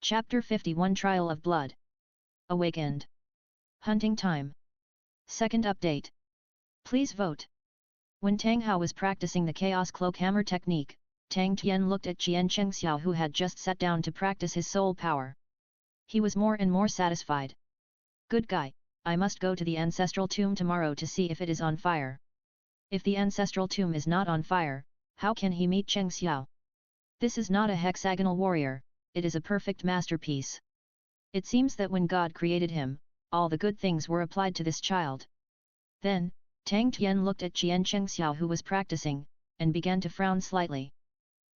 Chapter 51 Trial of Blood. Awakened. Hunting time. Second update. Please vote. When Tang Hao was practicing the Chaos Cloak Hammer technique, Tang Tian looked at Jian Chengxiao, who had just sat down to practice his soul power. He was more and more satisfied. Good guy, I must go to the ancestral tomb tomorrow to see if it is on fire. If the ancestral tomb is not on fire, how can he meet Chengxiao? This is not a hexagonal warrior, it is a perfect masterpiece. It seems that when God created him, all the good things were applied to this child. Then, Tang Tian looked at Jian Chengxiao, who was practicing, and began to frown slightly.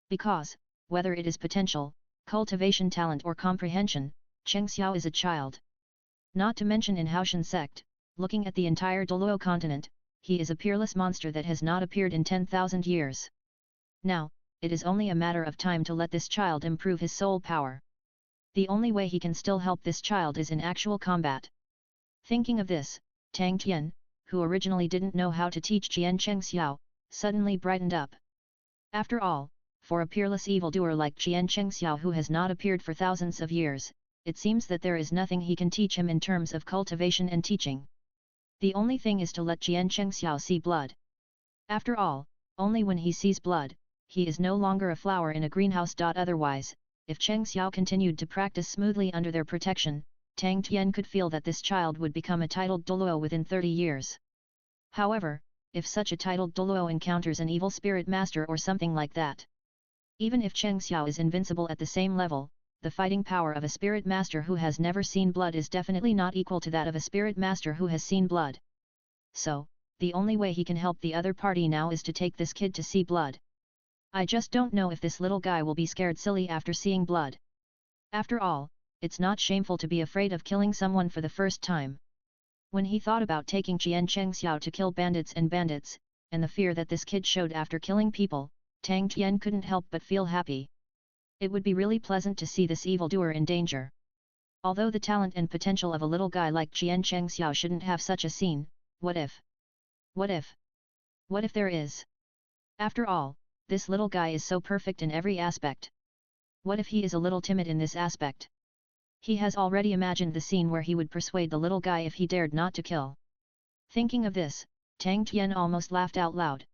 Because, whether it is potential, cultivation talent or comprehension, Chengxiao is a child. Not to mention in Haoshan sect, looking at the entire Douluo continent, he is a peerless monster that has not appeared in 10,000 years. Now, it is only a matter of time to let this child improve his soul power. The only way he can still help this child is in actual combat. Thinking of this, Tang Tian, who originally didn't know how to teach Jian Chengxiao, suddenly brightened up. After all, for a peerless evildoer like Jian Chengxiao, who has not appeared for thousands of years, it seems that there is nothing he can teach him in terms of cultivation and teaching. The only thing is to let Jian Chengxiao see blood. After all, only when he sees blood, he is no longer a flower in a greenhouse. Otherwise, if Chengxiao continued to practice smoothly under their protection, Tang Tian could feel that this child would become a titled Douluo within 30 years. However, if such a titled Douluo encounters an evil spirit master or something like that, even if Chengxiao is invincible at the same level, the fighting power of a spirit master who has never seen blood is definitely not equal to that of a spirit master who has seen blood. So, the only way he can help the other party now is to take this kid to see blood. I just don't know if this little guy will be scared silly after seeing blood. After all, it's not shameful to be afraid of killing someone for the first time. When he thought about taking Jian Chengxiao to kill bandits, and the fear that this kid showed after killing people, Tang Tian couldn't help but feel happy. It would be really pleasant to see this evildoer in danger. Although the talent and potential of a little guy like Jian Chengxiao shouldn't have such a scene, what if? What if there is? After all, this little guy is so perfect in every aspect. What if he is a little timid in this aspect? He has already imagined the scene where he would persuade the little guy if he dared not to kill. Thinking of this, Tang Tian almost laughed out loud.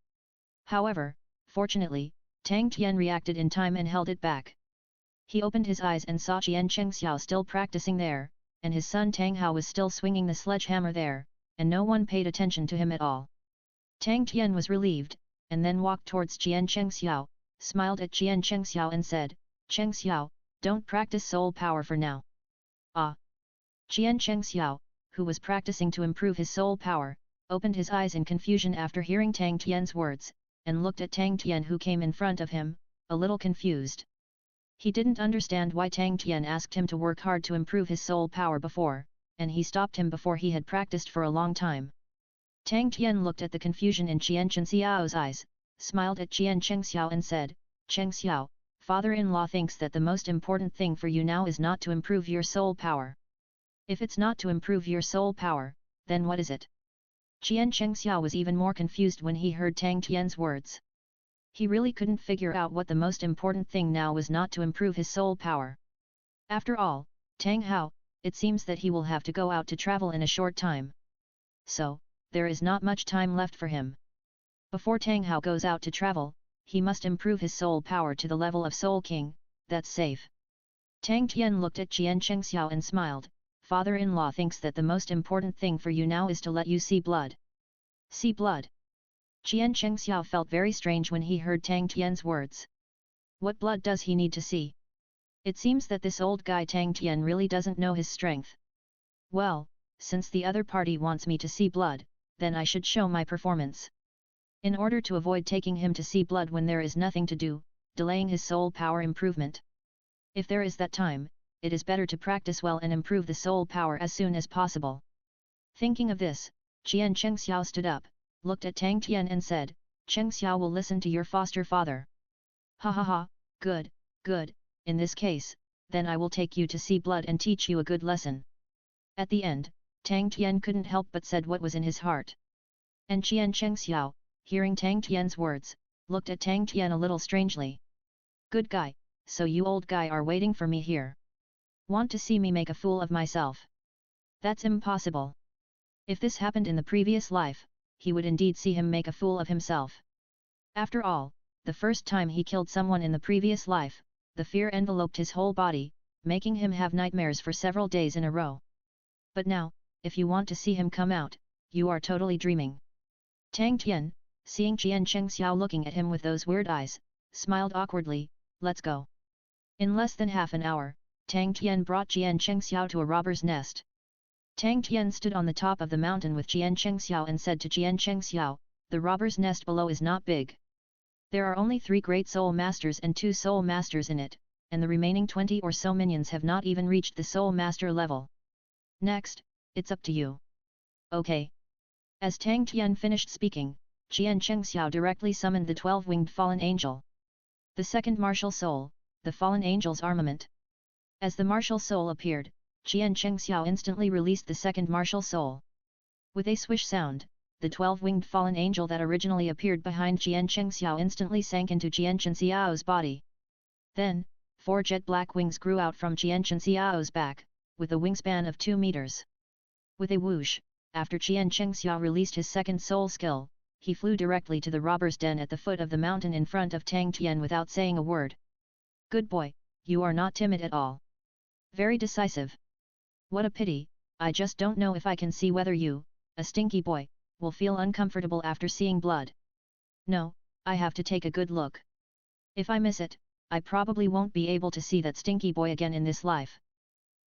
However, fortunately, Tang Tian reacted in time and held it back. He opened his eyes and saw Jian Chengxiao still practicing there, and his son Tang Hao was still swinging the sledgehammer there, and no one paid attention to him at all. Tang Tian was relieved, and then walked towards Jian Chengxiao, smiled at Jian Chengxiao and said, "Chengxiao, don't practice soul power for now." Ah! Jian Chengxiao, who was practicing to improve his soul power, opened his eyes in confusion after hearing Tang Tian's words, and looked at Tang Tian, who came in front of him, a little confused. He didn't understand why Tang Tian asked him to work hard to improve his soul power before, and he stopped him before he had practiced for a long time. Tang Tian looked at the confusion in Jian Chengxiao's eyes, smiled at Jian Chengxiao and said, "Chengxiao, father-in-law thinks that the most important thing for you now is not to improve your soul power. If it's not to improve your soul power, then what is it?" Jian Chengxiao was even more confused when he heard Tang Tian's words. He really couldn't figure out what the most important thing now was not to improve his soul power. After all, Tang Hao, it seems that he will have to go out to travel in a short time. So, there is not much time left for him. Before Tang Hao goes out to travel, he must improve his soul power to the level of Soul King, that's safe. Tang Tian looked at Jian Chengxiao and smiled, "Father-in-law thinks that the most important thing for you now is to let you see blood." See blood? Jian Chengxiao felt very strange when he heard Tang Tian's words. What blood does he need to see? It seems that this old guy Tang Tian really doesn't know his strength. Well, since the other party wants me to see blood, then I should show my performance. In order to avoid taking him to see blood when there is nothing to do, delaying his soul power improvement. If there is that time, it is better to practice well and improve the soul power as soon as possible. Thinking of this, Jian Chengxiao stood up, looked at Tang Tian and said, "Chengxiao will listen to your foster father." "Ha ha ha, good, good, in this case, then I will take you to see blood and teach you a good lesson." At the end, Tang Tian couldn't help but said what was in his heart. And Jian Chengxiao, hearing Tang Tian's words, looked at Tang Tian a little strangely. "Good guy, so you old guy are waiting for me here. Want to see me make a fool of myself? That's impossible. If this happened in the previous life, he would indeed see him make a fool of himself. After all, the first time he killed someone in the previous life, the fear enveloped his whole body, making him have nightmares for several days in a row. But now, if you want to see him come out, you are totally dreaming. Tang Tian, seeing Qian Chengxiao looking at him with those weird eyes, smiled awkwardly, let's go. In less than half an hour, Tang Tian brought Qian Chengxiao to a robber's nest. Tang Tian stood on the top of the mountain with Qian Chengxiao and said to Qian Chengxiao, the robber's nest below is not big. There are only 3 great soul masters and 2 soul masters in it, and the remaining 20 or so minions have not even reached the soul master level. Next, it's up to you. Okay. As Tang Tian finished speaking, Qian Chengxiao directly summoned the 12-winged fallen angel. The second martial soul, the fallen angel's armament. As the martial soul appeared, Qian Chengxiao instantly released the second martial soul. With a swish sound, the 12-winged fallen angel that originally appeared behind Qian Chengxiao instantly sank into Qian Chengxiao's body. Then, 4 jet black wings grew out from Qian Chengxiao's back, with a wingspan of 2 meters. With a whoosh, after Qian Chengxiao released his second soul skill, he flew directly to the robber's den at the foot of the mountain in front of Tang Tian without saying a word. Good boy, you are not timid at all. Very decisive. What a pity, I just don't know if I can see whether you, a stinky boy, will feel uncomfortable after seeing blood. No, I have to take a good look. If I miss it, I probably won't be able to see that stinky boy again in this life.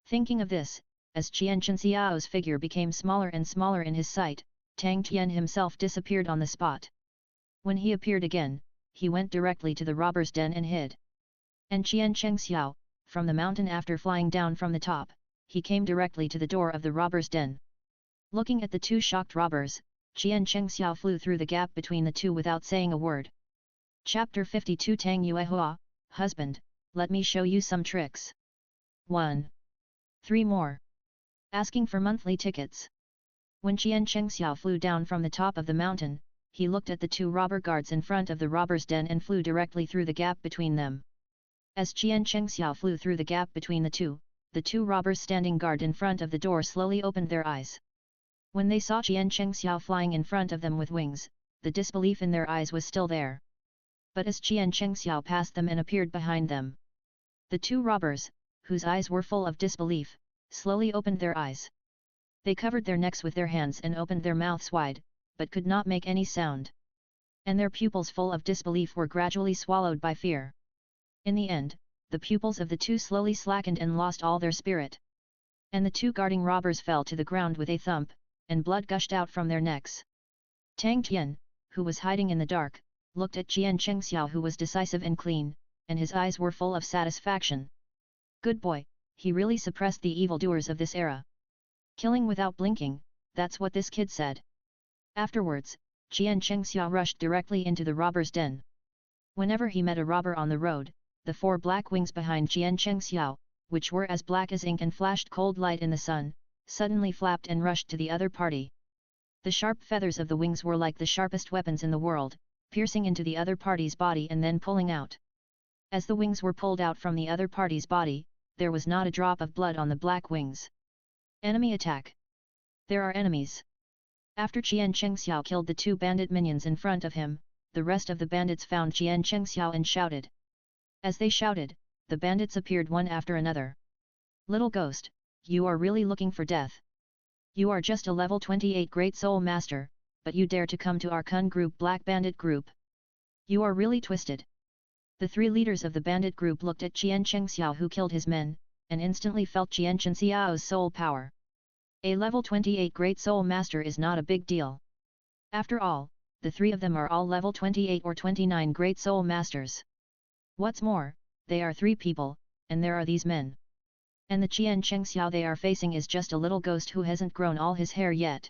Thinking of this, as Qian Chengxiao's figure became smaller and smaller in his sight, Tang Tian himself disappeared on the spot. When he appeared again, he went directly to the robber's den and hid. And Qian Chengxiao, from the mountain after flying down from the top, he came directly to the door of the robber's den. Looking at the 2 shocked robbers, Qian Chengxiao flew through the gap between the 2 without saying a word. Chapter 52 Tang Yuehua, Husband, let me show you some tricks. 1. 3 more. Asking for monthly tickets. When Qian Chengxiao flew down from the top of the mountain, he looked at the 2 robber guards in front of the robber's den and flew directly through the gap between them. As Qian Chengxiao flew through the gap between the 2 robbers standing guard in front of the door slowly opened their eyes. When they saw Qian Chengxiao flying in front of them with wings, the disbelief in their eyes was still there. But as Qian Chengxiao passed them and appeared behind them, the 2 robbers, whose eyes were full of disbelief, slowly opened their eyes. They covered their necks with their hands and opened their mouths wide, but could not make any sound. And their pupils full of disbelief were gradually swallowed by fear. In the end, the pupils of the 2 slowly slackened and lost all their spirit. And the 2 guarding robbers fell to the ground with a thump, and blood gushed out from their necks. Tang Tian, who was hiding in the dark, looked at Qian Chengxiao who was decisive and clean, and his eyes were full of satisfaction. Good boy, he really suppressed the evildoers of this era. Killing without blinking, that's what this kid said. Afterwards, Qian Chengxiao rushed directly into the robber's den. Whenever he met a robber on the road, the 4 black wings behind Qian Chengxiao, which were as black as ink and flashed cold light in the sun, suddenly flapped and rushed to the other party. The sharp feathers of the wings were like the sharpest weapons in the world, piercing into the other party's body and then pulling out. As the wings were pulled out from the other party's body, there was not a drop of blood on the black wings. Enemy attack. There are enemies. After Qian Chengxiao killed the 2 bandit minions in front of him, the rest of the bandits found Qian Chengxiao and shouted. As they shouted, the bandits appeared one after another. Little ghost, you are really looking for death. You are just a level 28 Great Soul Master, but you dare to come to our Kun group Black Bandit group. You are really twisted. The 3 leaders of the bandit group looked at Qian Chengxiao who killed his men, and instantly felt Qian Chengxiao's soul power. A level 28 Great Soul Master is not a big deal. After all, the 3 of them are all level 28 or 29 Great Soul Masters. What's more, they are 3 people, and there are these men. And the Qian Chengxiao they are facing is just a little ghost who hasn't grown all his hair yet.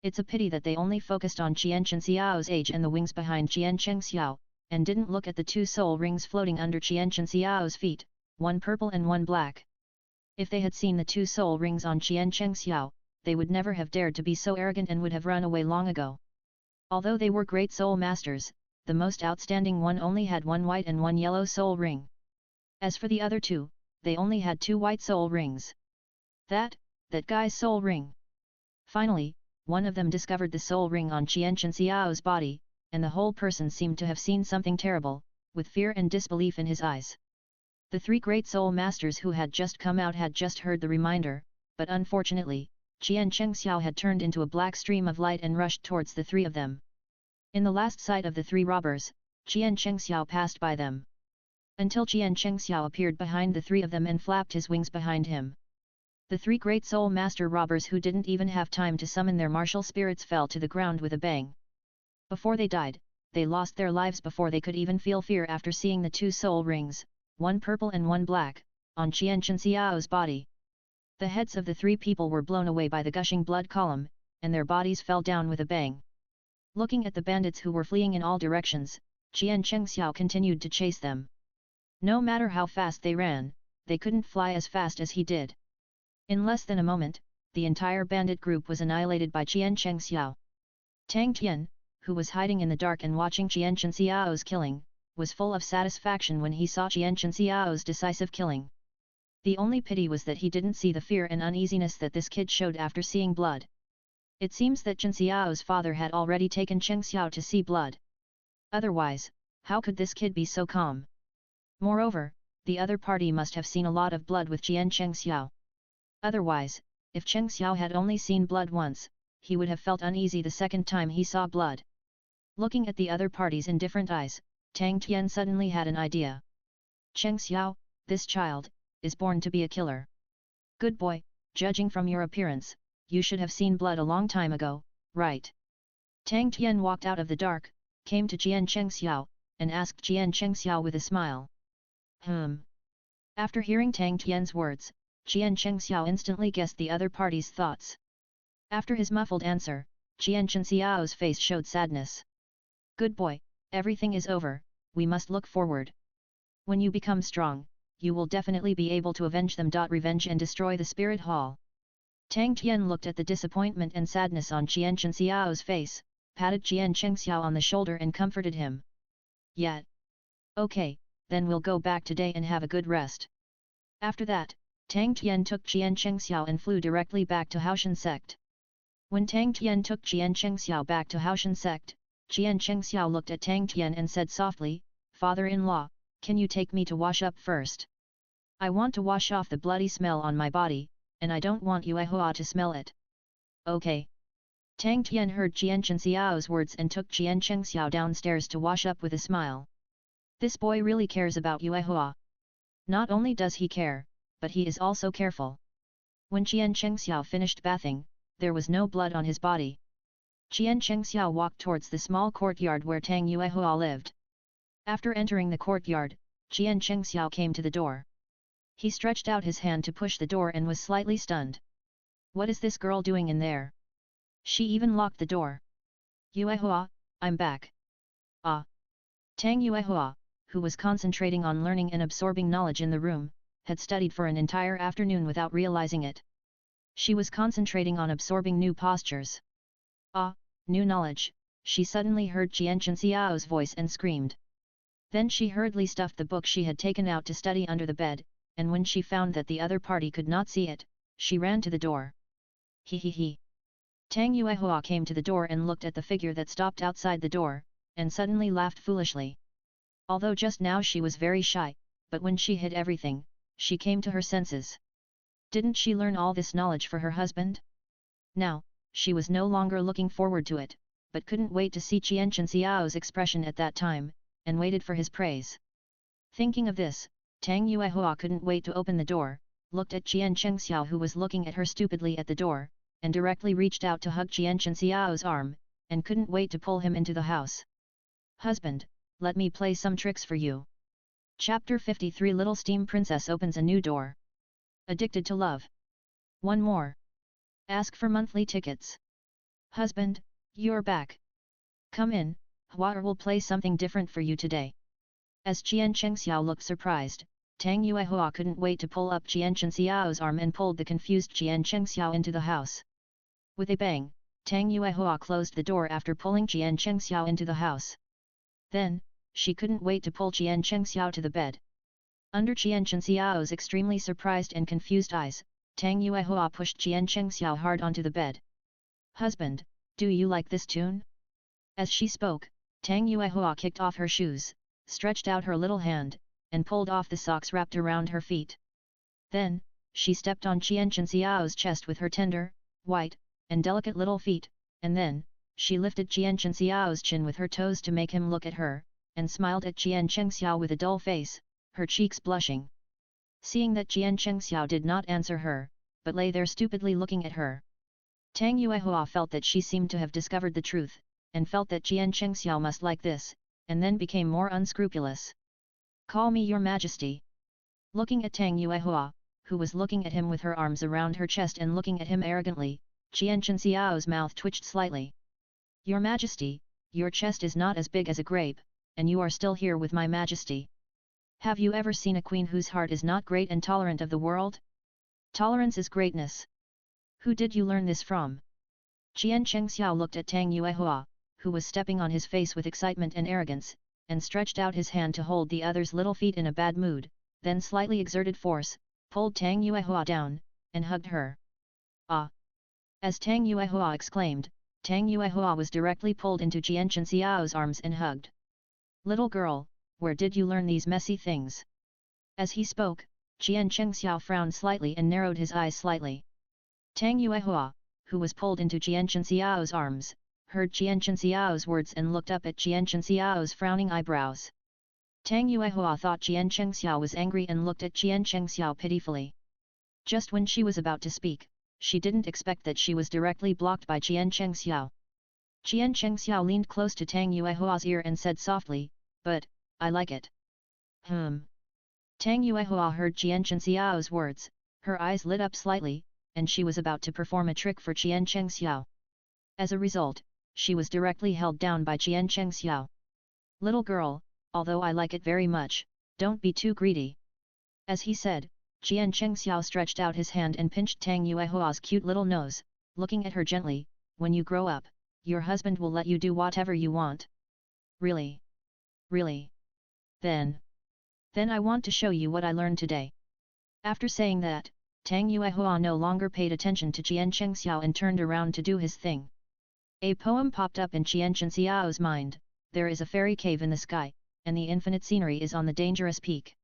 It's a pity that they only focused on Qian Chengxiao's age and the wings behind Qian Chengxiao, and didn't look at the 2 soul rings floating under Qian Chengxiao's feet, one purple and one black. If they had seen the 2 soul rings on Qian Chengxiao, they would never have dared to be so arrogant and would have run away long ago. Although they were great soul masters, the most outstanding one only had 1 white and 1 yellow soul ring. As for the other 2, they only had 2 white soul rings. That guy's soul ring. Finally, one of them discovered the soul ring on Qian Xiao's body, and the whole person seemed to have seen something terrible, with fear and disbelief in his eyes. The 3 great soul masters who had just come out had just heard the reminder, but unfortunately, Qian Xiao had turned into a black stream of light and rushed towards the 3 of them. In the last sight of the 3 robbers, Qian Xiao passed by them. Until Qian Xiao appeared behind the 3 of them and flapped his wings behind him. The 3 great soul master robbers who didn't even have time to summon their martial spirits fell to the ground with a bang. Before they died, they lost their lives before they could even feel fear after seeing the 2 soul rings, one purple and one black, on Qian Xiao's body. The heads of the 3 people were blown away by the gushing blood column, and their bodies fell down with a bang. Looking at the bandits who were fleeing in all directions, Qian Xiao continued to chase them. No matter how fast they ran, they couldn't fly as fast as he did. In less than a moment, the entire bandit group was annihilated by Qian Xiao. Tang Tian, who was hiding in the dark and watching Qian Xiao's killing, was full of satisfaction when he saw Qian Xiao's decisive killing. The only pity was that he didn't see the fear and uneasiness that this kid showed after seeing blood. It seems that Chen Xiao's father had already taken Cheng Xiao to see blood. Otherwise, how could this kid be so calm? Moreover, the other party must have seen a lot of blood with Qian Xiao. Otherwise, if Cheng Xiao had only seen blood once, he would have felt uneasy the second time he saw blood. Looking at the other parties in different eyes, Tang Tian suddenly had an idea. Cheng Xiao, this child, is born to be a killer. Good boy, judging from your appearance, you should have seen blood a long time ago, right? Tang Tian walked out of the dark, came to Qian Xiao, and asked Qian Xiao with a smile. After hearing Tang Tian's words, Qian Xiao instantly guessed the other party's thoughts. After his muffled answer, Qian Xiao's face showed sadness. Good boy, everything is over, we must look forward. When you become strong, you will definitely be able to avenge them. Revenge and destroy the spirit hall. Tang Tian looked at the disappointment and sadness on Qian Xiao's face, patted Qian Xiao on the shoulder and comforted him. Yet. Okay, then we'll go back today and have a good rest. After that, Tang Tian took Qian Xiao and flew directly back to Haoshan sect. When Tang Tian took Qian Xiao back to Haoshan sect, Qian Xiao looked at Tang Tian and said softly, "Father-in-law, can you take me to wash up first? I want to wash off the bloody smell on my body, and I don't want Yuehua to smell it." Okay. Tang Tian heard Qian Xiao's words and took Qian Xiao downstairs to wash up with a smile. This boy really cares about Yuehua. Not only does he care, but he is also careful. When Qian Xiao finished bathing, there was no blood on his body. Qian Xiao walked towards the small courtyard where Tang Yuehua lived. After entering the courtyard, Qian Xiao came to the door. He stretched out his hand to push the door and was slightly stunned. What is this girl doing in there? She even locked the door. Yuehua, I'm back. Ah. Tang Yuehua, who was concentrating on learning and absorbing knowledge in the room, had studied for an entire afternoon without realizing it. She was concentrating on absorbing new postures. Ah, new knowledge, she suddenly heard Qian Xiao's voice and screamed. Then she hurriedly stuffed the book she had taken out to study under the bed, and when she found that the other party could not see it, she ran to the door. He. Tang Yuehua came to the door and looked at the figure that stopped outside the door, and suddenly laughed foolishly. Although just now she was very shy, but when she hid everything, she came to her senses. Didn't she learn all this knowledge for her husband? Now, she was no longer looking forward to it, but couldn't wait to see Qian Xiao's expression at that time, and waited for his praise. Thinking of this, Tang Yuehua couldn't wait to open the door, looked at Qian Xiao who was looking at her stupidly at the door, and directly reached out to hug Qian Xiao's arm, and couldn't wait to pull him into the house. Husband, let me play some tricks for you. Chapter 53 Little Steam Princess opens a new door. Addicted to love. One more. Ask for monthly tickets. Husband, you're back. Come in, Hua will play something different for you today. As Qian Xiao looked surprised, Tang Yuehua couldn't wait to pull up Qian Xiao's arm and pulled the confused Qian Xiao into the house. With a bang, Tang Yuehua closed the door after pulling Qian Xiao into the house. Then, she couldn't wait to pull Qian Xiao to the bed. Under Qian Xiao's extremely surprised and confused eyes, Tang Yuehua pushed Qian Xiao hard onto the bed. Husband, do you like this tune? As she spoke, Tang Yuehua kicked off her shoes, stretched out her little hand, and pulled off the socks wrapped around her feet. Then, she stepped on Qian Xiao's chest with her tender, white, and delicate little feet, and then, she lifted Qian Xiao's chin with her toes to make him look at her, and smiled at Qian Xiao with a dull face, her cheeks blushing. Seeing that Qian Xiao did not answer her, but lay there stupidly looking at her, Tang Yuehua felt that she seemed to have discovered the truth, and felt that Qian Xiao must like this, and then became more unscrupulous. Call me your majesty. Looking at Tang Yuehua, who was looking at him with her arms around her chest and looking at him arrogantly, Qian Xiao's mouth twitched slightly. Your majesty, your chest is not as big as a grape, and you are still here with my majesty. Have you ever seen a queen whose heart is not great and tolerant of the world? Tolerance is greatness. Who did you learn this from? Qian Xiao looked at Tang Yuehua, who was stepping on his face with excitement and arrogance, and stretched out his hand to hold the other's little feet in a bad mood, then slightly exerted force, pulled Tang Yuehua down, and hugged her. Ah! As Tang Yuehua exclaimed, Tang Yuehua was directly pulled into Qian Xiao's arms and hugged. Little girl, where did you learn these messy things? As he spoke, Qian Xiao frowned slightly and narrowed his eyes slightly. Tang Yuehua, who was pulled into Qian Xiao's arms, heard Qian Xiao's words and looked up at Qian Xiao's frowning eyebrows. Tang Yuehua thought Qian Xiao was angry and looked at Qian Xiao pitifully. Just when she was about to speak, she didn't expect that she was directly blocked by Qian Xiao. Qian Xiao leaned close to Tang Yuehua's ear and said softly, "But, I like it." Tang Yuehua heard Qian Xiao's words, her eyes lit up slightly, and she was about to perform a trick for Qian Xiao. As a result, she was directly held down by Qian Xiao. Little girl, although I like it very much, don't be too greedy. As he said, Qian Xiao stretched out his hand and pinched Tang Yuehua's cute little nose, looking at her gently. When you grow up, your husband will let you do whatever you want. Really? Really? Then I want to show you what I learned today. After saying that, Tang Yuehua no longer paid attention to Qian Xiao and turned around to do his thing. A poem popped up in Qian Xiao's mind. There is a fairy cave in the sky, and the infinite scenery is on the dangerous peak.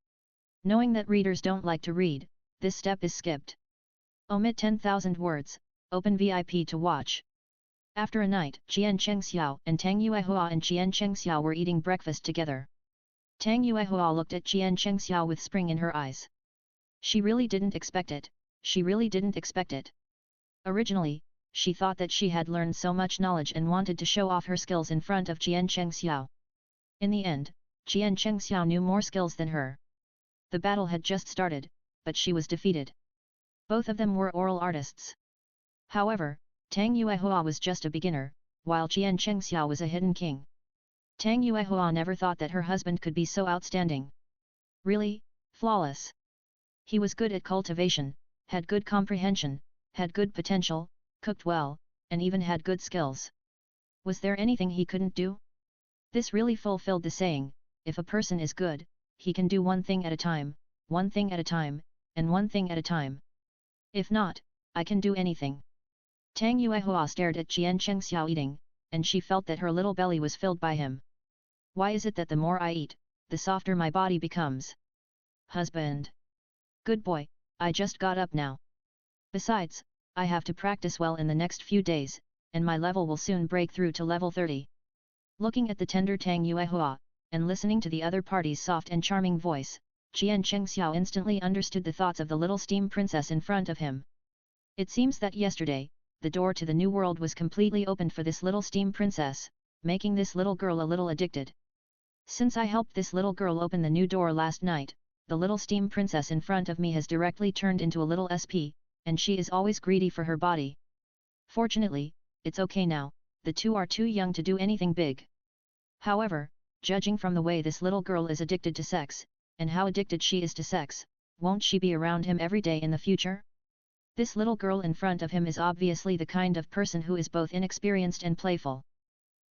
Knowing that readers don't like to read, this step is skipped. Omit 10,000 words, open VIP to watch. After a night, Qian Xiao and Tang Yuehua and Qian Xiao were eating breakfast together. Tang Yuehua looked at Qian Xiao with spring in her eyes. She really didn't expect it, she really didn't expect it. Originally, she thought that she had learned so much knowledge and wanted to show off her skills in front of Qian Xiao. In the end, Qian Xiao knew more skills than her. The battle had just started, but she was defeated. Both of them were oral artists. However, Tang Yuehua was just a beginner, while Qian Xiao was a hidden king. Tang Yuehua never thought that her husband could be so outstanding. Really, flawless. He was good at cultivation, had good comprehension, had good potential, cooked well, and even had good skills. Was there anything he couldn't do? This really fulfilled the saying, if a person is good, he can do one thing at a time, one thing at a time, and one thing at a time. If not, I can do anything. Tang Yuehua stared at Qian Xiao eating, and she felt that her little belly was filled by him. Why is it that the more I eat, the softer my body becomes? Husband. Good boy, I just got up now. Besides, I have to practice well in the next few days, and my level will soon break through to level 30. Looking at the tender Tang Yuehua, and listening to the other party's soft and charming voice, Qian Xiao instantly understood the thoughts of the little steam princess in front of him. It seems that yesterday, the door to the new world was completely opened for this little steam princess, making this little girl a little addicted. Since I helped this little girl open the new door last night, the little steam princess in front of me has directly turned into a little SP, and she is always greedy for her body. Fortunately, it's okay now, the two are too young to do anything big. However, judging from the way this little girl is addicted to sex, and how addicted she is to sex, won't she be around him every day in the future? This little girl in front of him is obviously the kind of person who is both inexperienced and playful.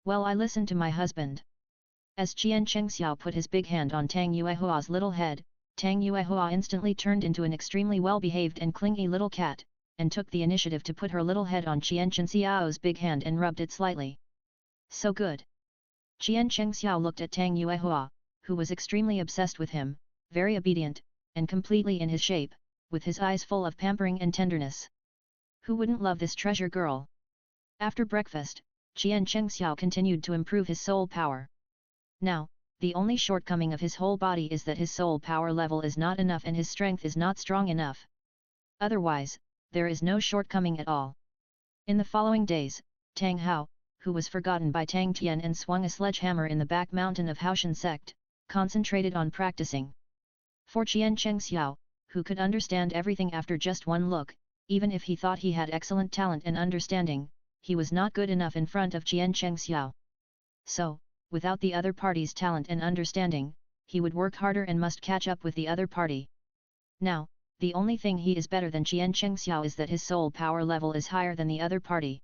Well, I listen to my husband. As Qian Xiao put his big hand on Tang Yuehua's little head, Tang Yuehua instantly turned into an extremely well-behaved and clingy little cat, and took the initiative to put her little head on Qian Chenxiao's big hand and rubbed it slightly. So good. Qian Chenxiao looked at Tang Yuehua, who was extremely obsessed with him, very obedient, and completely in his shape, with his eyes full of pampering and tenderness. Who wouldn't love this treasure girl? After breakfast, Qian Chenxiao continued to improve his soul power. Now, the only shortcoming of his whole body is that his soul power level is not enough and his strength is not strong enough. Otherwise, there is no shortcoming at all. In the following days, Tang Hao, who was forgotten by Tang Tian and swung a sledgehammer in the back mountain of Haoshan sect, concentrated on practicing. For Qian Chenxiao, who could understand everything after just one look, even if he thought he had excellent talent and understanding, he was not good enough in front of Qian Chenxiao. So, without the other party's talent and understanding, he would work harder and must catch up with the other party. Now, the only thing he is better than Qian Chenxiao is that his soul power level is higher than the other party.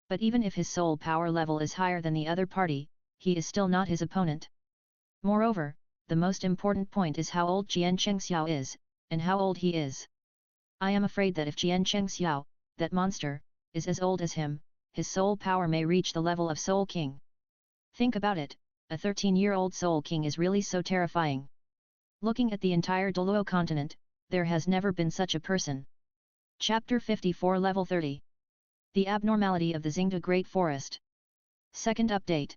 But even if his soul power level is higher than the other party, he is still not his opponent. Moreover, the most important point is how old Qian Chenxiao is, and how old he is. I am afraid that if Qian Chenxiao, that monster, is as old as him, his soul power may reach the level of Soul King. Think about it, a 13-year-old Soul King is really so terrifying. Looking at the entire Douluo continent, there has never been such a person. Chapter 54 Level 30. The Abnormality of the Xingda Great Forest. Second update.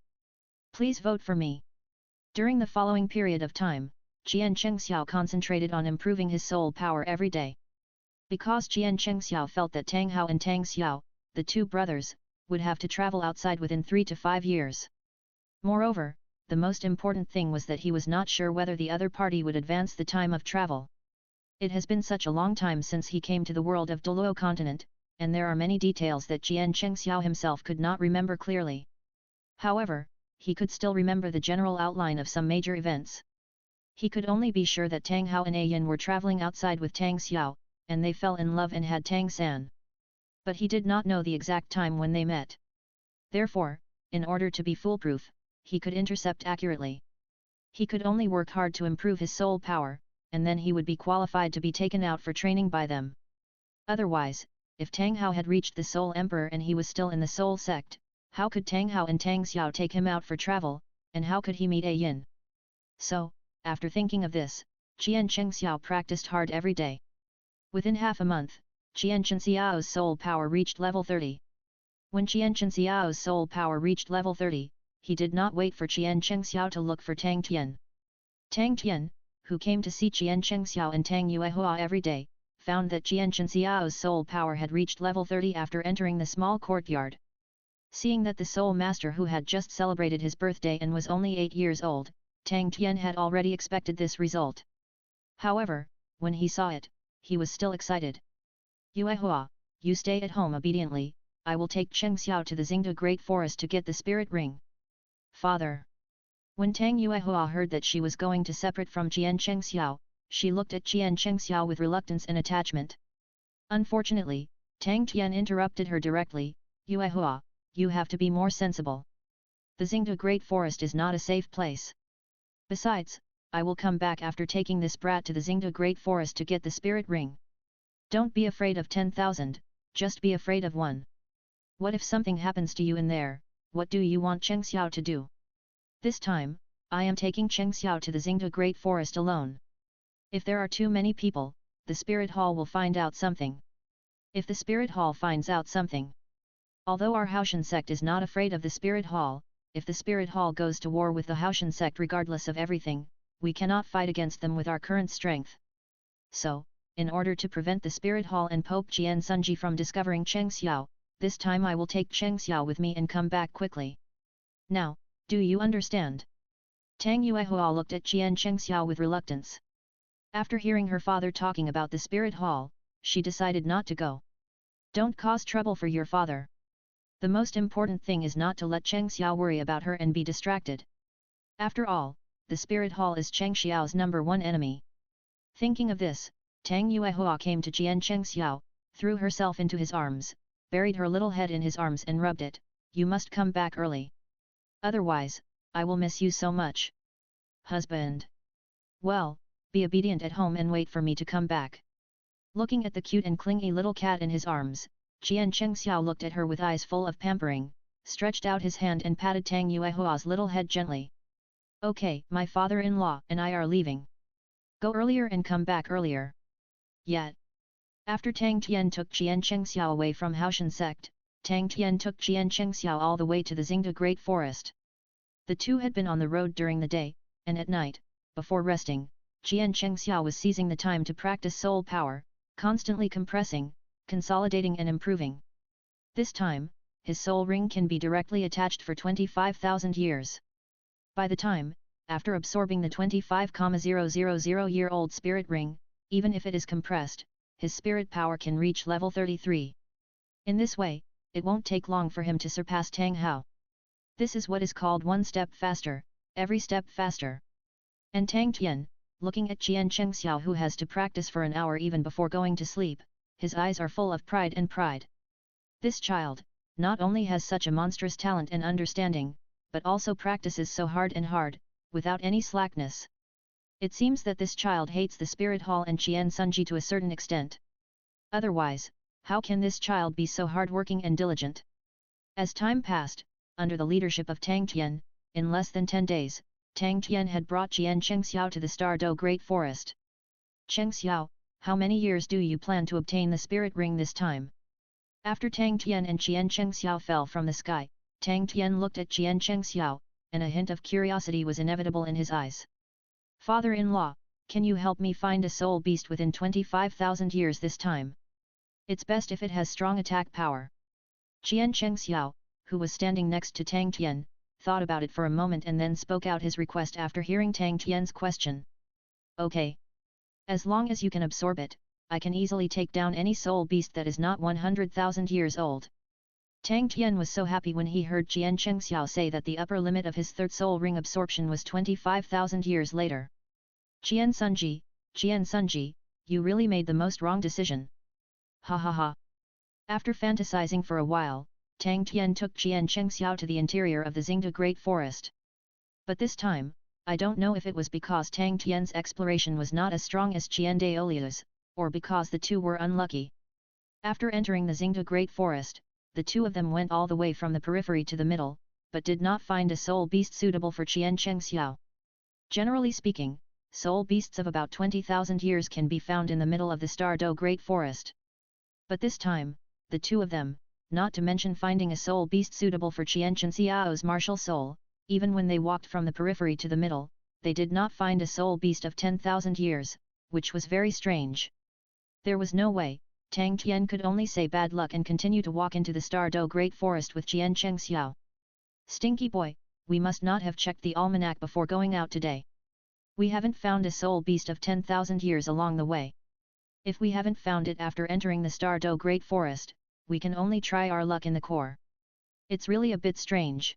Please vote for me. During the following period of time, Qian Chenxiao concentrated on improving his soul power every day. Because Qian Chenxiao felt that Tang Hao and Tang Xiao, the two brothers, would have to travel outside within 3 to 5 years. Moreover, the most important thing was that he was not sure whether the other party would advance the time of travel. It has been such a long time since he came to the world of Douluo continent, and there are many details that Qian Chenxiao himself could not remember clearly. However, he could still remember the general outline of some major events. He could only be sure that Tang Hao and Ayin were traveling outside with Tang Xiao, and they fell in love and had Tang San. But he did not know the exact time when they met. Therefore, in order to be foolproof, he could intercept accurately. He could only work hard to improve his soul power, and then he would be qualified to be taken out for training by them. Otherwise, if Tang Hao had reached the Soul Emperor and he was still in the Soul sect, how could Tang Hao and Tang Xiao take him out for travel, and how could he meet Ayin? So, after thinking of this, Qian Chenxiao practiced hard every day. Within half a month, Qian Chenxiao's soul power reached level 30. When Qian Chenxiao's soul power reached level 30, he did not wait for Qian Chenxiao to look for Tang Tian. Tang Tian, who came to see Qian Chenxiao and Tang Yuehua every day, found that Qian Chenxiao's soul power had reached level 30 after entering the small courtyard. Seeing that the soul master who had just celebrated his birthday and was only 8 years old, Tang Tian had already expected this result. However, when he saw it, he was still excited. Yuehua, you stay at home obediently, I will take Chengxiao to the Xingda Great Forest to get the spirit ring. Father. When Tang Yuehua heard that she was going to separate from Qian Chengxiao, she looked at Qian Chengxiao with reluctance and attachment. Unfortunately, Tang Tian interrupted her directly, Yuehua, you have to be more sensible. The Xingda Great Forest is not a safe place. Besides, I will come back after taking this brat to the Xingda Great Forest to get the spirit ring. Don't be afraid of 10,000, just be afraid of one. What if something happens to you in there, what do you want Chengxiao to do? This time, I am taking Chengxiao to the Xingda Great Forest alone. If there are too many people, the spirit hall will find out something. If the spirit hall finds out something. Although our Haoshan sect is not afraid of the spirit hall, if the spirit hall goes to war with the Haoshan sect regardless of everything, we cannot fight against them with our current strength. So, in order to prevent the spirit hall and Pope Qian Sunji from discovering Chengxiao, this time I will take Chengxiao with me and come back quickly. Now, do you understand? Tang Yuehua looked at Qian Chengxiao with reluctance. After hearing her father talking about the spirit hall, she decided not to go. Don't cause trouble for your father. The most important thing is not to let Chengxiao worry about her and be distracted. After all, the spirit hall is Chengxiao's #1 enemy. Thinking of this, Tang Yuehua came to Qian Chengxiao, threw herself into his arms, buried her little head in his arms and rubbed it. You must come back early. Otherwise, I will miss you so much. Husband. Well, Be obedient at home and wait for me to come back. Looking at the cute and clingy little cat in his arms, Jian Chengxiao looked at her with eyes full of pampering, stretched out his hand and patted Tang Yuehua's little head gently. Okay, my father-in-law and I are leaving. Go earlier and come back earlier. Yet. After Tang Tian took Jian Chengxiao away from Haoshan sect, Tang Tian took Jian Chengxiao all the way to the Xingda Great Forest. The two had been on the road during the day, and at night, before resting, Jian Chengxiao was seizing the time to practice soul power, constantly compressing, consolidating and improving. This time, his soul ring can be directly attached for 25,000 years. By the time, after absorbing the 25,000-year-old spirit ring, even if it is compressed, his spirit power can reach level 33. In this way, it won't take long for him to surpass Tang Hao. This is what is called one step faster, every step faster. And Tang Tian, looking at Jian Chengxiao who has to practice for an hour even before going to sleep, his eyes are full of pride and pride. This child, not only has such a monstrous talent and understanding, but also practices so hard and hard, without any slackness. It seems that this child hates the spirit hall and Qian Sunji to a certain extent. Otherwise, how can this child be so hardworking and diligent? As time passed, under the leadership of Tang Tian, in less than 10 days, Tang Tian had brought Jian Chengxiao to the Stardo Great Forest. Chengxiao, how many years do you plan to obtain the spirit ring this time? After Tang Tian and Jian Chengxiao fell from the sky, Tang Tian looked at Jian Chengxiao, and a hint of curiosity was inevitable in his eyes. Father-in-law, can you help me find a soul beast within 25,000 years this time? It's best if it has strong attack power. Jian Chengxiao, who was standing next to Tang Tian, thought about it for a moment and then spoke out his request after hearing Tang Tian's question. Okay. As long as you can absorb it, I can easily take down any soul beast that is not 100,000 years old. Tang Tian was so happy when he heard Jian Chengxiao say that the upper limit of his third soul ring absorption was 25,000 years later. Jian Sunji, you really made the most wrong decision. Ha ha ha. After fantasizing for a while, Tang Tian took Jian Chengxiao to the interior of the Xingda Great Forest. But this time, I don't know if it was because Tang Tian's exploration was not as strong as Qian Daoliu's, or because the two were unlucky. After entering the Xingda Great Forest, the two of them went all the way from the periphery to the middle, but did not find a soul beast suitable for Jian Chengxiao. Generally speaking, soul beasts of about 20,000 years can be found in the middle of the Stardo Great Forest. But this time, the two of them, not to mention finding a soul beast suitable for Qian Chenxiao's martial soul, even when they walked from the periphery to the middle, they did not find a soul beast of 10,000 years, which was very strange. There was no way, Tang Tian could only say bad luck and continue to walk into the Stardo Great Forest with Jian Chengxiao. Stinky boy, we must not have checked the almanac before going out today. We haven't found a soul beast of 10,000 years along the way. If we haven't found it after entering the Stardo Great Forest, we can only try our luck in the core. It's really a bit strange.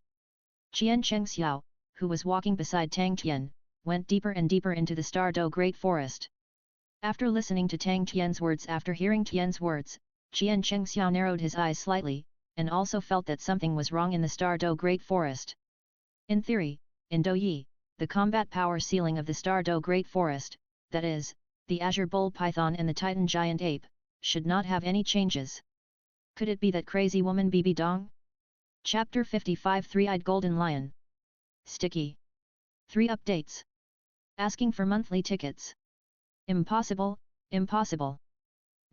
Jian Chengxiao, who was walking beside Tang Tian, went deeper and deeper into the Stardo Great Forest. After listening to Tang Tian's words, after hearing Tian's words, Jian Chengxiao narrowed his eyes slightly, and also felt that something was wrong in the Stardo Great Forest. In theory, in Douyi, the combat power ceiling of the Stardo Great Forest, that is, the Azure Bull Python and the Titan Giant Ape, should not have any changes. Could it be that crazy woman Bibi Dong? Chapter 55 Three-Eyed Golden Lion. Sticky. 3 updates. Asking for monthly tickets. Impossible, impossible.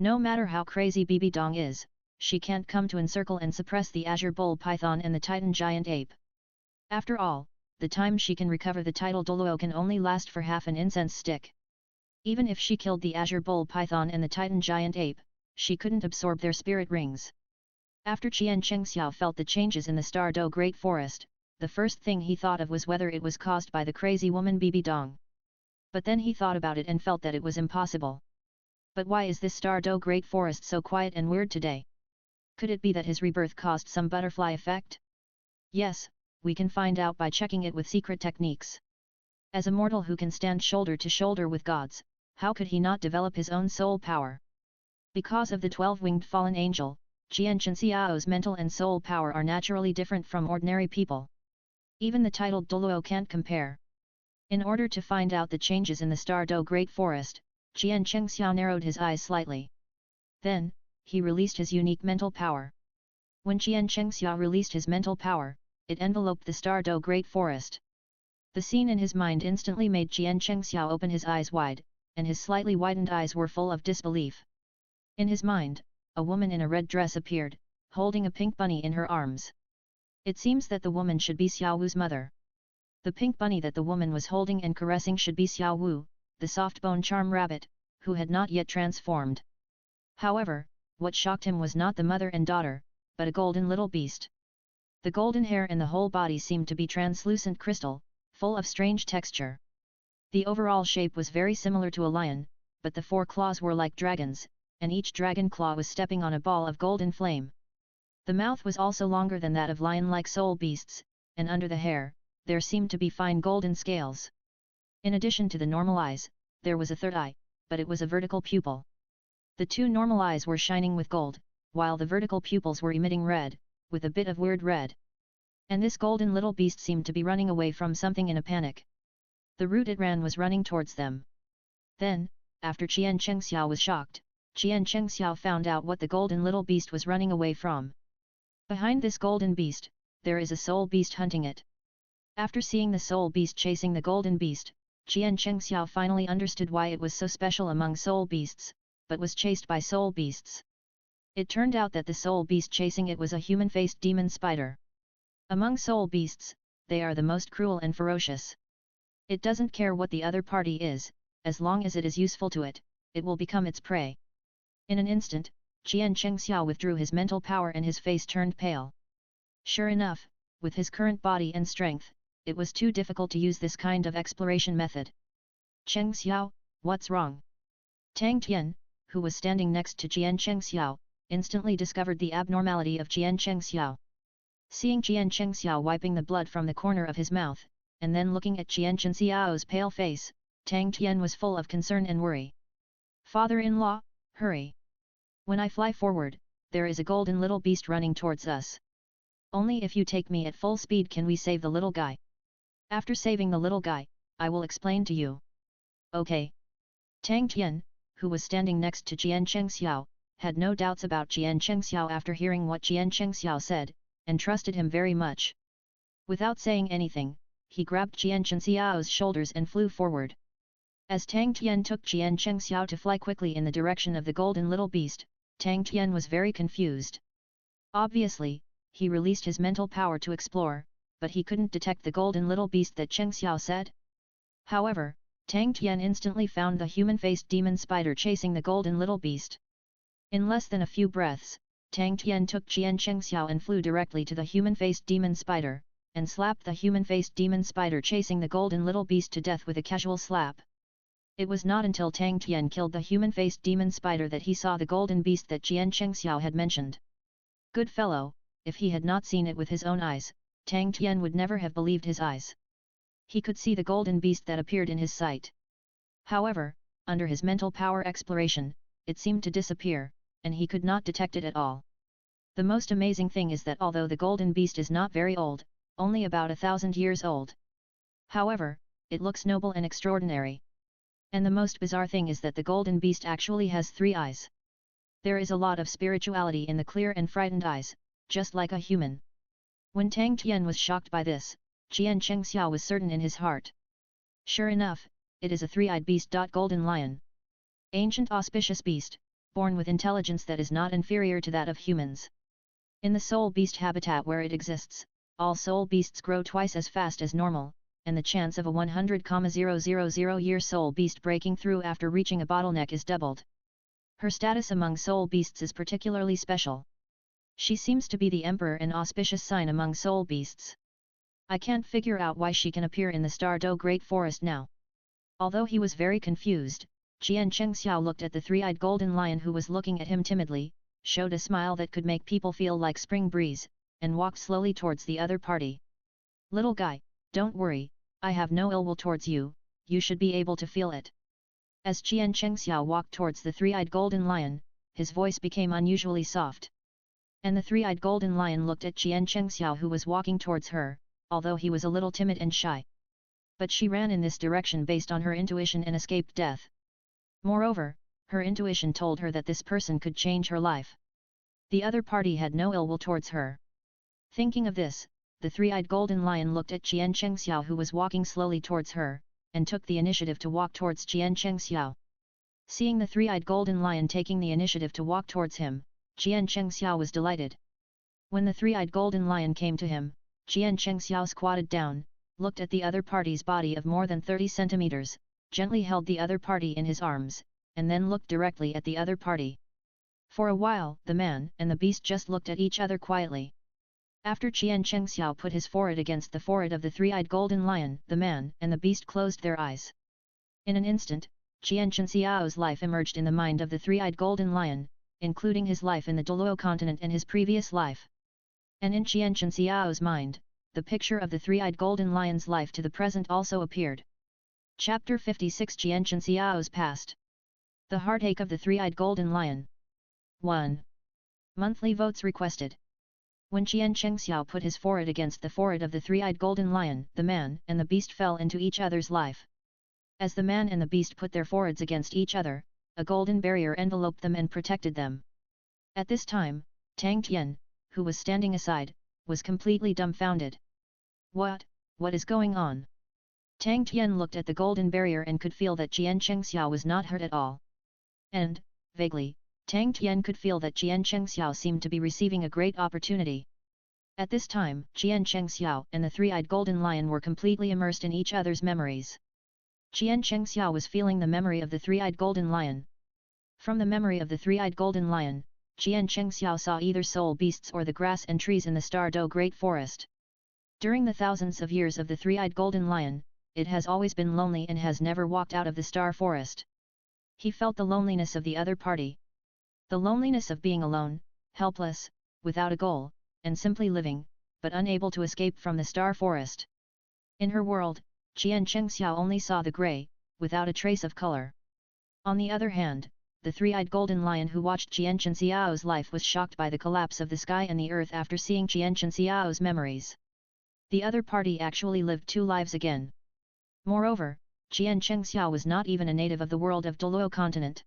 No matter how crazy Bibi Dong is, she can't come to encircle and suppress the Azure Bull Python and the Titan Giant Ape. After all, the time she can recover the title Douluo can only last for half an incense stick. Even if she killed the Azure Bull Python and the Titan Giant Ape, she couldn't absorb their spirit rings. After Jian Chengxiao felt the changes in the Stardo Great Forest, the first thing he thought of was whether it was caused by the crazy woman Bibi Dong. But then he thought about it and felt that it was impossible. But why is this Stardo Great Forest so quiet and weird today? Could it be that his rebirth caused some butterfly effect? Yes, we can find out by checking it with secret techniques. As a mortal who can stand shoulder to shoulder with gods, how could he not develop his own soul power? Because of the 12-winged fallen angel, Jian Chenxiao's mental and soul power are naturally different from ordinary people. Even the titled Douluo can't compare. In order to find out the changes in the Stardo Great Forest, Qian Chengxiao narrowed his eyes slightly. Then, he released his unique mental power. When Qian Chengxiao released his mental power, it enveloped the Stardo Great Forest. The scene in his mind instantly made Qian Chengxiao open his eyes wide, and his slightly widened eyes were full of disbelief. In his mind, a woman in a red dress appeared, holding a pink bunny in her arms. It seems that the woman should be Xiao Wu's mother. The pink bunny that the woman was holding and caressing should be Xiao Wu, the soft-bone charm rabbit, who had not yet transformed. However, what shocked him was not the mother and daughter, but a golden little beast. The golden hair and the whole body seemed to be translucent crystal, full of strange texture. The overall shape was very similar to a lion, but the 4 claws were like dragons, and each dragon claw was stepping on a ball of golden flame. The mouth was also longer than that of lion-like soul beasts, and under the hair, there seemed to be fine golden scales. In addition to the normal eyes, there was a third eye, but it was a vertical pupil. The 2 normal eyes were shining with gold, while the vertical pupils were emitting red, with a bit of weird red. And this golden little beast seemed to be running away from something in a panic. The route it ran was running towards them. Then, after Qian Chengxiao was shocked, Qian Chengxiao found out what the golden little beast was running away from. Behind this golden beast, there is a soul beast hunting it. After seeing the soul beast chasing the golden beast, Qian Chengxiao finally understood why it was so special among soul beasts, but was chased by soul beasts. It turned out that the soul beast chasing it was a human-faced demon spider. Among soul beasts, they are the most cruel and ferocious. It doesn't care what the other party is, as long as it is useful to it, it will become its prey. In an instant, Qian Chengxiao withdrew his mental power and his face turned pale. Sure enough, with his current body and strength, it was too difficult to use this kind of exploration method. Chengxiao, what's wrong? Tang Tian, who was standing next to Qian Chengxiao, instantly discovered the abnormality of Qian Chengxiao. Seeing Qian Chengxiao wiping the blood from the corner of his mouth, and then looking at Qian Chengxiao's pale face, Tang Tian was full of concern and worry. Father-in-law, hurry! When I fly forward, there is a golden little beast running towards us. Only if you take me at full speed can we save the little guy. After saving the little guy, I will explain to you. Okay. Tang Tian, who was standing next to Qian Chengxiao, had no doubts about Qian Chengxiao after hearing what Qian Chengxiao said, and trusted him very much. Without saying anything, he grabbed Qian Chengxiao's shoulders and flew forward. As Tang Tian took Qian Chengxiao to fly quickly in the direction of the golden little beast, Tang Tian was very confused. Obviously, he released his mental power to explore, but he couldn't detect the golden little beast that Chengxiao said. However, Tang Tian instantly found the human-faced demon spider chasing the golden little beast. In less than a few breaths, Tang Tian took Qian Chengxiao and flew directly to the human-faced demon spider, and slapped the human-faced demon spider chasing the golden little beast to death with a casual slap. It was not until Tang Tian killed the human-faced demon spider that he saw the golden beast that Qian Chengxiao had mentioned. Good fellow, if he had not seen it with his own eyes, Tang Tian would never have believed his eyes. He could see the golden beast that appeared in his sight. However, under his mental power exploration, it seemed to disappear, and he could not detect it at all. The most amazing thing is that although the golden beast is not very old, only about 1,000 years old. However, it looks noble and extraordinary. And the most bizarre thing is that the golden beast actually has 3 eyes. There is a lot of spirituality in the clear and frightened eyes, just like a human. When Tang Tian was shocked by this, Qian Chengxiao was certain in his heart. Sure enough, it is a 3-eyed beast. Golden lion. Ancient auspicious beast, born with intelligence that is not inferior to that of humans. In the soul beast habitat where it exists, all soul beasts grow twice as fast as normal, and the chance of a 100,000-year soul beast breaking through after reaching a bottleneck is doubled. Her status among soul beasts is particularly special. She seems to be the emperor and auspicious sign among soul beasts. I can't figure out why she can appear in the Stardo Great Forest now. Although he was very confused, Qian Chengxiao looked at the 3-eyed golden lion who was looking at him timidly, showed a smile that could make people feel like spring breeze, and walked slowly towards the other party. Little guy, don't worry, I have no ill will towards you, you should be able to feel it. As Qian Chengxiao walked towards the 3-eyed golden lion, his voice became unusually soft. And the 3-eyed golden lion looked at Qian Chengxiao who was walking towards her, although he was a little timid and shy. But she ran in this direction based on her intuition and escaped death. Moreover, her intuition told her that this person could change her life. The other party had no ill will towards her. Thinking of this, the three-eyed golden lion looked at Qian Chengxiao, who was walking slowly towards her, and took the initiative to walk towards Qian Chengxiao. Seeing the three-eyed golden lion taking the initiative to walk towards him, Qian Chengxiao was delighted. When the three-eyed golden lion came to him, Qian Chengxiao squatted down, looked at the other party's body of more than 30 centimeters, gently held the other party in his arms, and then looked directly at the other party. For a while, the man and the beast just looked at each other quietly. After Qian Chengxiao put his forehead against the forehead of the three-eyed golden lion, the man and the beast closed their eyes. In an instant, Qian Chengxiao's life emerged in the mind of the three-eyed golden lion, including his life in the Douluo continent and his previous life. And in Qian Chengxiao's mind, the picture of the three-eyed golden lion's life to the present also appeared. Chapter 56 Qian Chengxiao's Past. The Heartache of the Three-Eyed Golden Lion. 1. Monthly votes requested. When Qian Chengxiao put his forehead against the forehead of the three-eyed golden lion, the man and the beast fell into each other's life. As the man and the beast put their foreheads against each other, a golden barrier enveloped them and protected them. At this time, Tang Tian, who was standing aside, was completely dumbfounded. What is going on? Tang Tian looked at the golden barrier and could feel that Qian Chengxiao was not hurt at all. And, vaguely, Tang Tian could feel that Qian Chengxiao seemed to be receiving a great opportunity. At this time, Qian Chengxiao and the three-eyed golden lion were completely immersed in each other's memories. Qian Chengxiao was feeling the memory of the three-eyed golden lion. From the memory of the three-eyed golden lion, Qian Chengxiao saw either soul beasts or the grass and trees in the Star Do Great Forest. During the thousands of years of the three-eyed golden lion, it has always been lonely and has never walked out of the Star Forest. He felt the loneliness of the other party. The loneliness of being alone, helpless, without a goal, and simply living, but unable to escape from the Star Forest. In her world, Qian Chengxiao only saw the grey, without a trace of color. On the other hand, the three-eyed golden lion who watched Qian Chengxiao's life was shocked by the collapse of the sky and the earth after seeing Qian Chengxiao's memories. The other party actually lived two lives again. Moreover, Qian Chengxiao was not even a native of the world of Douluo continent.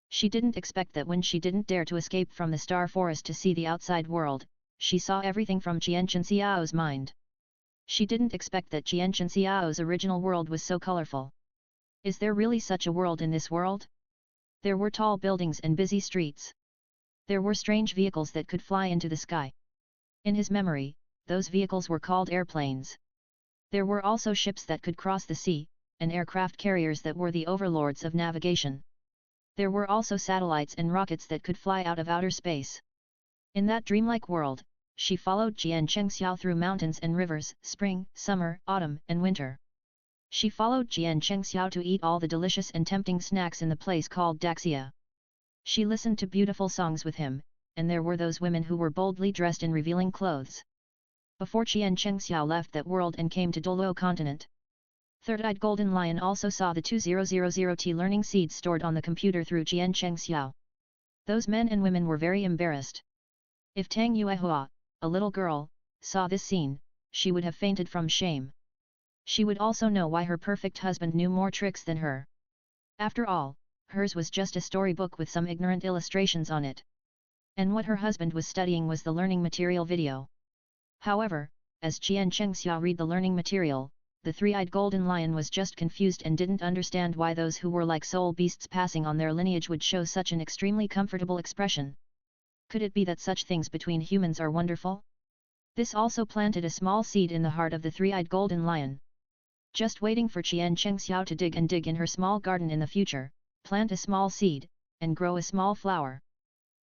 She didn't expect that when she didn't dare to escape from the Star Forest to see the outside world, she saw everything from Qian Chengxiao's mind. She didn't expect that Qian Chengxiao's original world was so colorful. Is there really such a world in this world? There were tall buildings and busy streets. There were strange vehicles that could fly into the sky. In his memory, those vehicles were called airplanes. There were also ships that could cross the sea, and aircraft carriers that were the overlords of navigation. There were also satellites and rockets that could fly out of outer space. In that dreamlike world, she followed Qian Chengxiao through mountains and rivers, spring, summer, autumn, and winter. She followed Qian Chengxiao to eat all the delicious and tempting snacks in the place called Daxia. She listened to beautiful songs with him, and there were those women who were boldly dressed in revealing clothes. Before Qian Chengxiao left that world and came to Douluo continent, Third-Eyed Golden Lion also saw the 2000T learning seeds stored on the computer through Qian Chengxiao. Those men and women were very embarrassed. If Tang Yuehua, a little girl, saw this scene, she would have fainted from shame. She would also know why her perfect husband knew more tricks than her. After all, hers was just a storybook with some ignorant illustrations on it. And what her husband was studying was the learning material video. However, as Qian Chengxiao read the learning material, the three-eyed golden lion was just confused and didn't understand why those who were like soul beasts passing on their lineage would show such an extremely comfortable expression. Could it be that such things between humans are wonderful? This also planted a small seed in the heart of the three-eyed golden lion. Just waiting for Qian Chengxiao to dig in her small garden in the future, plant a small seed, and grow a small flower.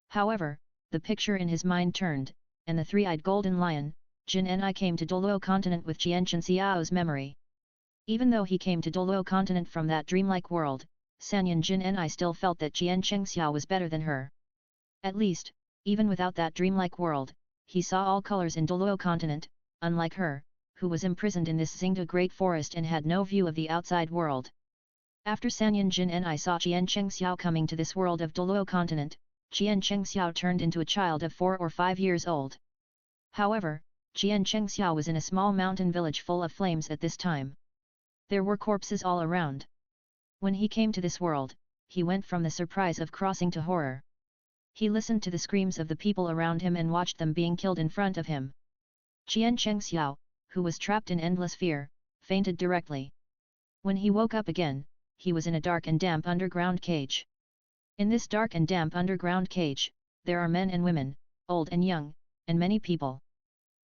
However, the picture in his mind turned, and the three-eyed golden lion, Jin and I came to Douluo continent with Qian Chengxiao's memory. Even though he came to Douluo continent from that dreamlike world, Sanyan Jin and I still felt that Qian Chengxiao was better than her. At least, even without that dreamlike world, he saw all colors in Douluo continent, unlike her, who was imprisoned in this Xingda Great Forest and had no view of the outside world. After Sanyan Jin and I saw Qian Chengxiao coming to this world of Douluo continent, Qian Chengxiao turned into a child of 4 or 5 years old. However, Qian Chengxiao was in a small mountain village full of flames at this time. There were corpses all around. When he came to this world, he went from the surprise of crossing to horror. He listened to the screams of the people around him and watched them being killed in front of him. Qian Chengxiao, who was trapped in endless fear, fainted directly. When he woke up again, he was in a dark and damp underground cage. In this dark and damp underground cage, there are men and women, old and young, and many people.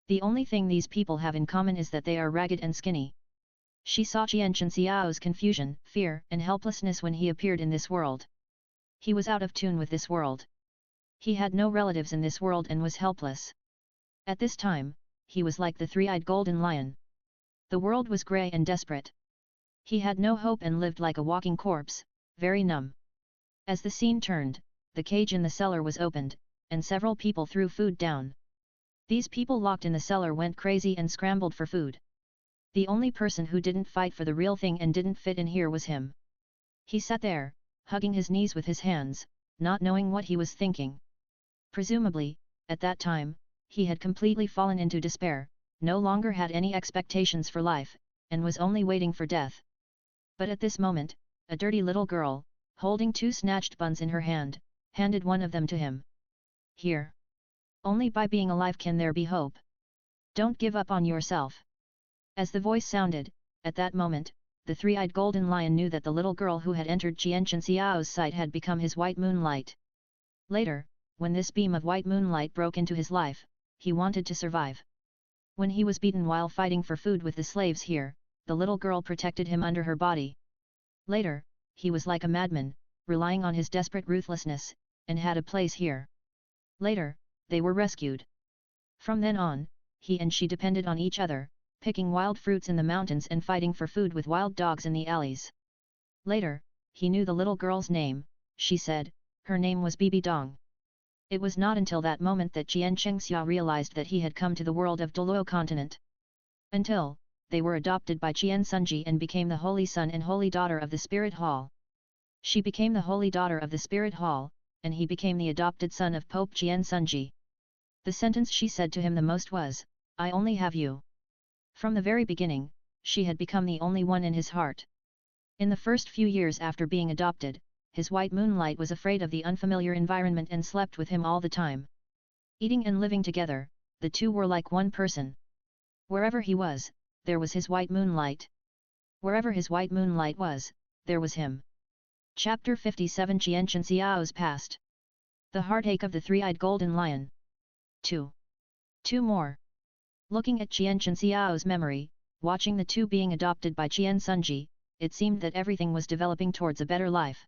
The only thing these people have in common is that they are ragged and skinny. She saw Qian Chenxiao's confusion, fear, and helplessness when he appeared in this world. He was out of tune with this world. He had no relatives in this world and was helpless. At this time, he was like the three-eyed golden lion. The world was grey and desperate. He had no hope and lived like a walking corpse, very numb. As the scene turned, the cage in the cellar was opened, and several people threw food down. These people locked in the cellar went crazy and scrambled for food. The only person who didn't fight for the real thing and didn't fit in here was him. He sat there, hugging his knees with his hands, not knowing what he was thinking. Presumably, at that time, he had completely fallen into despair, no longer had any expectations for life, and was only waiting for death. But at this moment, a dirty little girl, holding 2 snatched buns in her hand, handed one of them to him. Here. Only by being alive can there be hope. Don't give up on yourself. As the voice sounded, at that moment, the three-eyed golden lion knew that the little girl who had entered Qian Chenxiao's sight had become his white moonlight. Later, when this beam of white moonlight broke into his life, he wanted to survive. When he was beaten while fighting for food with the slaves here, the little girl protected him under her body. Later, he was like a madman, relying on his desperate ruthlessness, and had a place here. Later, they were rescued. From then on, he and she depended on each other, picking wild fruits in the mountains and fighting for food with wild dogs in the alleys. Later, he knew the little girl's name, she said, her name was Bibi Dong. It was not until that moment that Qian Chengxia realized that he had come to the world of Douluo continent. Until, they were adopted by Qian Sunji and became the holy son and holy daughter of the Spirit Hall. She became the holy daughter of the Spirit Hall, and he became the adopted son of Pope Qian Sunji. The sentence she said to him the most was, "I only have you." From the very beginning, she had become the only one in his heart. In the first few years after being adopted, his white moonlight was afraid of the unfamiliar environment and slept with him all the time. Eating and living together, the two were like one person. Wherever he was, there was his white moonlight. Wherever his white moonlight was, there was him. Chapter 57 Qian Chenxiao's Past. The Heartache of the Three-Eyed Golden Lion. 2. 2 more. Looking at Qian Chenxiao's memory, watching the two being adopted by Qian Sunji, it seemed that everything was developing towards a better life.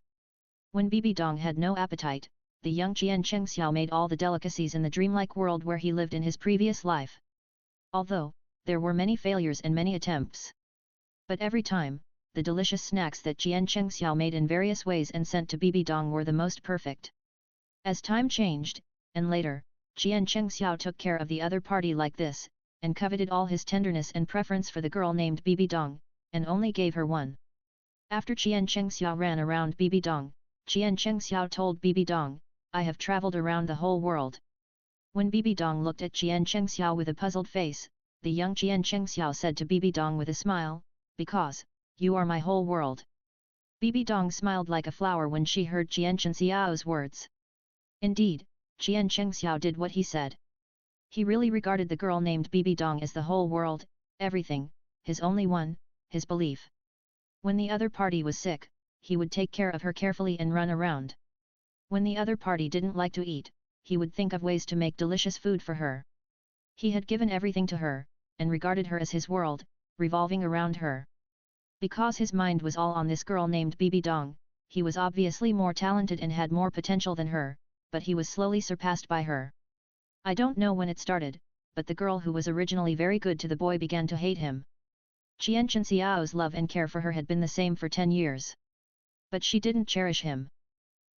When Bibi Dong had no appetite, the young Qian Chengxiao made all the delicacies in the dreamlike world where he lived in his previous life. Although, there were many failures and many attempts. But every time, the delicious snacks that Qian Chengxiao made in various ways and sent to Bibi Dong were the most perfect. As time changed, and later, Qian Chengxiao took care of the other party like this, and coveted all his tenderness and preference for the girl named Bibi Dong, and only gave her one. After Qian Chengxiao ran around Bibi Dong, Qian Chengxiao told Bibi Dong, "I have traveled around the whole world." When Bibi Dong looked at Qian Chengxiao with a puzzled face, the young Qian Chengxiao said to Bibi Dong with a smile, "Because, you are my whole world." Bibi Dong smiled like a flower when she heard Qian Chenxiao's words. Indeed, Qian Chengxiao did what he said. He really regarded the girl named Bibi Dong as the whole world, everything, his only one, his belief. When the other party was sick, he would take care of her carefully and run around. When the other party didn't like to eat, he would think of ways to make delicious food for her. He had given everything to her, and regarded her as his world, revolving around her. Because his mind was all on this girl named Bibi Dong, he was obviously more talented and had more potential than her, but he was slowly surpassed by her. I don't know when it started, but the girl who was originally very good to the boy began to hate him. Qian Chenxiao's love and care for her had been the same for 10 years. But she didn't cherish him.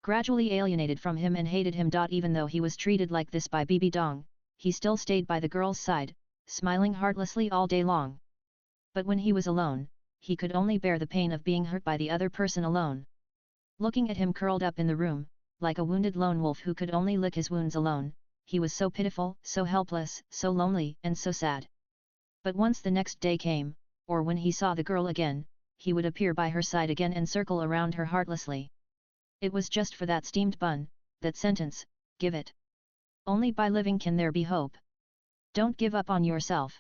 Gradually alienated from him and hated him. Even though he was treated like this by Bibi Dong, he still stayed by the girl's side, smiling heartlessly all day long. But when he was alone, he could only bear the pain of being hurt by the other person alone. Looking at him curled up in the room, like a wounded lone wolf who could only lick his wounds alone, he was so pitiful, so helpless, so lonely and so sad. But once the next day came, or when he saw the girl again, he would appear by her side again and circle around her heartlessly. It was just for that steamed bun, that sentence, give it. Only by living can there be hope. Don't give up on yourself.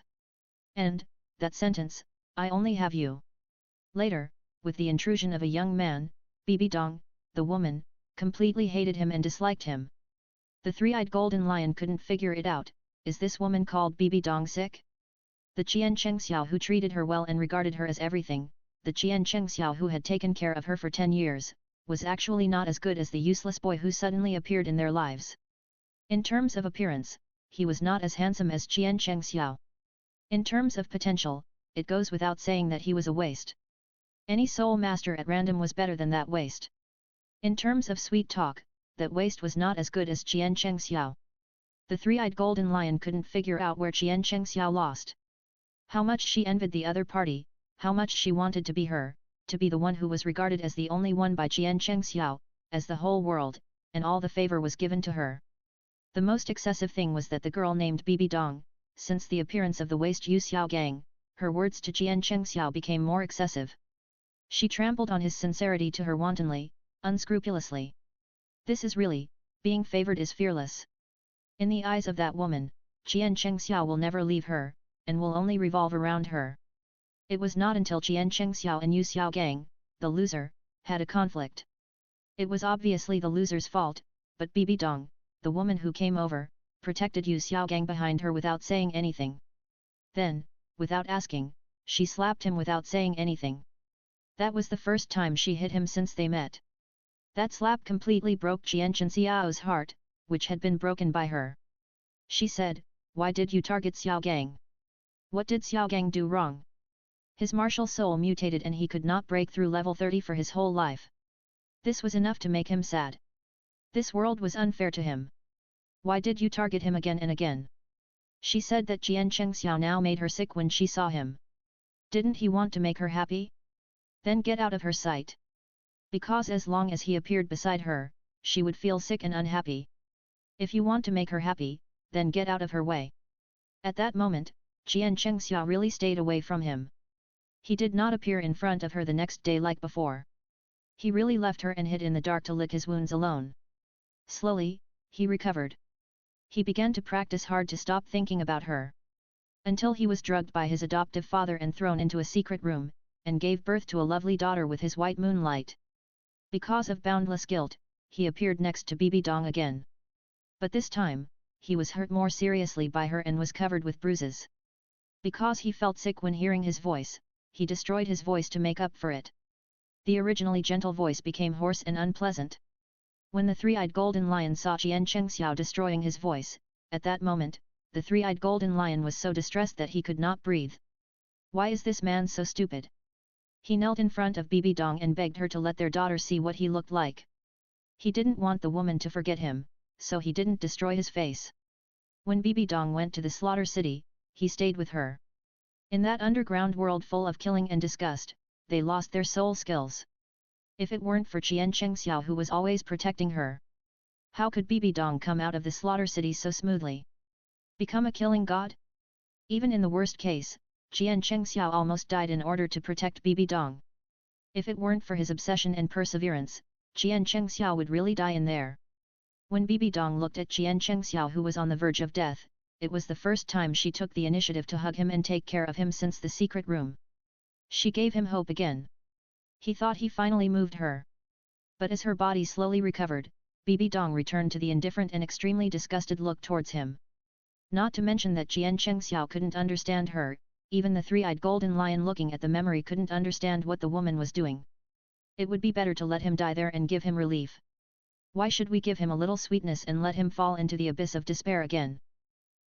And, that sentence, I only have you. Later, with the intrusion of a young man, Bibi Dong, the woman, completely hated him and disliked him. The three-eyed golden lion couldn't figure it out, is this woman called Bibi Dong sick? The Qian Chengxiao who treated her well and regarded her as everything, the Qian Chengxiao who had taken care of her for 10 years, was actually not as good as the useless boy who suddenly appeared in their lives. In terms of appearance, he was not as handsome as Qian Chengxiao. In terms of potential, it goes without saying that he was a waste. Any soul master at random was better than that waste. In terms of sweet talk, that waste was not as good as Qian Chengxiao. The three-eyed golden lion couldn't figure out where Qian Chengxiao lost. How much she envied the other party, how much she wanted to be her, to be the one who was regarded as the only one by Qian Chengxiao, as the whole world, and all the favor was given to her. The most excessive thing was that the girl named Bibi Dong, since the appearance of the waste Yu Xiao Gang, her words to Qian Chengxiao became more excessive. She trampled on his sincerity to her wantonly, unscrupulously. This is really, being favored is fearless. In the eyes of that woman, Qian Chengxiao will never leave her, and will only revolve around her. It was not until Qian Chengxiao and Yu Xiao Gang, the loser, had a conflict. It was obviously the loser's fault, but Bibi Dong, the woman who came over, protected Yu Xiao Gang behind her without saying anything. Then, without asking, she slapped him without saying anything. That was the first time she hit him since they met. That slap completely broke Qian Chengxiao's heart, which had been broken by her. She said, "Why did you target Xiao Gang? What did Xiao Gang do wrong?" His martial soul mutated and he could not break through level 30 for his whole life. This was enough to make him sad. This world was unfair to him. Why did you target him again and again? She said that Qian Chengxiao now made her sick when she saw him. Didn't he want to make her happy? Then get out of her sight. Because as long as he appeared beside her, she would feel sick and unhappy. If you want to make her happy, then get out of her way. At that moment, Qian Chengxiao really stayed away from him. He did not appear in front of her the next day like before. He really left her and hid in the dark to lick his wounds alone. Slowly, he recovered. He began to practice hard to stop thinking about her. Until he was drugged by his adoptive father and thrown into a secret room, and gave birth to a lovely daughter with his white moonlight. Because of boundless guilt, he appeared next to Bibi Dong again. But this time, he was hurt more seriously by her and was covered with bruises. Because he felt sick when hearing his voice, he destroyed his voice to make up for it. The originally gentle voice became hoarse and unpleasant. When the three-eyed golden lion saw Qian Chengxiao destroying his voice, at that moment, the three-eyed golden lion was so distressed that he could not breathe. Why is this man so stupid? He knelt in front of Bibi Dong and begged her to let their daughter see what he looked like. He didn't want the woman to forget him, so he didn't destroy his face. When Bibi Dong went to the slaughter city, he stayed with her. In that underground world full of killing and disgust, they lost their soul skills. If it weren't for Qian Chengxiao who was always protecting her, how could Bibi Dong come out of the slaughter city so smoothly? Become a killing god? Even in the worst case, Qian Chengxiao almost died in order to protect Bibi Dong. If it weren't for his obsession and perseverance, Qian Chengxiao would really die in there. When Bibi Dong looked at Qian Chengxiao who was on the verge of death, it was the first time she took the initiative to hug him and take care of him since the secret room. She gave him hope again. He thought he finally moved her. But as her body slowly recovered, Bibi Dong returned to the indifferent and extremely disgusted look towards him. Not to mention that Qian Chengxiao couldn't understand her, even the three-eyed golden lion looking at the memory couldn't understand what the woman was doing. It would be better to let him die there and give him relief. Why should we give him a little sweetness and let him fall into the abyss of despair again?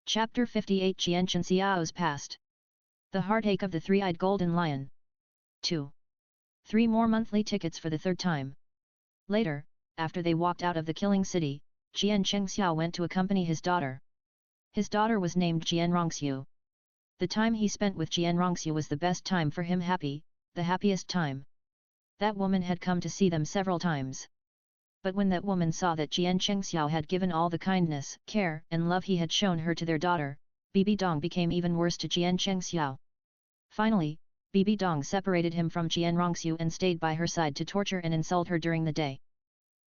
Chapter 58 Qian Chengxiao's Past. The Heartache of the Three-Eyed Golden Lion. 2. 3 more monthly tickets for the third time. Later, after they walked out of the killing city, Qian Chengxiao went to accompany his daughter. His daughter was named Jian Rongxiu. The time he spent with Jian Rongxiu was the best time for him, the happiest time. That woman had come to see them several times. But when that woman saw that Qian Chengxiao had given all the kindness, care, and love he had shown her to their daughter, Bibi Dong became even worse to Qian Chengxiao. Finally, Bibi Dong separated him from Qian Rongxiu and stayed by her side to torture and insult her during the day.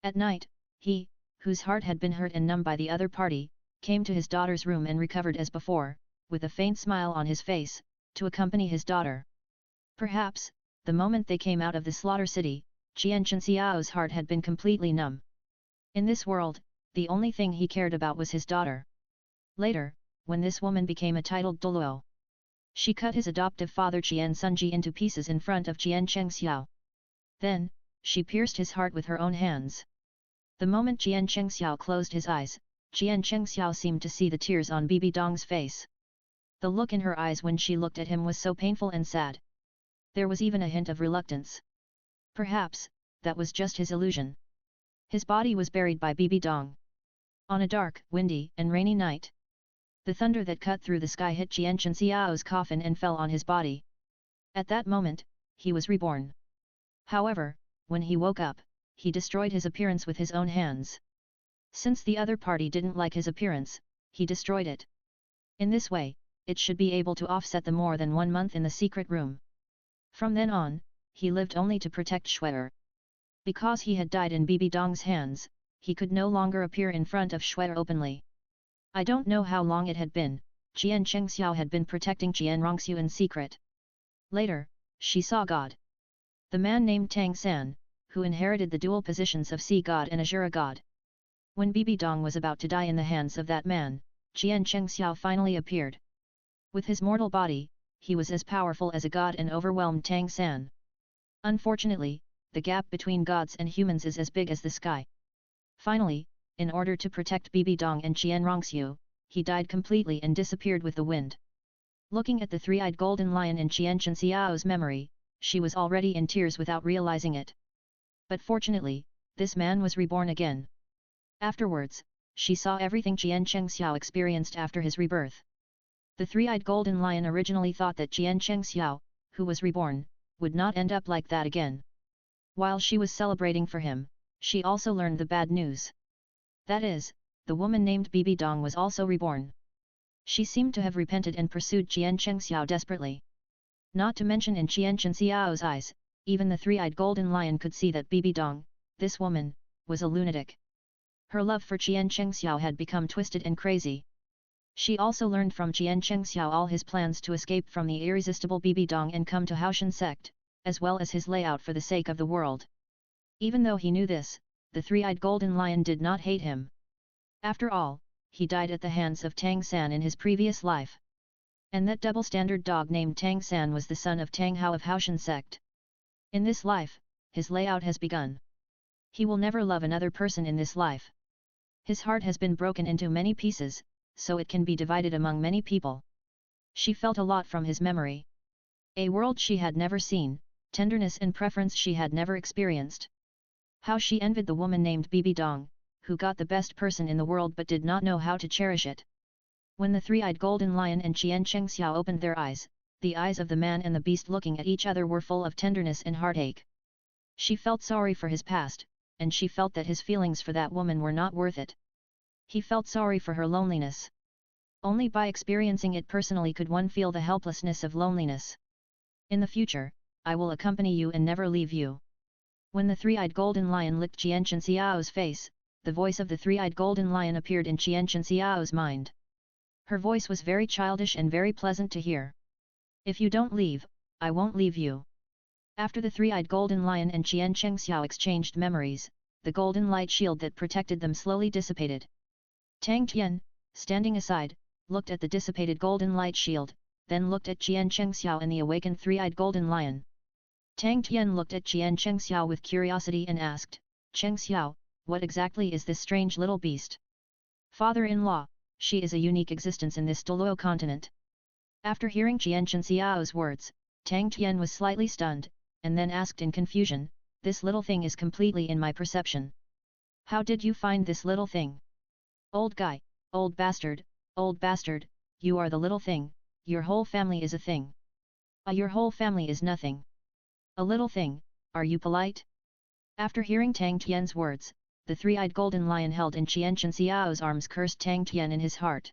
At night, he, whose heart had been hurt and numb by the other party, came to his daughter's room and recovered as before, with a faint smile on his face, to accompany his daughter. Perhaps, the moment they came out of the slaughter city, Qian Chenxiao's heart had been completely numb. In this world, the only thing he cared about was his daughter. Later, when this woman became a titled Douluo, she cut his adoptive father Qian Sunji into pieces in front of Qian Chengxiao. Then, she pierced his heart with her own hands. The moment Qian Chengxiao closed his eyes, Qian Chengxiao seemed to see the tears on Bibi Dong's face. The look in her eyes when she looked at him was so painful and sad. There was even a hint of reluctance. Perhaps, that was just his illusion. His body was buried by Bibi Dong. On a dark, windy, and rainy night, the thunder that cut through the sky hit Qian Chenxiao's coffin and fell on his body. At that moment, he was reborn. However, when he woke up, he destroyed his appearance with his own hands. Since the other party didn't like his appearance, he destroyed it. In this way, it should be able to offset the more than 1 month in the secret room. From then on, he lived only to protect Shuer. Because he had died in Bibi Dong's hands, he could no longer appear in front of Shuer openly. I don't know how long it had been, Qian Chengxiao had been protecting Qian Rongxiu in secret. Later, she saw God. The man named Tang San, who inherited the dual positions of Sea God and Azura God. When Bibi Dong was about to die in the hands of that man, Qian Chengxiao finally appeared. With his mortal body, he was as powerful as a god and overwhelmed Tang San. Unfortunately, the gap between gods and humans is as big as the sky. Finally, in order to protect Bibi Dong and Qian Rongxiu, he died completely and disappeared with the wind. Looking at the three-eyed golden lion in Qian Chenxiao's memory, she was already in tears without realizing it. But fortunately, this man was reborn again. Afterwards, she saw everything Qian Chengxiao experienced after his rebirth. The three-eyed golden lion originally thought that Qian Chengxiao, who was reborn, would not end up like that again. While she was celebrating for him, she also learned the bad news. That is, the woman named Bibi Dong was also reborn. She seemed to have repented and pursued Qian Chengxiao desperately. Not to mention in Qian Chenxiao's eyes, even the three-eyed golden lion could see that Bibi Dong, this woman, was a lunatic. Her love for Qian Chengxiao had become twisted and crazy. She also learned from Qian Chengxiao all his plans to escape from the irresistible Bibi Dong and come to Haoshan sect, as well as his layout for the sake of the world. Even though he knew this, the three-eyed golden lion did not hate him. After all, he died at the hands of Tang San in his previous life. And that double-standard dog named Tang San was the son of Tang Hao of Haoshan sect. In this life, his layout has begun. He will never love another person in this life. His heart has been broken into many pieces, so it can be divided among many people. She felt a lot from his memory. A world she had never seen, tenderness and preference she had never experienced. How she envied the woman named Bibi Dong, who got the best person in the world but did not know how to cherish it. When the three-eyed golden lion and Qian Chengxiao opened their eyes, the eyes of the man and the beast looking at each other were full of tenderness and heartache. She felt sorry for his past, and she felt that his feelings for that woman were not worth it. He felt sorry for her loneliness. Only by experiencing it personally could one feel the helplessness of loneliness. In the future, I will accompany you and never leave you. When the three-eyed golden lion licked Qian Chenxiao's face, the voice of the three-eyed golden lion appeared in Qian Chenxiao's mind. Her voice was very childish and very pleasant to hear. If you don't leave, I won't leave you. After the three-eyed golden lion and Qian Chengxiao exchanged memories, the golden light shield that protected them slowly dissipated. Tang Tian, standing aside, looked at the dissipated golden light shield, then looked at Qian Chengxiao and the awakened three-eyed golden lion. Tang Tian looked at Qian Chengxiao with curiosity and asked, Chengxiao, what exactly is this strange little beast? Father-in-law, she is a unique existence in this Douluo continent. After hearing Qian Chenxiao's words, Tang Tian was slightly stunned, and then asked in confusion, this little thing is completely in my perception. How did you find this little thing? Old guy, old bastard, you are the little thing, your whole family is a thing. Your whole family is nothing. A little thing, are you polite? After hearing Tang Tian's words, the three-eyed golden lion held in Qian Chenxiao's arms cursed Tang Tian in his heart.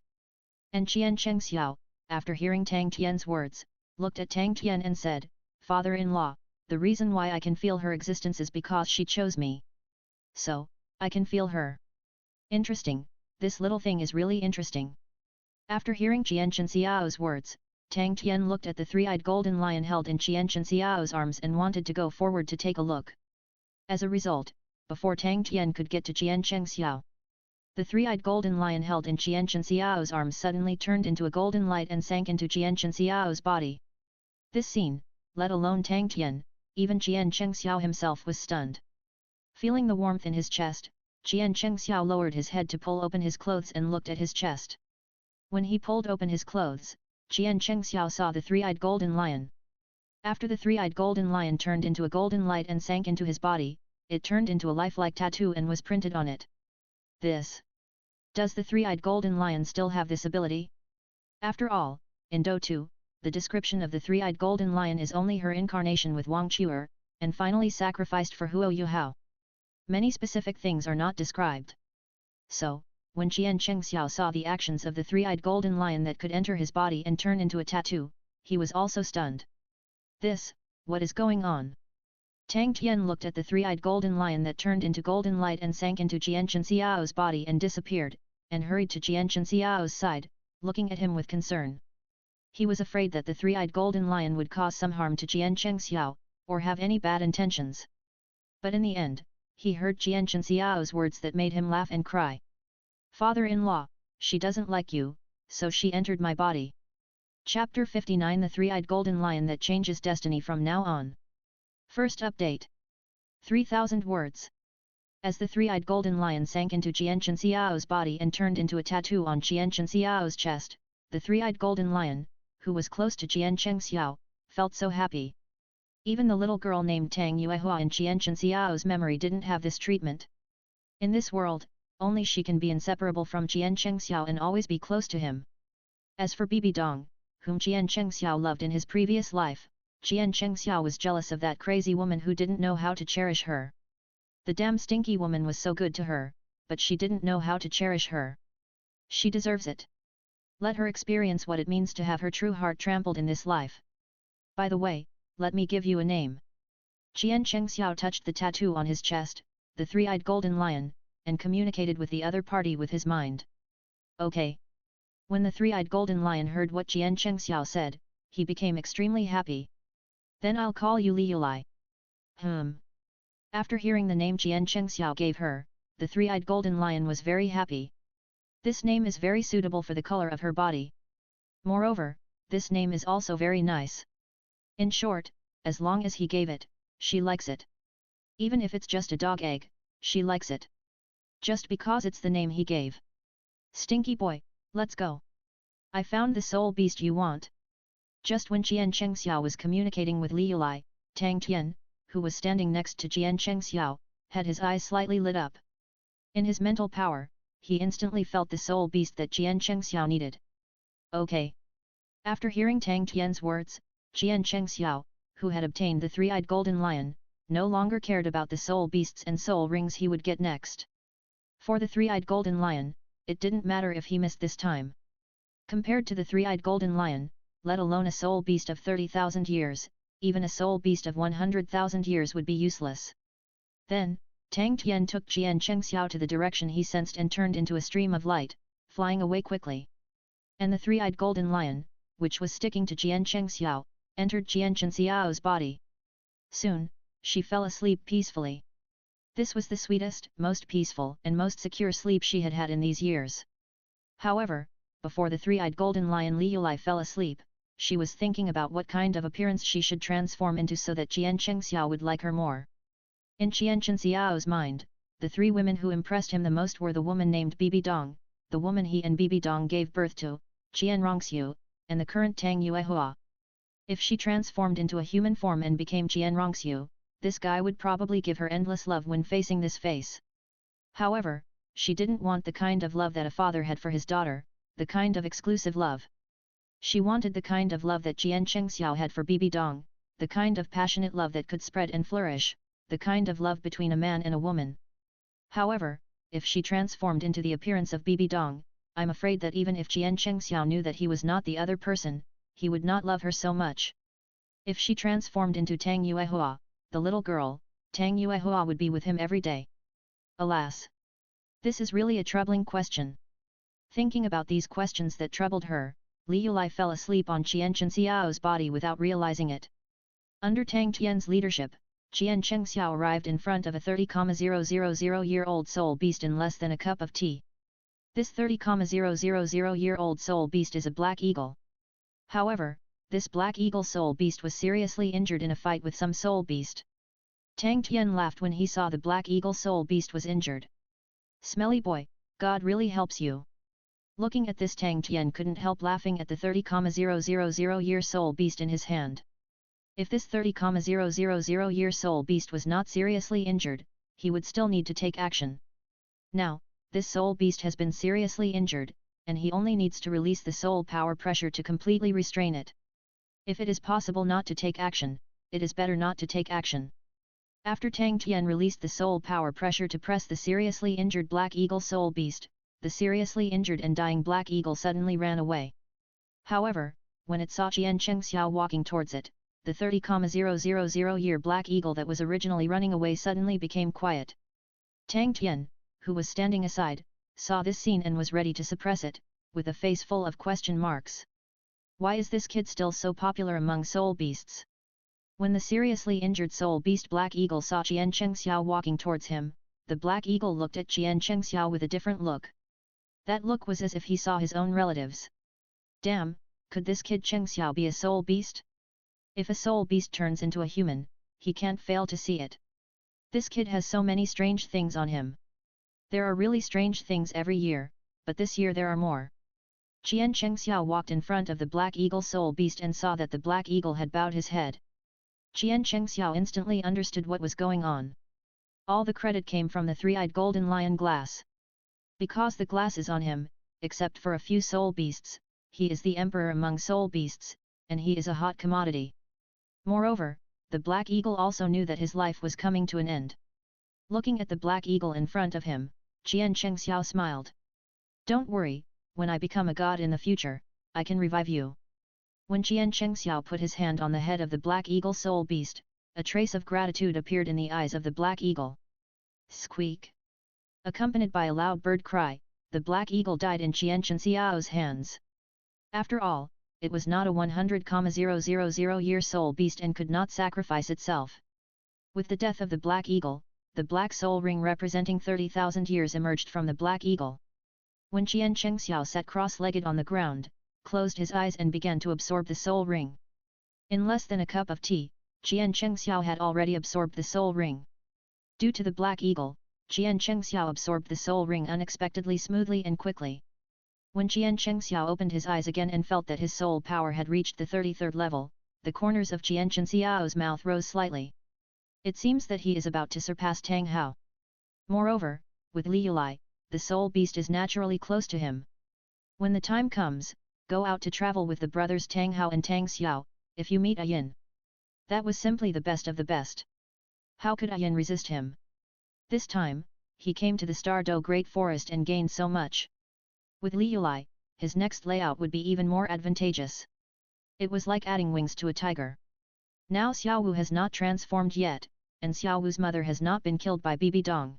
And Qian Chengxiao, after hearing Tang Tian's words, looked at Tang Tian and said, Father-in-law, the reason why I can feel her existence is because she chose me. So, I can feel her. Interesting, this little thing is really interesting. After hearing Qian Xiao's words, Tang Tian looked at the three-eyed golden lion held in Qian Xiao's arms and wanted to go forward to take a look. As a result, before Tang Tian could get to Qian Xiao, the three-eyed golden lion held in Qian Xiao's arms suddenly turned into a golden light and sank into Qian Xiao's body. This scene, let alone Tang Tian, even Qian Xiao himself was stunned. Feeling the warmth in his chest, Qian Xiao lowered his head to pull open his clothes and looked at his chest. When he pulled open his clothes, Qian Xiao saw the three-eyed golden lion. After the three-eyed golden lion turned into a golden light and sank into his body, it turned into a lifelike tattoo and was printed on it. This. Does the three-eyed golden lion still have this ability? After all, in Do 2, the description of the three-eyed golden lion is only her incarnation with Wang Chuer, and finally sacrificed for Huo Yuhao. Many specific things are not described. So, when Qian Xiao saw the actions of the three-eyed golden lion that could enter his body and turn into a tattoo, he was also stunned. This, what is going on? Tang Tian looked at the three-eyed golden lion that turned into golden light and sank into Qian Xiao's body and disappeared, and hurried to Qian Xiao's side, looking at him with concern. He was afraid that the three-eyed golden lion would cause some harm to Qian Xiao, or have any bad intentions. But in the end, he heard Qian Xiao's words that made him laugh and cry. Father-in-law, she doesn't like you, so she entered my body. Chapter 59 The Three-Eyed Golden Lion That Changes Destiny from Now On. First update. 3,000 words. As the three-eyed golden lion sank into Qian Xiao's body and turned into a tattoo on Qian Xiao's chest, the three-eyed golden lion, who was close to Qian Xiao, felt so happy. Even the little girl named Tang Yuehua in Qian Xiao's memory didn't have this treatment. In this world, only she can be inseparable from Qian Xiao and always be close to him. As for Bibi Dong, whom Qian Xiao loved in his previous life, Qian Xiao was jealous of that crazy woman who didn't know how to cherish her. The damn stinky woman was so good to her, but she didn't know how to cherish her. She deserves it. Let her experience what it means to have her true heart trampled in this life. By the way, let me give you a name. Qian Xiao touched the tattoo on his chest, the three-eyed golden lion, and communicated with the other party with his mind. Okay. When the three-eyed golden lion heard what Qian Xiao said, he became extremely happy. Then I'll call you Li Yulai. After hearing the name Qian Xiao gave her, the three-eyed golden lion was very happy. This name is very suitable for the color of her body. Moreover, this name is also very nice. In short, as long as he gave it, she likes it. Even if it's just a dog egg, she likes it. Just because it's the name he gave. Stinky boy, let's go. I found the soul beast you want. Just when Qian Xiao was communicating with Li Yulai, Tang Tian, who was standing next to Qian Xiao, had his eyes slightly lit up. In his mental power, he instantly felt the soul beast that Qian Xiao needed. Okay. After hearing Tang Tian's words, Qian Xiao, who had obtained the three-eyed golden lion, no longer cared about the soul beasts and soul rings he would get next. For the three-eyed golden lion, it didn't matter if he missed this time. Compared to the three-eyed golden lion, let alone a soul beast of 30,000 years, even a soul beast of 100,000 years would be useless. Then, Tang Tian took Qian Xiao to the direction he sensed and turned into a stream of light, flying away quickly. And the three-eyed golden lion, which was sticking to Qian Xiao, entered Qian Xiao's body. Soon, she fell asleep peacefully. This was the sweetest, most peaceful and most secure sleep she had had in these years. However, before the three-eyed golden lion Li Yulai fell asleep, she was thinking about what kind of appearance she should transform into so that Qian Xiao would like her more. In Qian Xiao's mind, the three women who impressed him the most were the woman named Bibi Dong, the woman he and Bibi Dong gave birth to, Qian Rongxiu, and the current Tang Yuehua. If she transformed into a human form and became Qian Rongxiu, this guy would probably give her endless love when facing this face. However, she didn't want the kind of love that a father had for his daughter, the kind of exclusive love. She wanted the kind of love that Qian Xiao had for Bibi Dong, the kind of passionate love that could spread and flourish, the kind of love between a man and a woman. However, if she transformed into the appearance of Bibi Dong, I'm afraid that even if Qian Xiao knew that he was not the other person, he would not love her so much. If she transformed into Tang Yuehua, the little girl, Tang Yuehua would be with him every day. Alas! This is really a troubling question. Thinking about these questions that troubled her, Li Yulai fell asleep on Qian Chenxiao's body without realizing it. Under Tang Tian's leadership, Qian Chengxiao arrived in front of a 30,000-year-old soul beast in less than a cup of tea. This 30,000-year-old soul beast is a black eagle. However, this black eagle soul beast was seriously injured in a fight with some soul beast. Tang Tian laughed when he saw the black eagle soul beast was injured. Smelly boy, God really helps you. Looking at this, Tang Tian couldn't help laughing at the 30,000-year soul beast in his hand. If this 30,000-year soul beast was not seriously injured, he would still need to take action. Now, this soul beast has been seriously injured, and he only needs to release the soul power pressure to completely restrain it. If it is possible not to take action, it is better not to take action. After Tang Tian released the soul power pressure to press the seriously injured black eagle soul beast, the seriously injured and dying black eagle suddenly ran away. However, when it saw Qian Chengxiao walking towards it, the 30,000-year black eagle that was originally running away suddenly became quiet. Tang Tian, who was standing aside, saw this scene and was ready to suppress it, with a face full of question marks. Why is this kid still so popular among soul beasts? When the seriously injured soul beast black eagle saw Qian Chengxiao walking towards him, the black eagle looked at Qian Chengxiao with a different look. That look was as if he saw his own relatives. Damn, could this kid Chengxiao be a soul beast? If a soul beast turns into a human, he can't fail to see it. This kid has so many strange things on him. There are really strange things every year, but this year there are more. Qian Chengxiao walked in front of the black eagle soul beast and saw that the black eagle had bowed his head. Qian Chengxiao instantly understood what was going on. All the credit came from the three-eyed golden lion glass. Because the glass is on him, except for a few soul beasts, he is the emperor among soul beasts, and he is a hot commodity. Moreover, the black eagle also knew that his life was coming to an end. Looking at the black eagle in front of him, Qian Chengxiao smiled. Don't worry, when I become a god in the future, I can revive you. When Qian Chengxiao put his hand on the head of the black eagle soul beast, a trace of gratitude appeared in the eyes of the black eagle. Squeak! Accompanied by a loud bird cry, the black eagle died in Qian Chengxiao's hands. After all, it was not a 100,000-year soul beast and could not sacrifice itself. With the death of the black eagle, the black soul ring representing 30,000 years emerged from the black eagle. When Qian Chengxiao sat cross-legged on the ground, closed his eyes and began to absorb the soul ring. In less than a cup of tea, Qian Chengxiao had already absorbed the soul ring. Due to the black eagle, Qian Chengxiao absorbed the soul ring unexpectedly smoothly and quickly. When Qian Chengxiao opened his eyes again and felt that his soul power had reached the 33rd level, the corners of Qian Chengxiao's mouth rose slightly. It seems that he is about to surpass Tang Hao. Moreover, with Li Yulai, the soul beast is naturally close to him. When the time comes, go out to travel with the brothers Tang Hao and Tang Xiao, if you meet Ayin. That was simply the best of the best. How could Ayin resist him? This time, he came to the Stardo Great Forest and gained so much. With Li Yulai, his next layout would be even more advantageous. It was like adding wings to a tiger. Now Xiaowu has not transformed yet, and Xiaowu's mother has not been killed by Bibi Dong.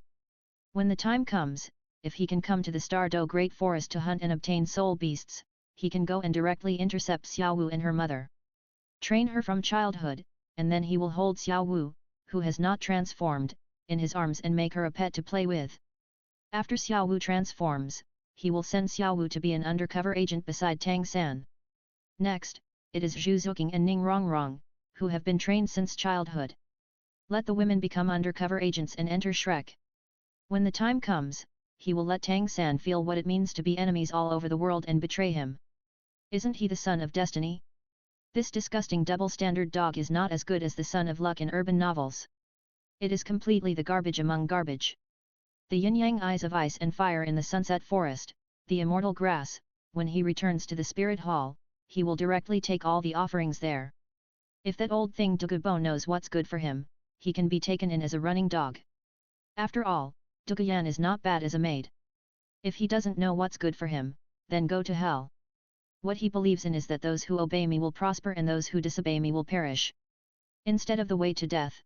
When the time comes, if he can come to the Stardo Great Forest to hunt and obtain soul beasts, he can go and directly intercept Xiaowu and her mother. Train her from childhood, and then he will hold Xiaowu, who has not transformed, in his arms and make her a pet to play with. After Xiaowu transforms, he will send Xiaowu to be an undercover agent beside Tang San. Next, it is Zhu Zuqing and Ning Rongrong, who have been trained since childhood. Let the women become undercover agents and enter Shrek. When the time comes, he will let Tang San feel what it means to be enemies all over the world and betray him. Isn't he the son of destiny? This disgusting double-standard dog is not as good as the son of luck in urban novels. It is completely the garbage among garbage. The yin-yang eyes of ice and fire in the sunset forest, the immortal grass, when he returns to the spirit hall, he will directly take all the offerings there. If that old thing Dugubo knows what's good for him, he can be taken in as a running dog. After all, Duguyan is not bad as a maid. If he doesn't know what's good for him, then go to hell. What he believes in is that those who obey me will prosper and those who disobey me will perish. Instead of the way to death.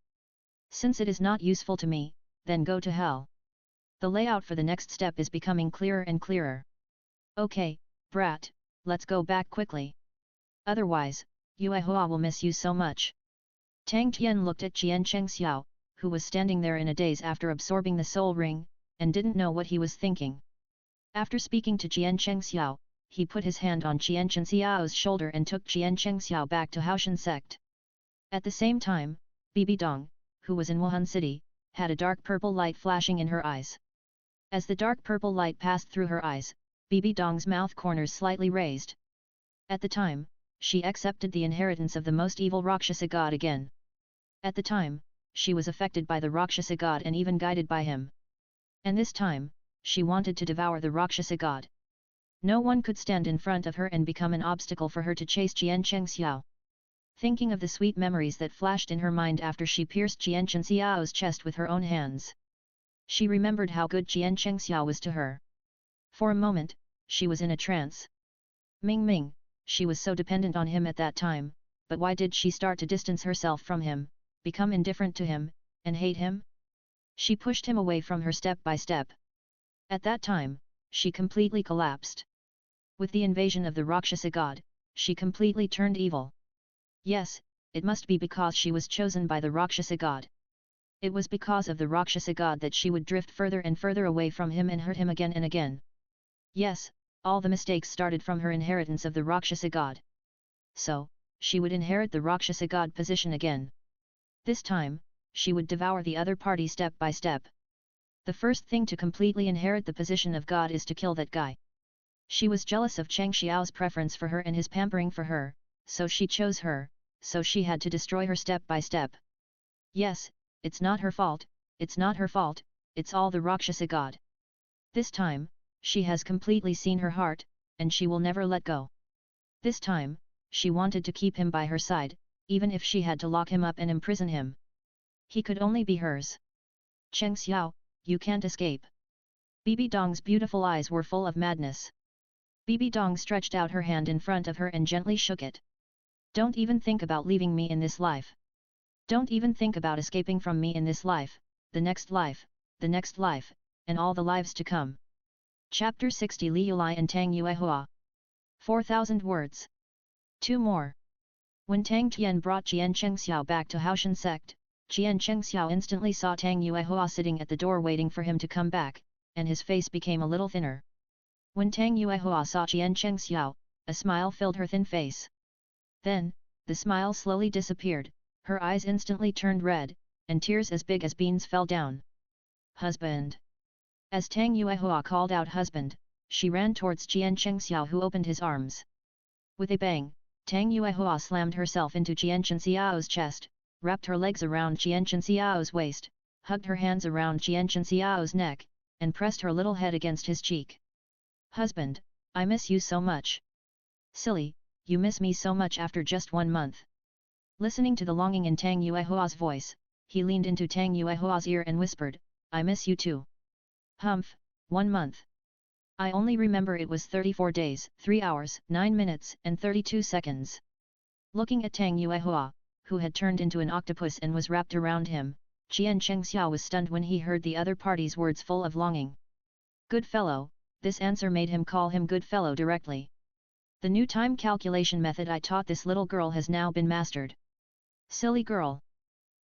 Since it is not useful to me, then go to hell. The layout for the next step is becoming clearer and clearer. Okay, brat, let's go back quickly. Otherwise, Yue Hua will miss you so much. Tang Tian looked at Jian Chengxiao, who was standing there in a daze after absorbing the soul ring, and didn't know what he was thinking. After speaking to Jian Chengxiao, he put his hand on Jian Chengxiao's shoulder and took Jian Chengxiao back to Haoshan sect. At the same time, Bibi Dong, who was in Wuhan City, had a dark purple light flashing in her eyes. As the dark purple light passed through her eyes, Bibi Dong's mouth corners slightly raised. At the time, she accepted the inheritance of the most evil Rakshasa god again. At the time, she was affected by the Rakshasa god and even guided by him. And this time, she wanted to devour the Rakshasa god. No one could stand in front of her and become an obstacle for her to chase Jian Chengxiao. Thinking of the sweet memories that flashed in her mind after she pierced Jian Chengxiao's chest with her own hands. She remembered how good Jian Chengxiao was to her. For a moment, she was in a trance. Ming, she was so dependent on him at that time, but why did she start to distance herself from him, become indifferent to him, and hate him? She pushed him away from her step by step. At that time, she completely collapsed. With the invasion of the Rakshasa god, she completely turned evil. Yes, it must be because she was chosen by the Rakshasa god. It was because of the Rakshasa god that she would drift further and further away from him and hurt him again and again. Yes, all the mistakes started from her inheritance of the Rakshasa god. So, she would inherit the Rakshasa god position again. This time, she would devour the other party step by step. The first thing to completely inherit the position of god is to kill that guy. She was jealous of Cheng Xiao's preference for her and his pampering for her, so she chose her, so she had to destroy her step by step. Yes, it's not her fault, it's not her fault, it's all the Rakshasa god. This time, she has completely seen her heart, and she will never let go. This time, she wanted to keep him by her side, even if she had to lock him up and imprison him. He could only be hers. Cheng Xiao, you can't escape. Bibi Dong's beautiful eyes were full of madness. Bibi Dong stretched out her hand in front of her and gently shook it. Don't even think about leaving me in this life. Don't even think about escaping from me in this life, the next life, and all the lives to come. Chapter 60 Li Yulai and Tang Yuehua. 4,000 words. 2 more. When Tang Tian brought Jian Chengxiao back to Haoshan sect, Jian Chengxiao instantly saw Tang Yuehua sitting at the door waiting for him to come back, and his face became a little thinner. When Tang Yuehua saw Jian Chengxiao, a smile filled her thin face. Then, the smile slowly disappeared, her eyes instantly turned red, and tears as big as beans fell down. Husband! As Tang Yuehua called out husband, she ran towards Jian Chengxiao who opened his arms. With a bang, Tang Yuehua slammed herself into Jian Chengxiao's chest, wrapped her legs around Jian Chengxiao's waist, hugged her hands around Jian Chengxiao's neck, and pressed her little head against his cheek. Husband, I miss you so much. Silly, you miss me so much after just 1 month. Listening to the longing in Tang Yuehua's voice, he leaned into Tang Yuehua's ear and whispered, I miss you too. Humph, 1 month. I only remember it was 34 days, 3 hours, 9 minutes, and 32 seconds. Looking at Tang Yuehua, who had turned into an octopus and was wrapped around him, Jian Chengxiao was stunned when he heard the other party's words full of longing. Good fellow, this answer made him call him good fellow directly. The new time calculation method I taught this little girl has now been mastered. Silly girl.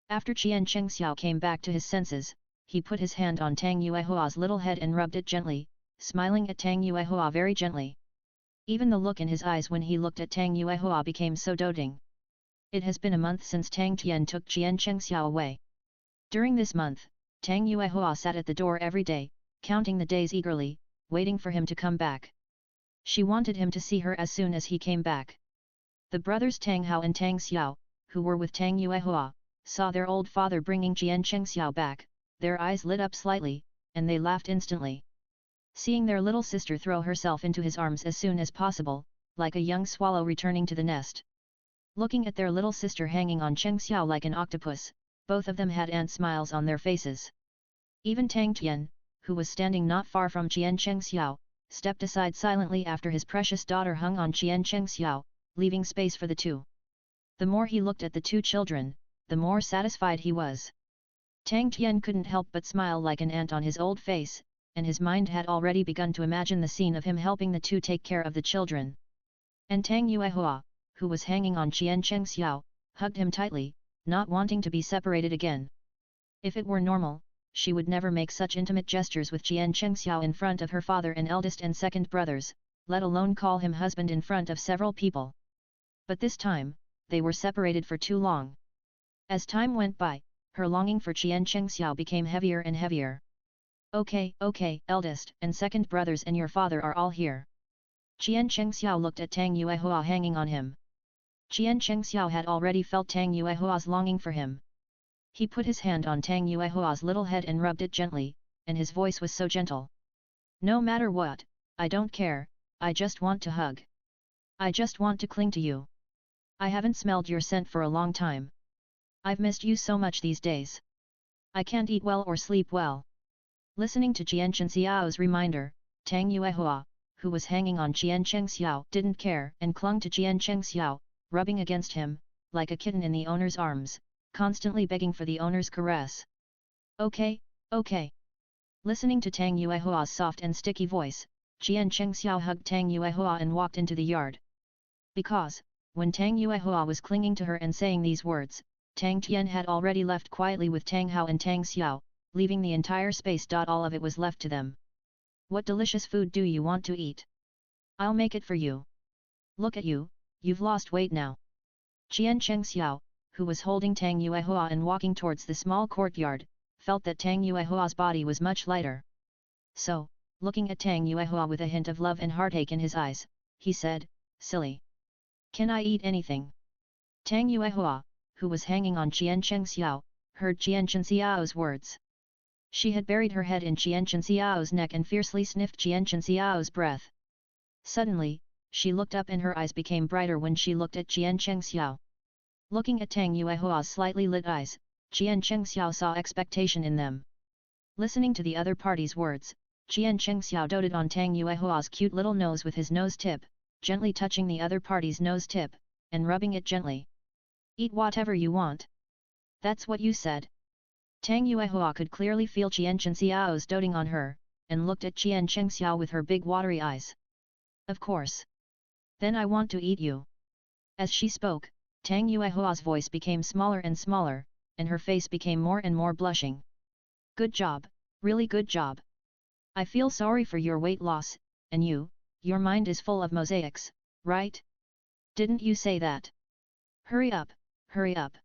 After Jian Chengxiao came back to his senses, he put his hand on Tang Yuehua's little head and rubbed it gently, smiling at Tang Yuehua very gently. Even the look in his eyes when he looked at Tang Yuehua became so doting. It has been a month since Tang Tian took Jian Chengxiao away. During this month, Tang Yuehua sat at the door every day, counting the days eagerly, waiting for him to come back. She wanted him to see her as soon as he came back. The brothers Tang Hao and Tang Xiao, who were with Tang Yuehua, saw their old father bringing Jian Chengxiao back, their eyes lit up slightly, and they laughed instantly. Seeing their little sister throw herself into his arms as soon as possible, like a young swallow returning to the nest. Looking at their little sister hanging on Chengxiao like an octopus, both of them had ant smiles on their faces. Even Tang Tian, who was standing not far from Jian Chengxiao, stepped aside silently after his precious daughter hung on Qian Chengxiao, leaving space for the two. The more he looked at the two children, the more satisfied he was. Tang Tian couldn't help but smile like an ant on his old face, and his mind had already begun to imagine the scene of him helping the two take care of the children. And Tang Yuehua, who was hanging on Qian Chengxiao, hugged him tightly, not wanting to be separated again. If it were normal, she would never make such intimate gestures with Qian Chengxiao in front of her father and eldest and second brothers, let alone call him husband in front of several people. But this time, they were separated for too long. As time went by, her longing for Qian Chengxiao became heavier and heavier. Okay, eldest and second brothers and your father are all here. Qian Chengxiao looked at Tang Yuehua hanging on him. Qian Chengxiao had already felt Tang Yuehua's longing for him. He put his hand on Tang Yuehua's little head and rubbed it gently, and his voice was so gentle. No matter what, I don't care, I just want to hug. I just want to cling to you. I haven't smelled your scent for a long time. I've missed you so much these days. I can't eat well or sleep well. Listening to Qian Chengxiao's reminder, Tang Yuehua, who was hanging on Qian Chengxiao, didn't care and clung to Qian Chengxiao, rubbing against him, like a kitten in the owner's arms, constantly begging for the owner's caress. Okay. Listening to Tang Yuehua's soft and sticky voice, Qian Chengxiao hugged Tang Yuehua and walked into the yard. Because, when Tang Yuehua was clinging to her and saying these words, Tang Tian had already left quietly with Tang Hao and Tang Xiao, leaving the entire space. All of it was left to them. What delicious food do you want to eat? I'll make it for you. Look at you, you've lost weight now. Qian Chengxiao, who was holding Tang Yuehua and walking towards the small courtyard, felt that Tang Yuehua's body was much lighter. So, looking at Tang Yuehua with a hint of love and heartache in his eyes, he said, Silly. Can I eat anything? Tang Yuehua, who was hanging on Qian Chengxiao, heard Qian Chengxiao's words. She had buried her head in Qian Chengxiao's neck and fiercely sniffed Qian Chengxiao's breath. Suddenly, she looked up and her eyes became brighter when she looked at Qian Chengxiao. Looking at Tang Yuehua's slightly lit eyes, Qian Chengxiao saw expectation in them. Listening to the other party's words, Qian Chengxiao doted on Tang Yuehua's cute little nose with his nose tip, gently touching the other party's nose tip, and rubbing it gently. Eat whatever you want. That's what you said. Tang Yuehua could clearly feel Qian Chengxiao's doting on her, and looked at Qian Chengxiao with her big watery eyes. Of course. Then I want to eat you. As she spoke, Tang Yuehua's voice became smaller and smaller, and her face became more and more blushing. Good job, really good job. I feel sorry for your weight loss, and your mind is full of mosaics, right? Didn't you say that? Hurry up, hurry up.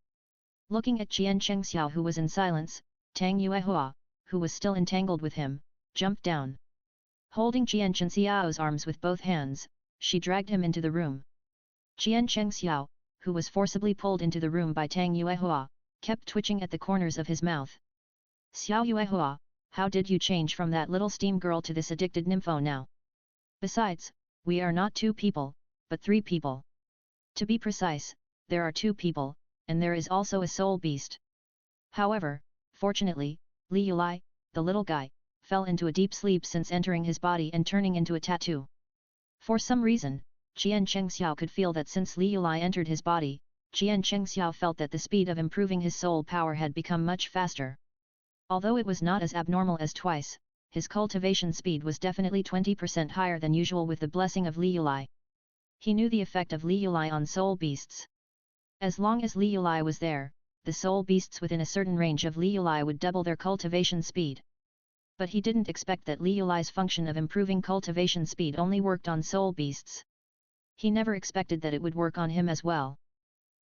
Looking at Qian Chengxiao who was in silence, Tang Yuehua, who was still entangled with him, jumped down. Holding Qian Chengxiao's arms with both hands, she dragged him into the room. Qian Chengxiao, who was forcibly pulled into the room by Tang Yuehua, kept twitching at the corners of his mouth. Xiao Yuehua, how did you change from that little steam girl to this addicted nympho now? Besides, we are not 2 people, but 3 people. To be precise, there are 2 people, and there is also a soul beast. However, fortunately, Li Yulai, the little guy, fell into a deep sleep since entering his body and turning into a tattoo. For some reason, Qian Chengxiao could feel that since Li Yulai entered his body, Qian Chengxiao felt that the speed of improving his soul power had become much faster. Although it was not as abnormal as twice, his cultivation speed was definitely 20% higher than usual with the blessing of Li Yulai. He knew the effect of Li Yulai on soul beasts. As long as Li Yulai was there, the soul beasts within a certain range of Li Yulai would double their cultivation speed. But he didn't expect that Li Yulai's function of improving cultivation speed only worked on soul beasts. He never expected that it would work on him as well.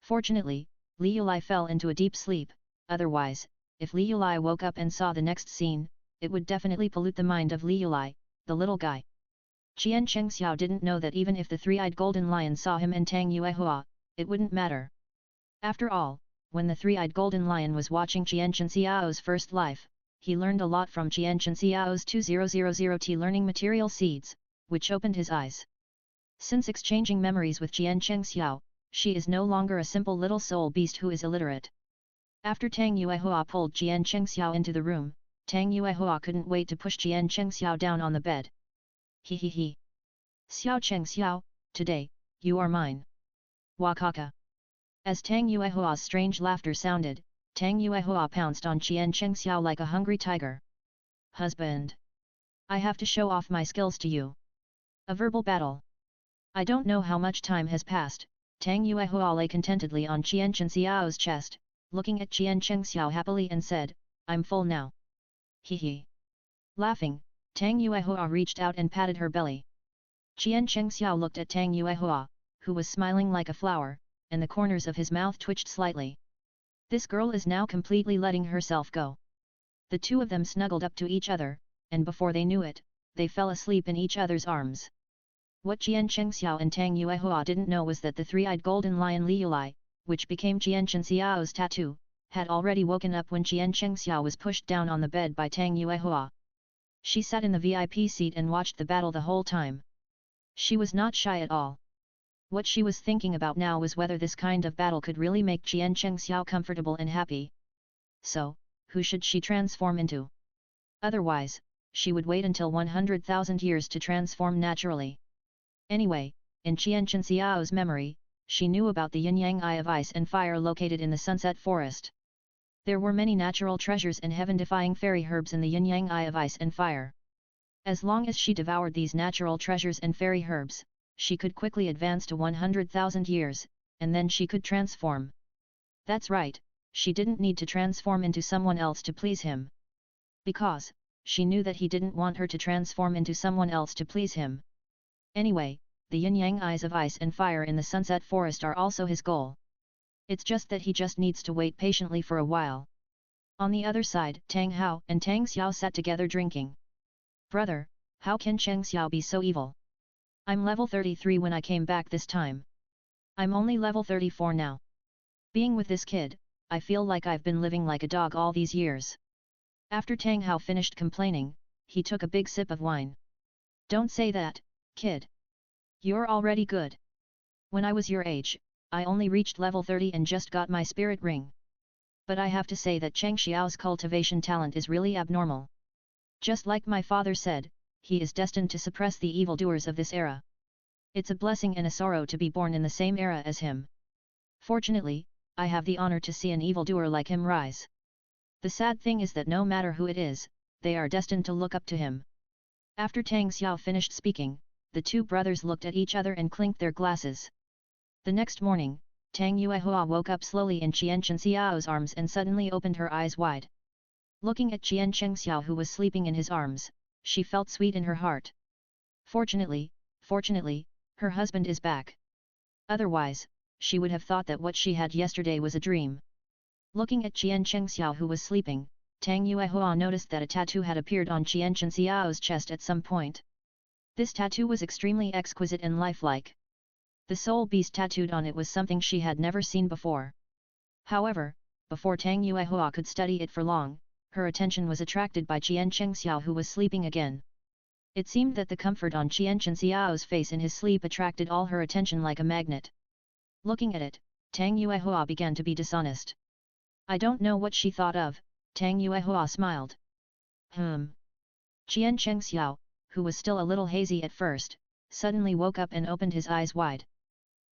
Fortunately, Li Yulai fell into a deep sleep, otherwise, if Li Yulai woke up and saw the next scene, it would definitely pollute the mind of Li Yulai, the little guy. Qian Chengxiao didn't know that even if the 3-eyed golden lion saw him and Tang Yuehua, it wouldn't matter. After all, when the 3-eyed golden lion was watching Qian Chengxiao's first life, he learned a lot from Qian Chengxiao's 2000T learning material seeds, which opened his eyes. Since exchanging memories with Qian Chengxiao, she is no longer a simple little soul beast who is illiterate. After Tang Yuehua pulled Qian Chengxiao into the room, Tang Yuehua couldn't wait to push Qian Chengxiao down on the bed. He he he. Xiao Cheng Xiao, today, you are mine. Wakaka. As Tang Yuehua's strange laughter sounded, Tang Yuehua pounced on Qian Cheng Xiao like a hungry tiger. Husband. I have to show off my skills to you. A verbal battle. I don't know how much time has passed. Tang Yuehua lay contentedly on Qian Cheng Xiao's chest, looking at Qian Cheng Xiao happily and said, I'm full now. He he. Laughing, Tang Yuehua reached out and patted her belly. Qian Cheng Xiao looked at Tang Yuehua, who was smiling like a flower, and the corners of his mouth twitched slightly. This girl is now completely letting herself go. The two of them snuggled up to each other, and before they knew it, they fell asleep in each other's arms. What Qian Cheng Xiao and Tang Yuehua didn't know was that the three-eyed golden lion Liulai, which became Qian Cheng Xiao's tattoo, had already woken up when Qian Cheng Xiao was pushed down on the bed by Tang Yuehua. She sat in the VIP seat and watched the battle the whole time. She was not shy at all. What she was thinking about now was whether this kind of battle could really make Qian Cheng Xiao comfortable and happy. So, who should she transform into? Otherwise, she would wait until 100,000 years to transform naturally. Anyway, in Qian Cheng Xiao's memory, she knew about the yin-yang eye of ice and fire located in the sunset forest. There were many natural treasures and heaven-defying fairy herbs in the yin-yang eye of ice and fire. As long as she devoured these natural treasures and fairy herbs, she could quickly advance to 100,000 years, and then she could transform. That's right, she didn't need to transform into someone else to please him. Because, she knew that he didn't want her to transform into someone else to please him. Anyway, the yin-yang eyes of ice and fire in the sunset forest are also his goal. It's just that he just needs to wait patiently for a while. On the other side, Tang Hao and Tang Xiao sat together drinking. Brother, how can Cheng Xiao be so evil? I'm level 33 when I came back this time. I'm only level 34 now. Being with this kid, I feel like I've been living like a dog all these years. After Tang Hao finished complaining, he took a big sip of wine. Don't say that, kid. You're already good. When I was your age, I only reached level 30 and just got my spirit ring. But I have to say that Cheng Xiao's cultivation talent is really abnormal. Just like my father said, he is destined to suppress the evildoers of this era. It's a blessing and a sorrow to be born in the same era as him. Fortunately, I have the honor to see an evildoer like him rise. The sad thing is that no matter who it is, they are destined to look up to him. After Tang Xiao finished speaking, the two brothers looked at each other and clinked their glasses. The next morning, Tang Yuehua woke up slowly in Qian Cheng Xiao's arms and suddenly opened her eyes wide. Looking at Qian Cheng Xiao who was sleeping in his arms, she felt sweet in her heart. Fortunately, her husband is back. Otherwise, she would have thought that what she had yesterday was a dream. Looking at Qian Cheng Xiao who was sleeping, Tang Yuehua noticed that a tattoo had appeared on Qian Cheng Xiao's chest at some point. This tattoo was extremely exquisite and lifelike. The soul beast tattooed on it was something she had never seen before. However, before Tang Yuehua could study it for long, her attention was attracted by Qian Cheng Xiao who was sleeping again. It seemed that the comfort on Qian Cheng Xiao's face in his sleep attracted all her attention like a magnet. Looking at it, Tang Yuehua began to be dishonest. I don't know what she thought of, Tang Yuehua smiled. Qian Cheng Xiao, who was still a little hazy at first, suddenly woke up and opened his eyes wide.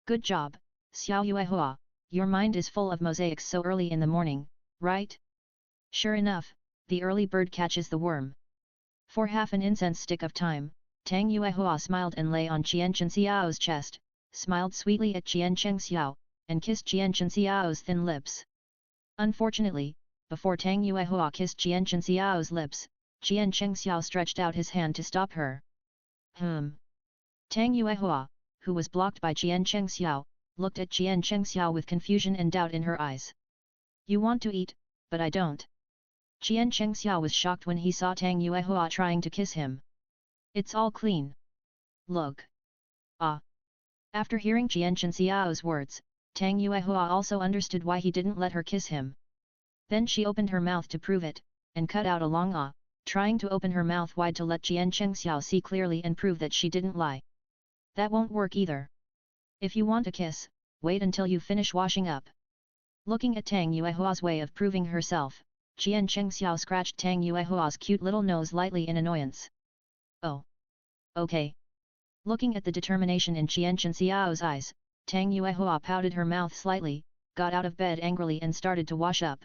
Good job, Xiao Yuehua, your mind is full of mosaics so early in the morning, right? Sure enough, the early bird catches the worm. For half an incense stick of time, Tang Yuehua smiled and lay on Qian Cheng Xiao's chest, smiled sweetly at Qian Cheng Xiao, and kissed Qian Cheng Xiao's thin lips. Unfortunately, before Tang Yuehua kissed Qian Cheng Xiao's lips, Qian Cheng Xiao stretched out his hand to stop her. Tang Yuehua, who was blocked by Qian Cheng Xiao, looked at Qian Cheng Xiao with confusion and doubt in her eyes. You want to eat, but I don't. Qian Cheng Xiao was shocked when he saw Tang Yuehua trying to kiss him. It's all clean. Look. Ah. After hearing Qian Cheng Xiao's words, Tang Yuehua also understood why he didn't let her kiss him. Then she opened her mouth to prove it, and cut out a long ah, trying to open her mouth wide to let Qian Cheng Xiao see clearly and prove that she didn't lie. That won't work either. If you want a kiss, wait until you finish washing up. Looking at Tang Yuehua's way of proving herself, Qian Cheng Xiao scratched Tang Yuehua's cute little nose lightly in annoyance. Oh. Okay. Looking at the determination in Qian Xiao's eyes, Tang Yuehua pouted her mouth slightly, got out of bed angrily and started to wash up.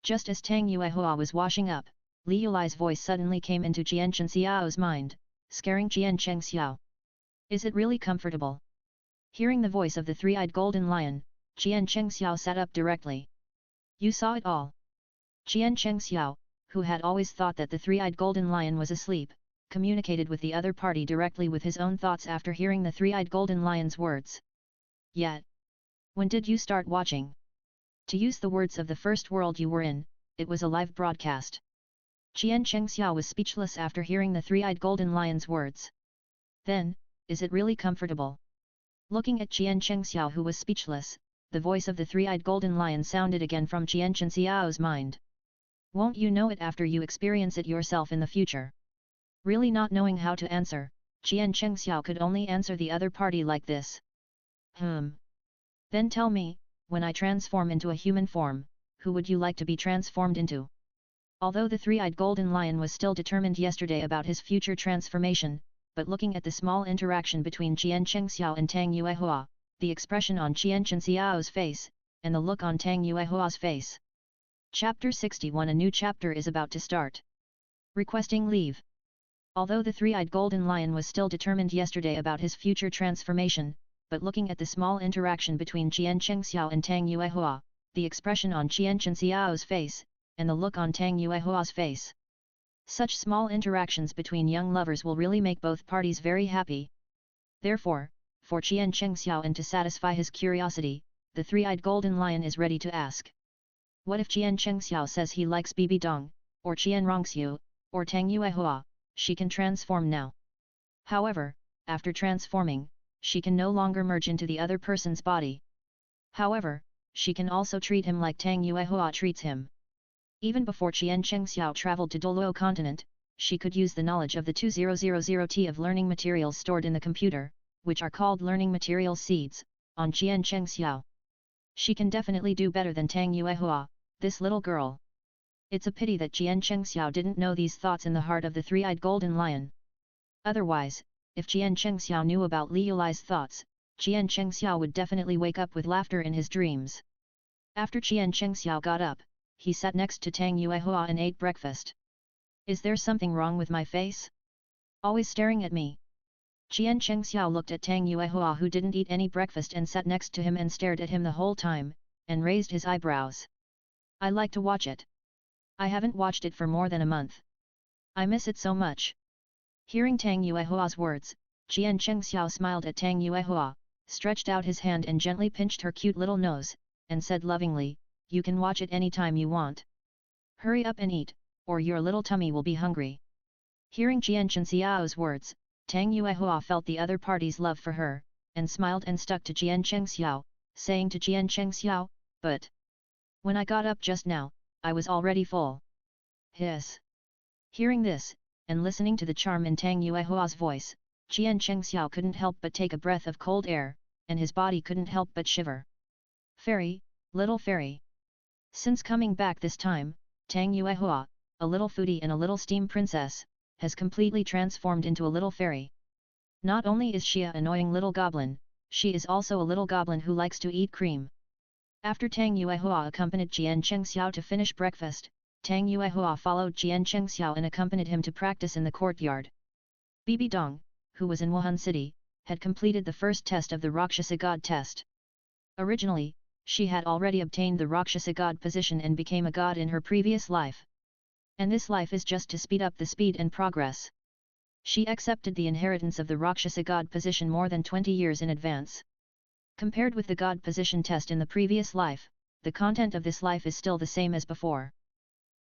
Just as Tang Yuehua was washing up, Li Yulai's voice suddenly came into Qian Xiao's mind, scaring Qian Xiao. Is it really comfortable? Hearing the voice of the three-eyed golden lion, Qian Xiao sat up directly. You saw it all. Qian Xiao, who had always thought that the three-eyed golden lion was asleep, communicated with the other party directly with his own thoughts after hearing the three-eyed golden lion's words. Yet, when did you start watching? To use the words of the first world you were in, it was a live broadcast. Qian Xiao was speechless after hearing the three-eyed golden lion's words. Then, is it really comfortable? Looking at Qian Xiao who was speechless, the voice of the three-eyed golden lion sounded again from Qian Xiao's mind. Won't you know it after you experience it yourself in the future? Really not knowing how to answer, Qian Xiao could only answer the other party like this. Then tell me, when I transform into a human form, who would you like to be transformed into? Although the three-eyed golden lion was still determined yesterday about his future transformation, but looking at the small interaction between Qian Xiao and Tang Yuehua, the expression on Qian Xiao's face, and the look on Tang Yuehua's face. Chapter 61. A new chapter is about to start. Requesting leave. Although the three-eyed golden lion was still determined yesterday about his future transformation, but looking at the small interaction between Qian Xiao and Tang Yuehua, the expression on Qian Xiao's face, and the look on Tang Yuehua's face. Such small interactions between young lovers will really make both parties very happy. Therefore, for Qian Xiao and to satisfy his curiosity, the three-eyed golden lion is ready to ask. What if Qian Xiao says he likes Bibi Dong, or Qian Rongxiu, or Tang Yuehua, she can transform now. However, after transforming, she can no longer merge into the other person's body. However, she can also treat him like Tang Yuehua treats him. Even before Qian Xiao traveled to Douluo continent, she could use the knowledge of the 2000T of learning materials stored in the computer, which are called learning material seeds, on Qian Xiao. She can definitely do better than Tang Yuehua, this little girl. It's a pity that Qian Xiao didn't know these thoughts in the heart of the three-eyed golden lion. Otherwise, if Qian Xiao knew about Li Yulai's thoughts, Qian Xiao would definitely wake up with laughter in his dreams. After Qian Xiao got up, he sat next to Tang Yuehua and ate breakfast. Is there something wrong with my face? Always staring at me. Qian Xiao looked at Tang Yuehua who didn't eat any breakfast and sat next to him and stared at him the whole time, and raised his eyebrows. I like to watch it. I haven't watched it for more than a month. I miss it so much. Hearing Tang Yuehua's words, Qian Xiao smiled at Tang Yuehua, stretched out his hand and gently pinched her cute little nose, and said lovingly, you can watch it anytime you want. Hurry up and eat, or your little tummy will be hungry. Hearing Qian Xiao's words, Tang Yuehua felt the other party's love for her, and smiled and stuck to Qian Xiao, saying to Qian Xiao, but when I got up just now, I was already full. Hiss. Hearing this, and listening to the charm in Tang Yuehua's voice, Qian Xiao couldn't help but take a breath of cold air, and his body couldn't help but shiver. Fairy, little fairy. Since coming back this time, Tang Yuehua, a little foodie and a little steam princess, has completely transformed into a little fairy. Not only is she an annoying little goblin, she is also a little goblin who likes to eat cream. After Tang Yuehua accompanied Qian Xiao to finish breakfast, Tang Yuehua followed Qian Xiao and accompanied him to practice in the courtyard. Bibi Dong, who was in Wuhan City, had completed the first test of the Rakshasa God test. Originally, she had already obtained the Rakshasa God position and became a god in her previous life. And this life is just to speed up the speed and progress. She accepted the inheritance of the Rakshasa God position more than 20 years in advance. Compared with the God position test in the previous life, the content of this life is still the same as before.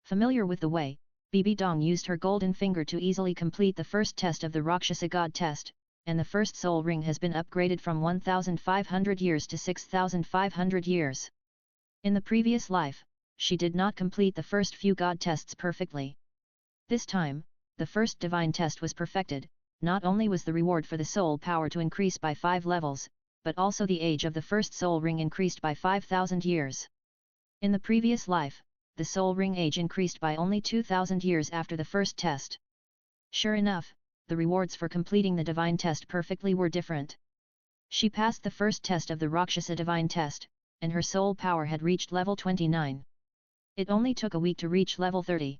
Familiar with the way, Bibi Dong used her golden finger to easily complete the first test of the Rakshasa God test, and the first soul ring has been upgraded from 1,500 years to 6,500 years. In the previous life, she did not complete the first few God tests perfectly. This time, the first divine test was perfected. Not only was the reward for the soul power to increase by 5 levels, but also the age of the first soul ring increased by 5,000 years. In the previous life, the soul ring age increased by only 2,000 years after the first test. Sure enough, the rewards for completing the divine test perfectly were different. She passed the first test of the Rakshasa divine test, and her soul power had reached level 29. It only took a week to reach level 30.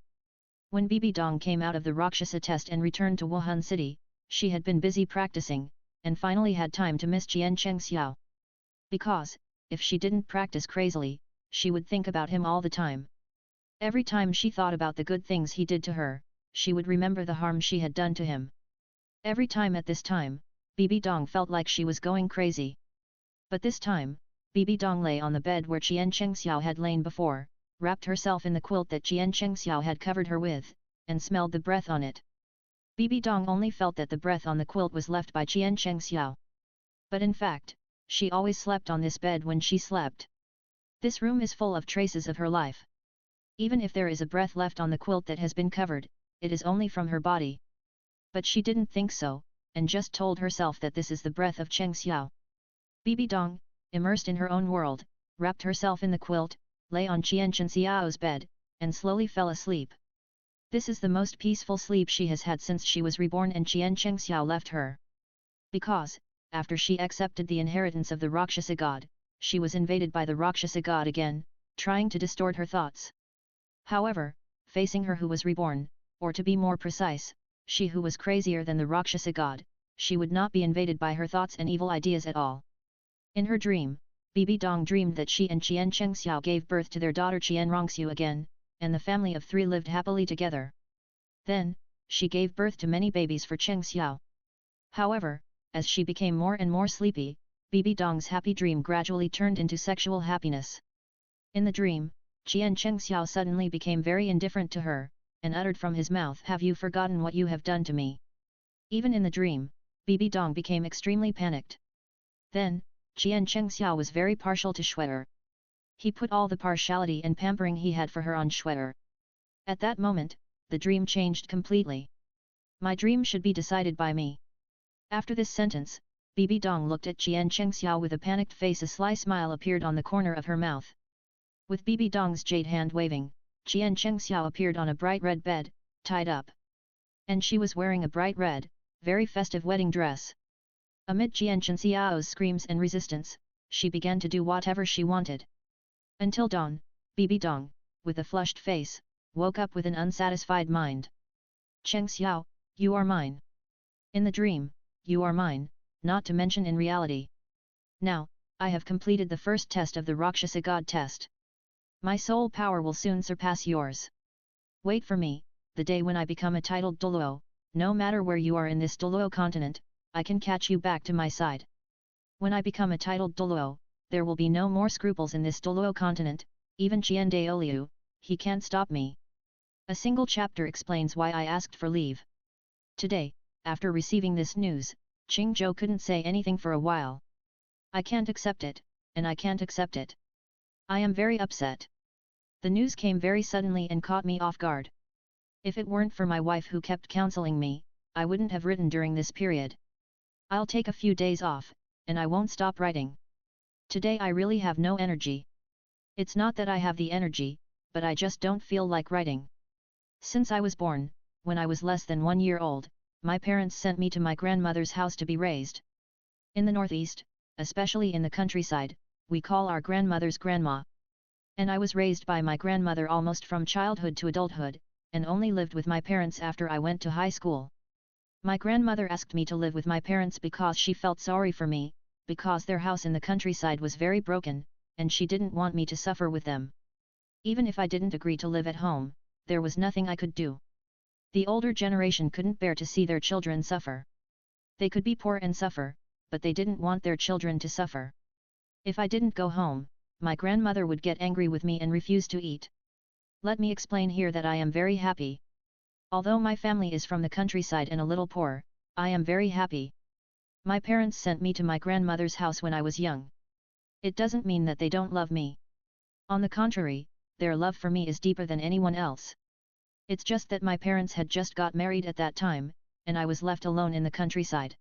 When Bibi Dong came out of the Rakshasa test and returned to Wuhan City, she had been busy practicing, and finally had time to miss Jian Chengxiao. Because, if she didn't practice crazily, she would think about him all the time. Every time she thought about the good things he did to her, she would remember the harm she had done to him. Every time at this time, Bibi Dong felt like she was going crazy. But this time, Bibi Dong lay on the bed where Jian Chengxiao had lain before, wrapped herself in the quilt that Jian Chengxiao had covered her with, and smelled the breath on it. Bibi Dong only felt that the breath on the quilt was left by Jian Chengxiao. But in fact, she always slept on this bed when she slept. This room is full of traces of her life. Even if there is a breath left on the quilt that has been covered, it is only from her body. But she didn't think so, and just told herself that this is the breath of Chengxiao. Bibi Dong, immersed in her own world, wrapped herself in the quilt, lay on Jian Chengxiao's bed, and slowly fell asleep. This is the most peaceful sleep she has had since she was reborn and Jian Chengxiao left her. Because, after she accepted the inheritance of the Rakshasa god, she was invaded by the Rakshasa god again, trying to distort her thoughts. However, facing her who was reborn, or to be more precise, she who was crazier than the Rakshasa god, she would not be invaded by her thoughts and evil ideas at all. In her dream, Bibi Dong dreamed that she and Jian Chengxiao gave birth to their daughter Qian Rongxiu again, and the family of 3 lived happily together. Then, she gave birth to many babies for Chengxiao. However, as she became more and more sleepy, Bibi Dong's happy dream gradually turned into sexual happiness. In the dream, Jian Chengxiao suddenly became very indifferent to her, and uttered from his mouth, "Have you forgotten what you have done to me?" Even in the dream, Bibi Dong became extremely panicked. Then, Jian Chengxiao was very partial to Shue'er. He put all the partiality and pampering he had for her on Shue'er. At that moment, the dream changed completely. My dream should be decided by me. After this sentence, Bibi Dong looked at Jian Chengxiao with a panicked face. A sly smile appeared on the corner of her mouth. With Bibi Dong's jade hand waving, Jian Chengxiao appeared on a bright red bed, tied up. And she was wearing a bright red, very festive wedding dress. Amid Jian Chengxiao's screams and resistance, she began to do whatever she wanted. Until dawn, Bibi Dong, with a flushed face, woke up with an unsatisfied mind. "Chengxiao, you are mine. In the dream, you are mine, not to mention in reality. Now, I have completed the first test of the Rakshasa God test. My soul power will soon surpass yours. Wait for me, the day when I become a titled Douluo, no matter where you are in this Douluo continent, I can catch you back to my side. When I become a titled Douluo, there will be no more scruples in this Douluo continent, even Qian Daoliu, he can't stop me." A single chapter explains why I asked for leave. Today, after receiving this news, Qing Zhou couldn't say anything for a while. "I can't accept it, and I can't accept it. I am very upset. The news came very suddenly and caught me off guard. If it weren't for my wife who kept counseling me, I wouldn't have written during this period. I'll take a few days off, and I won't stop writing. Today I really have no energy. It's not that I have the energy, but I just don't feel like writing. Since I was born, when I was less than 1 year old, my parents sent me to my grandmother's house to be raised. In the northeast, especially in the countryside, we call our grandmothers grandma. And I was raised by my grandmother almost from childhood to adulthood, and only lived with my parents after I went to high school. My grandmother asked me to live with my parents because she felt sorry for me, because their house in the countryside was very broken, and she didn't want me to suffer with them. Even if I didn't agree to live at home, there was nothing I could do. The older generation couldn't bear to see their children suffer. They could be poor and suffer, but they didn't want their children to suffer. If I didn't go home, my grandmother would get angry with me and refuse to eat. Let me explain here that I am very happy. Although my family is from the countryside and a little poor, I am very happy. My parents sent me to my grandmother's house when I was young. It doesn't mean that they don't love me. On the contrary, their love for me is deeper than anyone else. It's just that my parents had just got married at that time, and I was left alone in the countryside.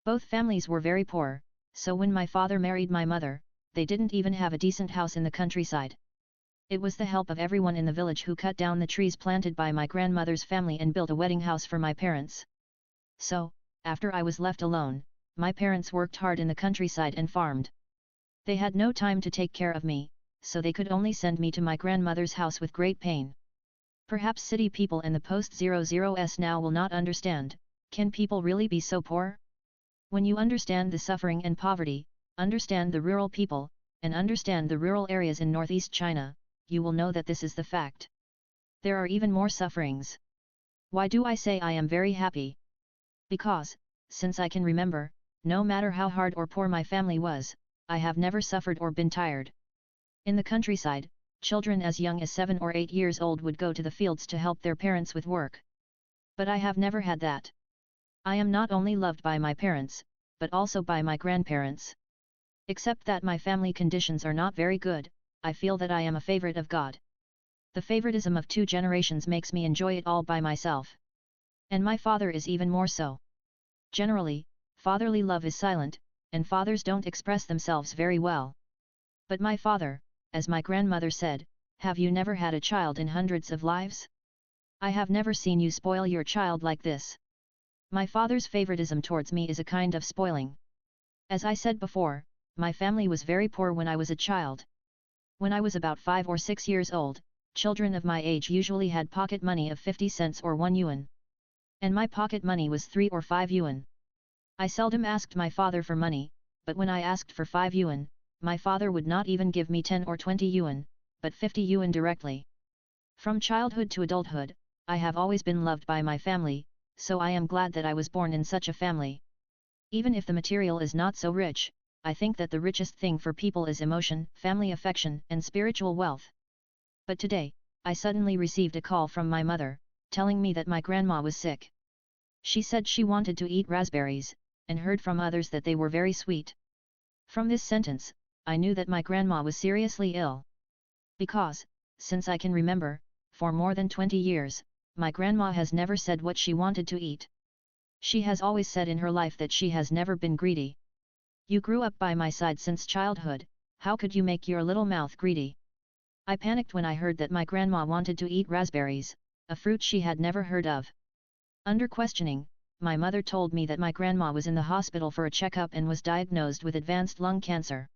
Both families were very poor, so when my father married my mother, they didn't even have a decent house in the countryside. It was the help of everyone in the village who cut down the trees planted by my grandmother's family and built a wedding house for my parents. So, after I was left alone, my parents worked hard in the countryside and farmed. They had no time to take care of me, so they could only send me to my grandmother's house with great pain. Perhaps city people and the post-00s now will not understand, can people really be so poor? When you understand the suffering and poverty, understand the rural people, and understand the rural areas in northeast China, you will know that this is the fact. There are even more sufferings. Why do I say I am very happy? Because, since I can remember, no matter how hard or poor my family was, I have never suffered or been tired. In the countryside, children as young as 7 or 8 years old would go to the fields to help their parents with work. But I have never had that. I am not only loved by my parents, but also by my grandparents. Except that my family conditions are not very good, I feel that I am a favorite of God. The favoritism of 2 generations makes me enjoy it all by myself. And my father is even more so. Generally, fatherly love is silent, and fathers don't express themselves very well. But my father, as my grandmother said, have you never had a child in hundreds of lives? I have never seen you spoil your child like this. My father's favoritism towards me is a kind of spoiling. As I said before, my family was very poor when I was a child. When I was about 5 or 6 years old, children of my age usually had pocket money of 50 cents or 1 yuan. And my pocket money was 3 or 5 yuan. I seldom asked my father for money, but when I asked for 5 yuan, my father would not even give me 10 or 20 yuan, but 50 yuan directly. From childhood to adulthood, I have always been loved by my family, so I am glad that I was born in such a family. Even if the material is not so rich, I think that the richest thing for people is emotion, family affection, and spiritual wealth. But today, I suddenly received a call from my mother, telling me that my grandma was sick. She said she wanted to eat raspberries, and heard from others that they were very sweet. From this sentence, I knew that my grandma was seriously ill. Because, since I can remember, for more than 20 years, my grandma has never said what she wanted to eat. She has always said in her life that she has never been greedy. You grew up by my side since childhood, how could you make your little mouth greedy? I panicked when I heard that my grandma wanted to eat raspberries, a fruit she had never heard of. Under questioning, my mother told me that my grandma was in the hospital for a checkup and was diagnosed with advanced lung cancer.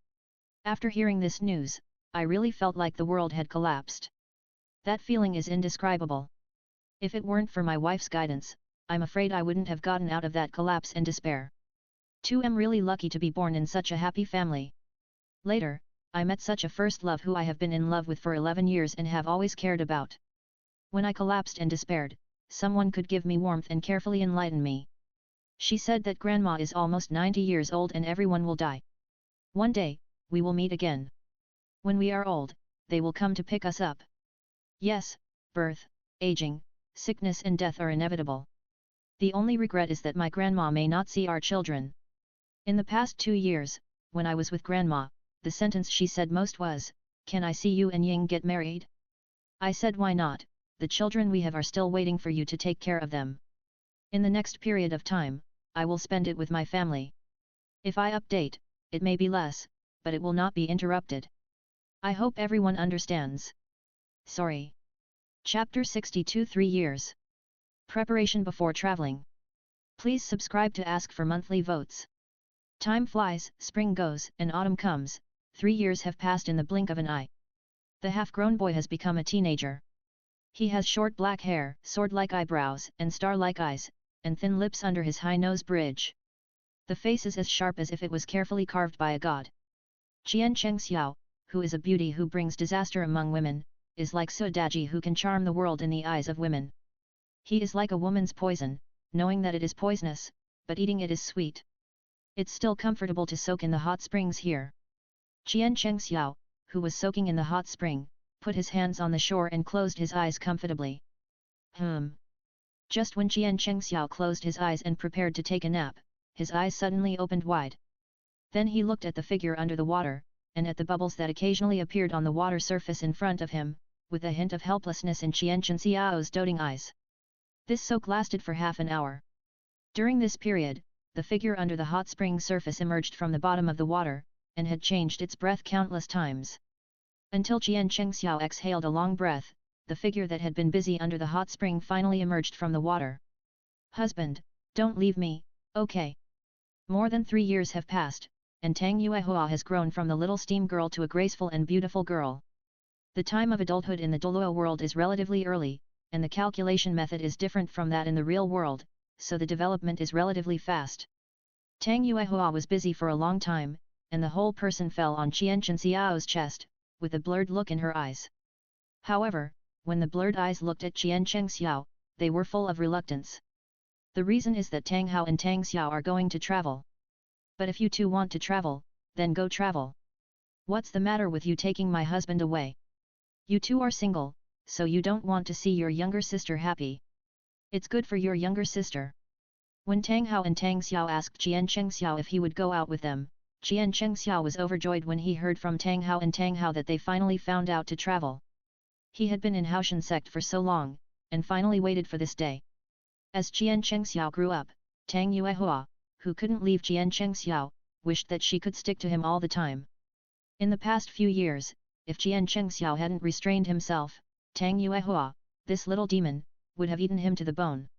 After hearing this news, I really felt like the world had collapsed. That feeling is indescribable. If it weren't for my wife's guidance, I'm afraid I wouldn't have gotten out of that collapse and despair. I'm really lucky to be born in such a happy family. Later, I met such a first love who I have been in love with for 11 years and have always cared about. When I collapsed and despaired, someone could give me warmth and carefully enlighten me. She said that grandma is almost 90 years old and everyone will die. One day, we will meet again. When we are old, they will come to pick us up. Yes, birth, aging, sickness and death are inevitable. The only regret is that my grandma may not see our children. In the past 2 years, when I was with grandma, the sentence she said most was, "Can I see you and Ying get married?" I said why not, the children we have are still waiting for you to take care of them. In the next period of time, I will spend it with my family. If I update, it may be less, but it will not be interrupted. I hope everyone understands. Sorry. Chapter 62 3 years. Preparation before traveling. Please subscribe to ask for monthly votes. Time flies, spring goes, and autumn comes, 3 years have passed in the blink of an eye. The half-grown boy has become a teenager. He has short black hair, sword-like eyebrows, and star-like eyes, and thin lips under his high nose bridge. The face is as sharp as if it was carefully carved by a god. Qian Chengxiao, who is a beauty who brings disaster among women, is like Su Daji who can charm the world in the eyes of women. He is like a woman's poison, knowing that it is poisonous, but eating it is sweet. It's still comfortable to soak in the hot springs here. Qian Chengxiao, who was soaking in the hot spring, put his hands on the shore and closed his eyes comfortably. Just when Qian Chengxiao closed his eyes and prepared to take a nap, his eyes suddenly opened wide. Then he looked at the figure under the water, and at the bubbles that occasionally appeared on the water surface in front of him, with a hint of helplessness in Qian Chengxiao's doting eyes. This soak lasted for half an hour. During this period, the figure under the hot spring surface emerged from the bottom of the water, and had changed its breath countless times. Until Qian Chengxiao exhaled a long breath, the figure that had been busy under the hot spring finally emerged from the water. "Husband, Don't leave me, okay? More than 3 years have passed, and Tang Yuehua has grown from the little steam girl to a graceful and beautiful girl. The time of adulthood in the Douluo world is relatively early, and the calculation method is different from that in the real world, so the development is relatively fast. Tang Yuehua was busy for a long time, and the whole person fell on Qian Xiao's chest, with a blurred look in her eyes. However, when the blurred eyes looked at Qian Xiao, they were full of reluctance. The reason is that Tang Hao and Tang Xiao are going to travel. But if you two want to travel, then go travel. What's the matter with you taking my husband away? You two are single, so you don't want to see your younger sister happy. It's good for your younger sister. When Tang Hao and Tang Xiao asked Qian Xiao if he would go out with them, Qian Xiao was overjoyed when he heard from Tang Hao and Tang Hao that they finally found out to travel. He had been in Haoshan sect for so long, and finally waited for this day. As Qian Xiao grew up, Tang Yuehua, who couldn't leave Qian Xiao, wished that she could stick to him all the time. In the past few years, if Qian Xiao hadn't restrained himself, Tang Yuehua, this little demon, would have eaten him to the bone.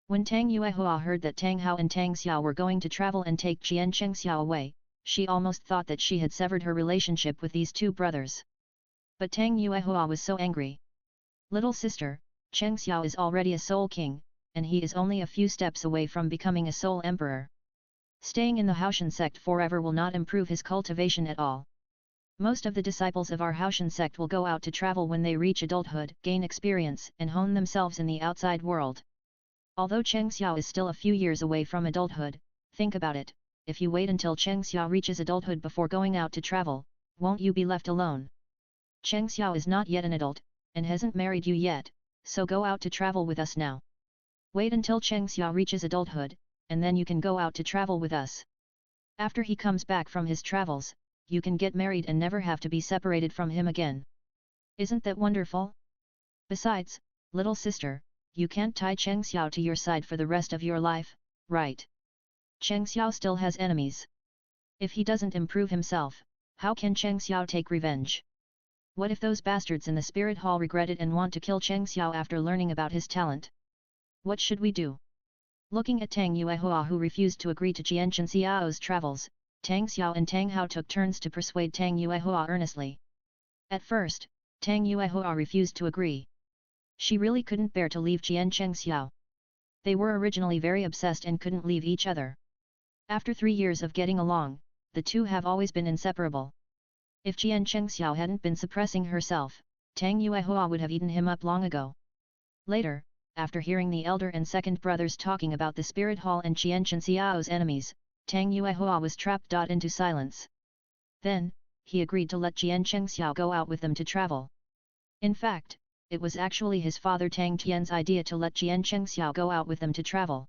When Tang Yuehua heard that Tang Hao and Tang Xiao were going to travel and take Qian Xiao away, she almost thought that she had severed her relationship with these two brothers. But Tang Yuehua was so angry. Little sister, Cheng Xiao is already a soul king, and he is only a few steps away from becoming a soul emperor. Staying in the Haoshan sect forever will not improve his cultivation at all. Most of the disciples of our Haoshan sect will go out to travel when they reach adulthood, gain experience, and hone themselves in the outside world. Although Cheng Xiao is still a few years away from adulthood, think about it, if you wait until Cheng Xiao reaches adulthood before going out to travel, won't you be left alone? Cheng Xiao is not yet an adult, and hasn't married you yet, so go out to travel with us now. Wait until Cheng Xiao reaches adulthood, and then you can go out to travel with us. After he comes back from his travels, you can get married and never have to be separated from him again. Isn't that wonderful? Besides, little sister, you can't tie Cheng Xiao to your side for the rest of your life, right? Cheng Xiao still has enemies. If he doesn't improve himself, how can Cheng Xiao take revenge? What if those bastards in the spirit hall regret it and want to kill Cheng Xiao after learning about his talent? What should we do? Looking at Tang Yuehua who refused to agree to Qian Xiao's travels, Tang Xiao and Tang Hao took turns to persuade Tang Yuehua earnestly. At first, Tang Yuehua refused to agree. She really couldn't bear to leave Qian Xiao. They were originally very obsessed and couldn't leave each other. After 3 years of getting along, the two have always been inseparable. If Qian Xiao hadn't been suppressing herself, Tang Yuehua would have eaten him up long ago. Later, after hearing the elder and second brothers talking about the spirit hall and Qian Xiao's enemies, Tang Yuehua was trapped into silence. Then, he agreed to let Qian Xiao go out with them to travel. In fact, it was actually his father Tang Tian's idea to let Qian Xiao go out with them to travel.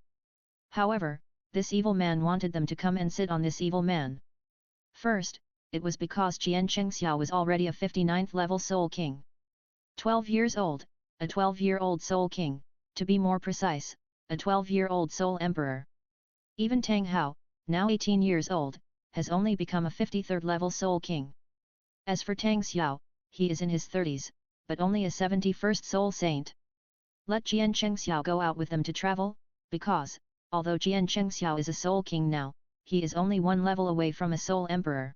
However, this evil man wanted them to come and sit on this evil man. First, it was because Qian Xiao was already a 59th level soul king. 12 years old, a 12-year-old soul king, to be more precise, a 12-year-old soul emperor. Even Tang Hao, now 18 years old, has only become a 53rd level soul king. As for Tang Xiao, he is in his 30s, but only a 71st soul saint. Let Qian Xiao go out with them to travel, because, although Qian Xiao is a soul king now, he is only one level away from a soul emperor.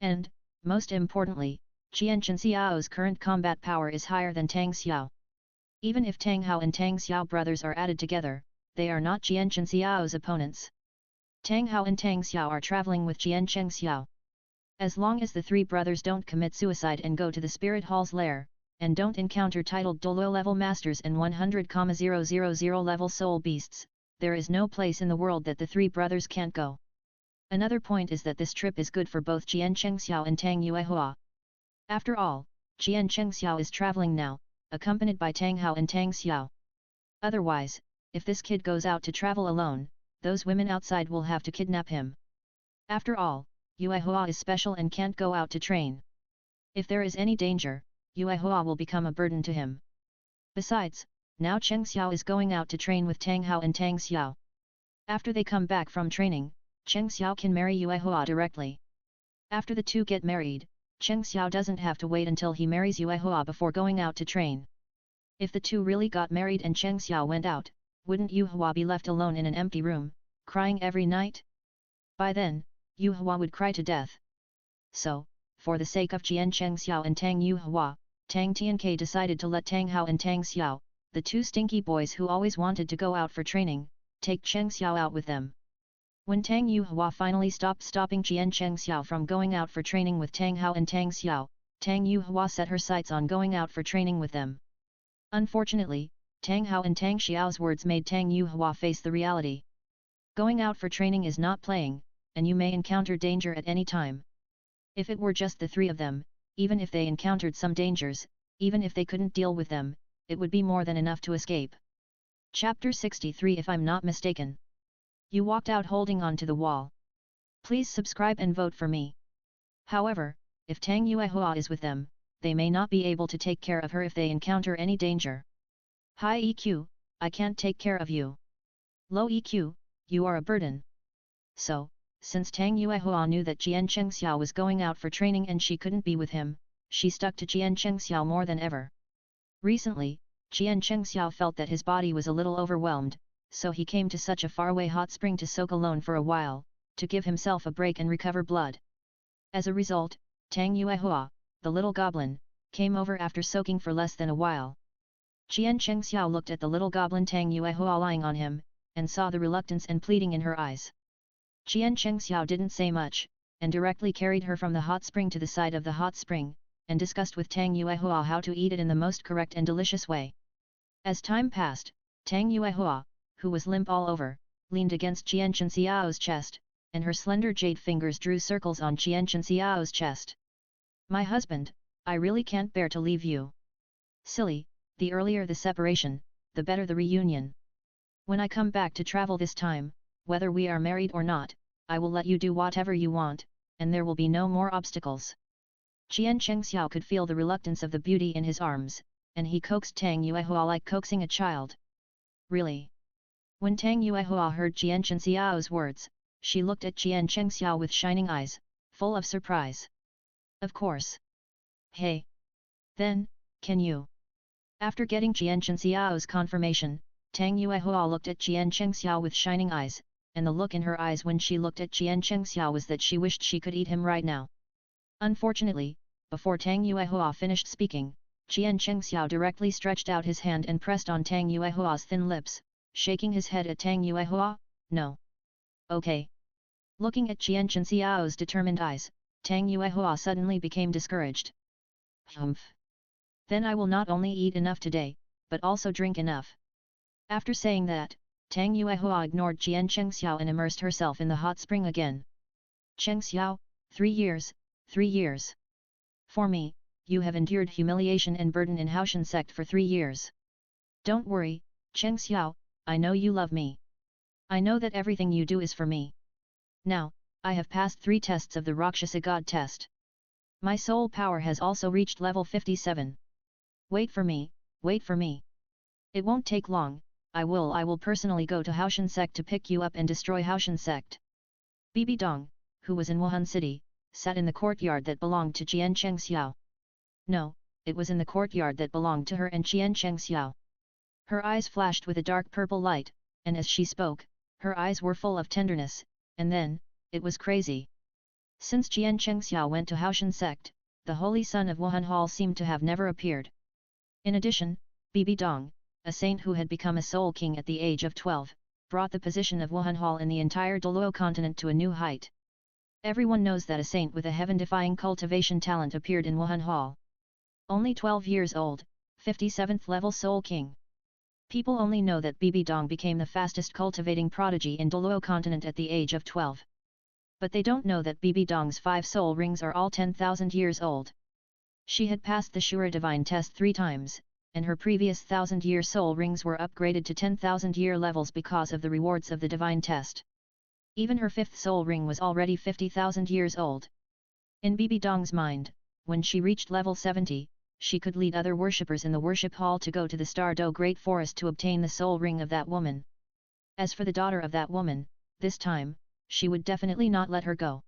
And, most importantly, Qian Xiao's current combat power is higher than Tang Xiao. Even if Tang Hao and Tang Xiao brothers are added together, they are not Qian Xiao's opponents. Tang Hao and Tang Xiao are traveling with Qian Xiao. As long as the three brothers don't commit suicide and go to the spirit hall's lair, and don't encounter titled Douluo level masters and 100,000 level soul beasts, there is no place in the world that the three brothers can't go. Another point is that this trip is good for both Qian Xiao and Tang Yuehua. After all, Qian Xiao is traveling now, accompanied by Tang Hao and Tang Xiao. Otherwise, if this kid goes out to travel alone, those women outside will have to kidnap him. After all, Yuehua is special and can't go out to train. If there is any danger, Yuehua will become a burden to him. Besides, now Cheng Xiao is going out to train with Tang Hao and Tang Xiao. After they come back from training, Cheng Xiao can marry Yuehua directly. After the two get married, Cheng Xiao doesn't have to wait until he marries Yuehua before going out to train. If the two really got married and Cheng Xiao went out, wouldn't Yu Hua be left alone in an empty room, crying every night? By then, Yu Hua would cry to death. So, for the sake of Jian Chengxiao and Tang Yu Hua, Tang Tianke decided to let Tang Hao and Tang Xiao, the two stinky boys who always wanted to go out for training, take Cheng Xiao out with them. When Tang Yu Hua finally stopping Jian Chengxiao from going out for training with Tang Hao and Tang Xiao, Tang Yu Hua set her sights on going out for training with them. Unfortunately, Tang Hao and Tang Xiao's words made Tang Yu Hua face the reality. Going out for training is not playing, and you may encounter danger at any time. If it were just the three of them, even if they encountered some dangers, even if they couldn't deal with them, it would be more than enough to escape. Chapter 63. If I'm not mistaken. You walked out holding on to the wall. Please subscribe and vote for me. However, if Tang Yuehua is with them, they may not be able to take care of her if they encounter any danger. High EQ, I can't take care of you. Low EQ, you are a burden. So, since Tang Yuehua knew that Jian Chengxiao was going out for training and she couldn't be with him, she stuck to Jian Chengxiao more than ever. Recently, Jian Chengxiao felt that his body was a little overwhelmed, so he came to such a faraway hot spring to soak alone for a while, to give himself a break and recover blood. As a result, Tang Yuehua, the little goblin, came over after soaking for less than a while. Jian Chengxiao looked at the little goblin Tang Yuehua lying on him, and saw the reluctance and pleading in her eyes. Jian Chengxiao didn't say much, and directly carried her from the hot spring to the side of the hot spring, and discussed with Tang Yuehua how to eat it in the most correct and delicious way. As time passed, Tang Yuehua, who was limp all over, leaned against Jian Chenxiao's chest, and her slender jade fingers drew circles on Jian Chenxiao's chest. My husband, I really can't bear to leave you. Silly, the earlier the separation, the better the reunion. When I come back to travel this time, whether we are married or not, I will let you do whatever you want, and there will be no more obstacles. Jian Chengxiao could feel the reluctance of the beauty in his arms, and he coaxed Tang Yuehua like coaxing a child. Really? When Tang Yuehua heard Jian Chenxiao's words, she looked at Jian Chengxiao with shining eyes, full of surprise. Of course. Hey! Then, can you? After getting Jian Chenxiao's confirmation, Tang Yuehua looked at Jian Chengxiao with shining eyes, and the look in her eyes when she looked at Jian Chengxiao was that she wished she could eat him right now. Unfortunately, before Tang Yuehua finished speaking, Jian Chengxiao directly stretched out his hand and pressed on Tang Yuehua's thin lips, shaking his head at Tang Yuehua. No. Okay. Looking at Jian Chenxiao's determined eyes, Tang Yuehua suddenly became discouraged. Humph. Then I will not only eat enough today, but also drink enough. After saying that, Tang Yuehua ignored Jian Chengxiao and immersed herself in the hot spring again. Chengxiao, 3 years, 3 years. For me, you have endured humiliation and burden in Haoshan sect for 3 years. Don't worry, Chengxiao, I know you love me. I know that everything you do is for me. Now, I have passed 3 tests of the Rakshasa God test. My soul power has also reached level 57. Wait for me, wait for me. It won't take long, I will personally go to Haoshan sect to pick you up and destroy Haoshan sect. Bibi Dong, who was in Wuhan City, sat in the courtyard that belonged to Jian Chengxiao. No, it was in the courtyard that belonged to her and Jian Chengxiao. Her eyes flashed with a dark purple light, and as she spoke, her eyes were full of tenderness, and then, it was crazy. Since Jian Chengxiao went to Haoshan sect, the holy son of Wuhan Hall seemed to have never appeared. In addition, Bibi Dong, a saint who had become a soul king at the age of 12, brought the position of Wuhan Hall in the entire Douluo continent to a new height. Everyone knows that a saint with a heaven-defying cultivation talent appeared in Wuhan Hall. Only 12 years old, 57th level soul king. People only know that Bibi Dong became the fastest cultivating prodigy in Douluo continent at the age of 12. But they don't know that Bibi Dong's 5 soul rings are all 10,000 years old. She had passed the Shura Divine test 3 times, and her previous 1000-year soul rings were upgraded to 10,000-year levels because of the rewards of the Divine test. Even her 5th soul ring was already 50,000 years old. In Bibi Dong's mind, when she reached level 70, she could lead other worshippers in the worship hall to go to the Star Do Great Forest to obtain the soul ring of that woman. As for the daughter of that woman, this time, she would definitely not let her go.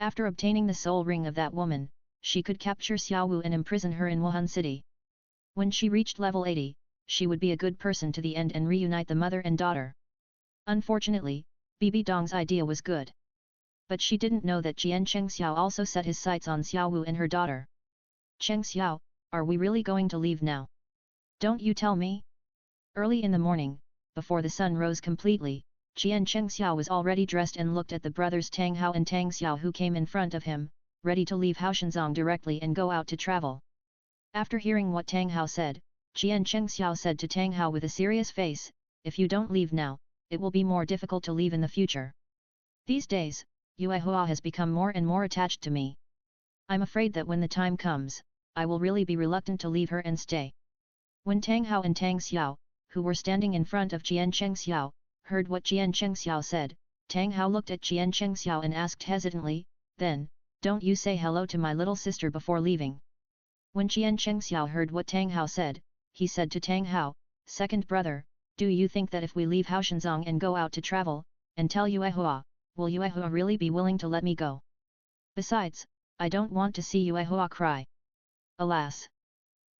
After obtaining the soul ring of that woman, she could capture Xiao Wu and imprison her in Wuhan City. When she reached level 80, she would be a good person to the end and reunite the mother and daughter. Unfortunately, Bibi Dong's idea was good. But she didn't know that Jian Chengxiao also set his sights on Xiaowu and her daughter. Chengxiao, are we really going to leave now? Don't you tell me? Early in the morning, before the sun rose completely, Jian Chengxiao was already dressed and looked at the brothers Tang Hao and Tang Xiao who came in front of him, ready to leave Haoshanzong directly and go out to travel. After hearing what Tang Hao said, Jian Chengxiao said to Tang Hao with a serious face, if you don't leave now, it will be more difficult to leave in the future. These days, Yue Hua has become more and more attached to me. I'm afraid that when the time comes, I will really be reluctant to leave her and stay. When Tang Hao and Tang Xiao, who were standing in front of Jian Chengxiao, heard what Jian Chengxiao said, Tang Hao looked at Jian Chengxiao and asked hesitantly, then, don't you say hello to my little sister before leaving? When Jian Chengxiao heard what Tang Hao said, he said to Tang Hao, second brother, do you think that if we leave Haoshanzong and go out to travel, and tell Yue Hua, will Yue Hua really be willing to let me go? Besides, I don't want to see Yue Hua cry. Alas!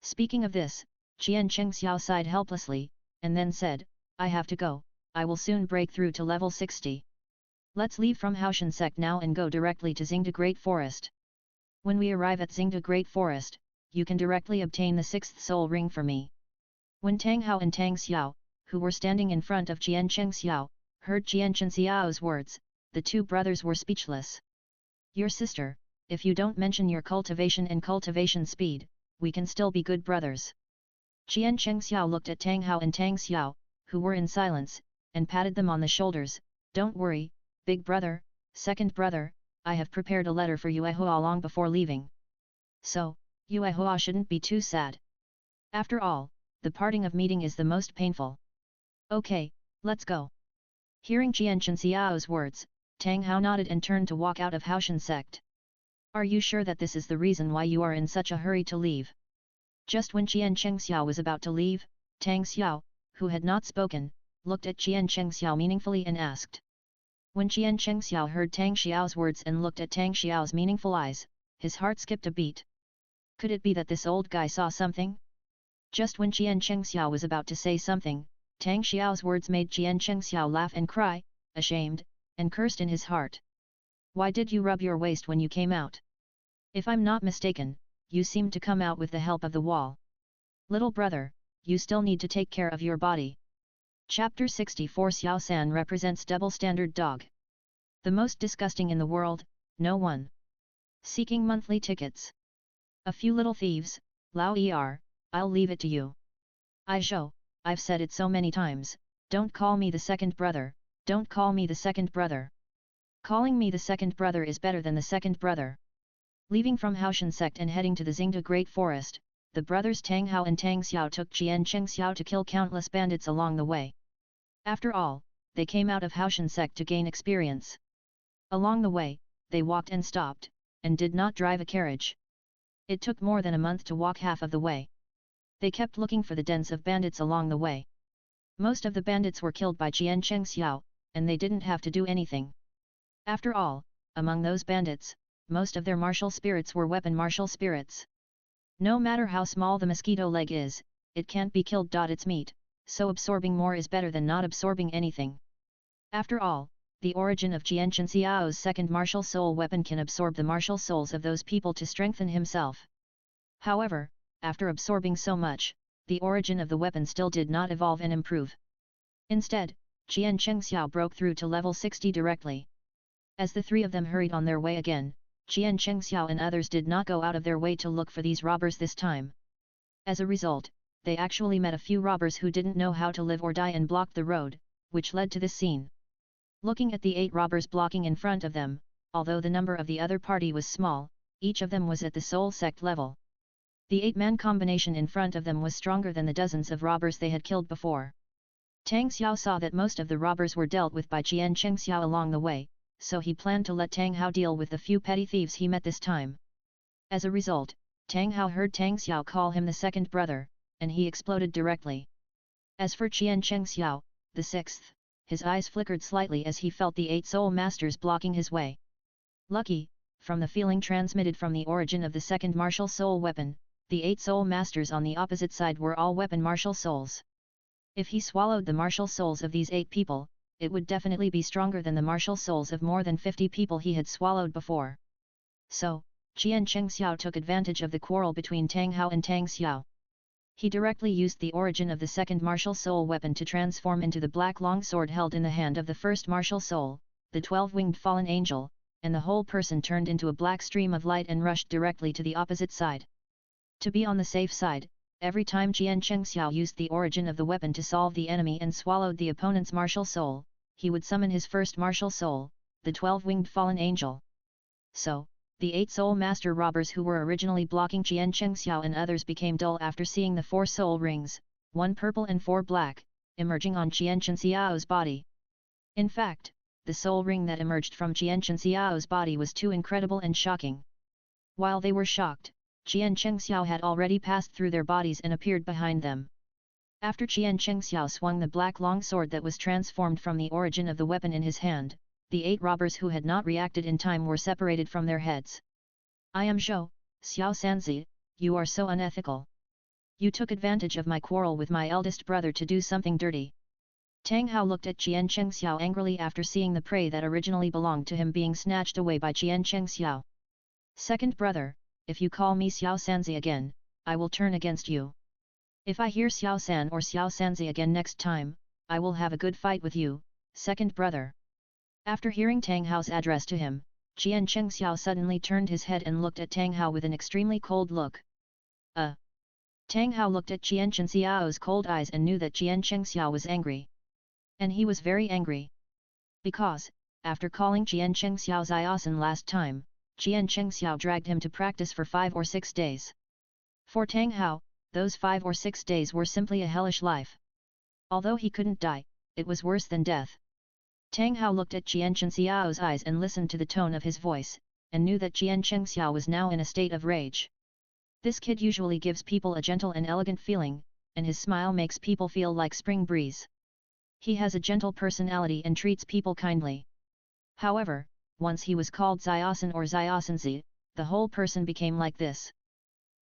Speaking of this, Jian Chengxiao sighed helplessly, and then said, I have to go, I will soon break through to level 60. Let's leave from Haoshan now and go directly to Xingde Great Forest. When we arrive at Xingde Great Forest, you can directly obtain the 6th soul ring for me. When Tang Hao and Tang Xiao, who were standing in front of Jian Chengxiao, heard Jian Chengxiao's words, the two brothers were speechless. Your sister, if you don't mention your cultivation and cultivation speed, we can still be good brothers. Jian Chengxiao looked at Tang Hao and Tang Xiao, who were in silence, and patted them on the shoulders. Don't worry, big brother, second brother, I have prepared a letter for Yue Hua long before leaving. So, Yue Hua shouldn't be too sad. After all, the parting of meeting is the most painful. Okay, let's go. Hearing Jian Chengxiao's words, Tang Hao nodded and turned to walk out of Haoshan sect. Are you sure that this is the reason why you are in such a hurry to leave? Just when Jian Chengxiao was about to leave, Tang Xiao, who had not spoken, looked at Jian Chengxiao meaningfully and asked. When Jian Chengxiao heard Tang Xiao's words and looked at Tang Xiao's meaningful eyes, his heart skipped a beat. Could it be that this old guy saw something? Just when Jian Chengxiao was about to say something, Tang Xiao's words made Jian Chengxiao laugh and cry, ashamed, and cursed in his heart. Why did you rub your waist when you came out? If I'm not mistaken, you seem to come out with the help of the wall. Little brother, you still need to take care of your body. Chapter 64 Xiao San represents double standard dog. The most disgusting in the world, no one. Seeking monthly tickets. A few little thieves, Lao I'll leave it to you. Aizhou, I've said it so many times, don't call me the second brother, don't call me the second brother. Calling me the second brother is better than the second brother. Leaving from Haoshan sect and heading to the Xingde Great Forest, the brothers Tang Hao and Tang Xiao took Jian Chengxiao to kill countless bandits along the way. After all, they came out of Haoshan sect to gain experience. Along the way, they walked and stopped, and did not drive a carriage. It took more than a month to walk half of the way. They kept looking for the dens of bandits along the way. Most of the bandits were killed by Jian Chengxiao, and they didn't have to do anything. After all, among those bandits, most of their martial spirits were weapon martial spirits. No matter how small the mosquito leg is, it can't be killed. Its meat, so absorbing more is better than not absorbing anything. After all, the origin of Jian Chengxiao's second martial soul weapon can absorb the martial souls of those people to strengthen himself. However, after absorbing so much, the origin of the weapon still did not evolve and improve. Instead, Jian Chengxiao broke through to level 60 directly. As the three of them hurried on their way again, Jian Chengxiao and others did not go out of their way to look for these robbers this time. As a result, they actually met a few robbers who didn't know how to live or die and blocked the road, which led to this scene. Looking at the 8 robbers blocking in front of them, although the number of the other party was small, each of them was at the soul sect level. The 8-man combination in front of them was stronger than the dozens of robbers they had killed before. Tang Xiao saw that most of the robbers were dealt with by Jian Chengxiao along the way, so he planned to let Tang Hao deal with the few petty thieves he met this time. As a result, Tang Hao heard Tang Xiao call him the second brother, and he exploded directly. As for Jian Chengxiao, the 6th, his eyes flickered slightly as he felt the 8 soul masters blocking his way. Lucky, from the feeling transmitted from the origin of the second martial soul weapon, the 8 soul masters on the opposite side were all weapon martial souls. If he swallowed the martial souls of these 8 people, it would definitely be stronger than the martial souls of more than 50 people he had swallowed before. So, Qian Chengxiao took advantage of the quarrel between Tang Hao and Tang Xiao. He directly used the origin of the second martial soul weapon to transform into the black longsword held in the hand of the first martial soul, the 12-winged fallen angel, and the whole person turned into a black stream of light and rushed directly to the opposite side. To be on the safe side, every time Qian Chengxiao used the origin of the weapon to solve the enemy and swallowed the opponent's martial soul, he would summon his first martial soul, the 12-winged fallen angel. So, the 8 soul master robbers who were originally blocking Qian Chengxiao and others became dull after seeing the 4 soul rings, 1 purple and 4 black, emerging on Qian Chengxiao's body. In fact, the soul ring that emerged from Qian Chengxiao's body was too incredible and shocking. While they were shocked, Qian Chengxiao had already passed through their bodies and appeared behind them. After Qian Chengxiao swung the black longsword that was transformed from the origin of the weapon in his hand, the 8 robbers who had not reacted in time were separated from their heads. I am Zhou, Xiao Sanzi, you are so unethical. You took advantage of my quarrel with my eldest brother to do something dirty. Tang Hao looked at Qian Chengxiao angrily after seeing the prey that originally belonged to him being snatched away by Qian Chengxiao. Second brother, if you call me Xiao Sanzi again, I will turn against you. If I hear Xiao San or Xiao Sanzi again next time, I will have a good fight with you, second brother. After hearing Tang Hao's address to him, Qian Chengxiao suddenly turned his head and looked at Tang Hao with an extremely cold look. Tang Hao looked at Qian Chengxiao's cold eyes and knew that Qian Chengxiao was angry. And he was very angry. Because, after calling Qian Chengxiao Ziaosan last time, Qian Chengxiao dragged him to practice for 5 or 6 days. For Tang Hao, those 5 or 6 days were simply a hellish life. Although he couldn't die, it was worse than death. Tang Hao looked at Qian Chengxiao's eyes and listened to the tone of his voice, and knew that Qian Chengxiao was now in a state of rage. This kid usually gives people a gentle and elegant feeling, and his smile makes people feel like spring breeze. He has a gentle personality and treats people kindly. However, once he was called Ziaosan or Ziaosanzi, the whole person became like this.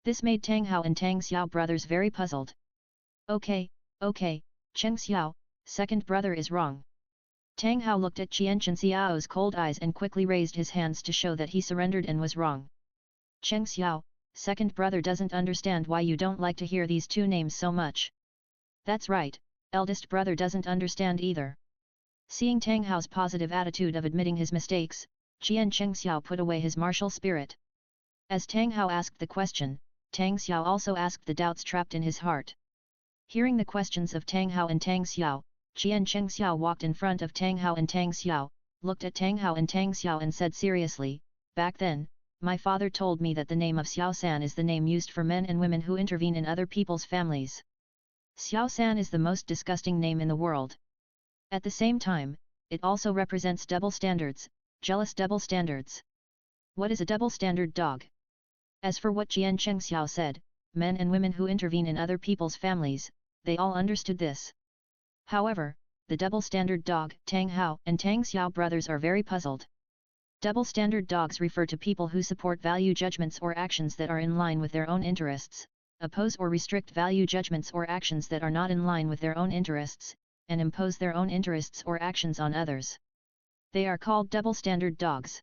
This made Tang Hao and Tang Xiao brothers very puzzled. Okay, Cheng Xiao, second brother is wrong. Tang Hao looked at Qian Chengxiao's cold eyes and quickly raised his hands to show that he surrendered and was wrong. Cheng Xiao, second brother doesn't understand why you don't like to hear these 2 names so much. That's right, eldest brother doesn't understand either. Seeing Tang Hao's positive attitude of admitting his mistakes, Qian Chengxiao put away his martial spirit. As Tang Hao asked the question, Tang Xiao also asked the doubts trapped in his heart. Hearing the questions of Tang Hao and Tang Xiao, Qian Chengxiao walked in front of Tang Hao and Tang Xiao, looked at Tang Hao and Tang Xiao and said seriously, back then, my father told me that the name of Xiao San is the name used for men and women who intervene in other people's families. Xiao San is the most disgusting name in the world. At the same time, it also represents double standards, jealous double standards. What is a double standard dog? As for what Qian Chengxiao said, men and women who intervene in other people's families, they all understood this. However, the double standard dog, Tang Hao and Tang Xiao brothers are very puzzled. Double standard dogs refer to people who support value judgments or actions that are in line with their own interests, oppose or restrict value judgments or actions that are not in line with their own interests, and impose their own interests or actions on others. They are called double standard dogs.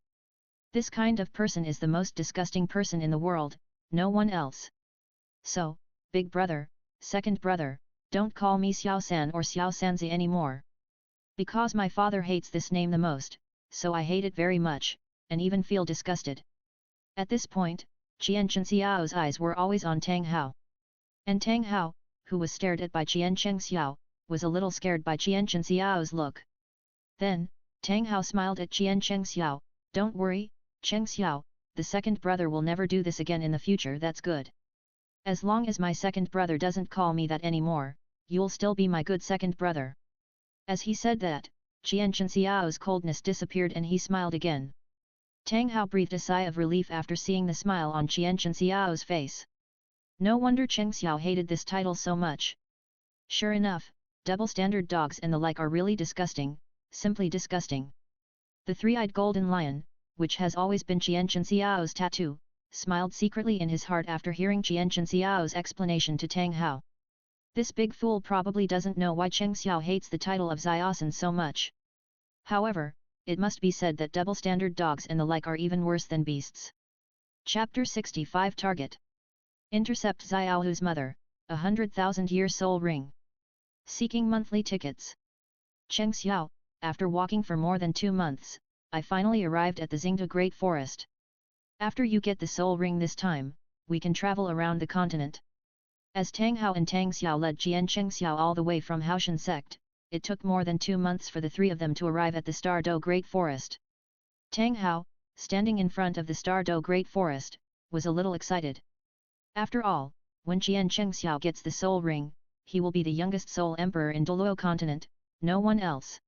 This kind of person is the most disgusting person in the world, no one else. So, big brother, second brother, don't call me Xiao San or Xiao Sanzi anymore. Because my father hates this name the most, so I hate it very much, and even feel disgusted. At this point, Qian Chengxiao's eyes were always on Tang Hao. And Tang Hao, who was stared at by Qian Chengxiao, was a little scared by Qian Chengxiao's look. Then, Tang Hao smiled at Qian Chengxiao, don't worry, Chengxiao, the second brother will never do this again in the future, that's good. As long as my second brother doesn't call me that anymore, you'll still be my good second brother. As he said that, Qian Chengxiao's coldness disappeared and he smiled again. Tang Hao breathed a sigh of relief after seeing the smile on Qian Chengxiao's face. No wonder Cheng Xiao hated this title so much. Sure enough, double standard dogs and the like are really disgusting, simply disgusting. The three-eyed golden lion, which has always been Qian Chengxiao's tattoo, smiled secretly in his heart after hearing Qian Xiao's explanation to Tang Hao. This big fool probably doesn't know why Cheng Xiao hates the title of Xiaosan so much. However, it must be said that double-standard dogs and the like are even worse than beasts. Chapter 65 Target. Intercept Xiaohu's mother, 100,000-year soul ring. Seeking monthly tickets. Cheng Xiao, after walking for more than 2 months, I finally arrived at the Xingde Great Forest. After you get the soul ring this time, we can travel around the continent. As Tang Hao and Tang Xiao led Jian Cheng Xiao all the way from Haoshan sect, it took more than 2 months for the three of them to arrive at the Stardo Great Forest. Tang Hao, standing in front of the Stardo Great Forest, was a little excited. After all, when Jian Cheng Xiao gets the soul ring, he will be the youngest soul emperor in Douluo continent, no one else.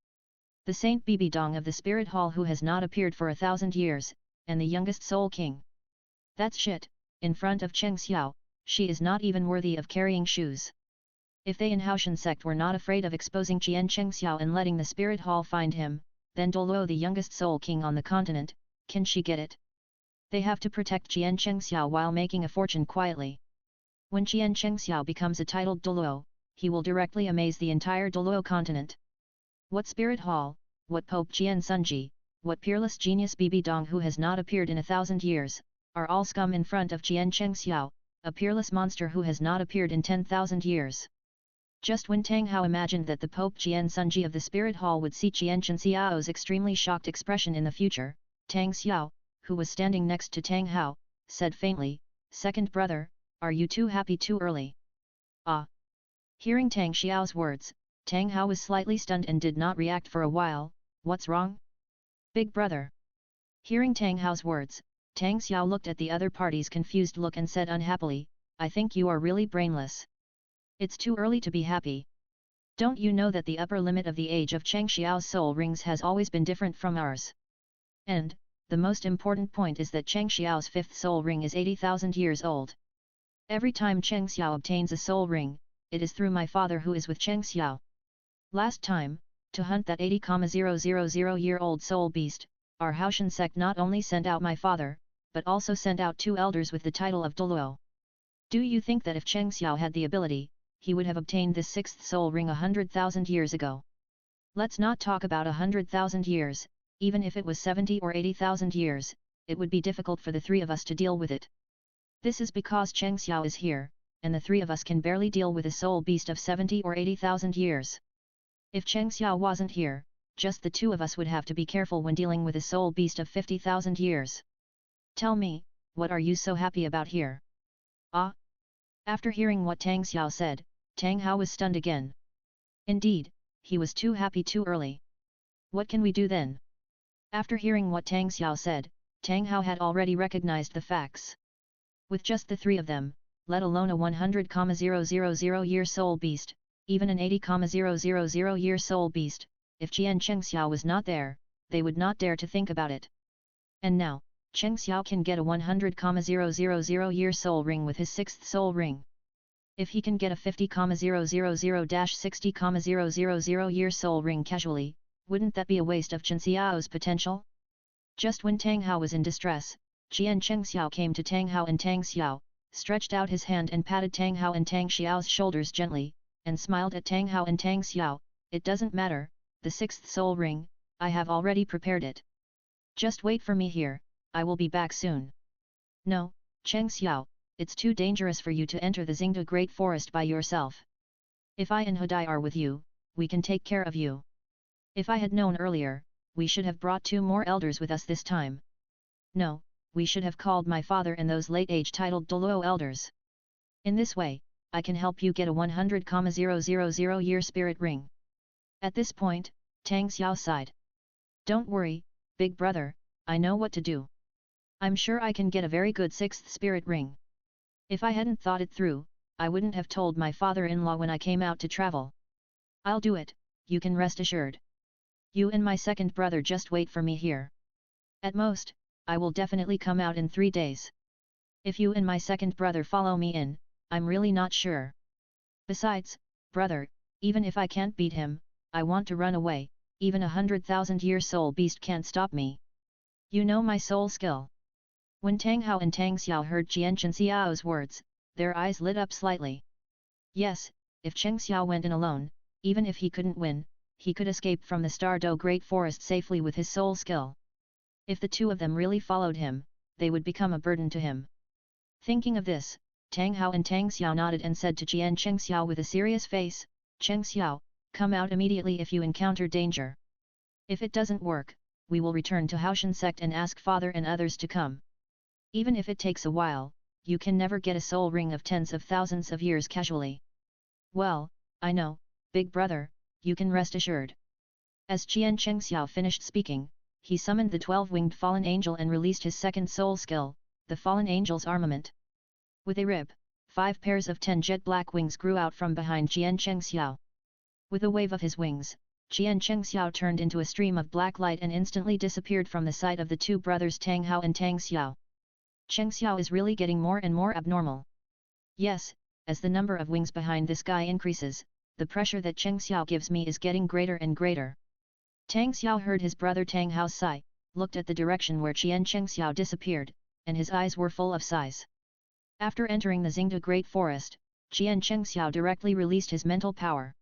The Saint Bibi Dong of the Spirit Hall who has not appeared for 1,000 years, and the youngest soul king. That's shit, in front of Cheng Xiao, she is not even worthy of carrying shoes. If they in Haoshan sect were not afraid of exposing Jian Cheng Xiao and letting the Spirit Hall find him, then Douluo the youngest soul king on the continent, can she get it? They have to protect Jian Cheng Xiao while making a fortune quietly. When Jian Cheng Xiao becomes a titled Douluo, he will directly amaze the entire Douluo continent. What Spirit Hall, what Pope Jian Sunji, what peerless genius Bibi Dong who has not appeared in 1,000 years, are all scum in front of Jian Cheng Xiao, a peerless monster who has not appeared in 10,000 years. Just when Tang Hao imagined that the Pope Jian Sunji of the Spirit Hall would see Jian Cheng Xiao's extremely shocked expression in the future, Tang Xiao, who was standing next to Tang Hao, said faintly, "Second brother, are you too happy too early?" Ah! Hearing Tang Xiao's words, Tang Hao was slightly stunned and did not react for a while. What's wrong? Big brother. Hearing Tang Hao's words, Tang Xiao looked at the other party's confused look and said unhappily, "I think you are really brainless. It's too early to be happy. Don't you know that the upper limit of the age of Cheng Xiao's soul rings has always been different from ours? And, the most important point is that Cheng Xiao's 5th soul ring is 80,000 years old. Every time Cheng Xiao obtains a soul ring, it is through my father who is with Cheng Xiao. Last time, to hunt that 80,000-year-old soul beast, our Haoshan sect not only sent out my father, but also sent out 2 elders with the title of Douluo. Do you think that if Cheng Xiao had the ability, he would have obtained this 6th soul ring 100,000 years ago? Let's not talk about 100,000 years, even if it was 70 or 80,000 years, it would be difficult for the three of us to deal with it. This is because Cheng Xiao is here, and the three of us can barely deal with a soul beast of 70 or 80,000 years. If Cheng Xiao wasn't here, just the two of us would have to be careful when dealing with a soul beast of 50,000 years. Tell me, what are you so happy about here?" Ah! After hearing what Tang Xiao said, Tang Hao was stunned again. Indeed, he was too happy too early. What can we do then? After hearing what Tang Xiao said, Tang Hao had already recognized the facts. With just the three of them, let alone a 100,000-year soul beast, even an 80,000-year soul beast, if Jian Cheng Xiao was not there, they would not dare to think about it. And now, Cheng Xiao can get a 100,000-year soul ring with his 6th soul ring. If he can get a 50,000-60,000-year soul ring casually, wouldn't that be a waste of Chen Xiao's potential? Just when Tang Hao was in distress, Jian Cheng Xiao came to Tang Hao and Tang Xiao, stretched out his hand and patted Tang Hao and Tang Xiao's shoulders gently, and smiled at Tang Hao and Tang Xiao. "It doesn't matter, the 6th soul ring, I have already prepared it. Just wait for me here, I will be back soon." "No, Cheng Xiao, it's too dangerous for you to enter the Xingde Great Forest by yourself. If I and Hudai are with you, we can take care of you. If I had known earlier, we should have brought 2 more elders with us this time. No, we should have called my father and those late-age titled Douluo elders. In this way, I can help you get a 100,000-year spirit ring." At this point, Tang Xiao sighed. "Don't worry, big brother, I know what to do. I'm sure I can get a very good 6th spirit ring. If I hadn't thought it through, I wouldn't have told my father-in-law when I came out to travel. I'll do it, you can rest assured. You and my second brother just wait for me here. At most, I will definitely come out in 3 days. If you and my second brother follow me in, I'm really not sure. Besides, brother, even if I can't beat him, I want to run away, even a 100,000-year soul beast can't stop me. You know my soul skill. When Tang Hao and Tang Xiao heard Qian Xiao's words, their eyes lit up slightly. Yes, if Cheng Xiao went in alone, even if he couldn't win, he could escape from the Stardo Great Forest safely with his soul skill. If the two of them really followed him, they would become a burden to him. Thinking of this, Tang Hao and Tang Xiao nodded and said to Qian Cheng Xiao with a serious face, Cheng Xiao, come out immediately if you encounter danger. If it doesn't work, we will return to Haoshan sect and ask father and others to come. Even if it takes a while, you can never get a soul ring of tens of thousands of years casually. Well, I know, big brother, you can rest assured. As Qian Cheng Xiao finished speaking, he summoned the 12-winged fallen angel and released his second soul skill, the fallen angel's armament. With a rip, 5 pairs of 10 jet black wings grew out from behind Qian Cheng Xiao. With a wave of his wings, Qian Cheng Xiao turned into a stream of black light and instantly disappeared from the sight of the two brothers Tang Hao and Tang Xiao. Cheng Xiao is really getting more and more abnormal. Yes, as the number of wings behind this guy increases, the pressure that Cheng Xiao gives me is getting greater and greater. Tang Xiao heard his brother Tang Hao's sigh, looked at the direction where Qian Cheng Xiao disappeared, and his eyes were full of sighs. After entering the Xingda Great Forest, Qian Cheng Xiao directly released his mental power.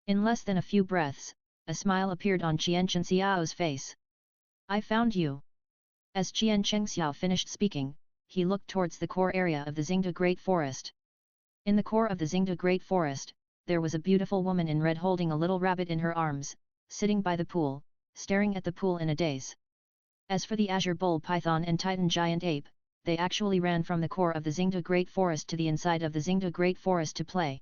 In less than a few breaths, a smile appeared on Qian Cheng Xiao's face. I found you. As Qian Cheng Xiao finished speaking, he looked towards the core area of the Xingda Great Forest. In the core of the Xingda Great Forest, there was a beautiful woman in red holding a little rabbit in her arms, sitting by the pool, staring at the pool in a daze. As for the Azure Bull Python and Titan Giant Ape, they actually ran from the core of the Xingda Great Forest to the inside of the Xingda Great Forest to play.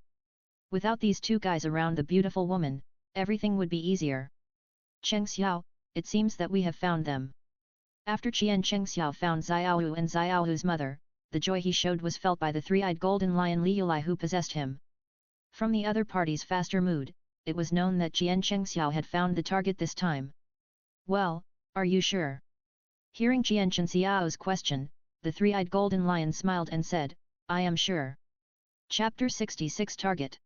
Without these two guys around the beautiful woman, everything would be easier. Cheng Xiao, it seems that we have found them. After Qian Cheng Xiao found Xiaowu and Xiaowu's mother, the joy he showed was felt by the three-eyed golden lion Liulai who possessed him. From the other party's faster mood, it was known that Qian Cheng Xiao had found the target this time. Well, are you sure? Hearing Qian Cheng Xiao's question, the three-eyed golden lion smiled and said, I am sure. Chapter 66 Target.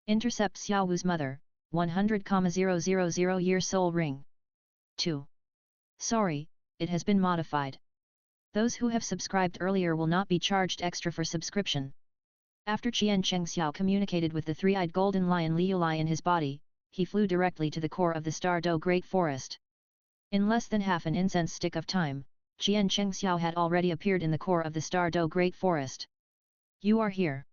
Intercept Xiaowu's mother, 100,000 year soul ring. 2. Sorry, it has been modified. Those who have subscribed earlier will not be charged extra for subscription. After Qian Cheng Xiao communicated with the three-eyed golden lion Liulai in his body, he flew directly to the core of the Stardo Great Forest. In less than half an incense stick of time, Qian Cheng Xiao had already appeared in the core of the Stardo Great Forest. You are here.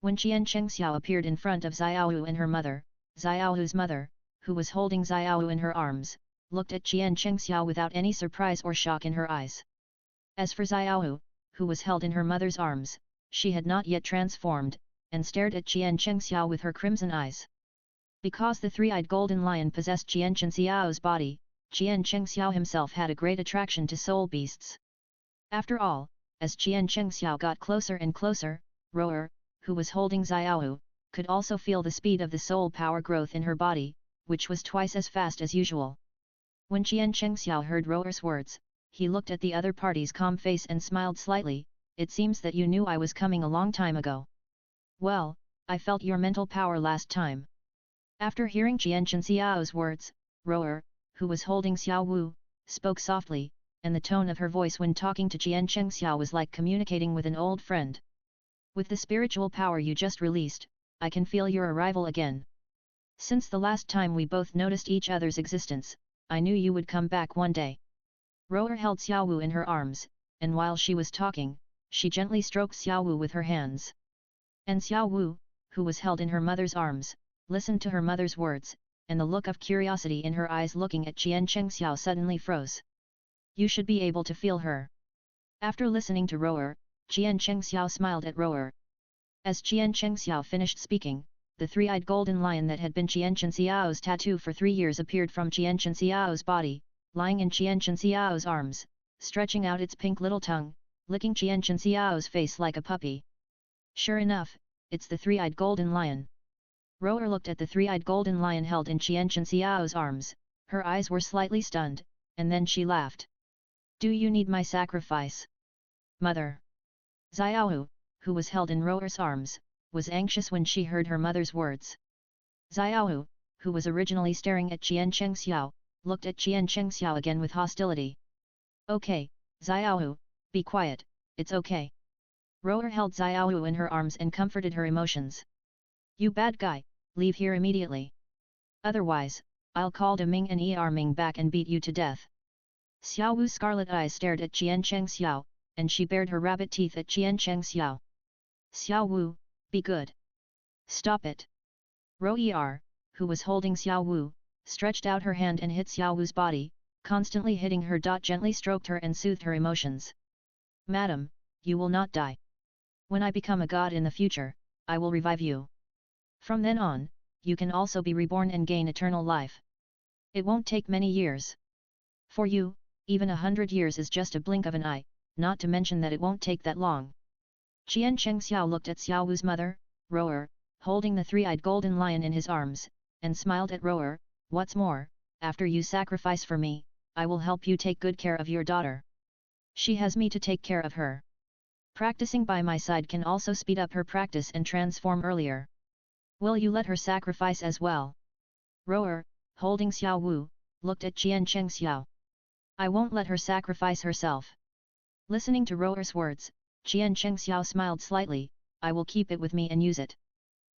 When Qian Cheng Xiao appeared in front of Xiaowu and her mother, Xiaowu's mother, who was holding Xiaowu in her arms, looked at Qian Cheng Xiao without any surprise or shock in her eyes. As for Xiaowu, who was held in her mother's arms, she had not yet transformed, and stared at Qian Cheng Xiao with her crimson eyes. Because the three-eyed golden lion possessed Qian Cheng Xiao's body, Qian Cheng Xiao himself had a great attraction to soul beasts. After all, as Qian Cheng Xiao got closer and closer, Roer, who was holding Xiaowu, could also feel the speed of the soul power growth in her body, which was twice as fast as usual. When Qian Cheng Xiao heard Roer's words, he looked at the other party's calm face and smiled slightly. It seems that you knew I was coming a long time ago. Well, I felt your mental power last time. After hearing Qian Cheng Xiao's words, Roer, who was holding Xiaowu, spoke softly, and the tone of her voice when talking to Qian Cheng Xiao was like communicating with an old friend. With the spiritual power you just released, I can feel your arrival again. Since the last time we both noticed each other's existence, I knew you would come back one day. Roer held Xiaowu in her arms, and while she was talking, she gently stroked Xiaowu with her hands. And Xiaowu, who was held in her mother's arms, listened to her mother's words, and the look of curiosity in her eyes looking at Qian Cheng Xiao suddenly froze. You should be able to feel her. After listening to Roer, Qian Cheng Xiao smiled at Roer. As Qian Cheng Xiao finished speaking, the three-eyed golden lion that had been Qian Cheng Xiao's tattoo for 3 years appeared from Qian Cheng Xiao's body, lying in Qian Cheng Xiao's arms, stretching out its pink little tongue, licking Qian Cheng Xiao's face like a puppy. Sure enough, it's the three-eyed golden lion. Roer looked at the three-eyed golden lion held in Qian Cheng Xiao's arms, her eyes were slightly stunned, and then she laughed. Do you need my sacrifice? Mother. Xiaowu, who was held in Roer's arms, was anxious when she heard her mother's words. Xiaowu, who was originally staring at Qian Cheng Xiao, looked at Qian Cheng Xiao again with hostility. Okay, Xiaowu, Be quiet, it's okay. Roer held Xiaowu in her arms and comforted her emotions. You bad guy, leave here immediately. Otherwise, I'll call De Ming and Ming back and beat you to death. Xiaowu's scarlet eyes stared at Qiancheng Xiao, and she bared her rabbit teeth at Qiancheng Xiao. Xiaowu, be good. Stop it. Roer, who was holding Xiaowu, stretched out her hand and hit Xiaowu's body, constantly hitting her. Gently stroked her and soothed her emotions. Madam, you will not die. When I become a god in the future, I will revive you. From then on, you can also be reborn and gain eternal life. It won't take many years. For you, even 100 years is just a blink of an eye, not to mention that it won't take that long. Qiancheng Xiao looked at Xiaowu's mother, Roer, holding the three-eyed golden lion in his arms, and smiled at Roer. What's more, after you sacrifice for me, I will help you take good care of your daughter. She has me to take care of her. Practicing by my side can also speed up her practice and transform earlier. Will you let her sacrifice as well? Roer, holding Xiaowu, looked at Qiancheng Xiao. I won't let her sacrifice herself. Listening to Roer's words, Qiancheng Xiao smiled slightly. I will keep it with me and use it.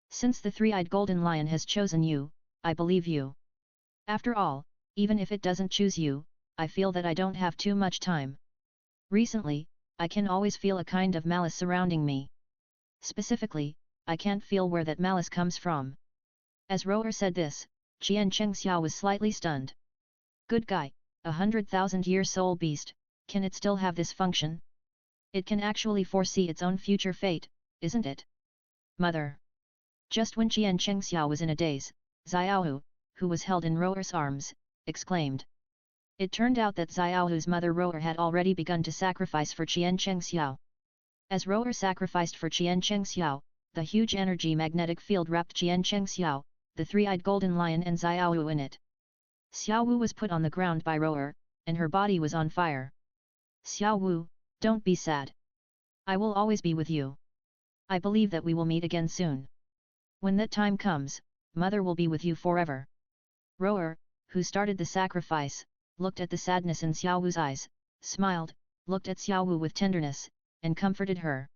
Since the three-eyed golden lion has chosen you, I believe you. After all, even if it doesn't choose you, I feel that I don't have too much time. Recently, I can always feel a kind of malice surrounding me. Specifically, I can't feel where that malice comes from. As Roer said this, Qiancheng Xiao was slightly stunned. Good guy, 100,000-year soul beast, can it still have this function? It can actually foresee its own future fate, isn't it? Mother. Just when Qiancheng Xiao was in a daze, Xiaowu, who was held in Roer's arms, exclaimed. It turned out that Xiaohu's mother Roer had already begun to sacrifice for Qiancheng Xiao. As Roer sacrificed for Qiancheng Xiao, the huge energy magnetic field wrapped Qiancheng Xiao, the three-eyed golden lion and Xiaowu in it. Xiaowu was put on the ground by Roer, and her body was on fire. Xiaowu, don't be sad. I will always be with you. I believe that we will meet again soon. When that time comes, Mother will be with you forever. Roer, who started the sacrifice, looked at the sadness in Xiaowu's eyes, smiled, looked at Xiaowu with tenderness, and comforted her.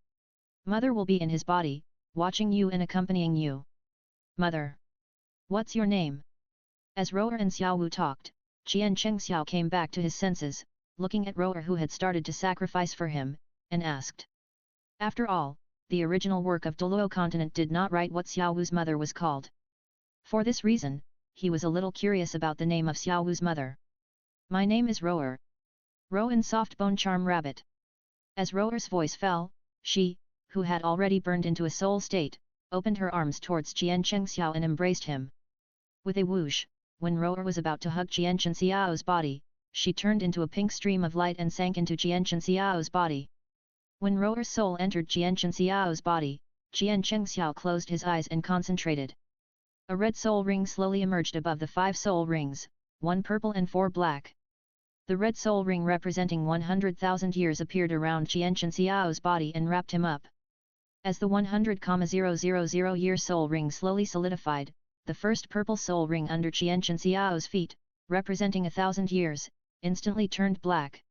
Mother will be in his body, watching you and accompanying you. Mother. What's your name? As Roer and Xiaowu talked, Qiancheng Xiao came back to his senses, looking at Roer who had started to sacrifice for him, and asked. After all, the original work of Douluo continent did not write what Xiaowu's mother was called. For this reason, he was a little curious about the name of Xiaowu's mother. My name is Roer. Rowan Soft Bone Charm Rabbit. As Roer's voice fell, she, who had already burned into a soul state, opened her arms towards Qiancheng Xiao and embraced him. With a whoosh, when Roer was about to hug Qiancheng Xiao's body, she turned into a pink stream of light and sank into Qiancheng Xiao's body. When Roer's soul entered Qiancheng Xiao's body, Qiancheng Xiao closed his eyes and concentrated. A red soul ring slowly emerged above the 5 soul rings, 1 purple and 4 black. The red soul ring representing 100,000 years appeared around Qiancheng Xiao's body and wrapped him up. As the 100,000 year soul ring slowly solidified, the first purple soul ring under Qiancheng Xiao's feet, representing 1,000 years, instantly turned black.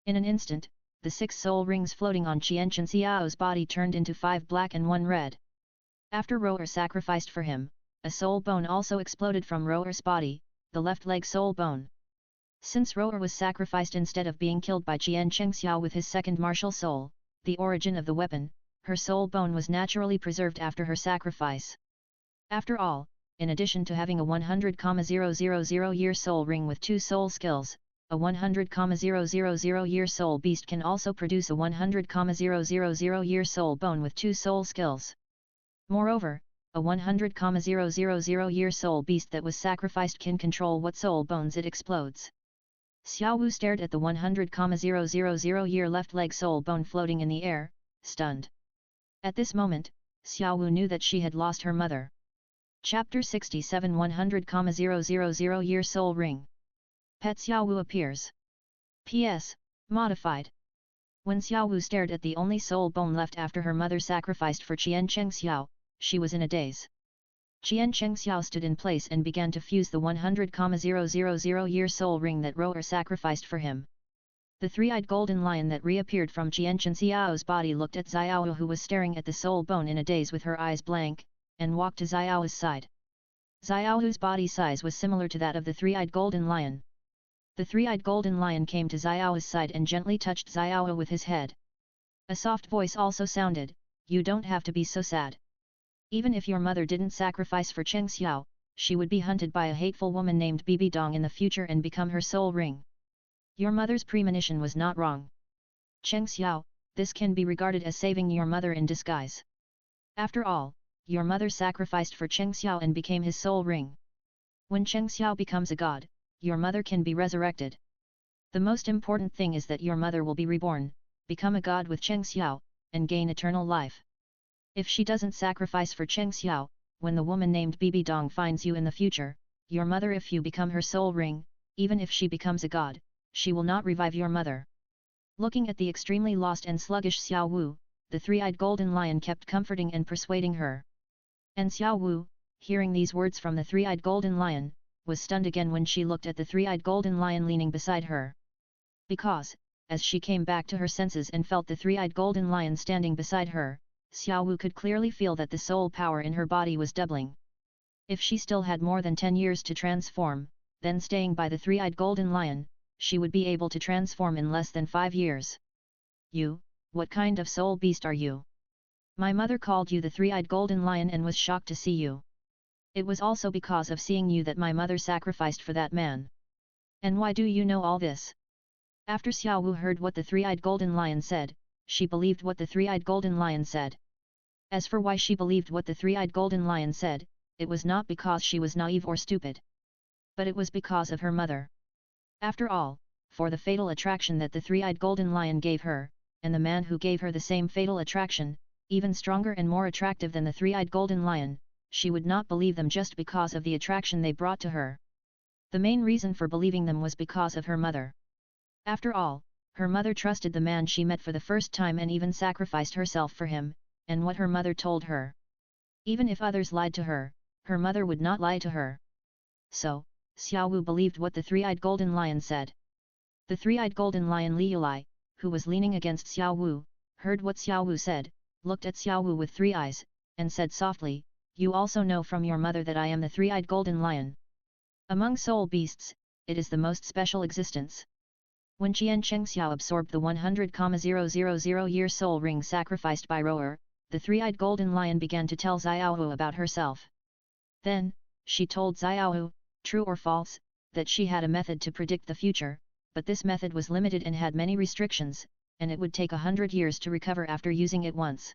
In an instant, the 6 soul rings floating on Qiancheng Xiao's body turned into 5 black and 1 red. After Roer sacrificed for him, a soul bone also exploded from Roer's body, the left leg soul bone. Since Roer was sacrificed instead of being killed by Qiancheng Xiao with his second martial soul, the origin of the weapon, her soul bone was naturally preserved after her sacrifice. After all, in addition to having a 100,000 year soul ring with 2 soul skills, a 100,000 year soul beast can also produce a 100,000 year soul bone with 2 soul skills. Moreover, a 100,000 year soul beast that was sacrificed can control what soul bones it explodes. Xiaowu stared at the 100,000 year left leg soul bone floating in the air, stunned. At this moment, Xiaowu knew that she had lost her mother. Chapter 67 100,000 year soul ring. Pet Xiaowu appears. P.S. Modified. When Xiaowu stared at the only soul bone left after her mother sacrificed for Qiancheng Xiao, she was in a daze. Qiancheng Xiao stood in place and began to fuse the 100,000 year soul ring that Roer sacrificed for him. The three-eyed golden lion that reappeared from Jianchen Xiao's body looked at Xiao, who was staring at the soul bone in a daze with her eyes blank, and walked to Xiao's side. Xiao's body size was similar to that of the three-eyed golden lion. The three-eyed golden lion came to Xiao's side and gently touched Xiao with his head. A soft voice also sounded, "You don't have to be so sad. Even if your mother didn't sacrifice for Cheng Xiao, she would be hunted by a hateful woman named Bibi Dong in the future and become her soul ring. Your mother's premonition was not wrong. Cheng Xiao, this can be regarded as saving your mother in disguise. After all, your mother sacrificed for Cheng Xiao and became his soul ring. When Cheng Xiao becomes a god, your mother can be resurrected. The most important thing is that your mother will be reborn, become a god with Cheng Xiao, and gain eternal life. If she doesn't sacrifice for Cheng Xiao, when the woman named Bibi Dong finds you in the future, your mother, if you become her soul ring, even if she becomes a god, she will not revive your mother." Looking at the extremely lost and sluggish Xiao Wu, the three-eyed golden lion kept comforting and persuading her. And Xiao Wu, hearing these words from the three-eyed golden lion, was stunned again when she looked at the three-eyed golden lion leaning beside her. Because, as she came back to her senses and felt the three-eyed golden lion standing beside her, Xiao Wu could clearly feel that the soul power in her body was doubling. If she still had more than 10 years to transform, then staying by the three-eyed golden lion, she would be able to transform in less than 5 years. "You, what kind of soul beast are you? My mother called you the three-eyed golden lion and was shocked to see you. It was also because of seeing you that my mother sacrificed for that man. And why do you know all this?" After Xiao Wu heard what the three-eyed golden lion said, she believed what the three-eyed golden lion said. As for why she believed what the three-eyed golden lion said, it was not because she was naive or stupid. But it was because of her mother. After all, for the fatal attraction that the three-eyed golden lion gave her, and the man who gave her the same fatal attraction, even stronger and more attractive than the three-eyed golden lion, she would not believe them just because of the attraction they brought to her. The main reason for believing them was because of her mother. After all, her mother trusted the man she met for the first time and even sacrificed herself for him, and what her mother told her. Even if others lied to her, her mother would not lie to her. So, Xiao Wu believed what the three-eyed golden lion said. The three-eyed golden lion Liulai, who was leaning against Xiao Wu, heard what Xiao Wu said, looked at Xiao Wu with 3 eyes, and said softly, "You also know from your mother that I am the three-eyed golden lion. Among soul beasts, it is the most special existence." When Qian Chengxiao absorbed the 100,000-year soul ring sacrificed by Roer, the three-eyed golden lion began to tell Xiaohu about herself. Then, she told Xiaohu, true or false, that she had a method to predict the future, but this method was limited and had many restrictions, and it would take 100 years to recover after using it once.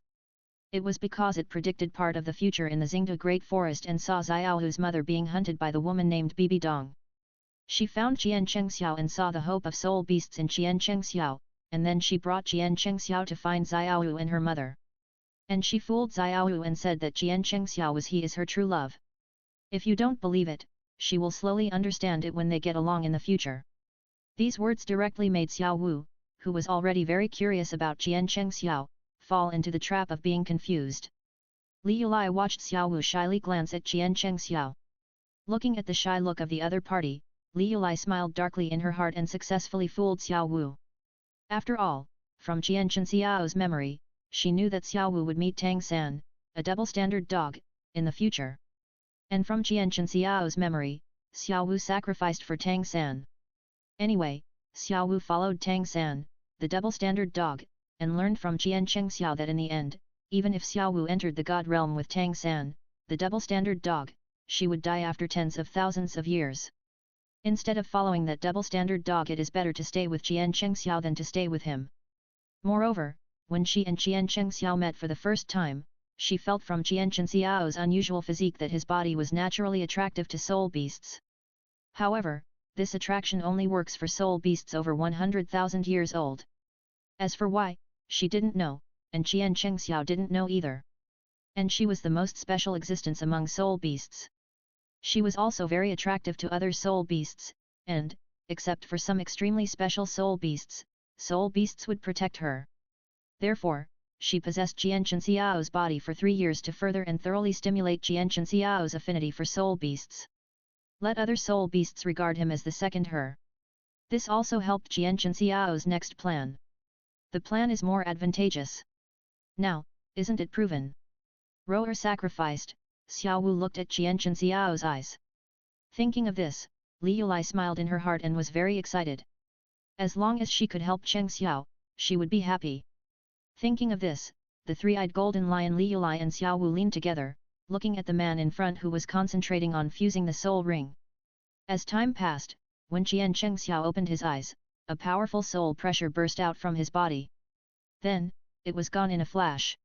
It was because it predicted part of the future in the Xingde Great Forest and saw Xiaohu's mother being hunted by the woman named Bibi Dong. She found Qian Chengxiao and saw the hope of soul beasts in Qian Chengxiao, and then she brought Qian Chengxiao to find Xiaohu and her mother. And she fooled Xiaohu and said that Qian Chengxiao is her true love. If you don't believe it, she will slowly understand it when they get along in the future. These words directly made Xiao Wu, who was already very curious about Qian Chengxiao, fall into the trap of being confused. Li Yulai watched Xiao Wu shyly glance at Qian Chengxiao. Looking at the shy look of the other party, Li Yulai smiled darkly in her heart and successfully fooled Xiao Wu. After all, from Qian Chengxiao's memory, she knew that Xiao Wu would meet Tang San, a double-standard dog, in the future. And from Qian Chengxiao's memory, Xiao Wu sacrificed for Tang San. Anyway, Xiao Wu followed Tang San, the double-standard dog, and learned from Qian Chengxiao that in the end, even if Xiao Wu entered the God realm with Tang San, the double-standard dog, she would die after tens of thousands of years. Instead of following that double-standard dog, it is better to stay with Qian Chengxiao than to stay with him. Moreover, when she and Qian Chengxiao met for the first time, she felt from Qian Chengxiao's unusual physique that his body was naturally attractive to soul beasts. However, this attraction only works for soul beasts over 100,000 years old. As for why, she didn't know, and Qian Chengxiao didn't know either. And she was the most special existence among soul beasts. She was also very attractive to other soul beasts, and, except for some extremely special soul beasts would protect her. Therefore, she possessed Qian Chengxiao's body for 3 years to further and thoroughly stimulate Qian Chengxiao's affinity for soul beasts. Let other soul beasts regard him as the second her. This also helped Jian Xiao's next plan. The plan is more advantageous. Now, isn't it proven? Roer sacrificed, Xiao Wu looked at Jian Xiao's eyes. Thinking of this, Li Yulai smiled in her heart and was very excited. As long as she could help Cheng Xiao, she would be happy. Thinking of this, the three-eyed golden lion Li Yulai and Xiao Wu leaned together, looking at the man in front who was concentrating on fusing the soul ring. As time passed, when Cheng Xiao opened his eyes, a powerful soul pressure burst out from his body. Then, it was gone in a flash.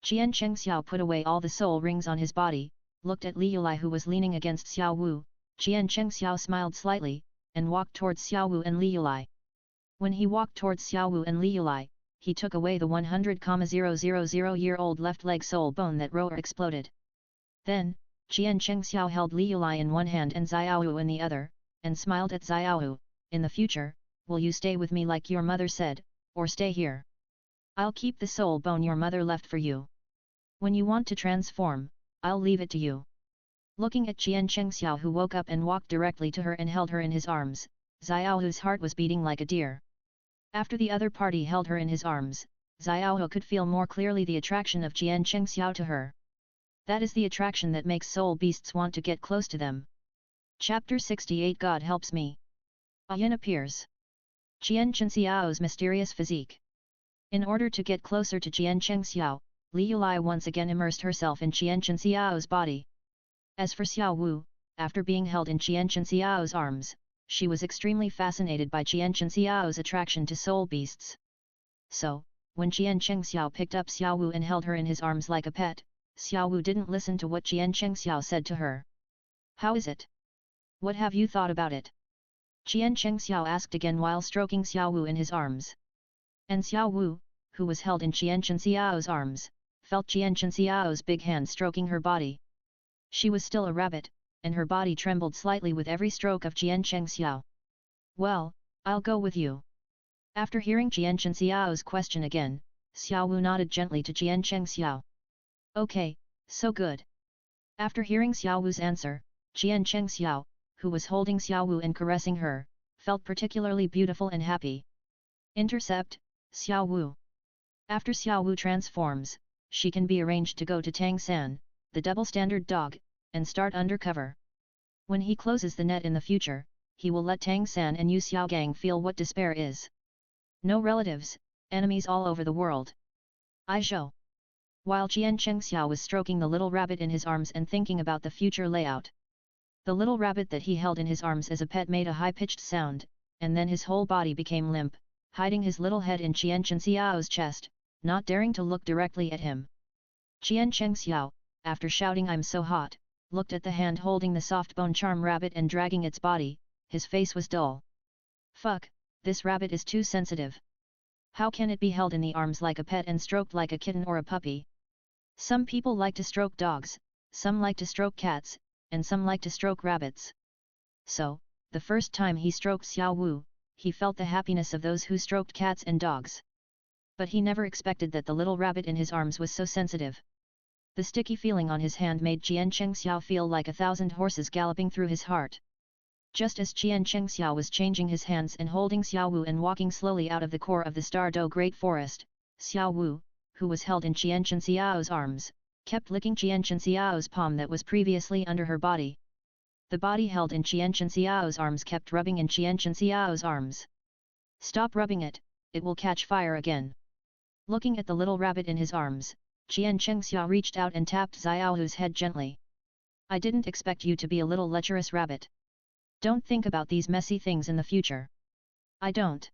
Cheng Xiao put away all the soul rings on his body, looked at Li Yulai who was leaning against Xiao Wu. Cheng Xiao smiled slightly, and walked towards Xiao Wu and Li Yulai. When he walked towards Xiao Wu and Li Yulai, he took away the 100,000-year-old left leg soul bone that Roer exploded. Then, Cheng Xiao held Li Yulai in one hand and Xiao Wu in the other, and smiled at Xiao Wu. In the future, will you stay with me like your mother said, or stay here? I'll keep the soul bone your mother left for you. When you want to transform, I'll leave it to you. Looking at Cheng Xiao who woke up and walked directly to her and held her in his arms, Xiao Hu's heart was beating like a deer. After the other party held her in his arms, Xiao Hu could feel more clearly the attraction of Cheng Xiao to her. That is the attraction that makes soul beasts want to get close to them. Chapter 68 God Helps Me. A yin appears. Cheng Xiao's mysterious physique. In order to get closer to Cheng Xiao, Li Yulai once again immersed herself in Cheng Xiao's body. As for Xiao Wu, after being held in Cheng Xiao's arms, she was extremely fascinated by Cheng Xiao's attraction to soul beasts. So, when Cheng Xiao picked up Xiao Wu and held her in his arms like a pet, Xiao Wu didn't listen to what Cheng Xiao said to her. How is it? What have you thought about it? Cheng Xiao asked again while stroking Xiao Wu in his arms. And Xiao Wu, who was held in Cheng Xiao's arms, felt Cheng Xiao's big hand stroking her body. She was still a rabbit, and her body trembled slightly with every stroke of Cheng Xiao. Well, I'll go with you. After hearing Cheng Xiao's question again, Xiao Wu nodded gently to Cheng Xiao. Okay, so good. After hearing Xiao Wu's answer, Cheng Xiao, who was holding Xiao Wu and caressing her, felt particularly beautiful and happy. Intercept, Xiao Wu. After Xiao Wu transforms, she can be arranged to go to Tang San, the double standard dog, and start undercover. When he closes the net in the future, he will let Tang San and Yu Xiaogang feel what despair is. No relatives, enemies all over the world. Aizhou. While Cheng Xiao was stroking the little rabbit in his arms and thinking about the future layout, the little rabbit that he held in his arms as a pet made a high-pitched sound, and then his whole body became limp, hiding his little head in Cheng Xiao's chest, not daring to look directly at him. Cheng Xiao, after shouting "I'm so hot," looked at the hand holding the soft bone charm rabbit and dragging its body. His face was dull. Fuck, this rabbit is too sensitive. How can it be held in the arms like a pet and stroked like a kitten or a puppy? Some people like to stroke dogs, some like to stroke cats, and some like to stroke rabbits. So, the first time he stroked Xiao Wu, he felt the happiness of those who stroked cats and dogs. But he never expected that the little rabbit in his arms was so sensitive. The sticky feeling on his hand made Cheng Xiao feel like 1,000 horses galloping through his heart. Just as Cheng Xiao was changing his hands and holding Xiao Wu and walking slowly out of the core of the Stardo Great Forest, Xiao Wu, who was held in Cheng Xiao's arms, kept licking Cheng Xiao's palm that was previously under her body. The body held in Cheng Xiao's arms kept rubbing in Cheng Xiao's arms. Stop rubbing it, it will catch fire again. Looking at the little rabbit in his arms, Cheng Xiao reached out and tapped Xiao Hu's head gently. I didn't expect you to be a little lecherous rabbit. Don't think about these messy things in the future. I don't.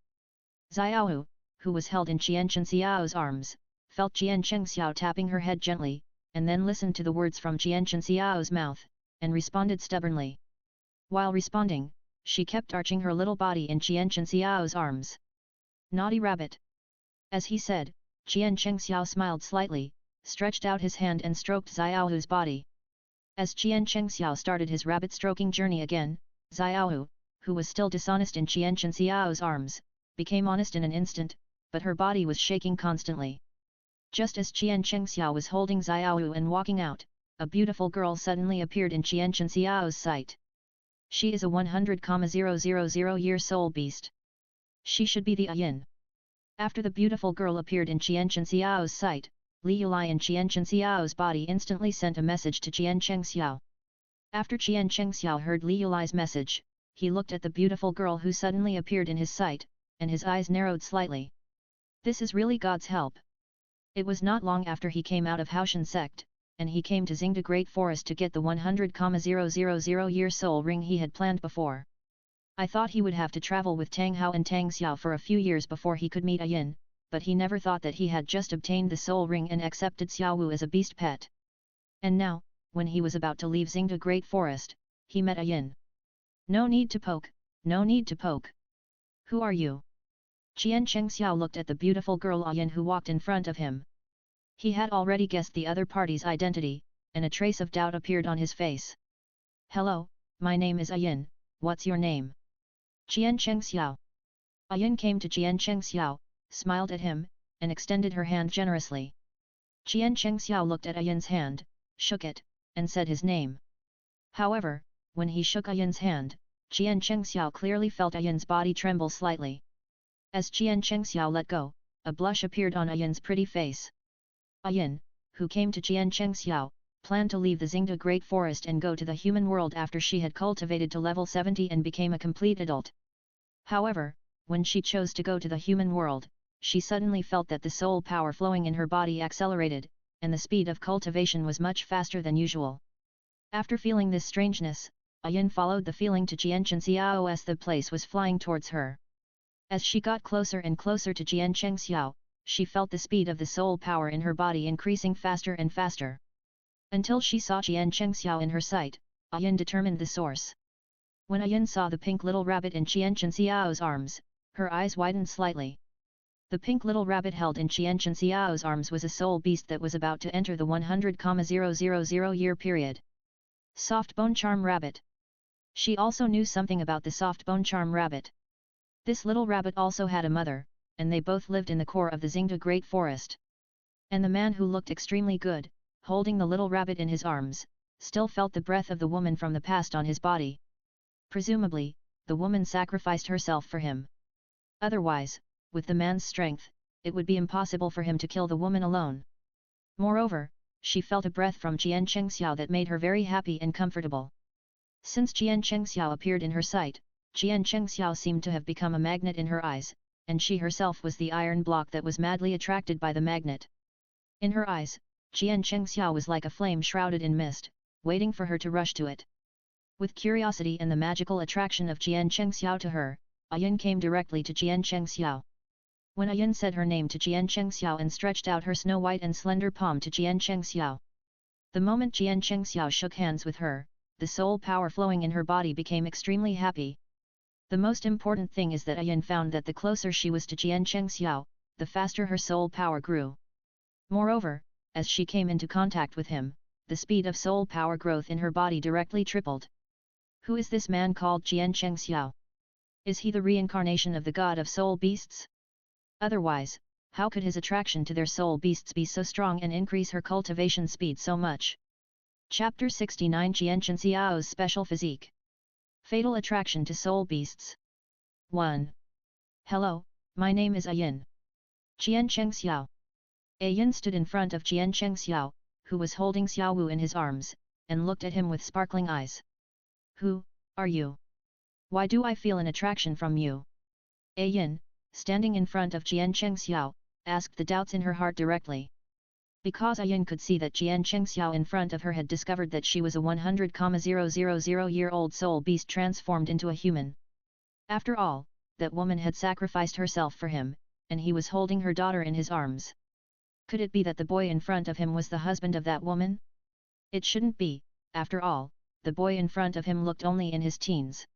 Xiao Hu, who was held in Cheng Xiao's arms, felt Cheng Xiao tapping her head gently, and then listened to the words from Cheng Xiao's mouth, and responded stubbornly. While responding, she kept arching her little body in Cheng Xiao's arms. Naughty rabbit. As he said, Cheng Xiao smiled slightly, stretched out his hand and stroked Xiao Hu's body. As Cheng Xiao started his rabbit stroking journey again, Xiao Hu, who was still dishonest in Cheng Xiao's arms, became honest in an instant, but her body was shaking constantly. Just as Cheng Xiao was holding Xiao Hu and walking out, a beautiful girl suddenly appeared in Cheng Xiao's sight. She is a 100,000-year soul beast. She should be the Ayin. After the beautiful girl appeared in Qian Xiao's sight, Li Yulai in Qian Xiao's body instantly sent a message to Qian Xiao. After Qian Xiao heard Li Yulai's message, he looked at the beautiful girl who suddenly appeared in his sight, and his eyes narrowed slightly. This is really God's help. It was not long after he came out of Haoshan sect, and he came to Xingda Great Forest to get the 100,000-year soul ring he had planned before. I thought he would have to travel with Tang Hao and Tang Xiao for a few years before he could meet Ayin, but he never thought that he had just obtained the soul ring and accepted Xiao Wu as a beast pet. And now, when he was about to leave Xingda Great Forest, he met Ayin. No need to poke, no need to poke. Who are you? Qian Xiao looked at the beautiful girl Ayin who walked in front of him. He had already guessed the other party's identity, and a trace of doubt appeared on his face. Hello, my name is Ayin, what's your name? Qian Xiao. Ayin came to Qian Xiao, smiled at him, and extended her hand generously. Qian Xiao looked at Ayin's hand, shook it, and said his name. However, when he shook Ayin's hand, Qian Xiao clearly felt Ayin's body tremble slightly. As Qian Xiao let go, a blush appeared on Ayin's pretty face. Ayin, who came to Qian Xiao, planned to leave the Xingda Great Forest and go to the human world after she had cultivated to level 70 and became a complete adult. However, when she chose to go to the human world, she suddenly felt that the soul power flowing in her body accelerated, and the speed of cultivation was much faster than usual. After feeling this strangeness, Ayin followed the feeling to Qian Xiao as the place was flying towards her. As she got closer and closer to Qian Xiao, she felt the speed of the soul power in her body increasing faster and faster. Until she saw Qian Xiao in her sight, Ayin determined the source. When Ayin saw the pink little rabbit in Qian Xiao's arms, her eyes widened slightly. The pink little rabbit held in Qian Xiao's arms was a soul beast that was about to enter the 100,000-year period. Soft Bone Charm Rabbit. She also knew something about the Soft Bone Charm Rabbit. This little rabbit also had a mother, and they both lived in the core of the Xingda Great Forest. And the man who looked extremely good, holding the little rabbit in his arms, still felt the breath of the woman from the past on his body. Presumably, the woman sacrificed herself for him. Otherwise, with the man's strength, it would be impossible for him to kill the woman alone. Moreover, she felt a breath from Qian Xiao that made her very happy and comfortable. Since Qian Xiao appeared in her sight, Qian Xiao seemed to have become a magnet in her eyes, and she herself was the iron block that was madly attracted by the magnet. In her eyes, Qian Xiao was like a flame shrouded in mist, waiting for her to rush to it. With curiosity and the magical attraction of Qian Xiao to her, Ayin came directly to Qian Xiao. When Ayin said her name to Qian Xiao and stretched out her snow-white and slender palm to Qian Xiao. The moment Qian Xiao shook hands with her, the soul power flowing in her body became extremely happy. The most important thing is that Ayin found that the closer she was to Qian Xiao, the faster her soul power grew. Moreover, as she came into contact with him, the speed of soul power growth in her body directly tripled. Who is this man called Qian Xiao? Is he the reincarnation of the god of soul beasts? Otherwise, how could his attraction to their soul beasts be so strong and increase her cultivation speed so much? Chapter 69 Qian Xiao's Special Physique. Fatal Attraction to Soul Beasts. 1. Hello, my name is Ayin. Qian Xiao. Ayin stood in front of Qian Xiao, who was holding Xiao Wu in his arms, and looked at him with sparkling eyes. Who are you? Why do I feel an attraction from you? Ayin, standing in front of Qian Xiao, asked the doubts in her heart directly. Because Ayin could see that Qian Xiao in front of her had discovered that she was a 100,000-year-old soul beast transformed into a human. After all, that woman had sacrificed herself for him, and he was holding her daughter in his arms. Could it be that the boy in front of him was the husband of that woman? It shouldn't be, after all, the boy in front of him looked only in his teens.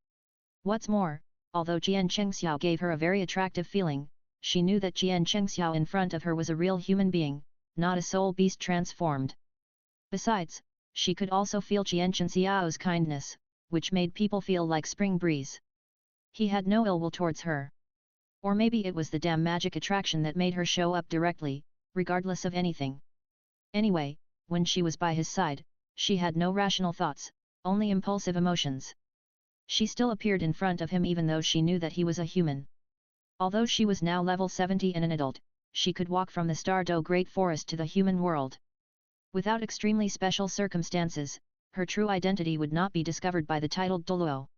What's more, although Qian Xiao gave her a very attractive feeling, she knew that Qian Xiao in front of her was a real human being, not a soul beast transformed. Besides, she could also feel Qian Xiao's kindness, which made people feel like spring breeze. He had no ill will towards her. Or maybe it was the damn magic attraction that made her show up directly, regardless of anything. Anyway, when she was by his side, she had no rational thoughts, only impulsive emotions. She still appeared in front of him even though she knew that he was a human. Although she was now level 70 and an adult, she could walk from the Stardo Great Forest to the human world. Without extremely special circumstances, her true identity would not be discovered by the titled Douluo.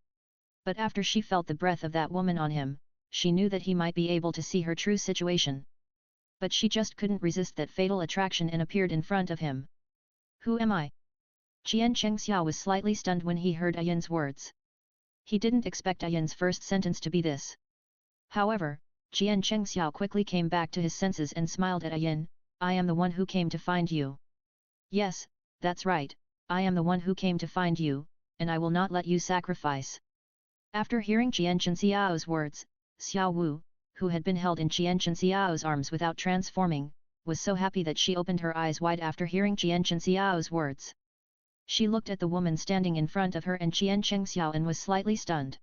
But after she felt the breath of that woman on him, she knew that he might be able to see her true situation. But she just couldn't resist that fatal attraction and appeared in front of him. Who am I? Qian Chengxiao was slightly stunned when he heard Ayin's words. He didn't expect Ayin's first sentence to be this. However, Qian Chengxiao quickly came back to his senses and smiled at Ayin. I am the one who came to find you. Yes, that's right, I am the one who came to find you, and I will not let you sacrifice. After hearing Qian Chenxiao's words, Xiao Wu, who had been held in Qian Chenxiao's arms without transforming, was so happy that she opened her eyes wide after hearing Qian Chenxiao's words. She looked at the woman standing in front of her and Qian Chengxiao and was slightly stunned.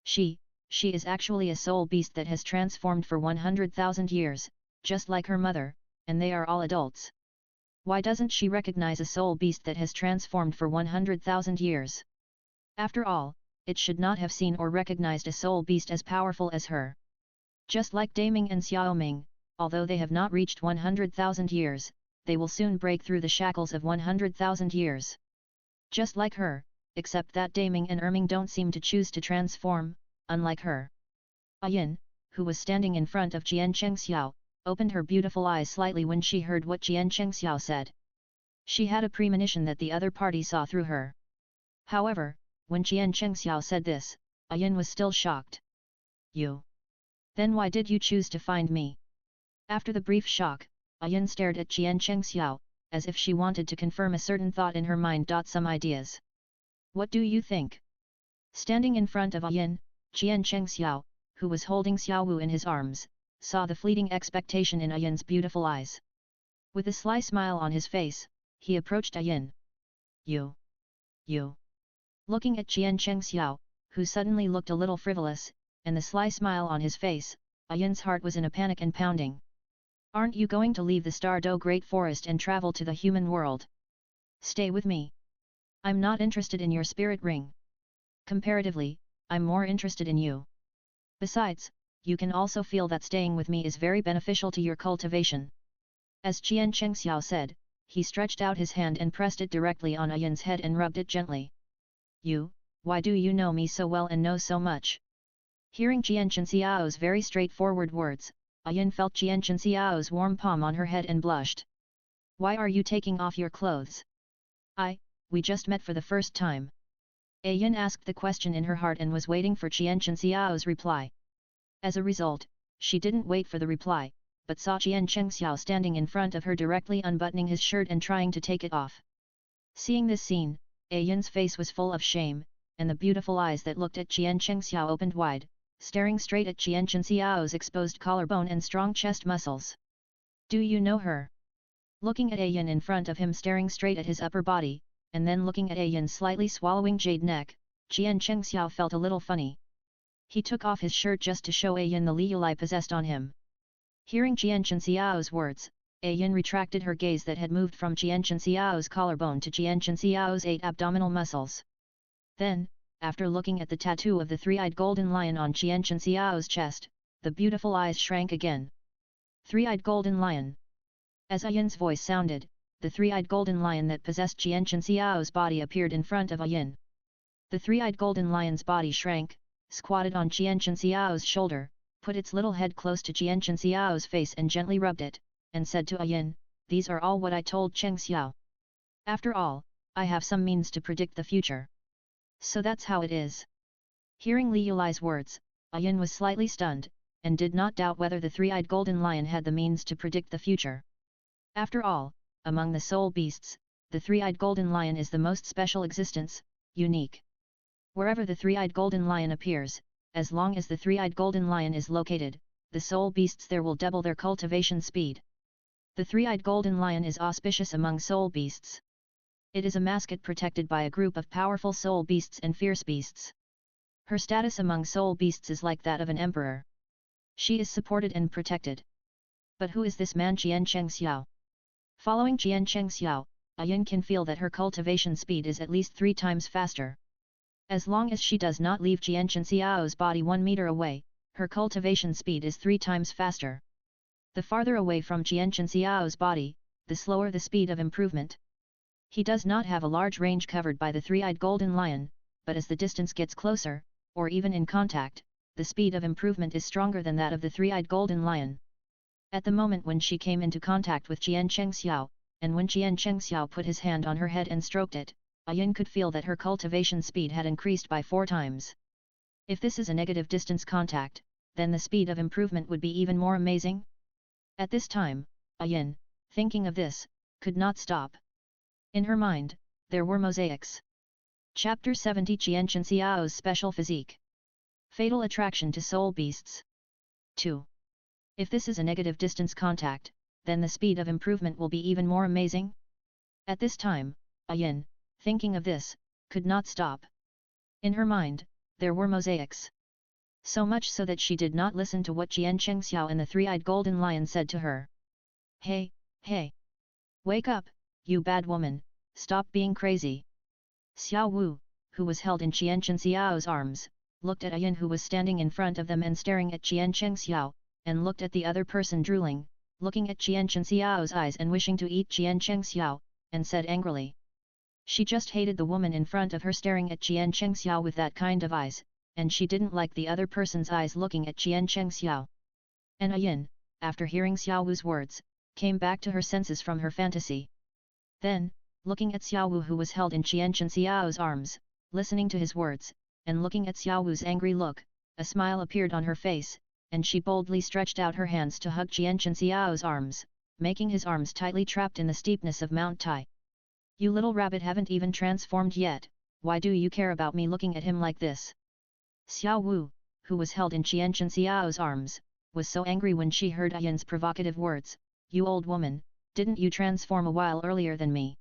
She is actually a soul beast that has transformed for 100,000 years, just like her mother, and they are all adults. Why doesn't she recognize a soul beast that has transformed for 100,000 years? After all, it should not have seen or recognized a soul beast as powerful as her. Just like Daming and Xiaoming, although they have not reached 100,000 years, they will soon break through the shackles of 100,000 years. Just like her, except that Daming and Erming don't seem to choose to transform, unlike her. Ayin, who was standing in front of Qian Chengxiao, opened her beautiful eyes slightly when she heard what Qian Chengxiao said. She had a premonition that the other party saw through her. However, when Qian Chengxiao said this, Ayin was still shocked. You? Then why did you choose to find me? After the brief shock, Ayin stared at Qian Chengxiao, as if she wanted to confirm a certain thought in her mind. Some ideas. What do you think? Standing in front of Ayin, Qian Chengxiao, who was holding Xiao Wu in his arms, saw the fleeting expectation in Ayin's beautiful eyes. With a sly smile on his face, he approached Ayin. You. Looking at Qian Chengxiao, who suddenly looked a little frivolous, and the sly smile on his face, Ayin's heart was in a panic and pounding. Aren't you going to leave the Stardo Great Forest and travel to the human world? Stay with me. I'm not interested in your spirit ring. Comparatively, I'm more interested in you. Besides, you can also feel that staying with me is very beneficial to your cultivation. As Qian Chengxiao said, he stretched out his hand and pressed it directly on Ayin's head and rubbed it gently. You, why do you know me so well and know so much? Hearing Qian Chengxiao's very straightforward words, Ayin felt Qian Chengxiao's warm palm on her head and blushed. Why are you taking off your clothes? We just met for the first time. Ayin asked the question in her heart and was waiting for Qian Chengxiao's reply. As a result, she didn't wait for the reply, but saw Qian Chengxiao standing in front of her directly unbuttoning his shirt and trying to take it off. Seeing this scene, Ayin's face was full of shame, and the beautiful eyes that looked at Qian Chengxiao opened wide, staring straight at Qian Chengxiao's exposed collarbone and strong chest muscles. Do you know her? Looking at Ayin in front of him staring straight at his upper body, and then looking at Ayin's slightly swallowing jade neck, Qian Chengxiao felt a little funny. He took off his shirt just to show Ayin the liuli possessed on him. Hearing Qian Chengxiao's words, Ayin retracted her gaze that had moved from Qian Chengxiao's collarbone to Qian Chengxiao's 8 abdominal muscles. Then, after looking at the tattoo of the three-eyed golden lion on Qian Chengxiao's chest, the beautiful eyes shrank again. Three-eyed golden lion. As Ayin's voice sounded, the three-eyed golden lion that possessed Qian Chengxiao's body appeared in front of Ayin. The three-eyed golden lion's body shrank, squatted on Qian Chengxiao's shoulder, put its little head close to Qian Chengxiao's face and gently rubbed it, and said to Ayin, "These are all what I told Chengxiao. After all, I have some means to predict the future. So that's how it is." Hearing Li Yuli's words, Ayin was slightly stunned, and did not doubt whether the three-eyed golden lion had the means to predict the future. After all, among the soul beasts, the three-eyed golden lion is the most special existence, unique. Wherever the three-eyed golden lion appears, as long as the three-eyed golden lion is located, the soul beasts there will double their cultivation speed. The three-eyed golden lion is auspicious among soul beasts. It is a mascot protected by a group of powerful soul beasts and fierce beasts. Her status among soul beasts is like that of an emperor. She is supported and protected. But who is this man Qian Chengxiao? Following Qian Chengxiao, Ayin can feel that her cultivation speed is at least 3 times faster. As long as she does not leave Jianchen Xiao's body 1 meter away, her cultivation speed is 3 times faster. The farther away from Jianchen Xiao's body, the slower the speed of improvement. He does not have a large range covered by the three-eyed golden lion, but as the distance gets closer, or even in contact, the speed of improvement is stronger than that of the three-eyed golden lion. At the moment when she came into contact with Jianchen Xiao, and when Jianchen Xiao put his hand on her head and stroked it, Yin could feel that her cultivation speed had increased by 4 times. If this is a negative distance contact, then the speed of improvement would be even more amazing. At this time, Yin, thinking of this, could not stop. In her mind, there were mosaics. Chapter 70 Jianchen Xiao's Special Physique. Fatal Attraction to Soul Beasts. 2. If this is a negative distance contact, then the speed of improvement will be even more amazing. At this time, Yin, thinking of this, could not stop. In her mind, there were mosaics. So much so that she did not listen to what Jianchen Xiao and the three-eyed golden lion said to her. Hey, hey! Wake up, you bad woman, stop being crazy. Xiao Wu, who was held in Jianchen Xiao's arms, looked at Yin who was standing in front of them and staring at Jianchen Xiao, and looked at the other person drooling, looking at Jianchen Xiao's eyes and wishing to eat Jianchen Xiao, and said angrily. She just hated the woman in front of her staring at Jianchen Xiao with that kind of eyes, and she didn't like the other person's eyes looking at Jianchen Xiao. And Yin, after hearing Xiao Wu's words, came back to her senses from her fantasy. Then, looking at Xiao Wu who was held in Jianchen Xiao's arms, listening to his words, and looking at Xiao Wu's angry look, a smile appeared on her face, and she boldly stretched out her hands to hug Jianchen Xiao's arms, making his arms tightly trapped in the steepness of Mount Tai. You little rabbit haven't even transformed yet, why do you care about me looking at him like this? Xiao Wu, who was held in Jianchen Xiao's arms, was so angry when she heard Yin's provocative words, you old woman, didn't you transform a while earlier than me?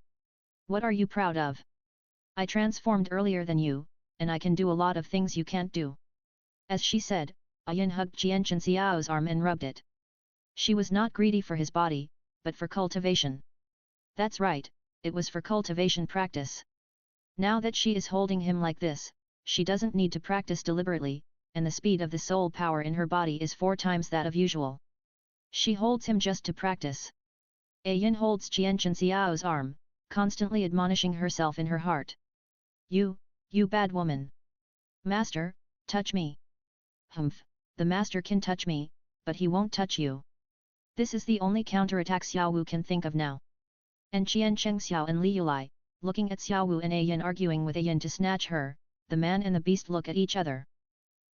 What are you proud of? I transformed earlier than you, and I can do a lot of things you can't do. As she said, Yin hugged Jianchen Xiao's arm and rubbed it. She was not greedy for his body, but for cultivation. That's right, it was for cultivation practice. Now that she is holding him like this, she doesn't need to practice deliberately, and the speed of the soul power in her body is 4 times that of usual. She holds him just to practice. Yin holds Jianchen Xiao's arm, constantly admonishing herself in her heart. You bad woman! Master, touch me! Humph, the master can touch me, but he won't touch you. This is the only counterattack Xiao Wu can think of now. And Jianchen Xiao and Li Yulai, looking at Xiao Wu and Yin arguing with Yin to snatch her, the man and the beast look at each other.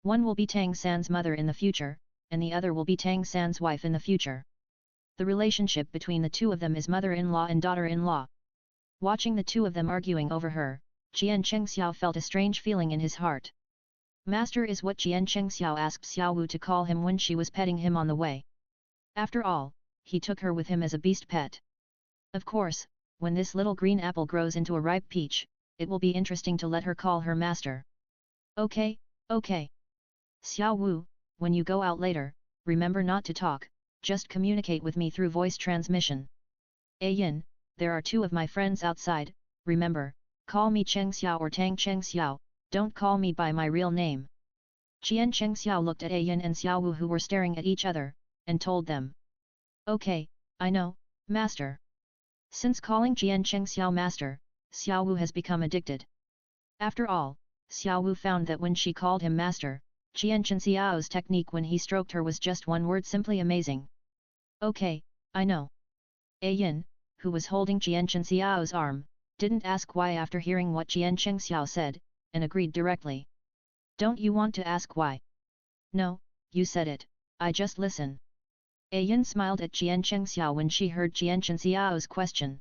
One will be Tang San's mother in the future, and the other will be Tang San's wife in the future. The relationship between the two of them is mother-in-law and daughter-in-law. Watching the two of them arguing over her, Jianchen Xiao felt a strange feeling in his heart. Master is what Jianchen Xiao asked Xiao Wu to call him when she was petting him on the way. After all, he took her with him as a beast pet. Of course, when this little green apple grows into a ripe peach, it will be interesting to let her call her master. Okay. Xiao Wu, when you go out later, remember not to talk, just communicate with me through voice transmission. Yin, there are 2 of my friends outside, remember, call me Cheng Xiao or Tang Cheng Xiao, don't call me by my real name. Jianchen Xiao looked at Yin and Xiao Wu who were staring at each other, and told them. Okay, I know, master. Since calling Jianchen Xiao master, Xiao Wu has become addicted. After all, Xiao Wu found that when she called him master, Jianchen Xiao's technique when he stroked her was just one word, simply amazing. Okay, I know. Yin, who was holding Jianchen Xiao's arm, didn't ask why after hearing what Jianchen Xiao said, and agreed directly. Don't you want to ask why? No, you said it, I just listen. Yin smiled at Jianchen Xiao when she heard Jianchen Xiao's question.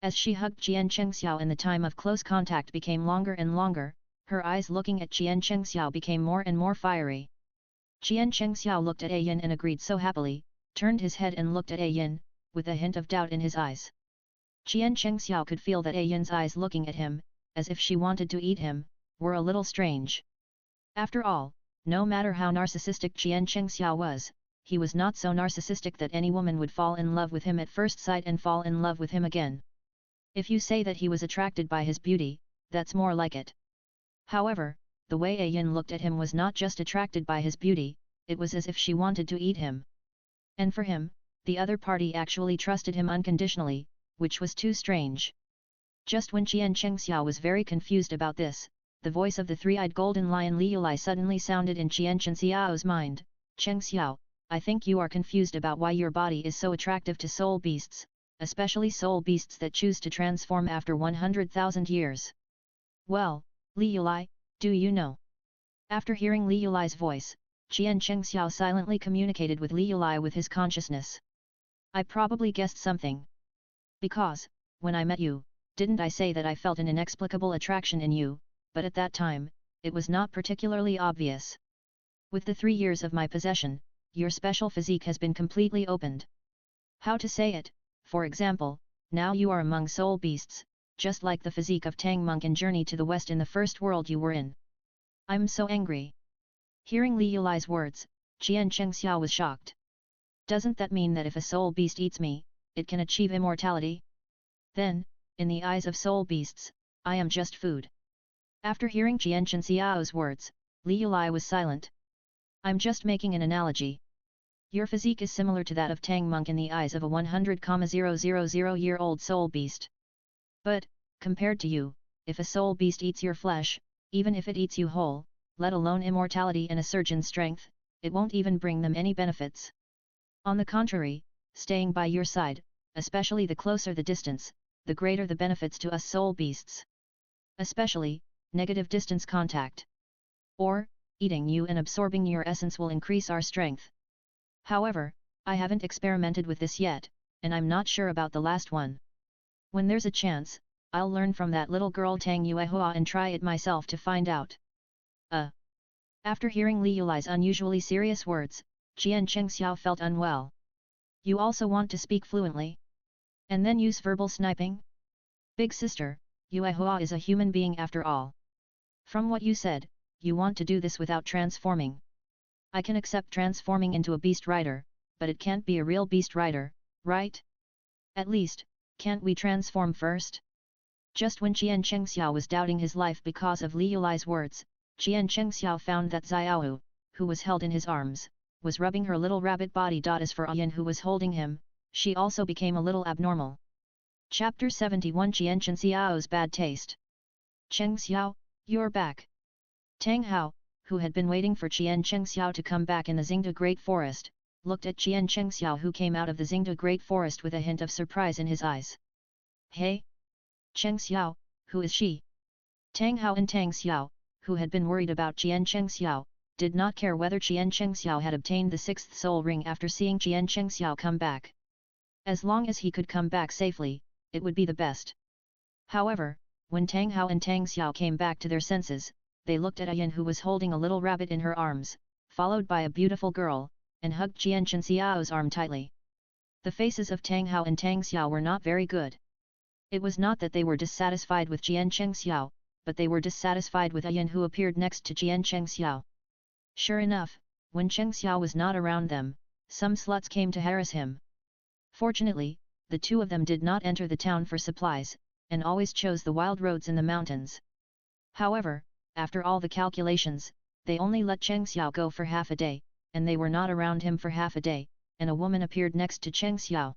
As she hugged Jianchen Xiao and the time of close contact became longer and longer, her eyes looking at Jianchen Xiao became more and more fiery. Jianchen Xiao looked at Yin and agreed so happily, turned his head and looked at Yin, with a hint of doubt in his eyes. Jianchen Xiao could feel that Yin's eyes looking at him, as if she wanted to eat him, were a little strange. After all, no matter how narcissistic Jianchen Xiao was, he was not so narcissistic that any woman would fall in love with him at first sight and fall in love with him again. If you say that he was attracted by his beauty, that's more like it. However, the way Ayin looked at him was not just attracted by his beauty, it was as if she wanted to eat him. And for him, the other party actually trusted him unconditionally, which was too strange. Just when Qian Chengxiao was very confused about this, the voice of the three-eyed golden lion Liulai suddenly sounded in Qian Chengxiao's mind. Chengxiao, I think you are confused about why your body is so attractive to soul beasts, especially soul beasts that choose to transform after 100,000 years. Well, Liulai, do you know? After hearing Liulai's voice, Qian Chengxiao silently communicated with Liulai with his consciousness. I probably guessed something. Because, when I met you, didn't I say that I felt an inexplicable attraction in you, but at that time, it was not particularly obvious. With the 3 years of my possession, your special physique has been completely opened. How to say it, for example, now you are among soul beasts, just like the physique of Tang Monk in Journey to the West in the first world you were in. I'm so angry. Hearing Li Yulai's words, Qian Chengxiao was shocked. Doesn't that mean that if a soul beast eats me, it can achieve immortality? Then, in the eyes of soul beasts, I am just food. After hearing Qian Chengxiao's words, Li Yulai was silent. I'm just making an analogy. Your physique is similar to that of Tang Monk in the eyes of a 100,000-year-old soul beast. But, compared to you, if a soul beast eats your flesh, even if it eats you whole, let alone immortality and a surge in strength, it won't even bring them any benefits. On the contrary, staying by your side, especially the closer the distance, the greater the benefits to us soul beasts. Especially, negative distance contact. Or, eating you and absorbing your essence will increase our strength. However, I haven't experimented with this yet, and I'm not sure about the last one. When there's a chance, I'll learn from that little girl Tang Yuehua and try it myself to find out. After hearing Li Yulai's unusually serious words, Qian Chengxiao felt unwell. You also want to speak fluently? And then use verbal sniping? Big sister, Yuehua is a human being after all. From what you said, you want to do this without transforming. I can accept transforming into a beast rider, but it can't be a real beast rider, right? At least, can't we transform first? Just when Qian Chengxiao was doubting his life because of Li Yulai's words, Qian Chengxiao found that Xiaowu, who was held in his arms, was rubbing her little rabbit body. As for Ayan who was holding him, she also became a little abnormal. Chapter 71 Qian Chengxiao's Bad Taste. Chengxiao, you're back. Tang Hao, who had been waiting for Qian Chengxiao to come back in the Xingde Great Forest, looked at Qian Chengxiao who came out of the Xingde Great Forest with a hint of surprise in his eyes. Hey? Chengxiao, who is she? Tang Hao and Tang Xiao, who had been worried about Qian Chengxiao, did not care whether Qian Chengxiao had obtained the 6th soul ring after seeing Qian Chengxiao come back. As long as he could come back safely, it would be the best. However, when Tang Hao and Tang Xiao came back to their senses, they looked at Ayan who was holding a little rabbit in her arms, followed by a beautiful girl, and hugged Qian Chengxiao's arm tightly. The faces of Tang Hao and Tang Xiao were not very good. It was not that they were dissatisfied with Qian Chengxiao, but they were dissatisfied with Ayan who appeared next to Qian Chengxiao. Sure enough, when Chengxiao was not around them, some sluts came to harass him. Fortunately, the two of them did not enter the town for supplies, and always chose the wild roads in the mountains. However, after all the calculations, they only let Chengxiao go for half a day, and they were not around him for half a day, and a woman appeared next to Chengxiao.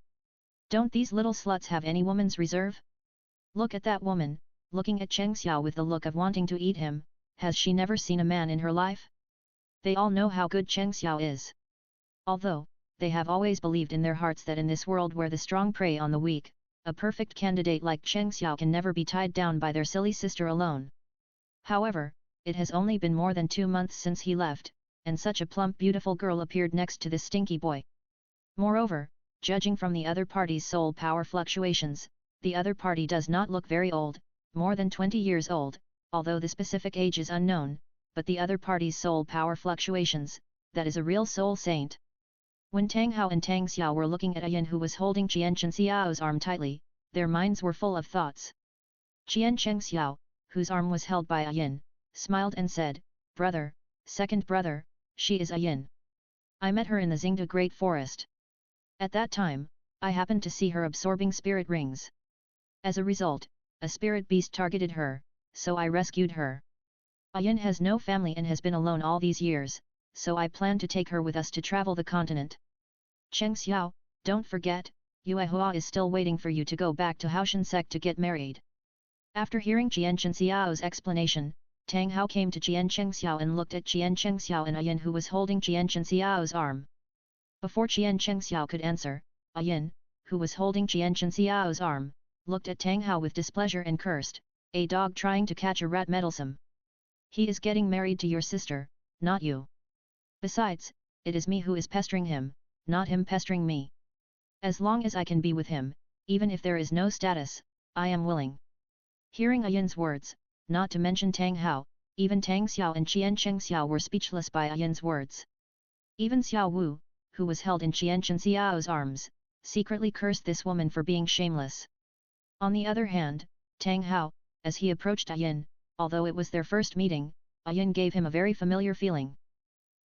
Don't these little sluts have any woman's reserve? Look at that woman, looking at Chengxiao with the look of wanting to eat him. Has she never seen a man in her life? They all know how good Chengxiao is. Although, they have always believed in their hearts that in this world where the strong prey on the weak, a perfect candidate like Chengxiao can never be tied down by their silly sister alone. However, it has only been more than 2 months since he left, and such a plump beautiful girl appeared next to this stinky boy. Moreover, judging from the other party's soul power fluctuations, the other party does not look very old, more than 20 years old, although the specific age is unknown, but the other party's soul power fluctuations, that is a real soul saint. When Tang Hao and Tang Xiao were looking at Ayan who was holding Qian Chengxiao's arm tightly, their minds were full of thoughts. Qian Chengxiao, whose arm was held by Ayan, smiled and said, "Brother, second brother, she is Ayan. I met her in the Xingde Great Forest. At that time, I happened to see her absorbing spirit rings. As a result, a spirit beast targeted her, so I rescued her. Ayin has no family and has been alone all these years, so I plan to take her with us to travel the continent. Cheng Xiao, don't forget, Yue Hua is still waiting for you to go back to Haoshan sect to get married. After hearing Jian Xiao's explanation, Tang Hao came to Jian Xiao and looked at Jian Xiao and Ayin, who was holding Jian Xiao's arm. Before Jian Xiao could answer, Ayin, who was holding Jian Xiao's arm, looked at Tang Hao with displeasure and cursed, "A dog trying to catch a rat, meddlesome. He is getting married to your sister, not you. Besides, it is me who is pestering him, not him pestering me. As long as I can be with him, even if there is no status, I am willing." Hearing Ayin's words, not to mention Tang Hao, even Tang Xiao and Qian Xiao were speechless by Ayin's words. Even Xiao Wu, who was held in Qian Xiao's arms, secretly cursed this woman for being shameless. On the other hand, Tang Hao, as he approached Ayin, although it was their first meeting, Ayin gave him a very familiar feeling.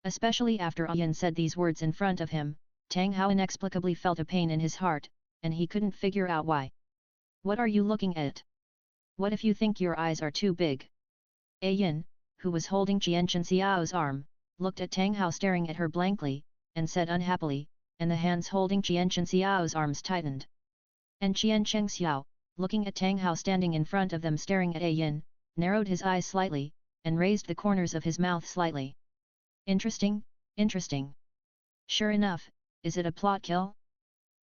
Especially after Ayin said these words in front of him, Tang Hao inexplicably felt a pain in his heart, and he couldn't figure out why. "What are you looking at? What if you think your eyes are too big?" Ayin, who was holding Jian Xiao's arm, looked at Tang Hao staring at her blankly, and said unhappily, and the hands holding Jian Xiao's arms tightened. And Jian Xiao, looking at Tang Hao standing in front of them staring at Ayin, narrowed his eyes slightly, and raised the corners of his mouth slightly. "Interesting, interesting. Sure enough, is it a plot kill?"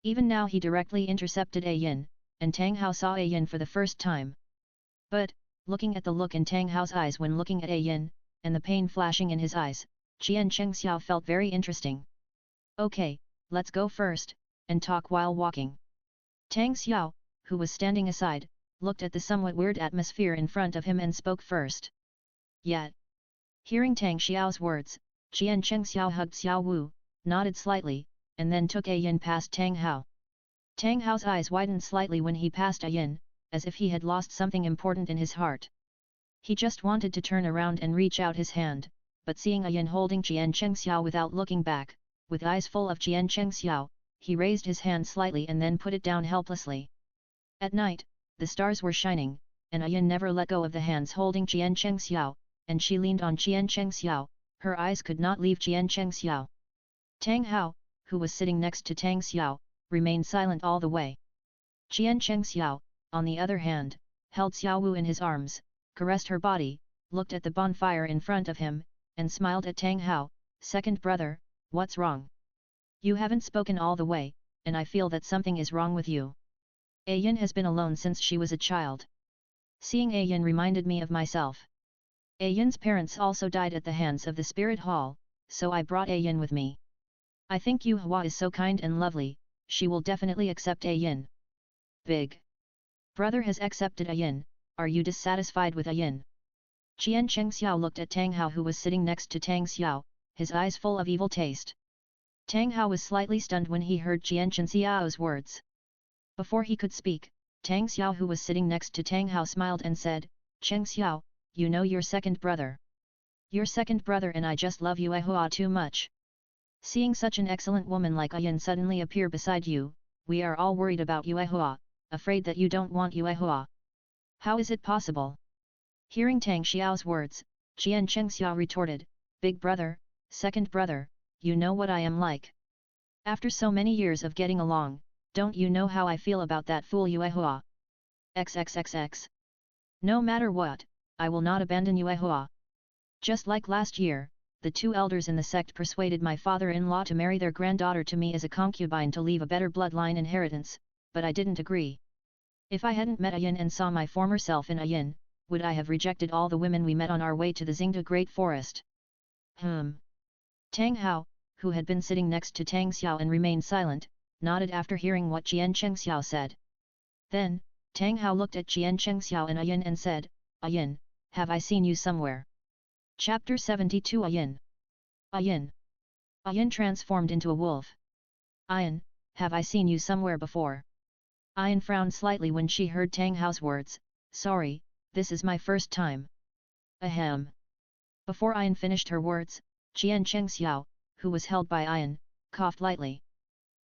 Even now he directly intercepted Ayin, and Tang Hao saw Ayin for the first time. But, looking at the look in Tang Hao's eyes when looking at Ayin, and the pain flashing in his eyes, Jian Xiao felt very interesting. "Okay, let's go first, and talk while walking." Tang Xiao, who was standing aside, looked at the somewhat weird atmosphere in front of him and spoke first. "Yet." Hearing Tang Xiao's words, Jian Xiao hugged Xiao Wu, nodded slightly, and then took Ayin past Tang Hao. Tang Hao's eyes widened slightly when he passed Ayin, as if he had lost something important in his heart. He just wanted to turn around and reach out his hand, but seeing Ayin holding Jian Xiao without looking back, with eyes full of Jian Xiao, he raised his hand slightly and then put it down helplessly. At night, the stars were shining, and Ayin never let go of the hands holding Jian Xiao, and she leaned on Jian Xiao, her eyes could not leave Jian Xiao. Tang Hao, who was sitting next to Tang Xiao, remained silent all the way. Jian Xiao, on the other hand, held Xiao Wu in his arms, caressed her body, looked at the bonfire in front of him, and smiled at Tang Hao, "Second brother, what's wrong? You haven't spoken all the way, and I feel that something is wrong with you." Ayin has been alone since she was a child. Seeing Ayin reminded me of myself. Ayin's parents also died at the hands of the spirit hall, so I brought Ayin with me. I think Yu Hua is so kind and lovely, she will definitely accept Ayin. Big brother has accepted Ayin, are you dissatisfied with Ayin? Jian Xiao looked at Tang Hao, who was sitting next to Tang Xiao, his eyes full of evil taste. Tang Hao was slightly stunned when he heard Jian Xiao's words. Before he could speak, Tang Xiao, who was sitting next to Tang Hao, smiled and said, "Cheng Xiao, you know your second brother. Your second brother and I just love Yue Hua too much. Seeing such an excellent woman like Ayin suddenly appear beside you, we are all worried about Yue Hua, afraid that you don't want Yue Hua. How is it possible?" Hearing Tang Xiao's words, Jian Xiao retorted, "Big brother, second brother, you know what I am like. After so many years of getting along, don't you know how I feel about that fool Yue Hua? XXXX. No matter what, I will not abandon Yue Hua. Just like last year, the two elders in the sect persuaded my father-in-law to marry their granddaughter to me as a concubine to leave a better bloodline inheritance, but I didn't agree. If I hadn't met Ayin and saw my former self in Ayin, would I have rejected all the women we met on our way to the Xingda Great Forest?" Tang Hao, who had been sitting next to Tang Xiao and remained silent, nodded after hearing what Jian Xiao said. Then, Tang Hao looked at Jian Xiao and Ayin and said, "Ayin, have I seen you somewhere?" Chapter 72 Ayin. Ayin. Ayin transformed into a wolf. "Ayin, have I seen you somewhere before?" Ayin frowned slightly when she heard Tang Hao's words, "Sorry, this is my first time." Ahem. Before Ayin finished her words, Jian Xiao, who was held by Ayin, coughed lightly.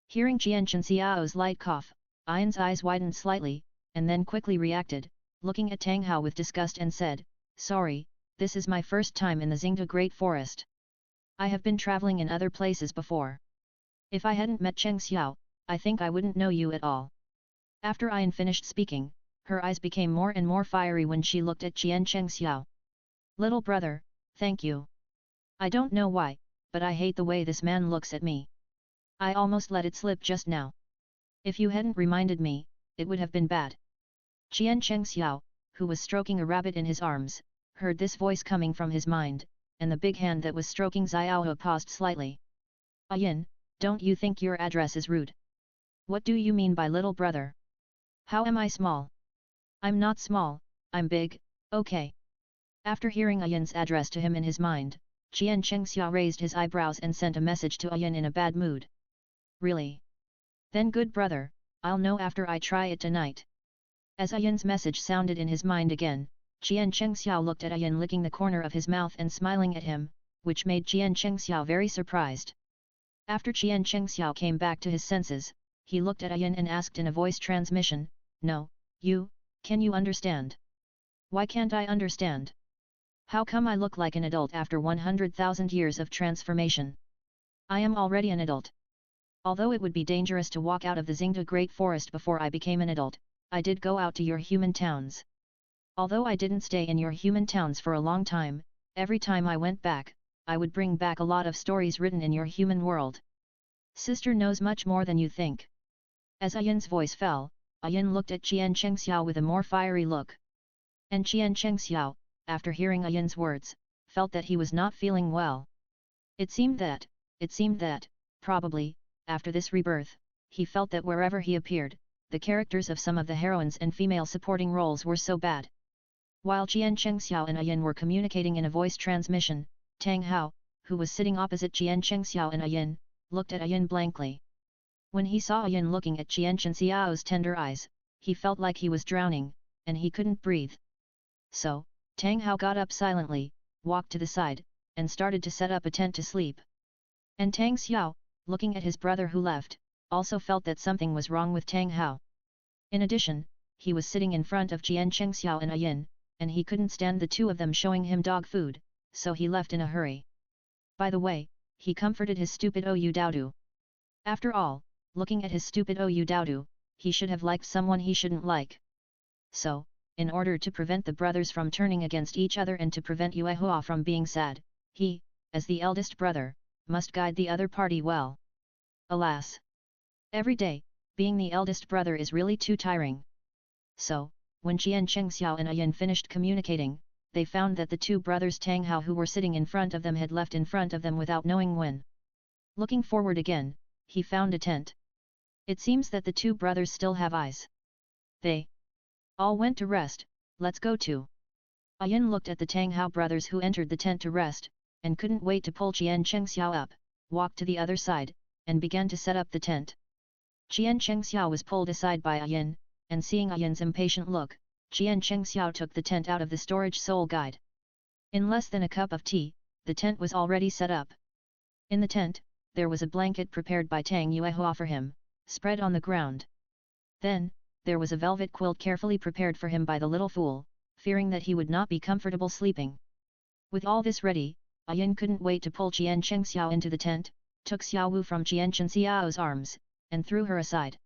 Hearing Jian Xiao's light cough, Ayin's eyes widened slightly, and then quickly reacted, looking at Tang Hao with disgust and said, "Sorry, this is my first time in the Xingde Great Forest. I have been traveling in other places before. If I hadn't met Cheng Xiao, I think I wouldn't know you at all. After Ayan finished speaking, her eyes became more and more fiery when she looked at Cheng Xiao. Little brother, thank you. I don't know why, but I hate the way this man looks at me. I almost let it slip just now. If you hadn't reminded me, it would have been bad. Cheng Xiao, who was stroking a rabbit in his arms, heard this voice coming from his mind, and the big hand that was stroking Xiaohe paused slightly. Ayan, don't you think your address is rude? What do you mean by little brother? How am I small? I'm not small, I'm big, okay. After hearing Ayan's address to him in his mind, Cheng Xiao raised his eyebrows and sent a message to Ayan in a bad mood. Really? Then good brother, I'll know after I try it tonight. As Ayan's message sounded in his mind again, Cheng Xiao looked at Ayan licking the corner of his mouth and smiling at him, which made Cheng Xiao very surprised. After Cheng Xiao came back to his senses, he looked at Ayan and asked in a voice transmission, No, can you understand? Why can't I understand? How come I look like an adult after 100,000 years of transformation? I am already an adult. Although it would be dangerous to walk out of the Xingde Great Forest before I became an adult, I did go out to your human towns. Although I didn't stay in your human towns for a long time, every time I went back, I would bring back a lot of stories written in your human world. Sister knows much more than you think. As Ayan's voice fell, Ayan looked at Cheng Xiao with a more fiery look. And Cheng Xiao, after hearing Ayan's words, felt that he was not feeling well. It seemed that, probably, after this rebirth, he felt that wherever he appeared, the characters of some of the heroines and female supporting roles were so bad. While Cheng Xiao and Ayan were communicating in a voice transmission, Tang Hao, who was sitting opposite Cheng Xiao and Ayan, looked at Ayan blankly. When he saw Ayan looking at Cheng Xiao's tender eyes, he felt like he was drowning, and he couldn't breathe. So, Tang Hao got up silently, walked to the side, and started to set up a tent to sleep. And Tang Xiao, looking at his brother who left, also felt that something was wrong with Tang Hao. In addition, he was sitting in front of Cheng Xiao and Ayan, and he couldn't stand the two of them showing him dog food, so he left in a hurry. By the way, he comforted his stupid Ou Daodu. After all, looking at his stupid Ou Daodu, he should have liked someone he shouldn't like. So, in order to prevent the brothers from turning against each other and to prevent Yue Hua from being sad, he, as the eldest brother, must guide the other party well. Alas! Every day, being the eldest brother is really too tiring. So, when Cheng Xiao and Ayan finished communicating, they found that the two brothers Tang Hao who were sitting in front of them had left in front of them without knowing when. Looking forward again, he found a tent. It seems that the two brothers still have eyes. They all went to rest, let's go too. Ayan looked at the Tang Hao brothers who entered the tent to rest, and couldn't wait to pull Cheng Xiao up, walked to the other side, and began to set up the tent. Cheng Xiao was pulled aside by Ayan, and seeing Ayan's impatient look, Cheng Xiao took the tent out of the storage soul guide. In less than a cup of tea, the tent was already set up. In the tent, there was a blanket prepared by Tang Yuehua for him, spread on the ground. Then, there was a velvet quilt carefully prepared for him by the little fool, fearing that he would not be comfortable sleeping. With all this ready, Ayan couldn't wait to pull Cheng Xiao into the tent, took Xiao Wu from Cheng Xiao's arms, and threw her aside.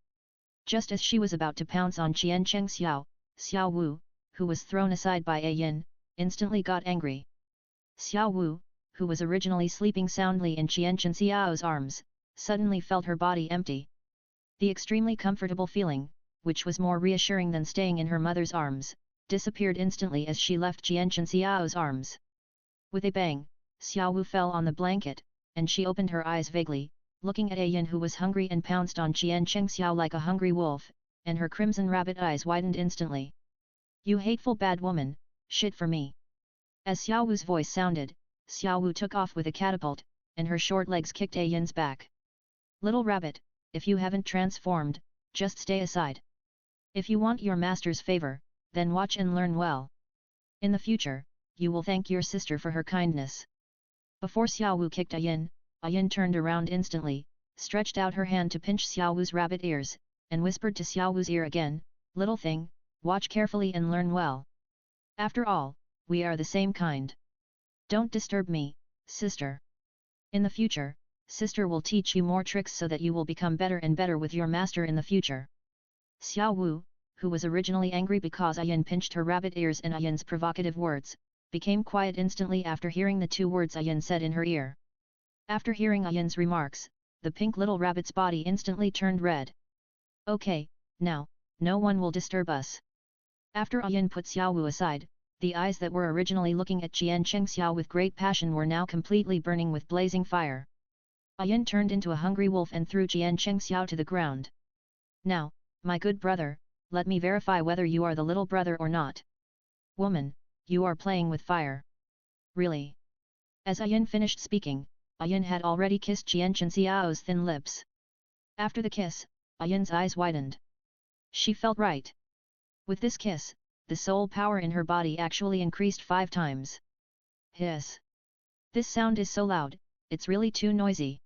Just as she was about to pounce on Cheng Xiao, Xiao Wu, who was thrown aside by Ayan, instantly got angry. Xiao Wu, who was originally sleeping soundly in Cheng Xiao's arms, suddenly felt her body empty. The extremely comfortable feeling, which was more reassuring than staying in her mother's arms, disappeared instantly as she left Cheng Xiao's arms. With a bang, Xiao Wu fell on the blanket, and she opened her eyes vaguely, looking at Ayan who was hungry and pounced on Cheng Xiao like a hungry wolf, and her crimson rabbit eyes widened instantly. You hateful bad woman, shit for me. As Xiao Wu's voice sounded, Xiao Wu took off with a catapult, and her short legs kicked Ayan's back. Little rabbit, if you haven't transformed, just stay aside. If you want your master's favor, then watch and learn well. In the future, you will thank your sister for her kindness. Before Xiao Wu kicked Ayan, Ayan turned around instantly, stretched out her hand to pinch Xiao Wu's rabbit ears, and whispered to Xiao Wu's ear again, little thing, watch carefully and learn well. After all, we are the same kind. Don't disturb me, sister. In the future, sister will teach you more tricks so that you will become better and better with your master in the future. Xiao Wu, who was originally angry because Ayan pinched her rabbit ears and Ayan's provocative words, became quiet instantly after hearing the 2 words Ayan said in her ear. After hearing Ayan's remarks, the pink little rabbit's body instantly turned red. Okay, now, no one will disturb us. After Ayan put Xiao Wu aside, the eyes that were originally looking at Jian Chengxiao with great passion were now completely burning with blazing fire. Ayan turned into a hungry wolf and threw Jian Chengxiao to the ground. Now, my good brother, let me verify whether you are the little brother or not. Woman, you are playing with fire. Really? As Ayan finished speaking, Ayan had already kissed Jian Chengxiao's thin lips. After the kiss, Ayan's eyes widened. She felt right. With this kiss, the soul power in her body actually increased 5 times. Hiss! This sound is so loud, it's really too noisy.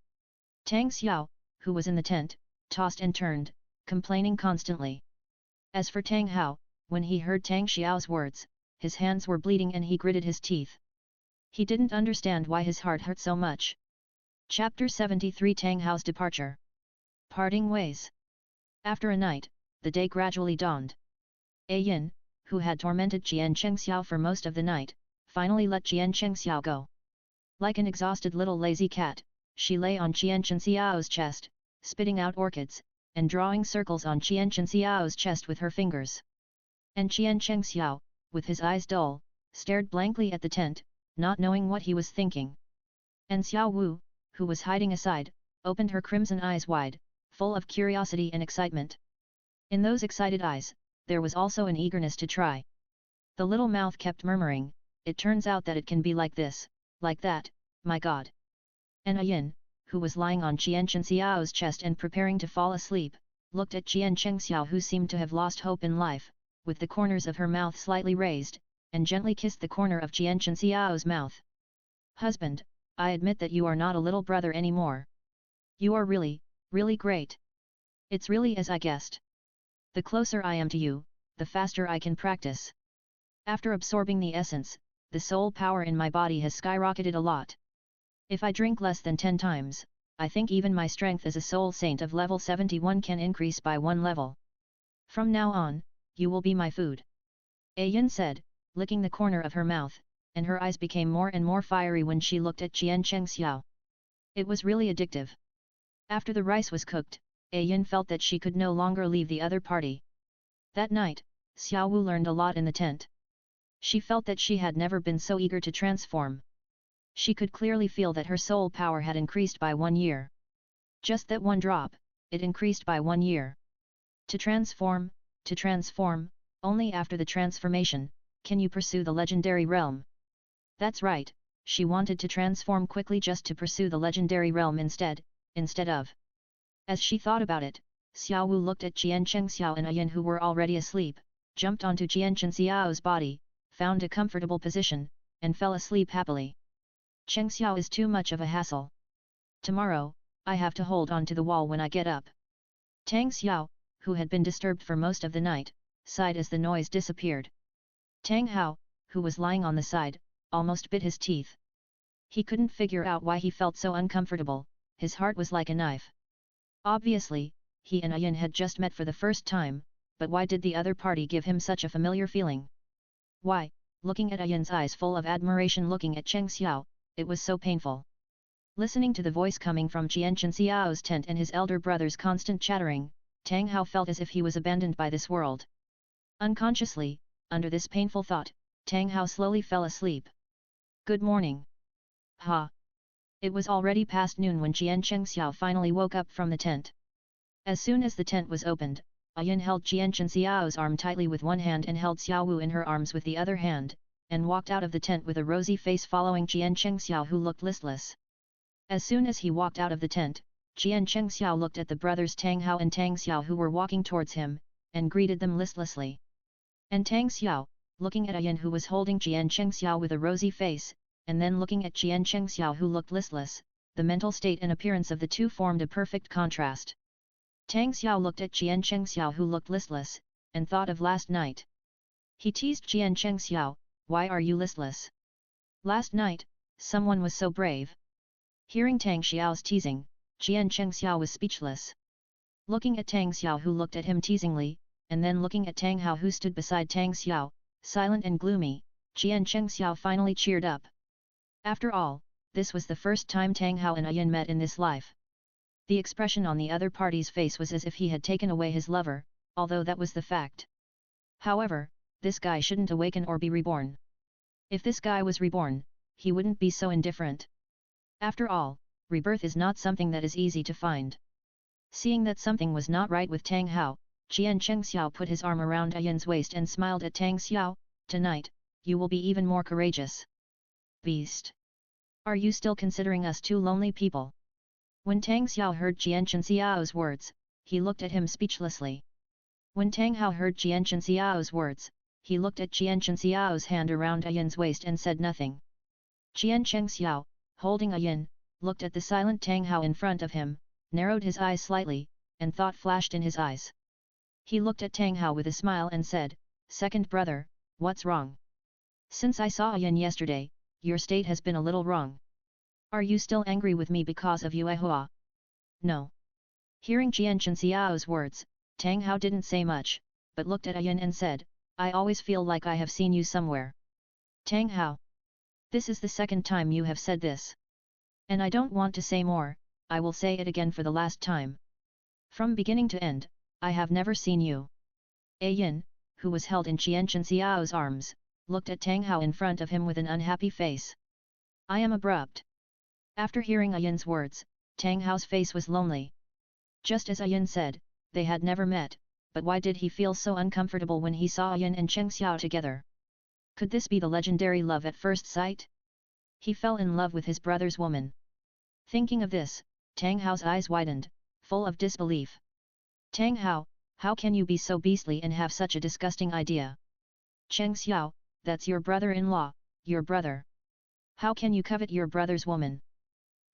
Tang Xiao, who was in the tent, tossed and turned, complaining constantly. As for Tang Hao, when he heard Tang Xiao's words, his hands were bleeding and he gritted his teeth. He didn't understand why his heart hurt so much. Chapter 73 Tang Hao's Departure. Parting Ways. After a night, the day gradually dawned. Yin, who had tormented Jian Chengxiao for most of the night, finally let Jian Chengxiao go. Like an exhausted little lazy cat, she lay on Jian Chengxiao's chest, spitting out orchids, and drawing circles on Jian Chengxiao's chest with her fingers. And Jian Chengxiao, with his eyes dull, stared blankly at the tent, not knowing what he was thinking. And Xiao Wu, who was hiding aside, opened her crimson eyes wide, full of curiosity and excitement. In those excited eyes, there was also an eagerness to try. The little mouth kept murmuring, it turns out that it can be like this, like that, my god. And Ayin, who was lying on Jian Chengxiao's chest and preparing to fall asleep, looked at Jian Chengxiao who seemed to have lost hope in life, with the corners of her mouth slightly raised, and gently kissed the corner of Jian Chengxiao's mouth. Husband, I admit that you are not a little brother anymore. You are really, really great. It's really as I guessed. The closer I am to you, the faster I can practice. After absorbing the essence, the soul power in my body has skyrocketed a lot. If I drink less than 10 times, I think even my strength as a soul saint of level 71 can increase by 1 level. From now on, you will be my food. Yin said, licking the corner of her mouth, and her eyes became more and more fiery when she looked at Jian Chengxiao. It was really addictive. After the rice was cooked, Yin felt that she could no longer leave the other party. That night, Xiao Wu learned a lot in the tent. She felt that she had never been so eager to transform. She could clearly feel that her soul power had increased by 1 year. Just that one drop, it increased by 1 year. To transform, only after the transformation, can you pursue the legendary realm. That's right, she wanted to transform quickly just to pursue the legendary realm instead of. As she thought about it, Xiao Wu looked at Jian Chengxiao and Ayin who were already asleep, jumped onto Jian Chengxiao's body, found a comfortable position, and fell asleep happily. Chengxiao is too much of a hassle. Tomorrow, I have to hold on to the wall when I get up. Tang Xiao, who had been disturbed for most of the night, sighed as the noise disappeared. Tang Hao, who was lying on the side, almost bit his teeth. He couldn't figure out why he felt so uncomfortable, his heart was like a knife. Obviously, he and Ayin had just met for the first time, but why did the other party give him such a familiar feeling? Why, looking at Ayin's eyes full of admiration looking at Cheng Xiao, it was so painful. Listening to the voice coming from Jian Chengxiao's tent and his elder brother's constant chattering, Tang Hao felt as if he was abandoned by this world. Unconsciously, under this painful thought, Tang Hao slowly fell asleep. Good morning. Ha! It was already past noon when Jian Chengxiao finally woke up from the tent. As soon as the tent was opened, Ayin held Jian Chengxiao's arm tightly with one hand and held Xiao Wu in her arms with the other hand, and walked out of the tent with a rosy face following Jian Chengxiao who looked listless. As soon as he walked out of the tent, Jian Chengxiao looked at the brothers Tang Hao and Tang Xiao who were walking towards him, and greeted them listlessly. And Tang Xiao, looking at Ayin who was holding Jian Chengxiao with a rosy face, and then looking at Jian Chengxiao who looked listless, the mental state and appearance of the two formed a perfect contrast. Tang Xiao looked at Jian Chengxiao who looked listless, and thought of last night. He teased Jian Chengxiao, "Why are you listless? Last night, someone was so brave. Hearing Tang Xiao's teasing, Jian Chengxiao was speechless. Looking at Tang Xiao who looked at him teasingly, and then looking at Tang Hao who stood beside Tang Xiao, silent and gloomy, Jian Chengxiao finally cheered up. After all, this was the first time Tang Hao and Ayan met in this life. The expression on the other party's face was as if he had taken away his lover, although that was the fact. However, this guy shouldn't awaken or be reborn. If this guy was reborn, he wouldn't be so indifferent. After all, rebirth is not something that is easy to find. Seeing that something was not right with Tang Hao, Jian Chengxiao put his arm around Ayan's waist and smiled at Tang Xiao. Tonight, you will be even more courageous. Beast! Are you still considering us two lonely people? When Tang Xiao heard Jian Chengxiao's words, he looked at him speechlessly. When Tang Hao heard Jian Chengxiao's words, he looked at Jian Chengxiao's hand around Ayan's waist and said nothing. Jian Chengxiao, holding Ayan, looked at the silent Tang Hao in front of him, narrowed his eyes slightly, and thought flashed in his eyes. He looked at Tang Hao with a smile and said, "Second brother, what's wrong? Since I saw Ayan yesterday, your state has been a little wrong. Are you still angry with me because of Yue Hua?" "No." Hearing Jian Chengxiao's words, Tang Hao didn't say much, but looked at Ayan and said, "I always feel like I have seen you somewhere." "Tang Hao, this is the second time you have said this. And I don't want to say more, I will say it again for the last time. From beginning to end, I have never seen you." Ayan, who was held in Jian Chengxiao's arms, looked at Tang Hao in front of him with an unhappy face. "I am abrupt." After hearing Ayan's words, Tang Hao's face was lonely. Just as Ayan said, they had never met, but why did he feel so uncomfortable when he saw Ayan and Cheng Xiao together? Could this be the legendary love at first sight? He fell in love with his brother's woman. Thinking of this, Tang Hao's eyes widened, full of disbelief. "Tang Hao, how can you be so beastly and have such a disgusting idea? Cheng Xiao, that's your brother-in-law, your brother. How can you covet your brother's woman?"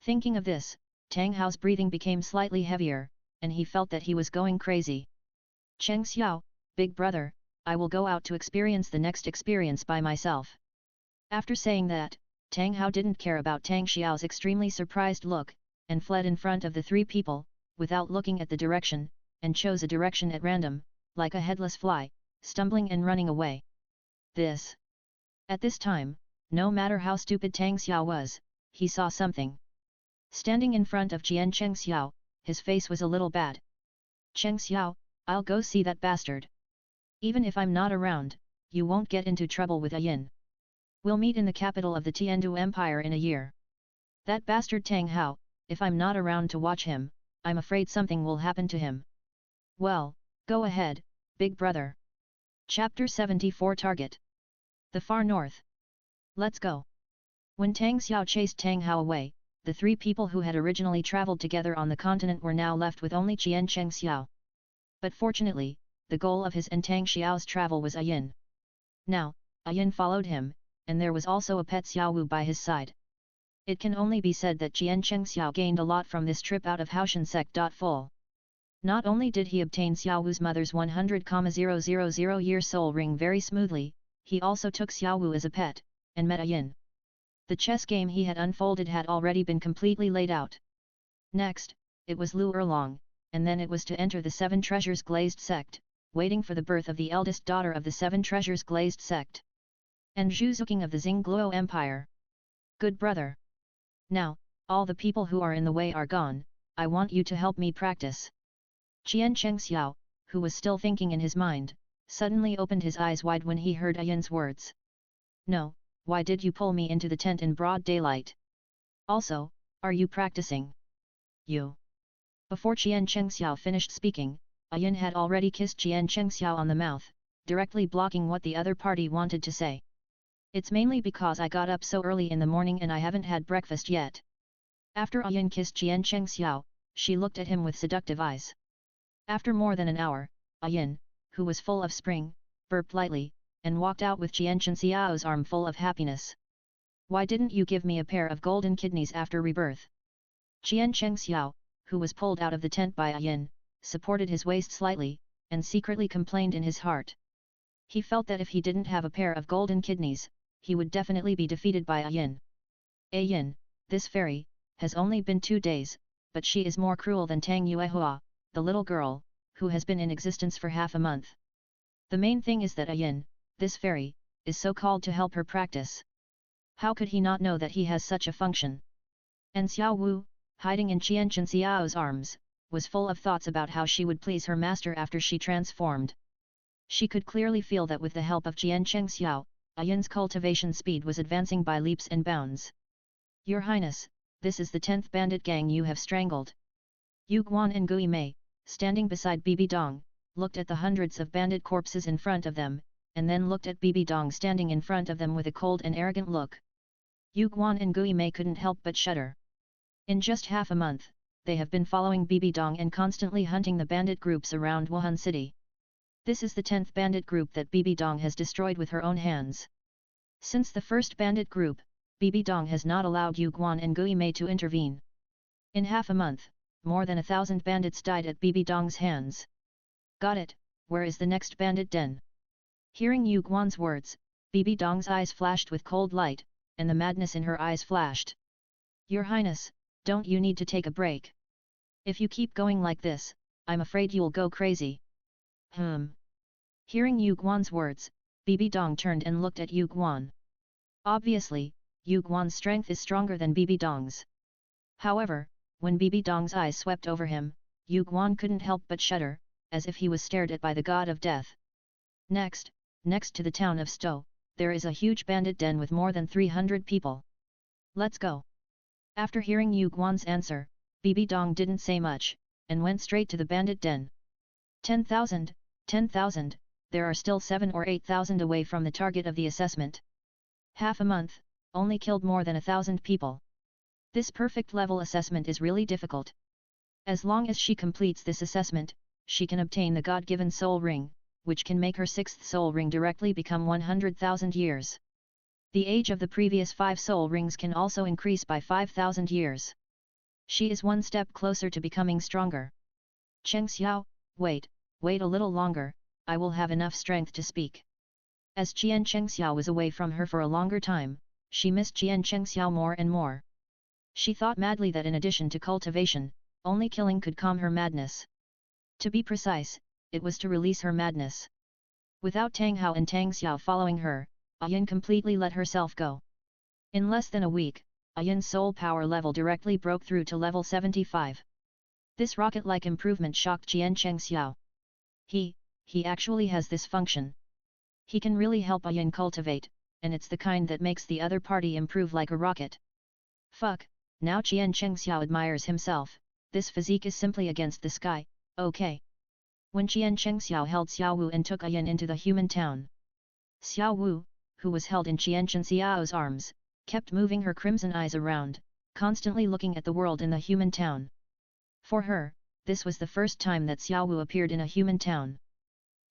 Thinking of this, Tang Hao's breathing became slightly heavier, and he felt that he was going crazy. "Cheng Xiao, big brother, I will go out to experience the next experience by myself." After saying that, Tang Hao didn't care about Tang Xiao's extremely surprised look, and fled in front of the three people, without looking at the direction, and chose a direction at random, like a headless fly, stumbling and running away. At this time, no matter how stupid Tang Xiao was, he saw something. Standing in front of Jian Cheng Xiao, his face was a little bad. "Cheng Xiao, I'll go see that bastard. Even if I'm not around, you won't get into trouble with Ayin. We'll meet in the capital of the Tiandu Empire in a year. That bastard Tang Hao, if I'm not around to watch him, I'm afraid something will happen to him." "Well, go ahead, big brother." Chapter 74 Target. The far north. Let's go. When Tang Xiao chased Tang Hao away, the three people who had originally traveled together on the continent were now left with only Jian Cheng Xiao. But fortunately, the goal of his and Tang Xiao's travel was Ayin. Now, Ayin followed him, and there was also a pet Xiaowu by his side. It can only be said that Jian Cheng Xiao gained a lot from this trip out of Haoshan sect. Full. Not only did he obtain Xiaowu's mother's 100,000-year soul ring very smoothly, he also took Xiaowu as a pet, and met Ayin. The chess game he had unfolded had already been completely laid out. Next, it was Lu Erlong, and then it was to enter the Seven Treasures Glazed sect, waiting for the birth of the eldest daughter of the Seven Treasures Glazed sect. And Zhu Zuqing of the Xingluo Empire. "Good brother. Now, all the people who are in the way are gone, I want you to help me practice." Jian Cheng Xiao, who was still thinking in his mind, suddenly opened his eyes wide when he heard Ayin's words. "No, why did you pull me into the tent in broad daylight? Also, are you practicing? You?" Before Jian Cheng Xiao finished speaking, Ayin had already kissed Jian Cheng Xiao on the mouth, directly blocking what the other party wanted to say. "It's mainly because I got up so early in the morning and I haven't had breakfast yet." After Ayin kissed Jian Cheng Xiao, she looked at him with seductive eyes. After more than an hour, Ayin, who was full of spring, burped lightly, and walked out with Jian Cheng Xiao's arm full of happiness. "Why didn't you give me a pair of golden kidneys after rebirth?" Jian Cheng Xiao, who was pulled out of the tent by Ayin, supported his waist slightly, and secretly complained in his heart. He felt that if he didn't have a pair of golden kidneys, he would definitely be defeated by Yin. Yin, this fairy, has only been 2 days, but she is more cruel than Tang Yuehua, the little girl, who has been in existence for half a month. The main thing is that Yin, this fairy, is so called to help her practice. How could he not know that he has such a function? And Xiao Wu, hiding in Qian Xiao's arms, was full of thoughts about how she would please her master after she transformed. She could clearly feel that with the help of Jian Chengxiao, Yin's cultivation speed was advancing by leaps and bounds. Your Highness, this is the 10th bandit gang you have strangled. Yu Guan and Gui Mei, standing beside Bibi Dong, looked at the hundreds of bandit corpses in front of them, and then looked at Bibi Dong standing in front of them with a cold and arrogant look. Yu Guan and Gui Mei couldn't help but shudder. In just half a month, they have been following Bibi Dong and constantly hunting the bandit groups around Wuhan City. This is the 10th bandit group that Bibi Dong has destroyed with her own hands. Since the first bandit group, Bibi Dong has not allowed Yu Guan and Gui Mei to intervene. In half a month, more than 1,000 bandits died at Bibi Dong's hands. Got it, where is the next bandit den? Hearing Yu Guan's words, Bibi Dong's eyes flashed with cold light, and the madness in her eyes flashed. Your Highness, don't you need to take a break? If you keep going like this, I'm afraid you'll go crazy. Hearing Yu Guan's words, Bibi Dong turned and looked at Yu Guan. Obviously, Yu Guan's strength is stronger than Bibi Dong's. However, when Bibi Dong's eyes swept over him, Yu Guan couldn't help but shudder, as if he was stared at by the god of death. Next to the town of Sto, there is a huge bandit den with more than 300 people. Let's go. After hearing Yu Guan's answer, Bibi Dong didn't say much, and went straight to the bandit den. 10,000, 10,000, there are still 7 or 8,000 away from the target of the assessment. Half a month, only killed more than 1,000 people. This perfect level assessment is really difficult. As long as she completes this assessment, she can obtain the God-given soul ring, which can make her 6th soul ring directly become 100,000 years. The age of the previous 5 soul rings can also increase by 5,000 years. She is one step closer to becoming stronger. Cheng Xiao, wait a little longer, I will have enough strength to speak. As Qian Chengxiao was away from her for a longer time, she missed Qian Chengxiao more and more. She thought madly that in addition to cultivation, only killing could calm her madness. To be precise, it was to release her madness. Without Tang Hao and Tang Xiao following her, Yin completely let herself go. In less than a week, Yin's soul power level directly broke through to level 75. This rocket-like improvement shocked Qian Chengxiao. He actually has this function. He can really help Yin cultivate, and it's the kind that makes the other party improve like a rocket. Fuck, now Qian Chengxiao admires himself, this physique is simply against the sky, okay. When Qian Chengxiao held Xiao Wu and took Yin into the human town. Xiao Wu, who was held in Qian Chengxiao's arms, kept moving her crimson eyes around, constantly looking at the world in the human town. For her, this was the first time that Xiao Wu appeared in a human town.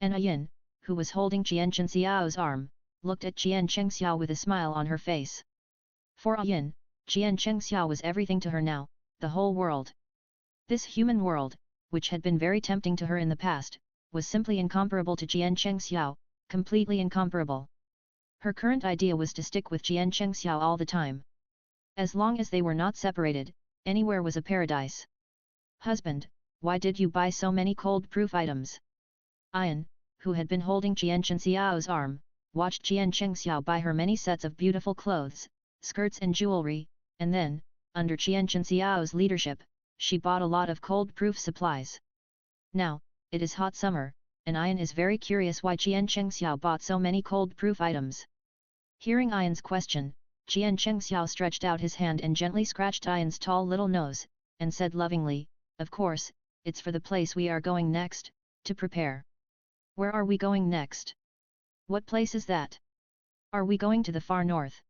And Yin, who was holding Qian Chengxiao's arm, looked at Qian Chengxiao with a smile on her face. For Yin, Qian Chengxiao was everything to her now, the whole world. This human world, which had been very tempting to her in the past, was simply incomparable to Qian Chengxiao, completely incomparable. Her current idea was to stick with Qian Chengxiao all the time. As long as they were not separated, anywhere was a paradise. Husband, why did you buy so many cold-proof items? Yin, who had been holding Qian Chengxiao's arm, watched Qian Chengxiao buy her many sets of beautiful clothes, skirts and jewelry, and then, under Qian Chengxiao's leadership, she bought a lot of cold-proof supplies. Now, it is hot summer, and Yin is very curious why Qian Chengxiao bought so many cold-proof items. Hearing Yin's question, Qian Chengxiao stretched out his hand and gently scratched Yin's tall little nose, and said lovingly, of course, it's for the place we are going next, to prepare. Where are we going next? What place is that? Are we going to the far north?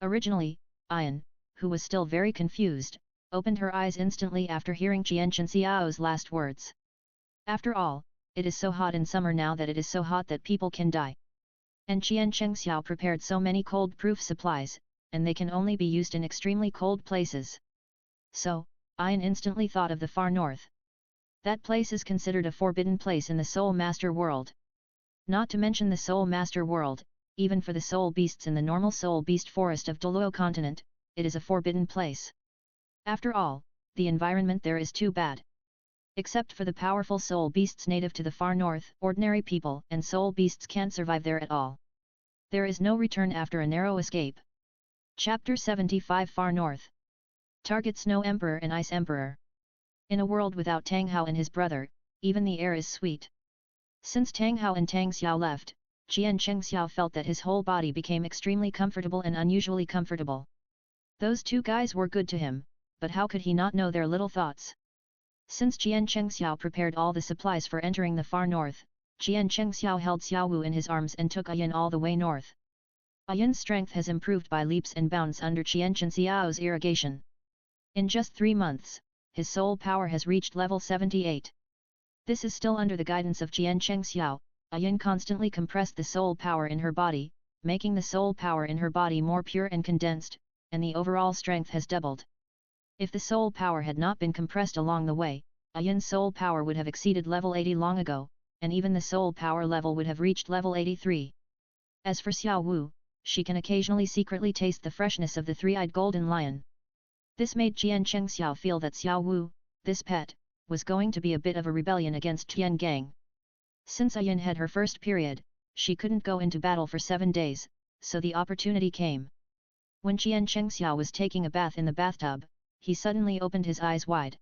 Originally, Yin, who was still very confused, opened her eyes instantly after hearing Qian Chengxiao's last words. After all, it is so hot in summer now that it is so hot that people can die. And Qian Chengxiao prepared so many cold-proof supplies, and they can only be used in extremely cold places. So, Yin instantly thought of the far north. That place is considered a forbidden place in the Soul Master world. Not to mention the Soul Master world, even for the soul beasts in the normal soul beast forest of Douluo continent, it is a forbidden place. After all, the environment there is too bad. Except for the powerful soul beasts native to the far north, ordinary people and soul beasts can't survive there at all. There is no return after a narrow escape. Chapter 75 Far North. Target Snow Emperor and Ice Emperor. In a world without Tang Hao and his brother, even the air is sweet. Since Tang Hao and Tang Xiao left, Jian Chengxiao felt that his whole body became extremely comfortable and unusually comfortable. Those two guys were good to him, but how could he not know their little thoughts? Since Jian Chengxiao prepared all the supplies for entering the far north, Jian Chengxiao held Xiao Wu in his arms and took Ayin all the way north. Ayin's strength has improved by leaps and bounds under Jian Chengxiao's irrigation. In just 3 months, his soul power has reached level 78. This is still under the guidance of Jian Chengxiao. Ayin constantly compressed the soul power in her body, making the soul power in her body more pure and condensed, and the overall strength has doubled. If the soul power had not been compressed along the way, Ayin's soul power would have exceeded level 80 long ago, and even the soul power level would have reached level 83. As for Xiao Wu, she can occasionally secretly taste the freshness of the three-eyed golden lion. This made Jian Chengxiao feel that Xiao Wu, this pet, was going to be a bit of a rebellion against Tian Gang. Since Ayin had her first period, she couldn't go into battle for 7 days, so the opportunity came. When Jian Chengxiao was taking a bath in the bathtub, he suddenly opened his eyes wide.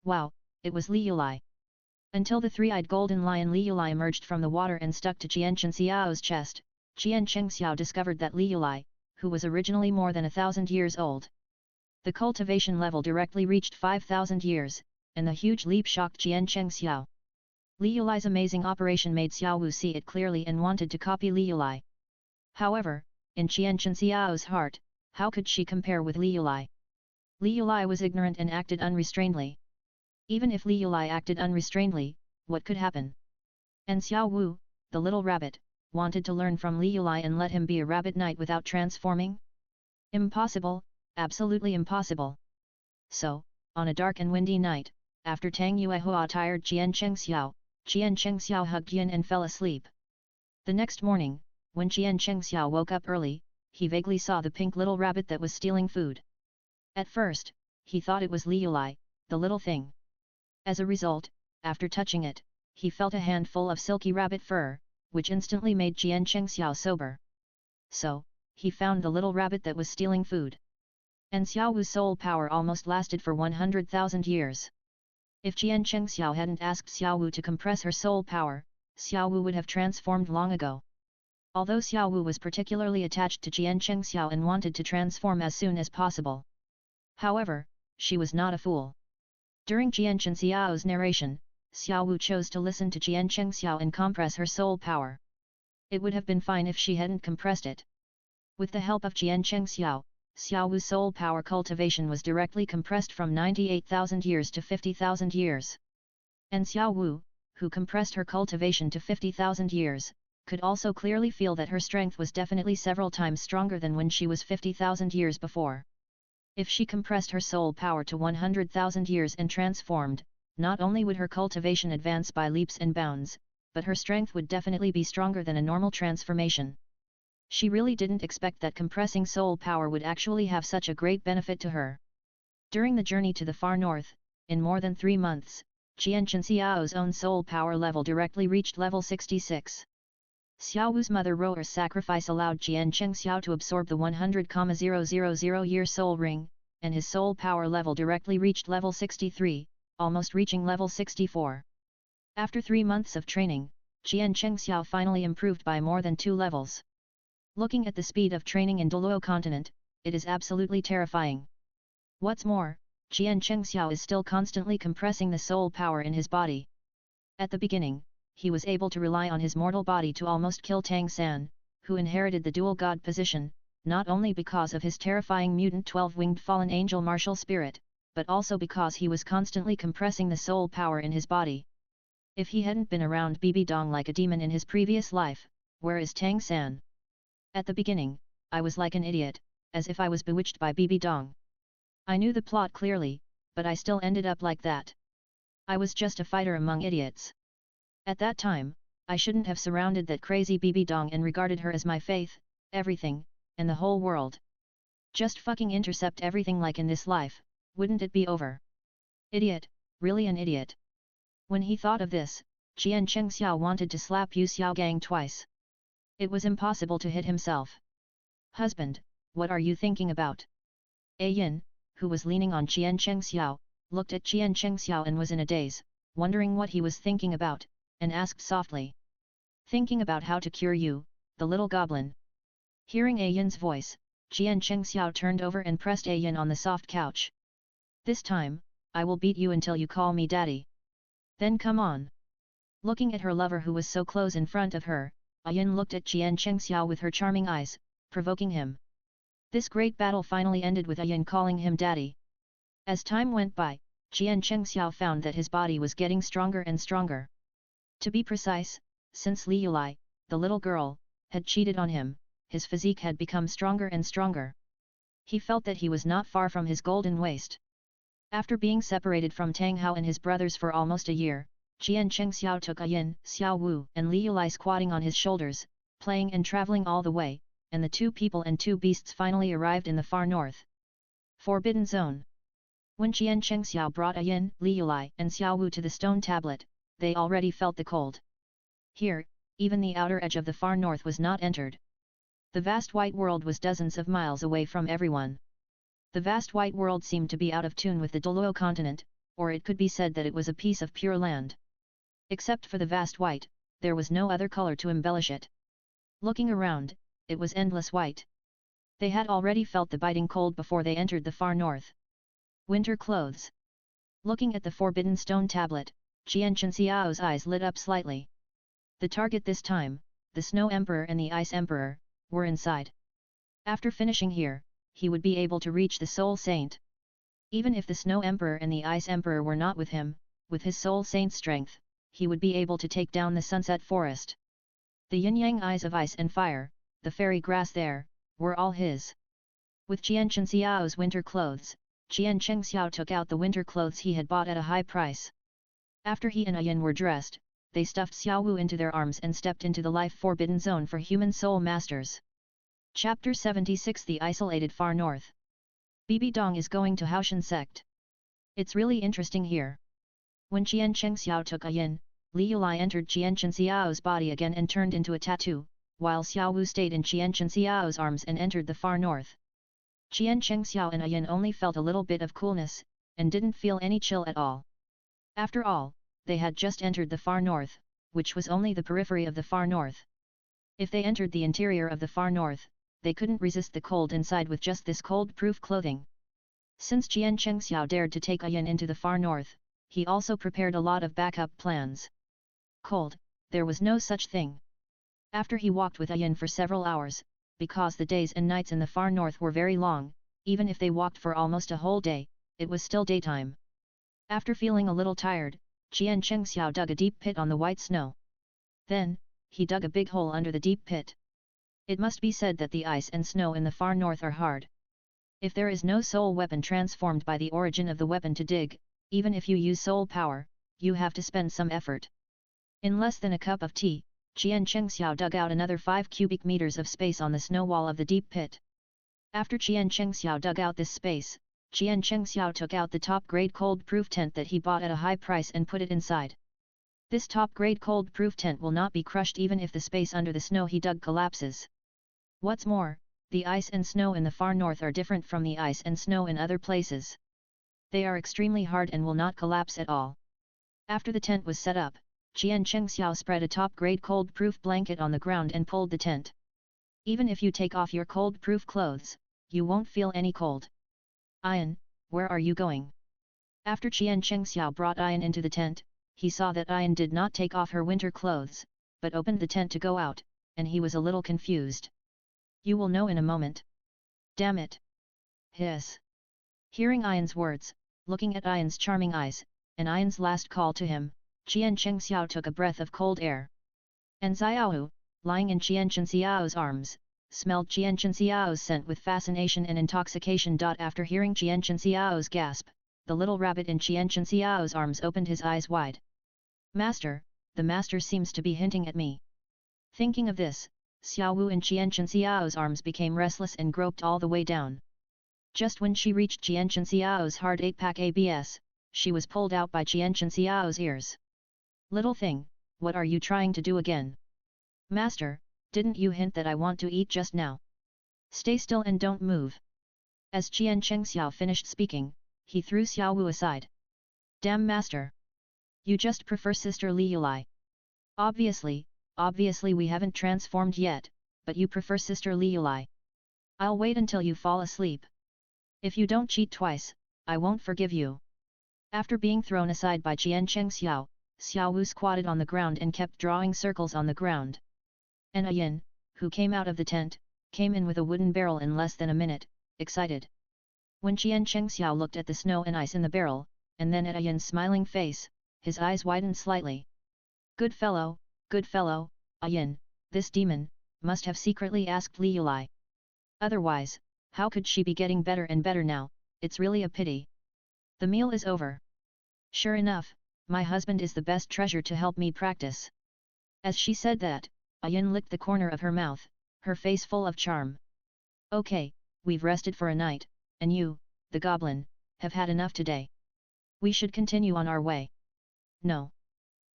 Wow, it was Li Yulai. Until the three-eyed golden lion Li Yulai emerged from the water and stuck to Jian Chengxiao's chest, Jian Chengxiao discovered that Li Yulai, who was originally more than 1,000 years old. The cultivation level directly reached 5,000 years, and the huge leap shocked Jian Chengxiao. Li Yulai's amazing operation made Xiao Wu see it clearly and wanted to copy Li Yulai. However, in Jian Chengxiao's heart, how could she compare with Li Yulai? Li Yulai was ignorant and acted unrestrainedly. Even if Li Yulai acted unrestrainedly, what could happen? And Xiao Wu, the little rabbit, wanted to learn from Li Yulai and let him be a rabbit knight without transforming? Impossible, absolutely impossible. So, on a dark and windy night, after Tang Yuehua tired Jian Chengxiao hugged Yin and fell asleep. The next morning, when Jian Chengxiao woke up early, he vaguely saw the pink little rabbit that was stealing food. At first, he thought it was Li Yulai, the little thing. As a result, after touching it, he felt a handful of silky rabbit fur, which instantly made Jian Chengxiao sober. So, he found the little rabbit that was stealing food. And Xiao Wu's soul power almost lasted for 100,000 years. If Jian Chengxiao hadn't asked Xiao Wu to compress her soul power, Xiao Wu would have transformed long ago. Although Xiao Wu was particularly attached to Jian Chengxiao and wanted to transform as soon as possible. However, she was not a fool. During Jian Chengxiao's narration, Xiao Wu chose to listen to Jian Chengxiao and compress her soul power. It would have been fine if she hadn't compressed it. With the help of Jian Chengxiao, Xiao Wu's soul power cultivation was directly compressed from 98,000 years to 50,000 years. And Xiao Wu, who compressed her cultivation to 50,000 years, could also clearly feel that her strength was definitely several times stronger than when she was 50,000 years before. If she compressed her soul power to 100,000 years and transformed, not only would her cultivation advance by leaps and bounds, but her strength would definitely be stronger than a normal transformation. She really didn't expect that compressing soul power would actually have such a great benefit to her. During the journey to the far north, in more than 3 months, Jian Chengxiao's own soul power level directly reached level 66. Xiao Wu's mother Roer's sacrifice allowed Jian Chengxiao to absorb the 100,000-year soul ring, and his soul power level directly reached level 63, almost reaching level 64. After 3 months of training, Jian Chengxiao finally improved by more than 2 levels. Looking at the speed of training in Douluo continent, it is absolutely terrifying. What's more, Jian Chengxiao is still constantly compressing the soul power in his body. At the beginning, he was able to rely on his mortal body to almost kill Tang San, who inherited the dual god position, not only because of his terrifying mutant 12-winged fallen angel martial spirit, but also because he was constantly compressing the soul power in his body. If he hadn't been around Bibi Dong like a demon in his previous life, where is Tang San? At the beginning, I was like an idiot, as if I was bewitched by Bibi Dong. I knew the plot clearly, but I still ended up like that. I was just a fighter among idiots. At that time, I shouldn't have surrounded that crazy Bibi Dong and regarded her as my faith, everything, and the whole world. Just fucking intercept everything like in this life, wouldn't it be over? Idiot, really an idiot. When he thought of this, Jian Chengxiao wanted to slap Yu Xiaogang twice. It was impossible to hit himself. Husband, what are you thinking about? A Yin, who was leaning on Jian Chengxiao, looked at Jian Chengxiao and was in a daze, wondering what he was thinking about, and asked softly. Thinking about how to cure you, the little goblin. Hearing A Yin's voice, Jian Chengxiao turned over and pressed A Yin on the soft couch. This time, I will beat you until you call me daddy. Then come on. Looking at her lover who was so close in front of her, A Yin looked at Jian Chengxiao with her charming eyes, provoking him. This great battle finally ended with A Yin calling him daddy. As time went by, Jian Chengxiao found that his body was getting stronger and stronger. To be precise, since Li Yulai, the little girl, had cheated on him, his physique had become stronger and stronger. He felt that he was not far from his golden waist. After being separated from Tang Hao and his brothers for almost a year, Jian Chengxiao took A Yin, Xiao Wu and Li Yulai squatting on his shoulders, playing and traveling all the way, and the two people and two beasts finally arrived in the far north. Forbidden Zone. When Jian Chengxiao brought A Yin, Li Yulai and Xiao Wu to the stone tablet, they already felt the cold. Here, even the outer edge of the far north was not entered. The vast white world was dozens of miles away from everyone. The vast white world seemed to be out of tune with the Douluo continent, or it could be said that it was a piece of pure land. Except for the vast white, there was no other color to embellish it. Looking around, it was endless white. They had already felt the biting cold before they entered the far north. Winter clothes. Looking at the forbidden stone tablet, Jian Chenxiao's eyes lit up slightly. The target this time, the Snow Emperor and the Ice Emperor, were inside. After finishing here, he would be able to reach the Soul Saint. Even if the Snow Emperor and the Ice Emperor were not with him, with his Soul Saint strength, he would be able to take down the Sunset Forest. The yin-yang eyes of ice and fire, the fairy grass there, were all his. With Jian Chenxiao's winter clothes, Jian Chengxiao took out the winter clothes he had bought at a high price. After he and A Yin were dressed, they stuffed Xiao Wu into their arms and stepped into the life forbidden zone for human soul masters. Chapter 76 The Isolated Far North. Bibi Dong is going to Haoshan sect. It's really interesting here. When Jian Chengxiao took A Yin, Li Yulai entered Jian Chenxiao's body again and turned into a tattoo, while Xiao Wu stayed in Jian Chenxiao's arms and entered the far north. Jian Chengxiao and A Yin only felt a little bit of coolness, and didn't feel any chill at all. After all, they had just entered the far north, which was only the periphery of the far north. If they entered the interior of the far north, they couldn't resist the cold inside with just this cold-proof clothing. Since Jian Chengxiao dared to take A Yin into the far north, he also prepared a lot of backup plans. Cold, there was no such thing. After he walked with A Yin for several hours, because the days and nights in the far north were very long, even if they walked for almost a whole day, it was still daytime. After feeling a little tired, Jian Chengxiao dug a deep pit on the white snow. Then, he dug a big hole under the deep pit. It must be said that the ice and snow in the far north are hard. If there is no soul weapon transformed by the origin of the weapon to dig, even if you use soul power, you have to spend some effort. In less than a cup of tea, Jian Chengxiao dug out another 5 cubic meters of space on the snow wall of the deep pit. After Jian Chengxiao dug out this space, Jian Chengxiao took out the top-grade cold-proof tent that he bought at a high price and put it inside. This top-grade cold-proof tent will not be crushed even if the space under the snow he dug collapses. What's more, the ice and snow in the far north are different from the ice and snow in other places. They are extremely hard and will not collapse at all. After the tent was set up, Jian Chengxiao spread a top-grade cold-proof blanket on the ground and pulled the tent. Even if you take off your cold-proof clothes, you won't feel any cold. Ayan, where are you going? After Jian Chengxiao brought Ayan into the tent, he saw that Ayan did not take off her winter clothes, but opened the tent to go out, and he was a little confused. You will know in a moment. Damn it! Hiss! Hearing Ayan's words, looking at Ayan's charming eyes, and Ayan's last call to him, Jian Chengxiao took a breath of cold air. And Xiaohu, lying in Jian Chenxiao's arms, smelled Jian Chenxiao's scent with fascination and intoxication. After hearing Jian Chenxiao's gasp, the little rabbit in Jian Chenxiao's arms opened his eyes wide. Master, the master seems to be hinting at me. Thinking of this, Xiao Wu in Qianchen Xiao's arms became restless and groped all the way down. Just when she reached Qianchen Xiao's hard 8-pack ABS, she was pulled out by Qianchen Xiao's ears. Little thing, what are you trying to do again? Master, didn't you hint that I want to eat just now? Stay still and don't move. As Qianchen Xiao finished speaking, he threw Xiao Wu aside. Damn master! You just prefer Sister Li Yulai. Obviously we haven't transformed yet, but you prefer Sister Li Yulai. I'll wait until you fall asleep. If you don't cheat twice, I won't forgive you. After being thrown aside by Qianchen Xiao, Xiao Wu squatted on the ground and kept drawing circles on the ground. And a yin, who came out of the tent, came in with a wooden barrel in less than a minute, excited. When Qianchen Xiao looked at the snow and ice in the barrel, and then at a yin's smiling face, his eyes widened slightly. Good fellow, a yin, this demon, must have secretly asked Li Yulai. Otherwise, how could she be getting better and better now? It's really a pity. The meal is over. Sure enough, my husband is the best treasure to help me practice. As she said that, a yin licked the corner of her mouth, her face full of charm. Okay, we've rested for a night, and you, the goblin, have had enough today. We should continue on our way. No.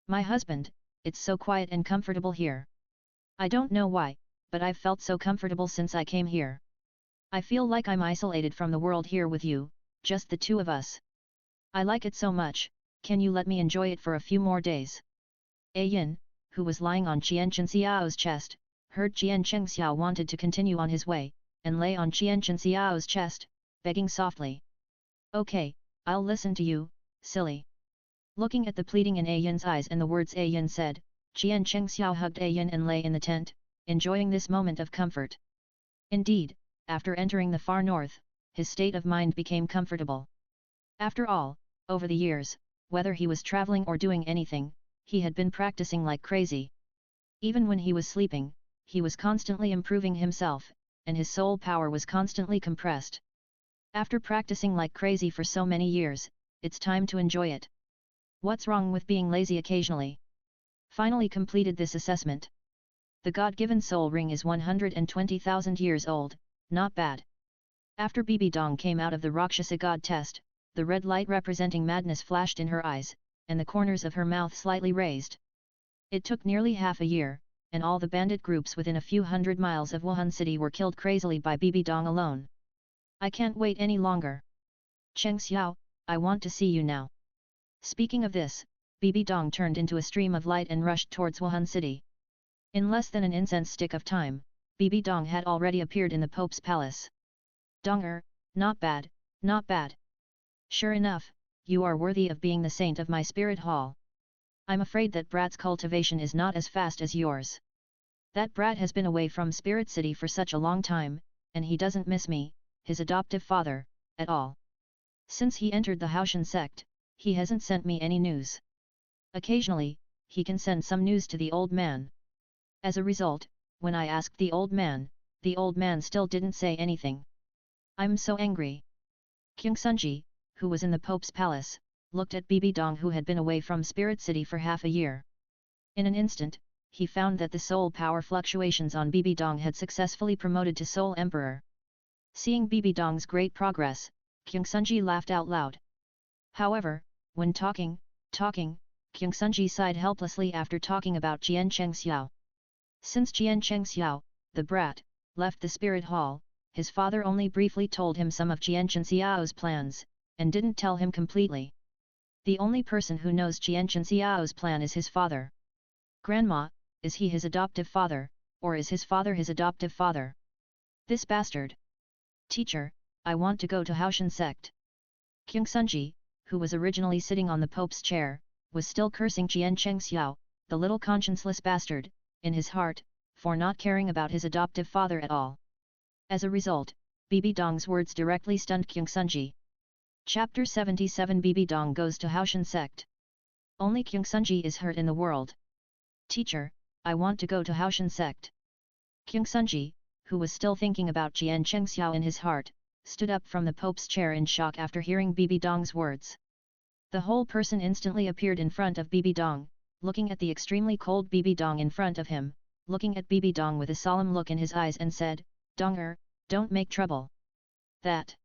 My husband, it's so quiet and comfortable here. I don't know why, but I've felt so comfortable since I came here. I feel like I'm isolated from the world here with you, just the two of us. I like it so much, can you let me enjoy it for a few more days? A yin, who was lying on Qianchen Xiao's chest, heard Qianchen Xiao wanted to continue on his way, and lay on Qianchen Xiao's chest, begging softly. Okay, I'll listen to you, silly. Looking at the pleading in A Yin's eyes and the words A Yin said, Qianchen Xiao hugged A Yin and lay in the tent, enjoying this moment of comfort. Indeed, after entering the far north, his state of mind became comfortable. After all, over the years, whether he was traveling or doing anything, he had been practicing like crazy. Even when he was sleeping, he was constantly improving himself, and his soul power was constantly compressed. After practicing like crazy for so many years, it's time to enjoy it. What's wrong with being lazy occasionally? Finally completed this assessment. The God-given soul ring is 120,000 years old, not bad. After Bibi Dong came out of the Rakshasa God test, the red light representing madness flashed in her eyes, and the corners of her mouth slightly raised. It took nearly half a year, and all the bandit groups within a few hundred miles of Wuhan City were killed crazily by Bibi Dong alone. I can't wait any longer. Cheng Xiao, I want to see you now. Speaking of this, Bibi Dong turned into a stream of light and rushed towards Wuhan City. In less than an incense stick of time, Bibi Dong had already appeared in the Pope's palace. Donger, not bad, not bad. Sure enough, you are worthy of being the saint of my spirit hall. I'm afraid that brat's cultivation is not as fast as yours. That brat has been away from Spirit City for such a long time, and he doesn't miss me, his adoptive father, at all. Since he entered the Haoshan sect, he hasn't sent me any news. Occasionally, he can send some news to the old man. As a result, when I asked the old man still didn't say anything. I'm so angry. King Sunji, who was in the Pope's palace, looked at Bibi Dong who had been away from Spirit City for half a year. In an instant, he found that the soul power fluctuations on Bibi Dong had successfully promoted to Soul Emperor. Seeing Bibi Dong's great progress, King Sunji laughed out loud. However, when talking, King Sunji sighed helplessly after talking about Qianchen Xiao. Since Qianchen Xiao, the brat, left the spirit hall, his father only briefly told him some of Qianchen Xiao's plans, and didn't tell him completely. The only person who knows Qianchen Xiao's plan is his father. Grandma, is he his adoptive father, or is his father his adoptive father? This bastard! Teacher, I want to go to Haoshan sect. King Sunji, who was originally sitting on the Pope's chair, was still cursing Qianchen Xiao, the little conscienceless bastard, in his heart, for not caring about his adoptive father at all. As a result, Bibi Dong's words directly stunned King Sunji. Chapter 77 Bibi Dong goes to Haoshan sect. Only King Sunji is hurt in the world. Teacher, I want to go to Haoshan sect. King Sunji, who was still thinking about Qianchen Xiao in his heart, stood up from the Pope's chair in shock after hearing Bibi Dong's words. The whole person instantly appeared in front of Bibi Dong, looking at the extremely cold Bibi Dong in front of him, looking at Bibi Dong with a solemn look in his eyes and said, "Donger, don't make trouble. That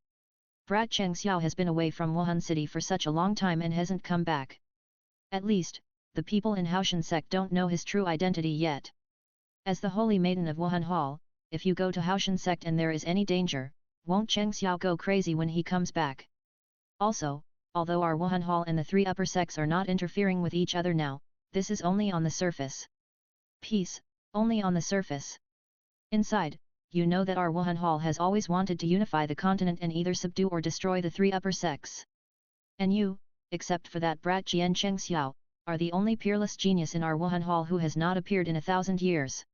brat Cheng Xiao has been away from Wuhan City for such a long time and hasn't come back. At least, the people in Haoshan sect don't know his true identity yet. As the holy maiden of Wuhan Hall, if you go to Haoshan sect and there is any danger, won't Cheng Xiao go crazy when he comes back? Also, although our Wuhan Hall and the three upper sects are not interfering with each other now, this is only on the surface. Peace, only on the surface. Inside, you know that our Wuhan Hall has always wanted to unify the continent and either subdue or destroy the three upper sects. And you, except for that brat Jian Cheng Xiao, are the only peerless genius in our Wuhan Hall who has not appeared in 1,000 years.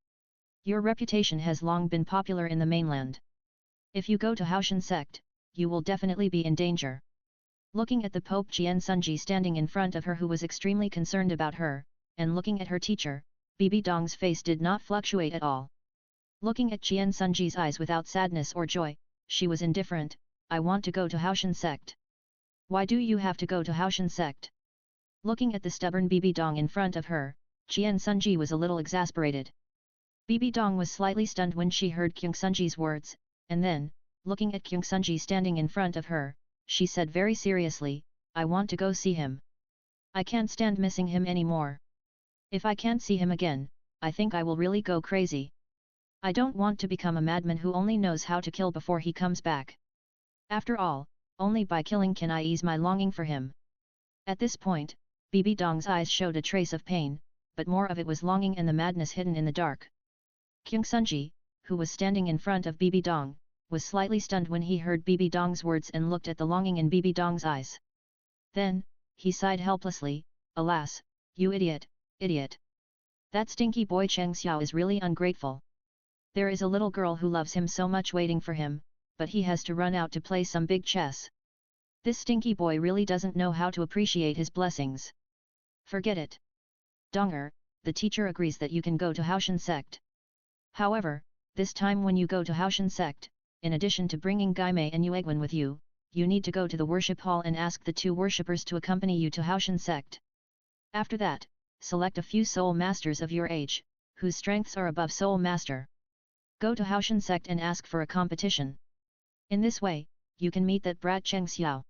Your reputation has long been popular in the mainland. If you go to Haoshan sect, you will definitely be in danger." Looking at the Pope Jian Sunji standing in front of her who was extremely concerned about her, and looking at her teacher, Bibi Dong's face did not fluctuate at all. Looking at Jian Sunji's eyes without sadness or joy, she was indifferent. "I want to go to Haoshan sect." "Why do you have to go to Haoshan sect?" Looking at the stubborn Bibi Dong in front of her, Jian Sunji was a little exasperated. Bibi Dong was slightly stunned when she heard Kyung Sunji's words, and then, looking at Kyung Sunji standing in front of her, she said very seriously, "I want to go see him. I can't stand missing him anymore. If I can't see him again, I think I will really go crazy. I don't want to become a madman who only knows how to kill before he comes back. After all, only by killing can I ease my longing for him." At this point, Bibi Dong's eyes showed a trace of pain, but more of it was longing and the madness hidden in the dark. Kyung Sunji, who was standing in front of Bibi Dong, was slightly stunned when he heard Bibi Dong's words and looked at the longing in Bibi Dong's eyes. Then, he sighed helplessly, "Alas, you idiot, idiot. That stinky boy Cheng Xiao is really ungrateful. There is a little girl who loves him so much waiting for him, but he has to run out to play some big chess. This stinky boy really doesn't know how to appreciate his blessings. Forget it. Donger, the teacher agrees that you can go to Haoshan sect. However, this time when you go to Haoshan sect, in addition to bringing Gaimei and Yuegwen with you, you need to go to the worship hall and ask the two worshippers to accompany you to Haoshan sect. After that, select a few soul masters of your age, whose strengths are above soul master. Go to Haoshan sect and ask for a competition. In this way, you can meet that brat Cheng Xiao."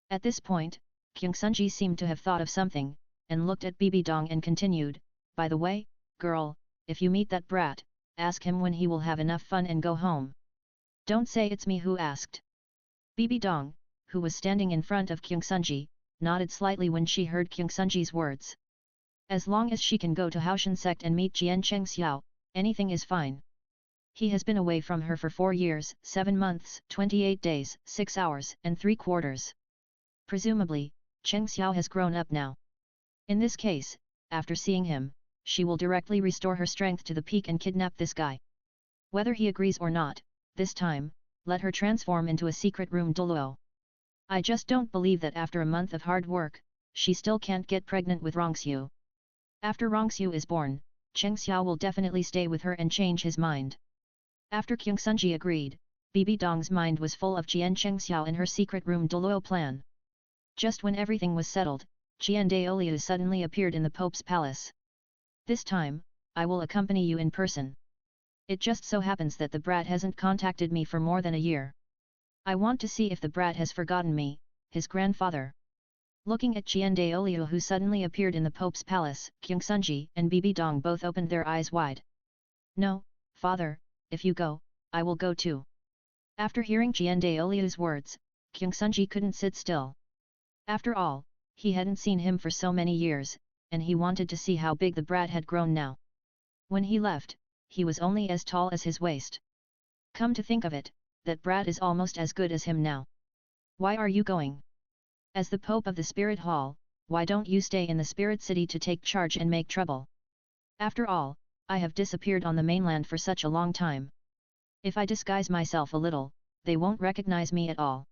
At this point, Kyung Sunji seemed to have thought of something, and looked at Bibi Dong and continued, "By the way, girl, if you meet that brat, ask him when he will have enough fun and go home. Don't say it's me who asked." Bibi Dong, who was standing in front of Kyung Sunji, nodded slightly when she heard Kyung Sunji's words. As long as she can go to Haoshan sect and meet Jian Cheng Xiao, anything is fine. He has been away from her for 4 years, 7 months, 28 days, 6 hours, and 3/4. Presumably, Cheng Xiao has grown up now. In this case, after seeing him, she will directly restore her strength to the peak and kidnap this guy. Whether he agrees or not, this time, let her transform into a secret room Douluo. I just don't believe that after a month of hard work, she still can't get pregnant with Rongxiu. After Rongxiu is born, Cheng Xiao will definitely stay with her and change his mind. After Kyung Sunji agreed, Bibi Dong's mind was full of Jian Cheng Xiao and her secret room Douluo plan. Just when everything was settled, Jian Daoliu suddenly appeared in the Pope's palace. "This time, I will accompany you in person. It just so happens that the brat hasn't contacted me for more than a year. I want to see if the brat has forgotten me, his grandfather." Looking at Jian Daoliu who suddenly appeared in the Pope's palace, Kyung Sunji and Bibi Dong both opened their eyes wide. "No, father, if you go, I will go too." After hearing Jian Daoliu's words, Kyung Sunji couldn't sit still. After all, he hadn't seen him for so many years, and he wanted to see how big the brat had grown now. When he left, he was only as tall as his waist. Come to think of it, that brat is almost as good as him now. "Why are you going? As the Pope of the Spirit Hall, why don't you stay in the Spirit City to take charge and make trouble? After all, I have disappeared on the mainland for such a long time. If I disguise myself a little, they won't recognize me at all.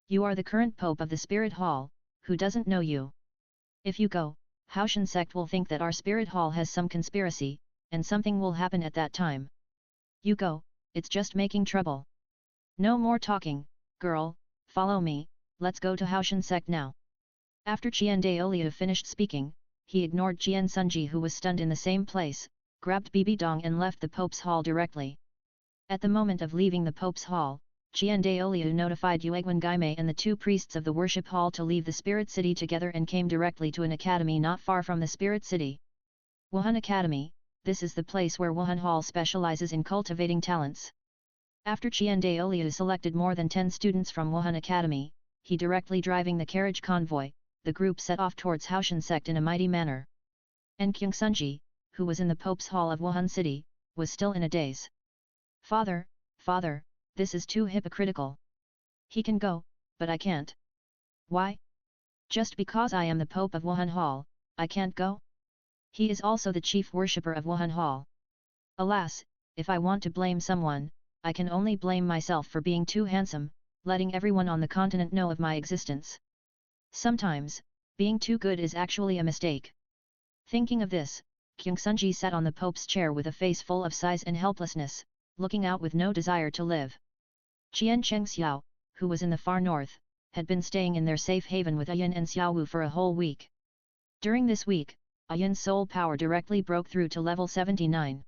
You are the current Pope of the Spirit Hall, who doesn't know you? If you go, Haoshan sect will think that our Spirit Hall has some conspiracy, and something will happen at that time. You go, it's just making trouble. No more talking, girl, follow me, let's go to Haoshan sect now." After Jian Daoliu finished speaking, he ignored Jian Sunji who was stunned in the same place, grabbed Bibi Dong and left the Pope's hall directly. At the moment of leaving the Pope's hall, Jian Daoliu notified Yueguan Gaimei and the two priests of the worship hall to leave the Spirit City together and came directly to an academy not far from the Spirit City. Wuhan Academy, this is the place where Wuhan Hall specializes in cultivating talents. After Jian Daoliu selected more than 10 students from Wuhan Academy, he directly driving the carriage convoy, the group set off towards Haoshan sect in a mighty manner. And Kyung Sunji, who was in the Pope's hall of Wuhan City, was still in a daze. Father, father, this is too hypocritical. He can go, but I can't. Why? Just because I am the Pope of Wuhan Hall, I can't go? He is also the chief worshipper of Wuhan Hall. Alas, if I want to blame someone, I can only blame myself for being too handsome, letting everyone on the continent know of my existence. Sometimes, being too good is actually a mistake. Thinking of this, Kyung Sunji sat on the Pope's chair with a face full of sighs and helplessness, looking out with no desire to live. Qian Chengxiao, who was in the far north, had been staying in their safe haven with Ayan and Xiaowu for a whole week. During this week, Ayan's soul power directly broke through to level 79.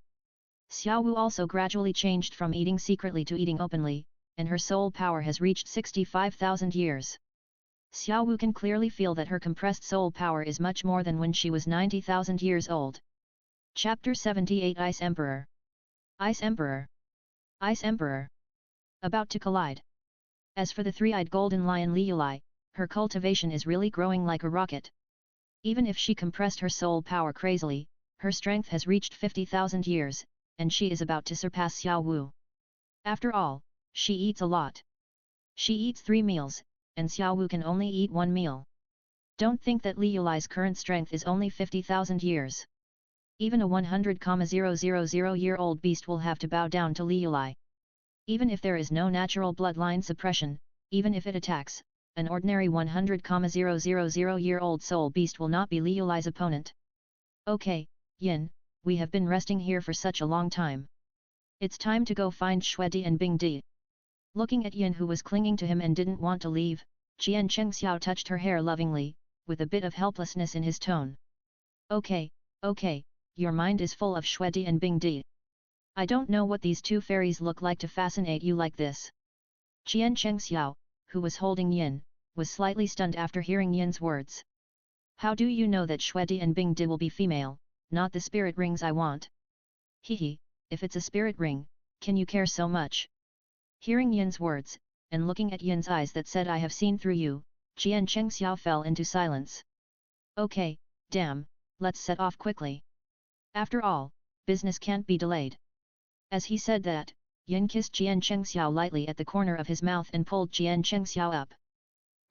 Xiaowu also gradually changed from eating secretly to eating openly, and her soul power has reached 65,000 years. Xiaowu can clearly feel that her compressed soul power is much more than when she was 90,000 years old. Chapter 78 Ice Emperor. Ice Emperor. Ice Emperor. About to collide. As for the three-eyed golden lion Liulai, her cultivation is really growing like a rocket. Even if she compressed her soul power crazily, her strength has reached 50,000 years, and she is about to surpass Xiao Wu. After all, she eats a lot. She eats 3 meals, and Xiao Wu can only eat 1 meal. Don't think that Liulai's current strength is only 50,000 years. Even a 100,000-year-old beast will have to bow down to Liulai. Even if there is no natural bloodline suppression, even if it attacks, an ordinary 100,000-year-old soul beast will not be Liulai's opponent. Okay, Yin, we have been resting here for such a long time. It's time to go find Xuedi and Bingdi. Looking at Yin who was clinging to him and didn't want to leave, Jian Chengxiao touched her hair lovingly, with a bit of helplessness in his tone. Okay, your mind is full of Xuedi and Bingdi. I don't know what these two fairies look like to fascinate you like this. Jian Chengxiao, who was holding Yin, was slightly stunned after hearing Yin's words. How do you know that Xuedi and Bingdi will be female, not the spirit rings I want? Hehe, if it's a spirit ring, can you care so much? Hearing Yin's words, and looking at Yin's eyes that said I have seen through you, Jian Chengxiao fell into silence. Okay, damn, let's set off quickly. After all, business can't be delayed. As he said that, Yin kissed Jian Chengxiao lightly at the corner of his mouth and pulled Jian Chengxiao up.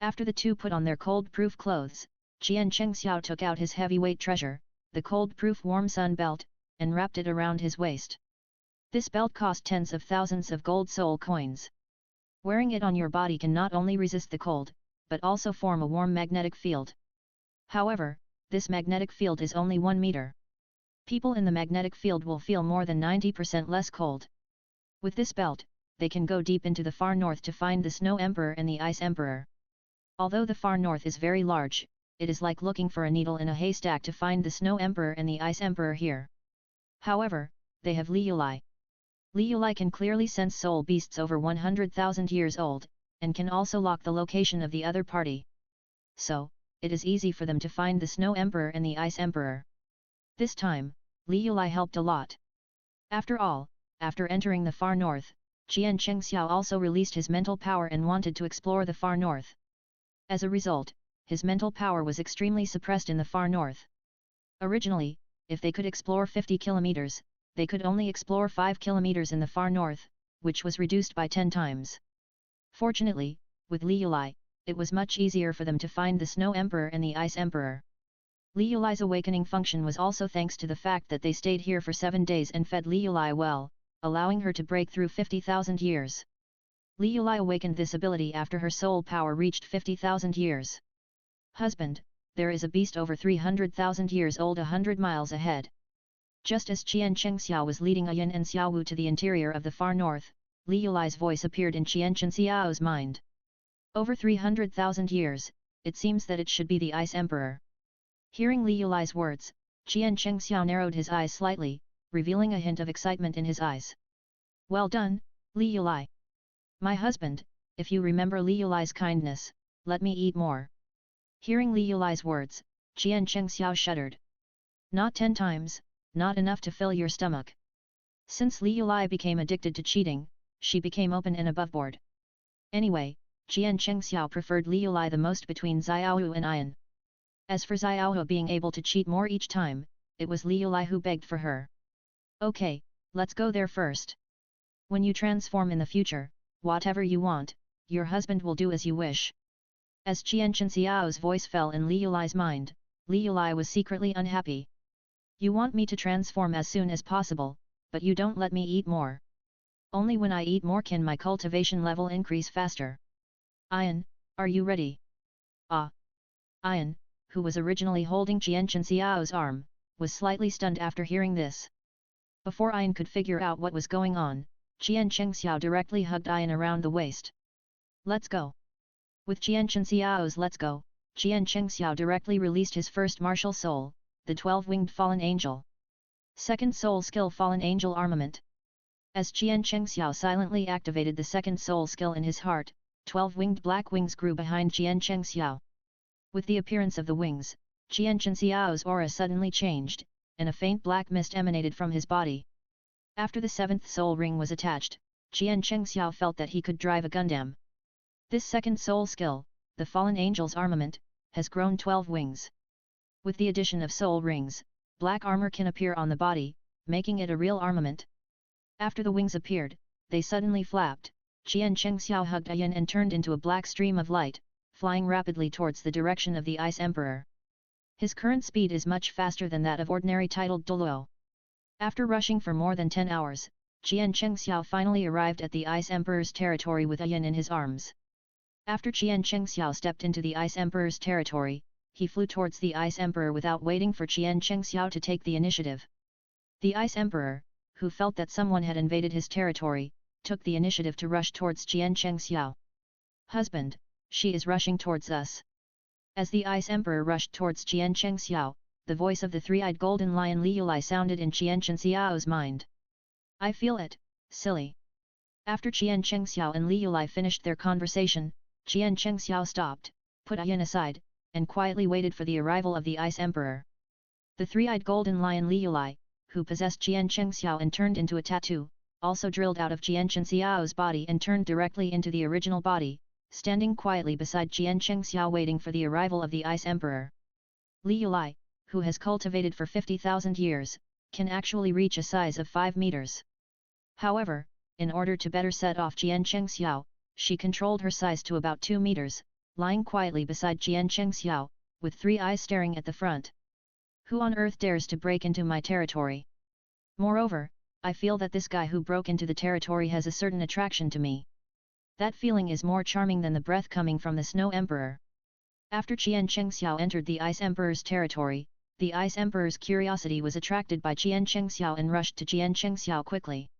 After the two put on their cold-proof clothes, Jian Chengxiao took out his heavyweight treasure, the cold-proof warm sun belt, and wrapped it around his waist. This belt cost tens of thousands of gold soul coins. Wearing it on your body can not only resist the cold, but also form a warm magnetic field. However, this magnetic field is only 1 meter. People in the magnetic field will feel more than 90% less cold. With this belt, they can go deep into the far north to find the Snow Emperor and the Ice Emperor. Although the far north is very large, it is like looking for a needle in a haystack to find the Snow Emperor and the Ice Emperor here. However, they have Liulai. Liulai can clearly sense soul beasts over 100,000 years old, and can also lock the location of the other party. So, it is easy for them to find the Snow Emperor and the Ice Emperor. This time, Liulai helped a lot. After all, after entering the far north, Jian Chengxiao also released his mental power and wanted to explore the far north. As a result, his mental power was extremely suppressed in the far north. Originally, if they could explore 50 kilometers, they could only explore 5 kilometers in the far north, which was reduced by 10 times. Fortunately, with Liulai, it was much easier for them to find the Snow Emperor and the Ice Emperor. Liulai's awakening function was also thanks to the fact that they stayed here for 7 days and fed Liulai well, allowing her to break through 50,000 years. Liulai awakened this ability after her soul power reached 50,000 years. Husband, there is a beast over 300,000 years old 100 miles ahead. Just as Qian Chengxiao was leading Ayan and Xiaowu to the interior of the far north, Liulai's voice appeared in Qian Chengxiao's mind. Over 300,000 years, it seems that it should be the Ice Emperor. Hearing Li Yulai's words, Qian Chengxiao narrowed his eyes slightly, revealing a hint of excitement in his eyes. Well done, Li Yulai. My husband, if you remember Li Yulai's kindness, let me eat more. Hearing Li Yulai's words, Qian Chengxiao shuddered. Not 10 times, not enough to fill your stomach. Since Li Yulai became addicted to cheating, she became open and aboveboard. Anyway, Qian Chengxiao preferred Li Yulai the most between Xiaohu and Ian. As for Xiaohu being able to cheat more each time, it was Li Yulai who begged for her. Okay, let's go there first. When you transform in the future, whatever you want, your husband will do as you wish. As Qian Chengxiao's voice fell in Li Yulai's mind, Li Yulai was secretly unhappy. You want me to transform as soon as possible, but you don't let me eat more. Only when I eat more can my cultivation level increase faster. Ian, are you ready? Ah! Ian, who was originally holding Qian Chengxiao's arm, was slightly stunned after hearing this. Before Ian could figure out what was going on, Qian Chengxiao directly hugged Ian around the waist. Let's go! With Qian Chengxiao's let's go, Qian Chengxiao directly released his first martial soul, the 12-winged Fallen Angel. Second soul skill Fallen Angel Armament. As Qian Chengxiao silently activated the second soul skill in his heart, 12-winged black wings grew behind Qian Chengxiao. With the appearance of the wings, Qian Chengxiao's aura suddenly changed, and a faint black mist emanated from his body. After the 7th soul ring was attached, Qian Chengxiao felt that he could drive a Gundam. This second soul skill, the Fallen Angel's Armament, has grown 12 wings. With the addition of soul rings, black armor can appear on the body, making it a real armament. After the wings appeared, they suddenly flapped. Qian Chengxiao hugged Ian and turned into a black stream of light, flying rapidly towards the direction of the Ice Emperor. His current speed is much faster than that of ordinary titled Douluo. After rushing for more than 10 hours, Qian Chengxiao finally arrived at the Ice Emperor's territory with Ian in his arms. After Qian Chengxiao stepped into the Ice Emperor's territory, he flew towards the Ice Emperor without waiting for Qian Chengxiao to take the initiative. The Ice Emperor, who felt that someone had invaded his territory, took the initiative to rush towards Qian Chengxiao. Husband, she is rushing towards us. As the Ice Emperor rushed towards Qian Chengxiao, the voice of the three-eyed golden lion Li Yulai sounded in Qian Chengxiao's mind. I feel it, silly. After Qian Chengxiao and Li Yulai finished their conversation, Qian Chengxiao stopped, put Ian aside, and quietly waited for the arrival of the Ice Emperor. The three-eyed golden lion Li Yulai, who possessed Qian Chengxiao and turned into a tattoo, also drilled out of Qian Chengxiao's body and turned directly into the original body, standing quietly beside Qian Chengxiao waiting for the arrival of the Ice Emperor. Li Yulai, who has cultivated for 50,000 years, can actually reach a size of 5 meters. However, in order to better set off Qian Chengxiao, she controlled her size to about 2 meters, lying quietly beside Qian Chengxiao, with 3 eyes staring at the front. Who on earth dares to break into my territory? Moreover, I feel that this guy who broke into the territory has a certain attraction to me. That feeling is more charming than the breath coming from the Snow Emperor. After Qian Chengxiao entered the Ice Emperor's territory, the Ice Emperor's curiosity was attracted by Qian Chengxiao and rushed to Qian Chengxiao quickly.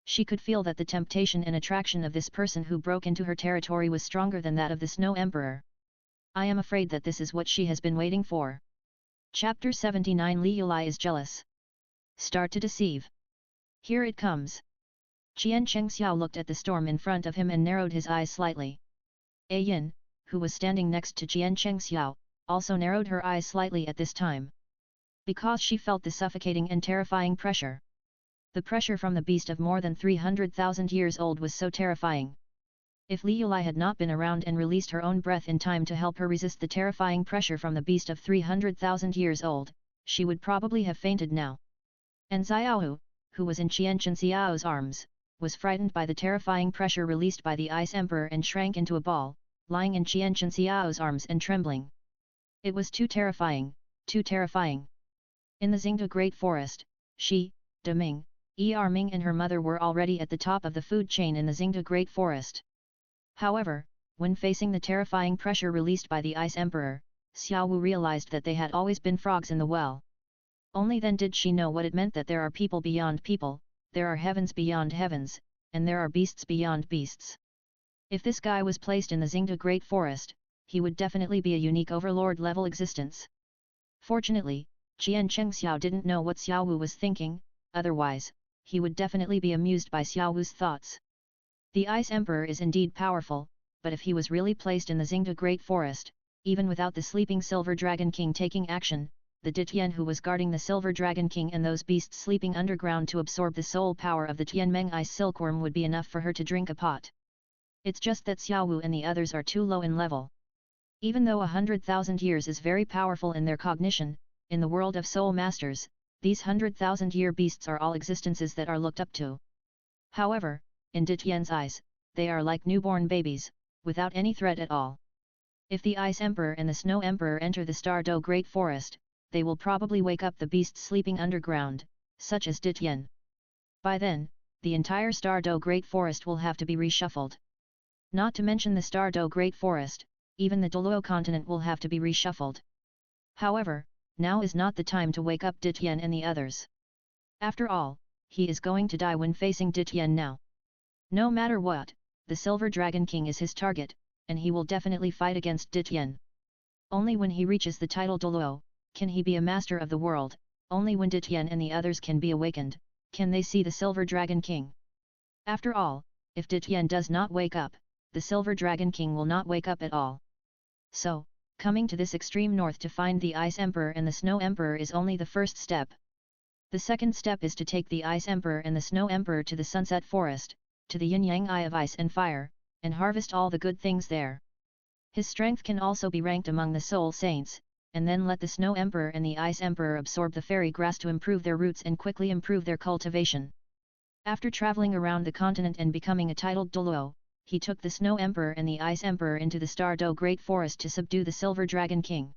She could feel that the temptation and attraction of this person who broke into her territory was stronger than that of the Snow Emperor. I am afraid that this is what she has been waiting for. Chapter 79 Li Yulai is jealous. Start to deceive. Here it comes. Qian Chengxiao looked at the storm in front of him and narrowed his eyes slightly. Yin, who was standing next to Qian Chengxiao, also narrowed her eyes slightly at this time. Because she felt the suffocating and terrifying pressure. The pressure from the beast of more than 300,000 years old was so terrifying. If Li Yulai had not been around and released her own breath in time to help her resist the terrifying pressure from the beast of 300,000 years old, she would probably have fainted now. And Xiaohu, who was in Qian Chengxiao's arms, was frightened by the terrifying pressure released by the Ice Emperor and shrank into a ball, lying in Qian Chengxiao's arms and trembling. It was too terrifying, too terrifying. In the Xingde Great Forest, she, Deming, Ming and her mother were already at the top of the food chain in the Xingde Great Forest. However, when facing the terrifying pressure released by the Ice Emperor, Xiaowu realized that they had always been frogs in the well. Only then did she know what it meant that there are people beyond people, there are heavens beyond heavens, and there are beasts beyond beasts. If this guy was placed in the Xingde Great Forest, he would definitely be a unique overlord-level existence. Fortunately, Jian Chengxiao didn't know what Xiao Wu was thinking, otherwise, he would definitely be amused by Xiao Wu's thoughts. The Ice Emperor is indeed powerful, but if he was really placed in the Xingde Great Forest, even without the sleeping Silver Dragon King taking action, the Ditian who was guarding the Silver Dragon King and those beasts sleeping underground to absorb the soul power of the Tianmeng Ice Silkworm would be enough for her to drink a pot. It's just that Xiao Wu and the others are too low in level. Even though 100,000 years is very powerful in their cognition, in the world of soul masters, these 100,000-year beasts are all existences that are looked up to. However, in Ditian's eyes, they are like newborn babies, without any threat at all. If the Ice Emperor and the Snow Emperor enter the Stardo Great Forest, they will probably wake up the beasts sleeping underground, such as Ditian. By then, the entire Stardo Great Forest will have to be reshuffled. Not to mention the Stardo Great Forest, even the Douluo continent will have to be reshuffled. However, now is not the time to wake up Ditian and the others. After all, he is going to die when facing Ditian now. No matter what, the Silver Dragon King is his target, and he will definitely fight against Ditian. Only when he reaches the title Douluo, can he be a master of the world. Only when Ditian and the others can be awakened, can they see the Silver Dragon King. After all, if Ditian does not wake up, the Silver Dragon King will not wake up at all. So, coming to this extreme north to find the Ice Emperor and the Snow Emperor is only the first step. The second step is to take the Ice Emperor and the Snow Emperor to the Sunset Forest, to the Yin-Yang Eye of Ice and Fire, and harvest all the good things there. His strength can also be ranked among the Soul Saints, and then let the Snow Emperor and the Ice Emperor absorb the fairy grass to improve their roots and quickly improve their cultivation. After traveling around the continent and becoming a titled Douluo, he took the Snow Emperor and the Ice Emperor into the Stardo Great Forest to subdue the Silver Dragon King.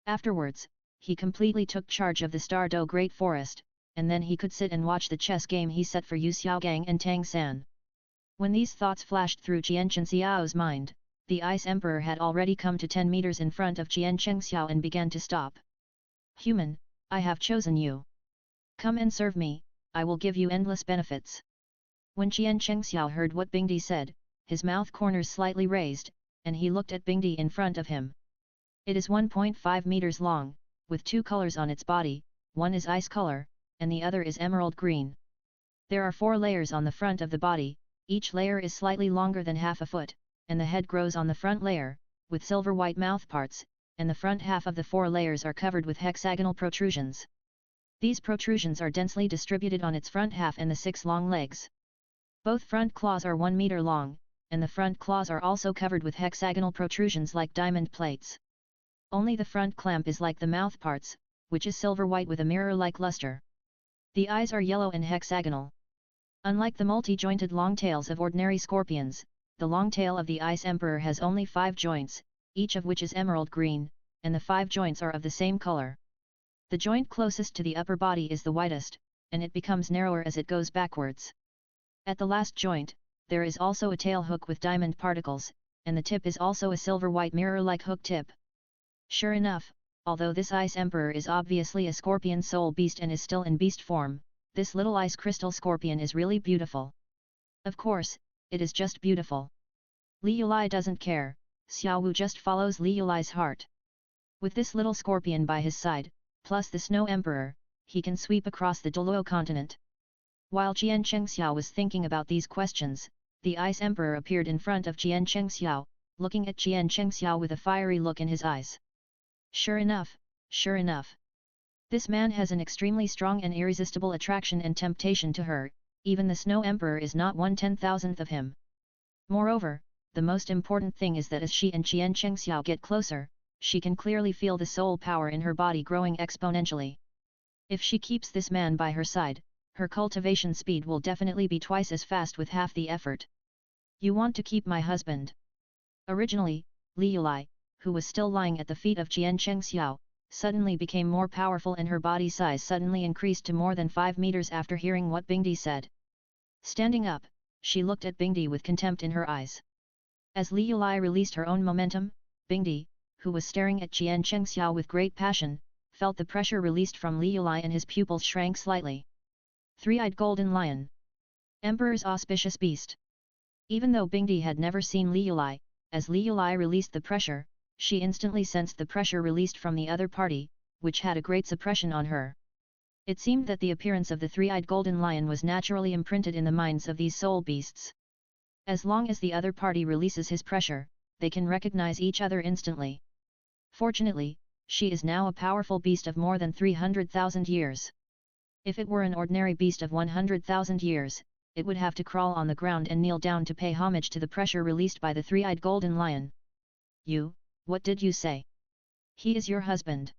Afterwards, he completely took charge of the Stardo Great Forest, and then he could sit and watch the chess game he set for Yu Xiaogang and Tang San. When these thoughts flashed through Jian Chenxiao's mind, the Ice Emperor had already come to 10 meters in front of Jian Chengxiao and began to stop. "Human, I have chosen you. Come and serve me, I will give you endless benefits." When Jian Chengxiao heard what Bingdi said, his mouth corners slightly raised, and he looked at Bingdi in front of him. It is 1.5 meters long, with 2 colors on its body, one is ice color, and the other is emerald green. There are 4 layers on the front of the body, each layer is slightly longer than half a foot, and the head grows on the front layer, with silver-white mouthparts, and the front half of the 4 layers are covered with hexagonal protrusions. These protrusions are densely distributed on its front half and the 6 long legs. Both front claws are 1 meter long, and the front claws are also covered with hexagonal protrusions like diamond plates. Only the front clamp is like the mouthparts, which is silver-white with a mirror-like luster. The eyes are yellow and hexagonal. Unlike the multi-jointed long tails of ordinary scorpions, the long tail of the Ice Emperor has only 5 joints, each of which is emerald green, and the 5 joints are of the same color. The joint closest to the upper body is the widest, and it becomes narrower as it goes backwards. At the last joint, there is also a tail hook with diamond particles, and the tip is also a silver-white mirror-like hook tip. Sure enough, although this Ice Emperor is obviously a scorpion soul beast and is still in beast form, this little ice crystal scorpion is really beautiful. Of course, it is just beautiful. Li Yulai doesn't care, Xiao Wu just follows Li Yulai's heart. With this little scorpion by his side, plus the Snow Emperor, he can sweep across the Douluo continent. While Jian Chengxiao was thinking about these questions, the Ice Emperor appeared in front of Jian Chengxiao, looking at Jian Chengxiao with a fiery look in his eyes. Sure enough, sure enough. This man has an extremely strong and irresistible attraction and temptation to her, even the Snow Emperor is not 1/10,000th of him. Moreover, the most important thing is that as she and Jian Chengxiao get closer, she can clearly feel the soul power in her body growing exponentially. If she keeps this man by her side, her cultivation speed will definitely be twice as fast with half the effort. "You want to keep my husband?" Originally, Li Yulai, who was still lying at the feet of Jian Chengxiao, suddenly became more powerful and her body size suddenly increased to more than 5 meters after hearing what Bingdi said. Standing up, she looked at Bingdi with contempt in her eyes. As Li Yulai released her own momentum, Bingdi, who was staring at Jian Chengxiao with great passion, felt the pressure released from Li Yulai and his pupils shrank slightly. Three-eyed golden lion. Emperor's auspicious beast. Even though Bingdi had never seen Li Yulai, as Li Yulai released the pressure, she instantly sensed the pressure released from the other party, which had a great suppression on her. It seemed that the appearance of the three-eyed golden lion was naturally imprinted in the minds of these soul beasts. As long as the other party releases his pressure, they can recognize each other instantly. Fortunately, she is now a powerful beast of more than 300,000 years. If it were an ordinary beast of 100,000 years, it would have to crawl on the ground and kneel down to pay homage to the pressure released by the three-eyed golden lion. You, what did you say? He is your husband.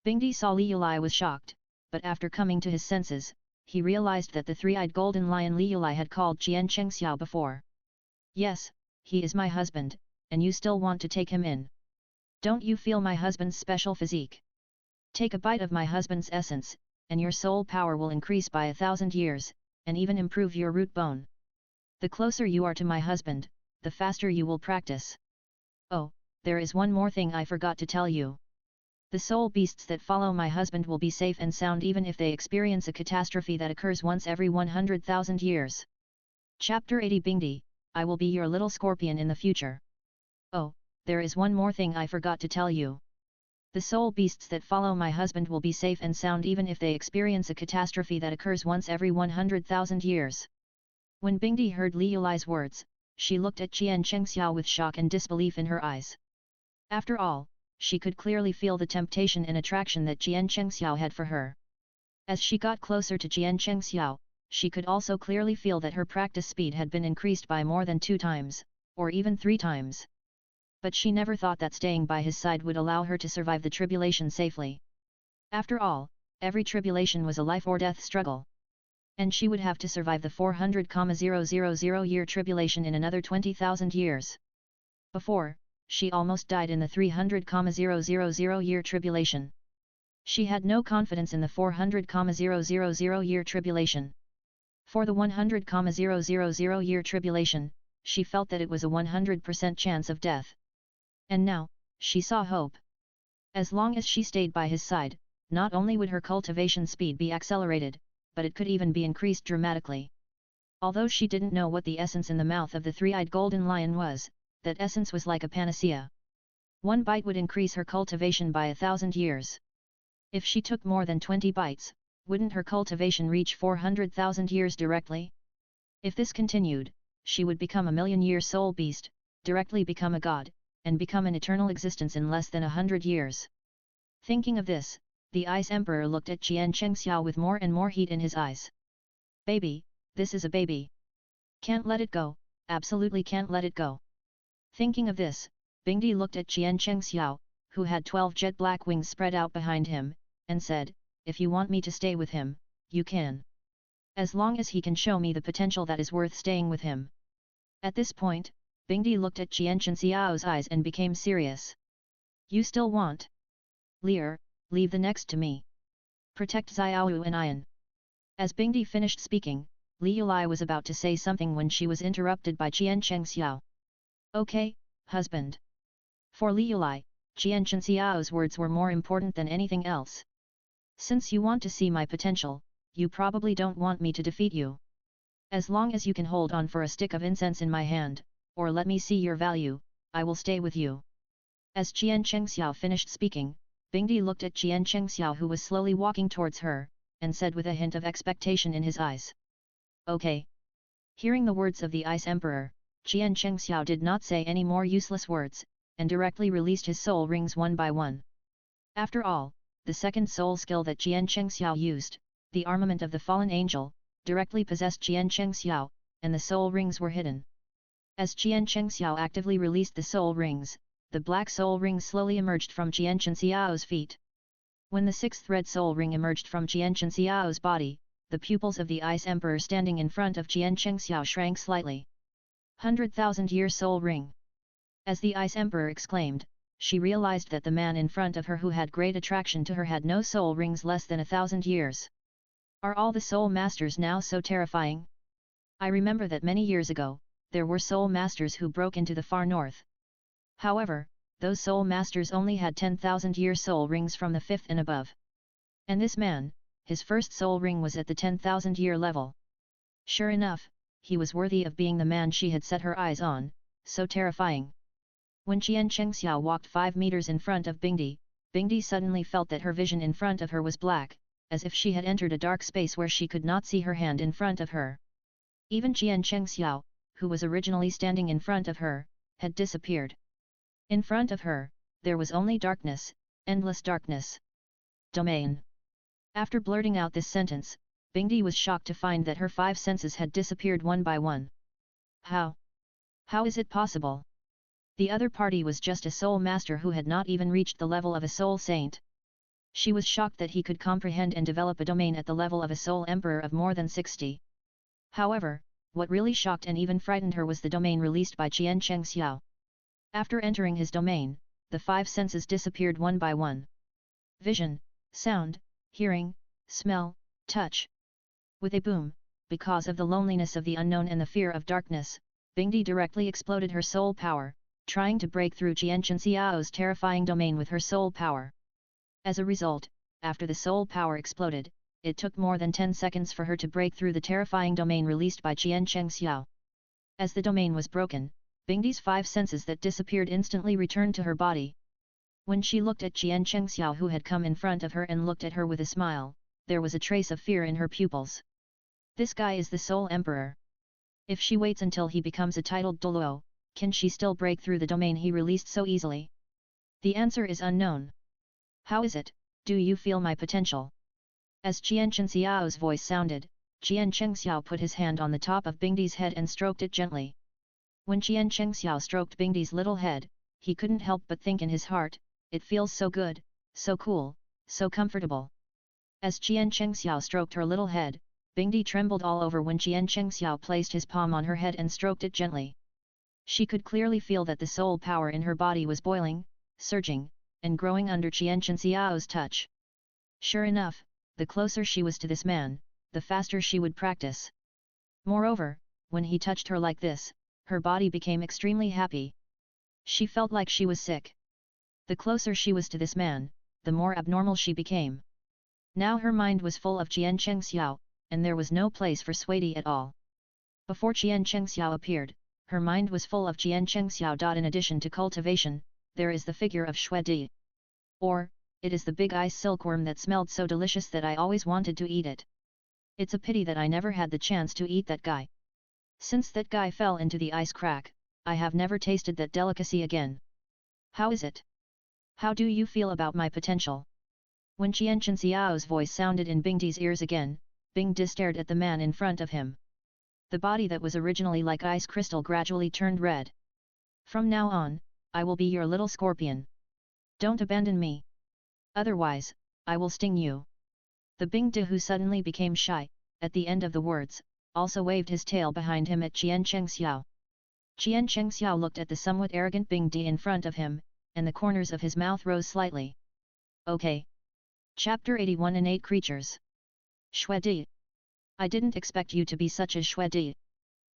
Bingdi saw Liulai was shocked, but after coming to his senses, he realized that the three-eyed golden lion Liulai had called Qian Chengxiao before. Yes, he is my husband, and you still want to take him in. Don't you feel my husband's special physique? Take a bite of my husband's essence, and your soul power will increase by 1,000 years, and even improve your root bone. The closer you are to my husband, the faster you will practice. Oh, there is one more thing I forgot to tell you. The soul beasts that follow my husband will be safe and sound even if they experience a catastrophe that occurs once every 100,000 years. Chapter 80 Bingdi, I will be your little scorpion in the future. Oh, there is one more thing I forgot to tell you. The soul beasts that follow my husband will be safe and sound even if they experience a catastrophe that occurs once every 100,000 years. When Bingdi heard Liulai's words, she looked at Qian Chengxiao with shock and disbelief in her eyes. After all, she could clearly feel the temptation and attraction that Qian Chengxiao had for her. As she got closer to Qian Chengxiao, she could also clearly feel that her practice speed had been increased by more than 2 times, or even 3 times. But she never thought that staying by his side would allow her to survive the tribulation safely. After all, every tribulation was a life or death struggle. And she would have to survive the 400,000 year tribulation in another 20,000 years. Before, she almost died in the 300,000 year tribulation. She had no confidence in the 400,000 year tribulation. For the 100,000 year tribulation, she felt that it was a 100% chance of death. And now, she saw hope. As long as she stayed by his side, not only would her cultivation speed be accelerated, but it could even be increased dramatically. Although she didn't know what the essence in the mouth of the three-eyed golden lion was, that essence was like a panacea. 1 bite would increase her cultivation by 1,000 years. If she took more than 20 bites, wouldn't her cultivation reach 400,000 years directly? If this continued, she would become a million-year soul beast, directly become a god, and become an eternal existence in less than 100 years. Thinking of this, the Ice Emperor looked at Qian Chengxiao with more and more heat in his eyes. Baby, this is a baby. Can't let it go, absolutely can't let it go. Thinking of this, Bingdi looked at Qian Chengxiao, who had 12 jet black wings spread out behind him, and said, if you want me to stay with him, you can. As long as he can show me the potential that is worth staying with him. At this point, Bingdi looked at Qian Chengxiao's eyes and became serious. You still want? Lear, leave the next to me. Protect Xiaowu and Ian. As Bingdi finished speaking, Liulai was about to say something when she was interrupted by Qian Chengxiao. Okay, husband. For Liulai, Qian Chengxiao's words were more important than anything else. Since you want to see my potential, you probably don't want me to defeat you. As long as you can hold on for a stick of incense in my hand, or let me see your value, I will stay with you. As Qian Chengxiao finished speaking, Bingdi looked at Qian Chengxiao who was slowly walking towards her, and said with a hint of expectation in his eyes. Okay. Hearing the words of the Ice Emperor, Qian Chengxiao did not say any more useless words, and directly released his soul rings one by one. After all, the second soul skill that Qian Chengxiao used, the armament of the fallen angel, directly possessed Qian Chengxiao, and the soul rings were hidden. As Qian Chengxiao actively released the soul rings, the black soul ring slowly emerged from Qian Chengxiao's feet. When the 6th red soul ring emerged from Qian Chengxiao's body, the pupils of the Ice Emperor standing in front of Qian Chengxiao shrank slightly. 100,000-year soul ring. As the Ice Emperor exclaimed, she realized that the man in front of her who had great attraction to her had no soul rings less than 1,000 years. Are all the soul masters now so terrifying? I remember that many years ago, there were soul masters who broke into the far north. However, those soul masters only had 10,000-year soul rings from the 5th and above. And this man, his first soul ring was at the 10,000-year level. Sure enough, he was worthy of being the man she had set her eyes on, so terrifying. When Qian Chengxiao walked 5 meters in front of Bingdi, Bingdi suddenly felt that her vision in front of her was black, as if she had entered a dark space where she could not see her hand in front of her. Even Jian Chengxiao, who was originally standing in front of her, had disappeared. In front of her, there was only darkness, endless darkness. Domain. After blurting out this sentence, Bingdi was shocked to find that her 5 senses had disappeared one by one. How? How is it possible? The other party was just a soul master who had not even reached the level of a soul saint. She was shocked that he could comprehend and develop a domain at the level of a soul emperor of more than 60. However, what really shocked and even frightened her was the domain released by Jian Chengxiao. After entering his domain, the 5 senses disappeared one by one. Vision, sound, hearing, smell, touch. With a boom, because of the loneliness of the unknown and the fear of darkness, Bingdi directly exploded her soul power, trying to break through Jian Chengxiao's terrifying domain with her soul power. As a result, after the soul power exploded, it took more than 10 seconds for her to break through the terrifying domain released by Jian Chengxiao. As the domain was broken, Bingdi's 5 senses that disappeared instantly returned to her body. When she looked at Jian Chengxiao who had come in front of her and looked at her with a smile, there was a trace of fear in her pupils. This guy is the Soul Emperor. If she waits until he becomes a titled Douluo, can she still break through the domain he released so easily? The answer is unknown. How is it, do you feel my potential? As Jian Chengxiao's voice sounded, Jian Chengxiao put his hand on the top of Bingdi's head and stroked it gently. When Jian Chengxiao stroked Bingdi's little head, he couldn't help but think in his heart, it feels so good, so cool, so comfortable. As Jian Chengxiao stroked her little head, Bingdi trembled all over when Jian Chengxiao placed his palm on her head and stroked it gently. She could clearly feel that the soul power in her body was boiling, surging, and growing under Jian Chengxiao's touch. Sure enough, the closer she was to this man, the faster she would practice. Moreover, when he touched her like this, her body became extremely happy. She felt like she was sick. The closer she was to this man, the more abnormal she became. Now her mind was full of Jian Chengxiao, and there was no place for Suidi at all. Before Jian Chengxiao appeared, her mind was full of Jian Chengxiao. In addition to cultivation, there is the figure of Suidi. Or, it is the big ice silkworm that smelled so delicious that I always wanted to eat it. It's a pity that I never had the chance to eat that guy. Since that guy fell into the ice crack, I have never tasted that delicacy again. How is it? How do you feel about my potential? When Jian Chengxiao's voice sounded in Bingdi's ears again, Bingdi stared at the man in front of him. The body that was originally like ice crystal gradually turned red. From now on, I will be your little scorpion. Don't abandon me. Otherwise, I will sting you. The Bingdi, who suddenly became shy, at the end of the words, also waved his tail behind him at Jian Chengxiao. Jian Chengxiao looked at the somewhat arrogant Bingdi in front of him, and the corners of his mouth rose slightly. Okay. Chapter 81 Innate Creatures. Suidi. I didn't expect you to be such a Suidi.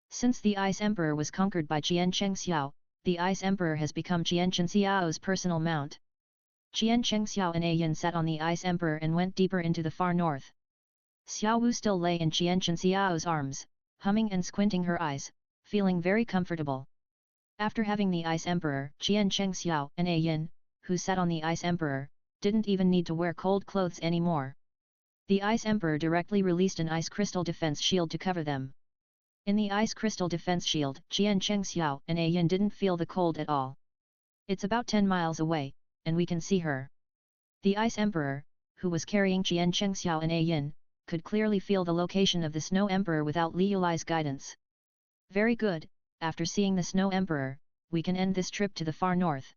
Since the Ice Emperor was conquered by Jian Chengxiao, the Ice Emperor has become Jian Chengxiao's personal mount. Jian Chengxiao and Ayin sat on the Ice Emperor and went deeper into the far north. Xiao Wu still lay in Jian Chengxiao's arms, humming and squinting her eyes, feeling very comfortable. After having the Ice Emperor, Jian Chengxiao and Ayin, who sat on the Ice Emperor, didn't even need to wear cold clothes anymore. The Ice Emperor directly released an ice crystal defense shield to cover them. In the ice crystal defense shield, Jian Chengxiao and Ayin didn't feel the cold at all. It's about 10 miles away, and we can see her. The Ice Emperor, who was carrying Jian Chengxiao and Ayin, could clearly feel the location of the Snow Emperor without Liu Lai's guidance. Very good, after seeing the Snow Emperor, we can end this trip to the far north.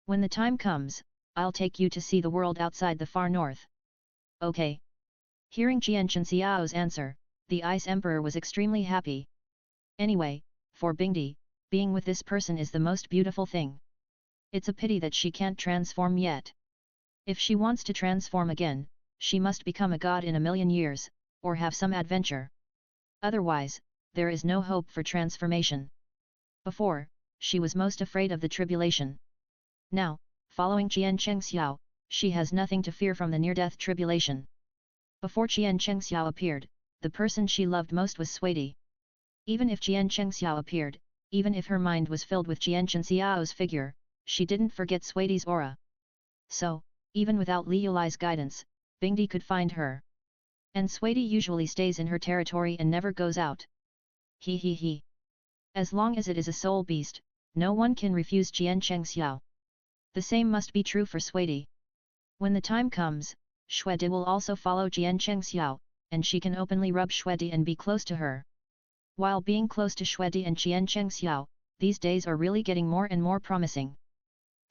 When the time comes, I'll take you to see the world outside the far north. Okay. Hearing Jian Chengxiao's answer, the Ice Emperor was extremely happy. Anyway, for Bingdi, being with this person is the most beautiful thing. It's a pity that she can't transform yet. If she wants to transform again, she must become a god in a million years, or have some adventure. Otherwise, there is no hope for transformation. Before, she was most afraid of the tribulation. Now, following Jian Chengxiao, she has nothing to fear from the near-death tribulation. Before Jian Chengxiao appeared, the person she loved most was Suidi. Even if Jian Chengxiao appeared, even if her mind was filled with Jian Chengxiao's figure, she didn't forget Suidi's aura. So, Even without Liu Lai's guidance, Bingdi could find her. And Suidi usually stays in her territory and never goes out. He. As long as it is a soul beast, no one can refuse Jian Chengxiao. The same must be true for Suidi. When the time comes, Xuedi will also follow Jian Chengxiao, and she can openly rub Xuedi and be close to her. While being close to Xuedi and Jian Chengxiao, these days are really getting more and more promising.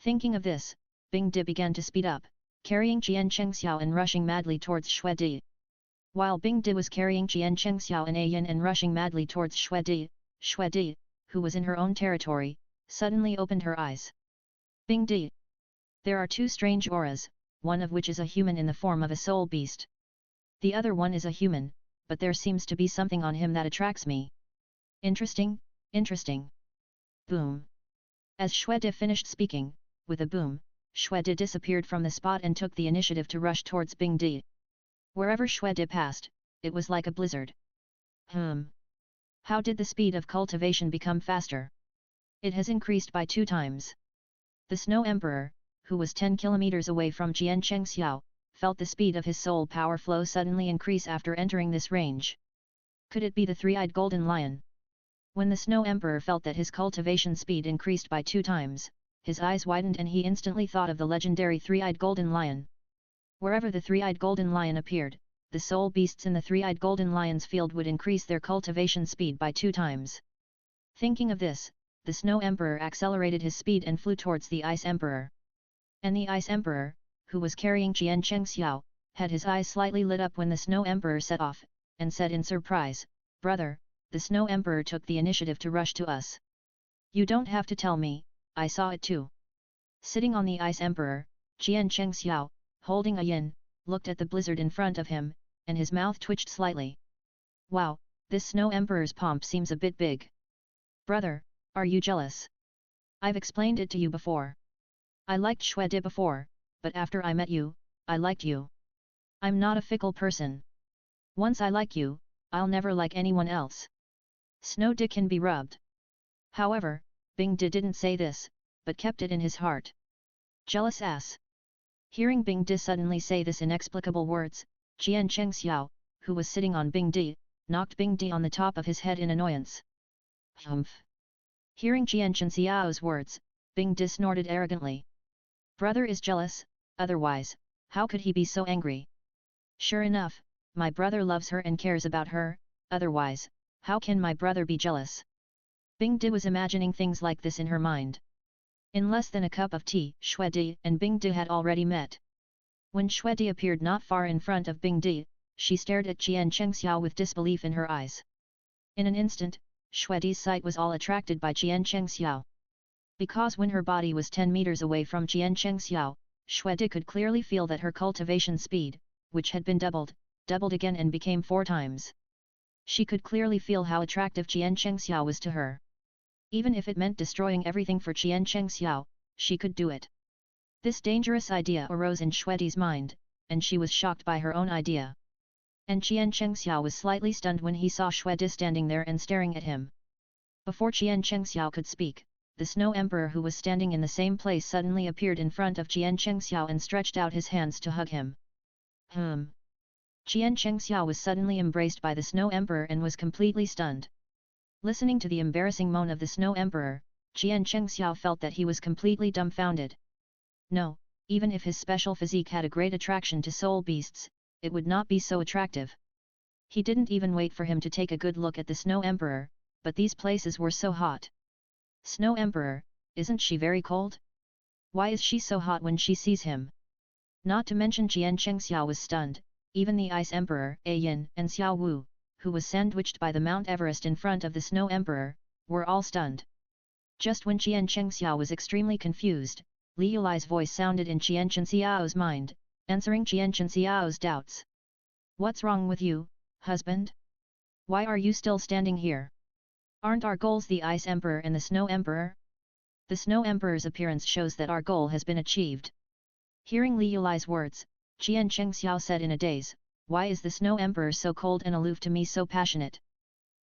Thinking of this, Bingdi began to speed up, carrying Jian Chengxiao and rushing madly towards Xuedi. While Bingdi was carrying Jian Chengxiao and Ayan and rushing madly towards Xuedi, who was in her own territory, suddenly opened her eyes. Bingdi! There are two strange auras, one of which is a human in the form of a soul beast. The other one is a human, but there seems to be something on him that attracts me. Interesting. Boom! As Xuedi finished speaking, with a boom, Xuedi disappeared from the spot and took the initiative to rush towards Bingdi. Wherever Xuedi passed, it was like a blizzard. How did the speed of cultivation become faster? It has increased by 2 times. The Snow Emperor, who was 10 kilometers away from Jian Chengxiao, felt the speed of his soul power flow suddenly increase after entering this range. Could it be the three-eyed golden lion? When the Snow Emperor felt that his cultivation speed increased by 2 times, his eyes widened and he instantly thought of the legendary three-eyed golden lion. Wherever the three-eyed golden lion appeared, the soul beasts in the three-eyed golden lion's field would increase their cultivation speed by 2 times. Thinking of this, the Snow Emperor accelerated his speed and flew towards the Ice Emperor. And the Ice Emperor, who was carrying Jian Chengxiao, had his eyes slightly lit up when the Snow Emperor set off, and said in surprise, "Brother, the Snow Emperor took the initiative to rush to us." "You don't have to tell me, I saw it too." Sitting on the Ice Emperor, Jian Chengxiao, holding a yin, looked at the blizzard in front of him, and his mouth twitched slightly. "Wow, this Snow Emperor's pomp seems a bit big. Brother, are you jealous? I've explained it to you before. I liked Xuedi before, but after I met you, I liked you. I'm not a fickle person. Once I like you, I'll never like anyone else." Snow Di can be rubbed. However, Bingdi didn't say this, but kept it in his heart. Jealous ass. Hearing Bingdi suddenly say this inexplicable words, Jian Chengxiao, who was sitting on Bingdi, knocked Bingdi on the top of his head in annoyance. Humph! Hearing Jian Chengxiao's words, Bingdi snorted arrogantly. Brother is jealous, otherwise, how could he be so angry? Sure enough, my brother loves her and cares about her, otherwise, how can my brother be jealous? Bingdi was imagining things like this in her mind. In less than a cup of tea, Xuedi and Bingdi had already met. When Xuedi appeared not far in front of Bingdi, she stared at Jian Chengxiao with disbelief in her eyes. In an instant, Xuedi's sight was all attracted by Jian Chengxiao. Because when her body was 10 meters away from Jian Chengxiao, Xuedi could clearly feel that her cultivation speed, which had been doubled again and became 4 times. She could clearly feel how attractive Jian Chengxiao was to her. Even if it meant destroying everything for Jian Chengxiao, she could do it. This dangerous idea arose in Xuedi's mind, and she was shocked by her own idea. And Jian Chengxiao was slightly stunned when he saw Xuedi standing there and staring at him. Before Jian Chengxiao could speak, the Snow Emperor who was standing in the same place suddenly appeared in front of Jian Chengxiao and stretched out his hands to hug him. Jian Chengxiao was suddenly embraced by the Snow Emperor and was completely stunned. Listening to the embarrassing moan of the Snow Emperor, Jian Chengxiao felt that he was completely dumbfounded. No, even if his special physique had a great attraction to soul beasts, it would not be so attractive. He didn't even wait for him to take a good look at the Snow Emperor, but these places were so hot. Snow Emperor, isn't she very cold? Why is she so hot when she sees him? Not to mention Jian Chengxiao was stunned, even the Ice Emperor, Yin, and Xiao Wu, who was sandwiched by the Mount Everest in front of the Snow Emperor, were all stunned. Just when Jian Chengxiao was extremely confused, Liu Lai's voice sounded in Jian Chengxiao's mind, answering Jian Chengxiao's doubts. What's wrong with you, husband? Why are you still standing here? Aren't our goals the Ice Emperor and the Snow Emperor? The Snow Emperor's appearance shows that our goal has been achieved. Hearing Liu Lai's words, Jian Chengxiao said in a daze, why is the Snow Emperor so cold and aloof to me so passionate?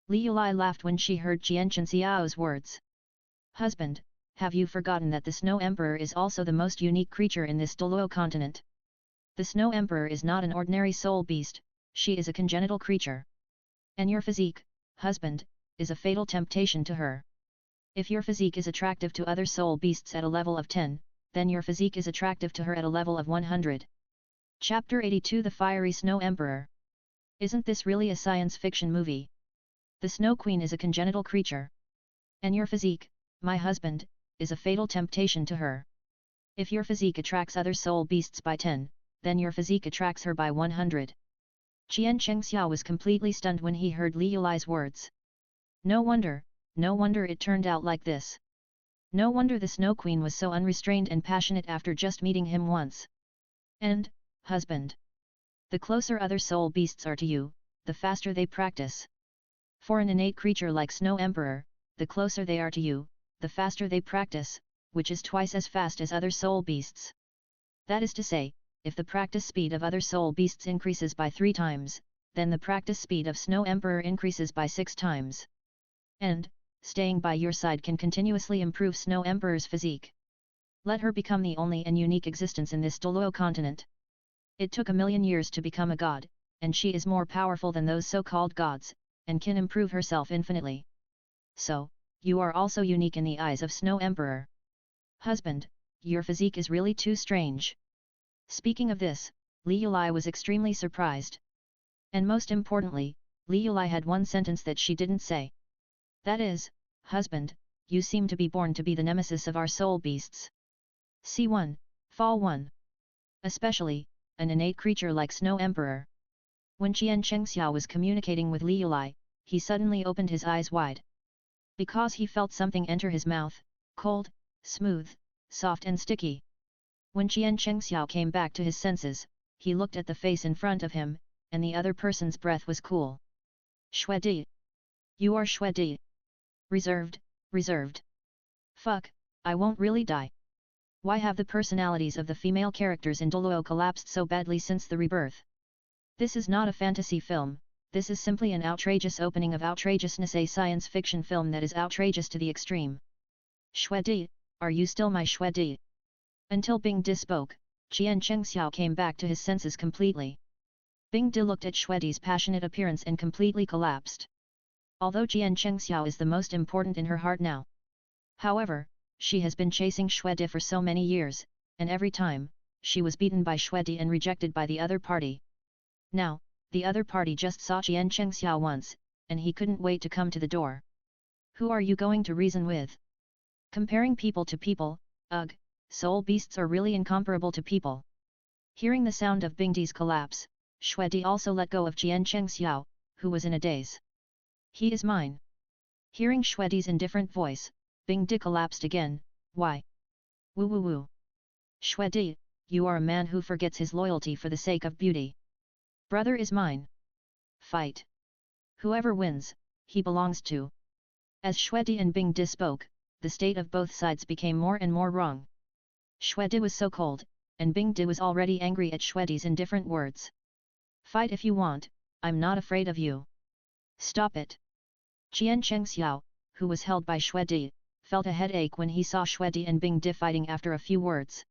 Liu Lai laughed when she heard Jian Chengxiao's words. Husband, have you forgotten that the Snow Emperor is also the most unique creature in this Douluo continent? The Snow Emperor is not an ordinary soul beast, she is a congenital creature. And your physique, husband, is a fatal temptation to her. If your physique is attractive to other soul beasts at a level of 10, then your physique is attractive to her at a level of 100. Chapter 82 The Fiery Snow Emperor. Isn't this really a science fiction movie? The Snow Queen is a congenital creature. And your physique, my husband, is a fatal temptation to her. If your physique attracts other soul beasts by 10, then your physique attracts her by 100. Qian Chengxiao was completely stunned when he heard Li Yulai's words. No wonder it turned out like this. No wonder the Snow Queen was so unrestrained and passionate after just meeting him once. And, husband, the closer other soul beasts are to you, the faster they practice. For an innate creature like Snow Emperor, the closer they are to you, the faster they practice, which is twice as fast as other soul beasts. That is to say, if the practice speed of other soul beasts increases by 3 times, then the practice speed of Snow Emperor increases by 6 times. And, staying by your side can continuously improve Snow Emperor's physique. Let her become the only and unique existence in this Douluo continent. It took 1,000,000 years to become a god, and she is more powerful than those so-called gods, and can improve herself infinitely. So, you are also unique in the eyes of Snow Emperor. Husband, your physique is really too strange. Speaking of this, Li Yulai was extremely surprised. And most importantly, Li Yulai had one sentence that she didn't say. That is, husband, you seem to be born to be the nemesis of our soul beasts. C1, Fall 1. Especially, an innate creature like Snow Emperor. When Qian Chengxiao was communicating with Li Yulai, he suddenly opened his eyes wide. Because he felt something enter his mouth, cold, smooth, soft and sticky. When Qian Chengxiao came back to his senses, he looked at the face in front of him, and the other person's breath was cool. Shuedi. You are Shuedi. Reserved. Fuck, I won't really die. Why have the personalities of the female characters in Douluo collapsed so badly since the rebirth? This is not a fantasy film, this is simply an outrageous opening of outrageousness, a science fiction film that is outrageous to the extreme. Shuedi, are you still my Shuedi? Until Bing Di spoke, Qian Chengxiao came back to his senses completely. Bing Di looked at Shuedi's passionate appearance and completely collapsed. Although Qian Chengxiao is the most important in her heart now. However, she has been chasing Shuedi for so many years, and every time, she was beaten by Shuedi and rejected by the other party. Now, the other party just saw Qian Chengxiao once, and he couldn't wait to come to the door. Who are you going to reason with? Comparing people to people, ugh, soul beasts are really incomparable to people. Hearing the sound of Bing Di's collapse, Shuedi also let go of Qian Chengxiao, who was in a daze. He is mine. Hearing Shuedi's indifferent voice, Bing Di collapsed again. Why? Woo. Shuedi, you are a man who forgets his loyalty for the sake of beauty. Brother is mine. Fight. Whoever wins, he belongs to. As Shuedi and Bing Di spoke, the state of both sides became more and more wrong. Shuedi was so cold, and Bing Di was already angry at Shuedi's indifferent words. Fight if you want, I'm not afraid of you. Stop it. Qian Chengxiao, who was held by Shuedi, felt a headache when he saw Shuedi and Bing Di fighting after a few words.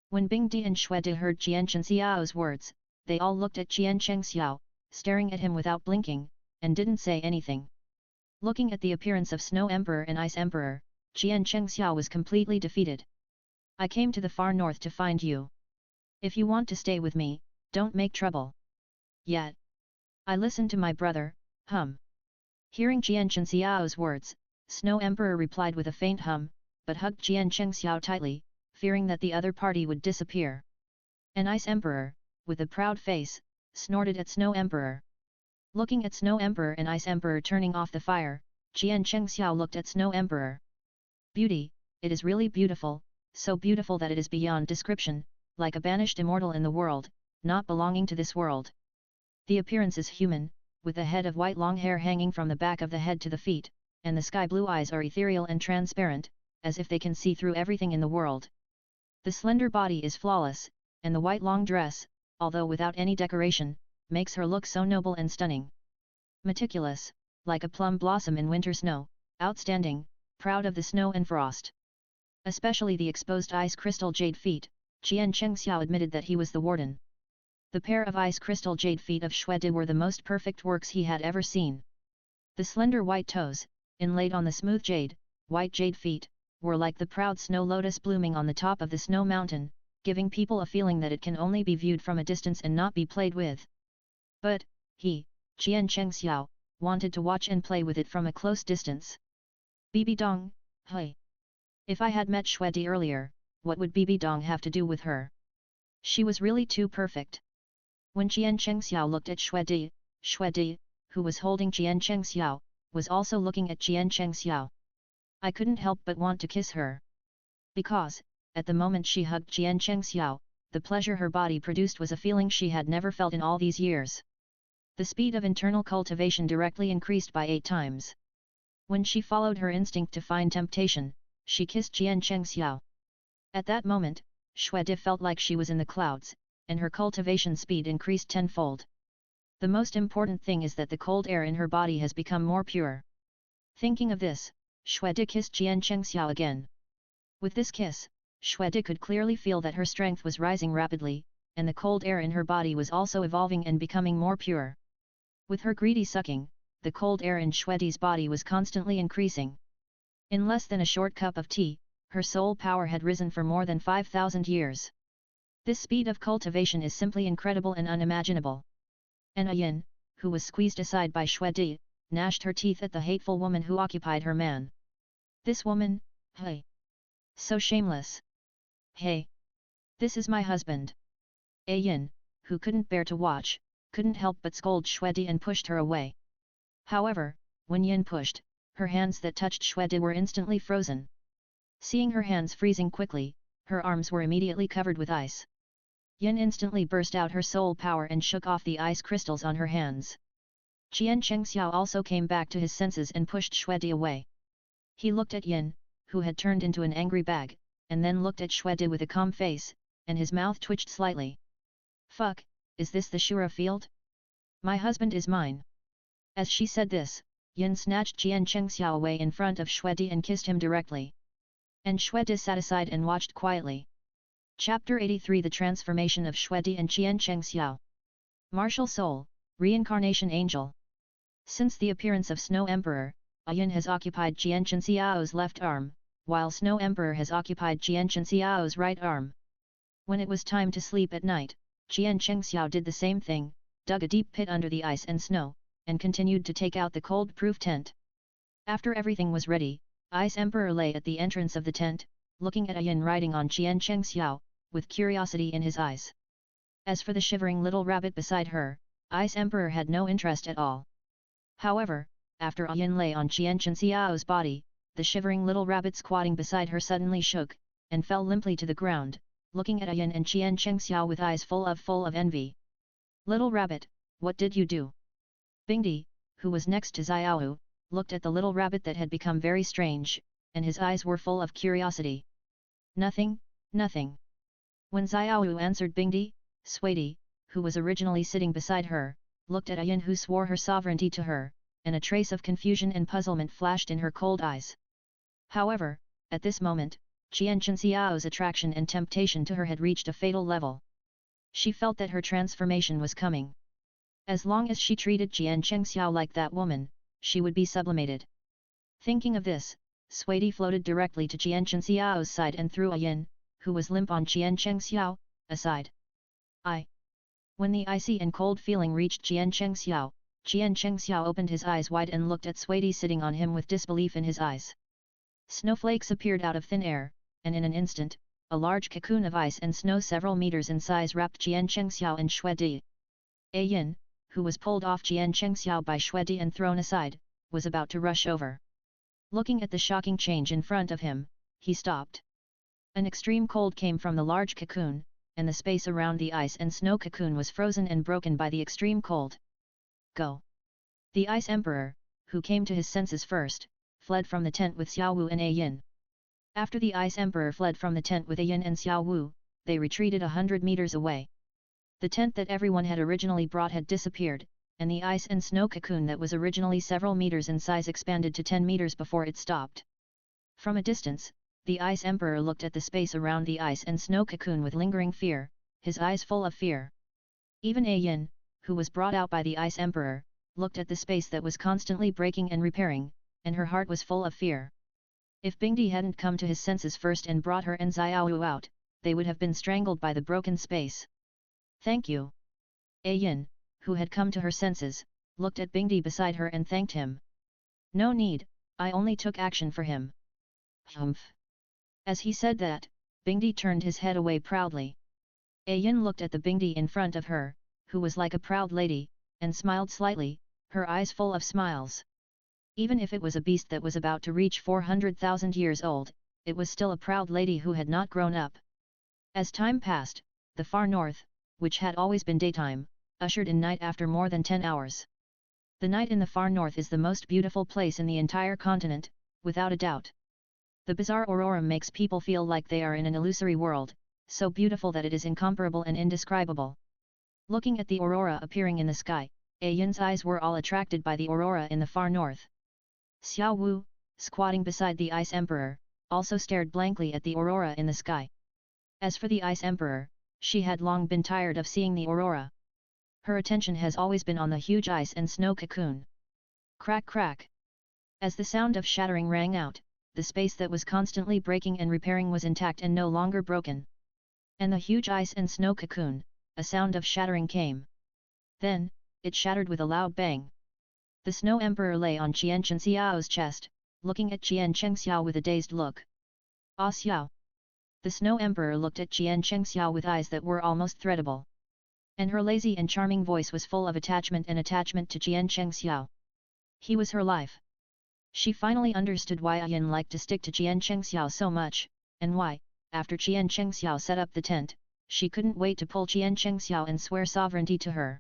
When Bing Di and Shuedi heard Qian Chengxiao's words, they all looked at Qian Chengxiao, staring at him without blinking, and didn't say anything. Looking at the appearance of Snow Emperor and Ice Emperor, Qian Chengxiao was completely defeated. I came to the far north to find you. If you want to stay with me, don't make trouble. Yet. I listened to my brother, hum. Hearing Qian Chengxiao's words, Snow Emperor replied with a faint hum, but hugged Qian Chengxiao tightly, fearing that the other party would disappear. And Ice Emperor, with a proud face, snorted at Snow Emperor. Looking at Snow Emperor and Ice Emperor turning off the fire, Qian Chengxiao looked at Snow Emperor. Beauty, it is really beautiful, so beautiful that it is beyond description, like a banished immortal in the world, not belonging to this world. The appearance is human, with a head of white long hair hanging from the back of the head to the feet, and the sky-blue eyes are ethereal and transparent, as if they can see through everything in the world. The slender body is flawless, and the white long dress, although without any decoration, makes her look so noble and stunning. Meticulous, like a plum blossom in winter snow, outstanding, proud of the snow and frost. Especially the exposed ice crystal jade feet, Qian Chengxiao admitted that he was the warden. The pair of ice crystal jade feet of Xuede were the most perfect works he had ever seen. The slender white toes, inlaid on the smooth jade, white jade feet, were like the proud snow lotus blooming on the top of the snow mountain, giving people a feeling that it can only be viewed from a distance and not be played with. But, he, Qian Chengxiao, wanted to watch and play with it from a close distance. Bibi Dong, hey! If I had met Xuede earlier, what would Bibi Dong have to do with her? She was really too perfect. When Qian Chengxiao looked at Xuede, Xuede, who was holding Qian Chengxiao, was also looking at Qian Chengxiao. I couldn't help but want to kiss her. Because, at the moment she hugged Qian Chengxiao, the pleasure her body produced was a feeling she had never felt in all these years. The speed of internal cultivation directly increased by 8 times. When she followed her instinct to find temptation, she kissed Qian Chengxiao. At that moment, Xuede felt like she was in the clouds, and her cultivation speed increased tenfold. The most important thing is that the cold air in her body has become more pure. Thinking of this, Xuede kissed Qian Chengxiao again. With this kiss, Xuede could clearly feel that her strength was rising rapidly, and the cold air in her body was also evolving and becoming more pure. With her greedy sucking, the cold air in Xuede's body was constantly increasing. In less than a short cup of tea, her soul power had risen for more than 5,000 years. This speed of cultivation is simply incredible and unimaginable. And Ayin, who was squeezed aside by Xuede, gnashed her teeth at the hateful woman who occupied her man. This woman, hey! So shameless! Hey! This is my husband! Ayin, who couldn't bear to watch, couldn't help but scold Xuede and pushed her away. However, when Yin pushed, her hands that touched Xuede were instantly frozen. Seeing her hands freezing quickly, her arms were immediately covered with ice. Yin instantly burst out her soul power and shook off the ice crystals on her hands. Qian Chengxiao also came back to his senses and pushed Xuede away. He looked at Yin, who had turned into an angry bag, and then looked at Xuede with a calm face, and his mouth twitched slightly. Fuck, is this the Shura field? My husband is mine. As she said this, Yin snatched Qian Chengxiao away in front of Xuede and kissed him directly. And Xuede sat aside and watched quietly. Chapter 83 The Transformation of Xuede and Qian Chengxiao. Martial Soul, Reincarnation Angel. Since the appearance of Snow Emperor, Ayin has occupied Qian Chengxiao's left arm, while Snow Emperor has occupied Qian Chengxiao's right arm. When it was time to sleep at night, Qian Chengxiao did the same thing, dug a deep pit under the ice and snow, and continued to take out the cold-proof tent. After everything was ready, Ice Emperor lay at the entrance of the tent, looking at Ayin riding on Qian Chengxiao, with curiosity in his eyes. As for the shivering little rabbit beside her, Ice Emperor had no interest at all. However, after Ayin lay on Qian Chengxiao's body, the shivering little rabbit squatting beside her suddenly shook, and fell limply to the ground, looking at Ayin and Qian Chengxiao with eyes full of envy. Little rabbit, what did you do? Bingdi, who was next to Xiaowu, looked at the little rabbit that had become very strange, and his eyes were full of curiosity. Nothing, nothing. When Xiaowu answered Bingdi, Xuede, who was originally sitting beside her, looked at Ayin who swore her sovereignty to her, and a trace of confusion and puzzlement flashed in her cold eyes. However, at this moment, Qian Chengxiao's attraction and temptation to her had reached a fatal level. She felt that her transformation was coming. As long as she treated Qian Chengxiao like that woman, she would be sublimated. Thinking of this, Xuede floated directly to Qian Chengxiao's side and threw Ayin, who was limp on Qian Chengxiao, aside. When the icy and cold feeling reached Qian Chengxiao opened his eyes wide and looked at Xuede sitting on him with disbelief in his eyes. Snowflakes appeared out of thin air, and in an instant, a large cocoon of ice and snow several meters in size wrapped Qian Chengxiao and Xuede. Ayin, who was pulled off Qian Chengxiao by Xuede and thrown aside, was about to rush over. Looking at the shocking change in front of him, he stopped. An extreme cold came from the large cocoon, and the space around the ice and snow cocoon was frozen and broken by the extreme cold. Go! The Ice Emperor, who came to his senses first, fled from the tent with Xiaowu and Ayin. After the Ice Emperor fled from the tent with Ayin and Xiaowu, they retreated 100 meters away. The tent that everyone had originally brought had disappeared, and the ice and snow cocoon that was originally several meters in size expanded to 10 meters before it stopped. From a distance, the Ice Emperor looked at the space around the ice and snow cocoon with lingering fear, his eyes full of fear. Even A Yin, who was brought out by the Ice Emperor, looked at the space that was constantly breaking and repairing, and her heart was full of fear. If Bingdi hadn't come to his senses first and brought her and Xiaowu out, they would have been strangled by the broken space. Thank you. A Yin, who had come to her senses, looked at Bingdi beside her and thanked him. No need, I only took action for him. Humph. As he said that, Bingdi turned his head away proudly. A Yin looked at the Bingdi in front of her, who was like a proud lady, and smiled slightly, her eyes full of smiles. Even if it was a beast that was about to reach 400,000 years old, it was still a proud lady who had not grown up. As time passed, the far north, which had always been daytime, ushered in night after more than 10 hours. The night in the far north is the most beautiful place in the entire continent, without a doubt. The bizarre aurora makes people feel like they are in an illusory world, so beautiful that it is incomparable and indescribable. Looking at the aurora appearing in the sky, A Yin's eyes were all attracted by the aurora in the far north. Xiao Wu, squatting beside the Ice Emperor, also stared blankly at the aurora in the sky. As for the Ice Emperor, she had long been tired of seeing the aurora. Her attention has always been on the huge ice and snow cocoon. Crack crack. As the sound of shattering rang out, the space that was constantly breaking and repairing was intact and no longer broken. And the huge ice and snow cocoon, a sound of shattering came. Then, it shattered with a loud bang. The Snow Emperor lay on Qian Chenxiao's chest, looking at Qian Chengxiao with a dazed look. Ah Xiao! The Snow Emperor looked at Qian Chengxiao with eyes that were almost threadable. And her lazy and charming voice was full of attachment to Qian Chengxiao. He was her life. She finally understood why Yin liked to stick to Qian Chengxiao so much, and why, after Qian Chengxiao set up the tent, she couldn't wait to pull Qian Chengxiao and swear sovereignty to her.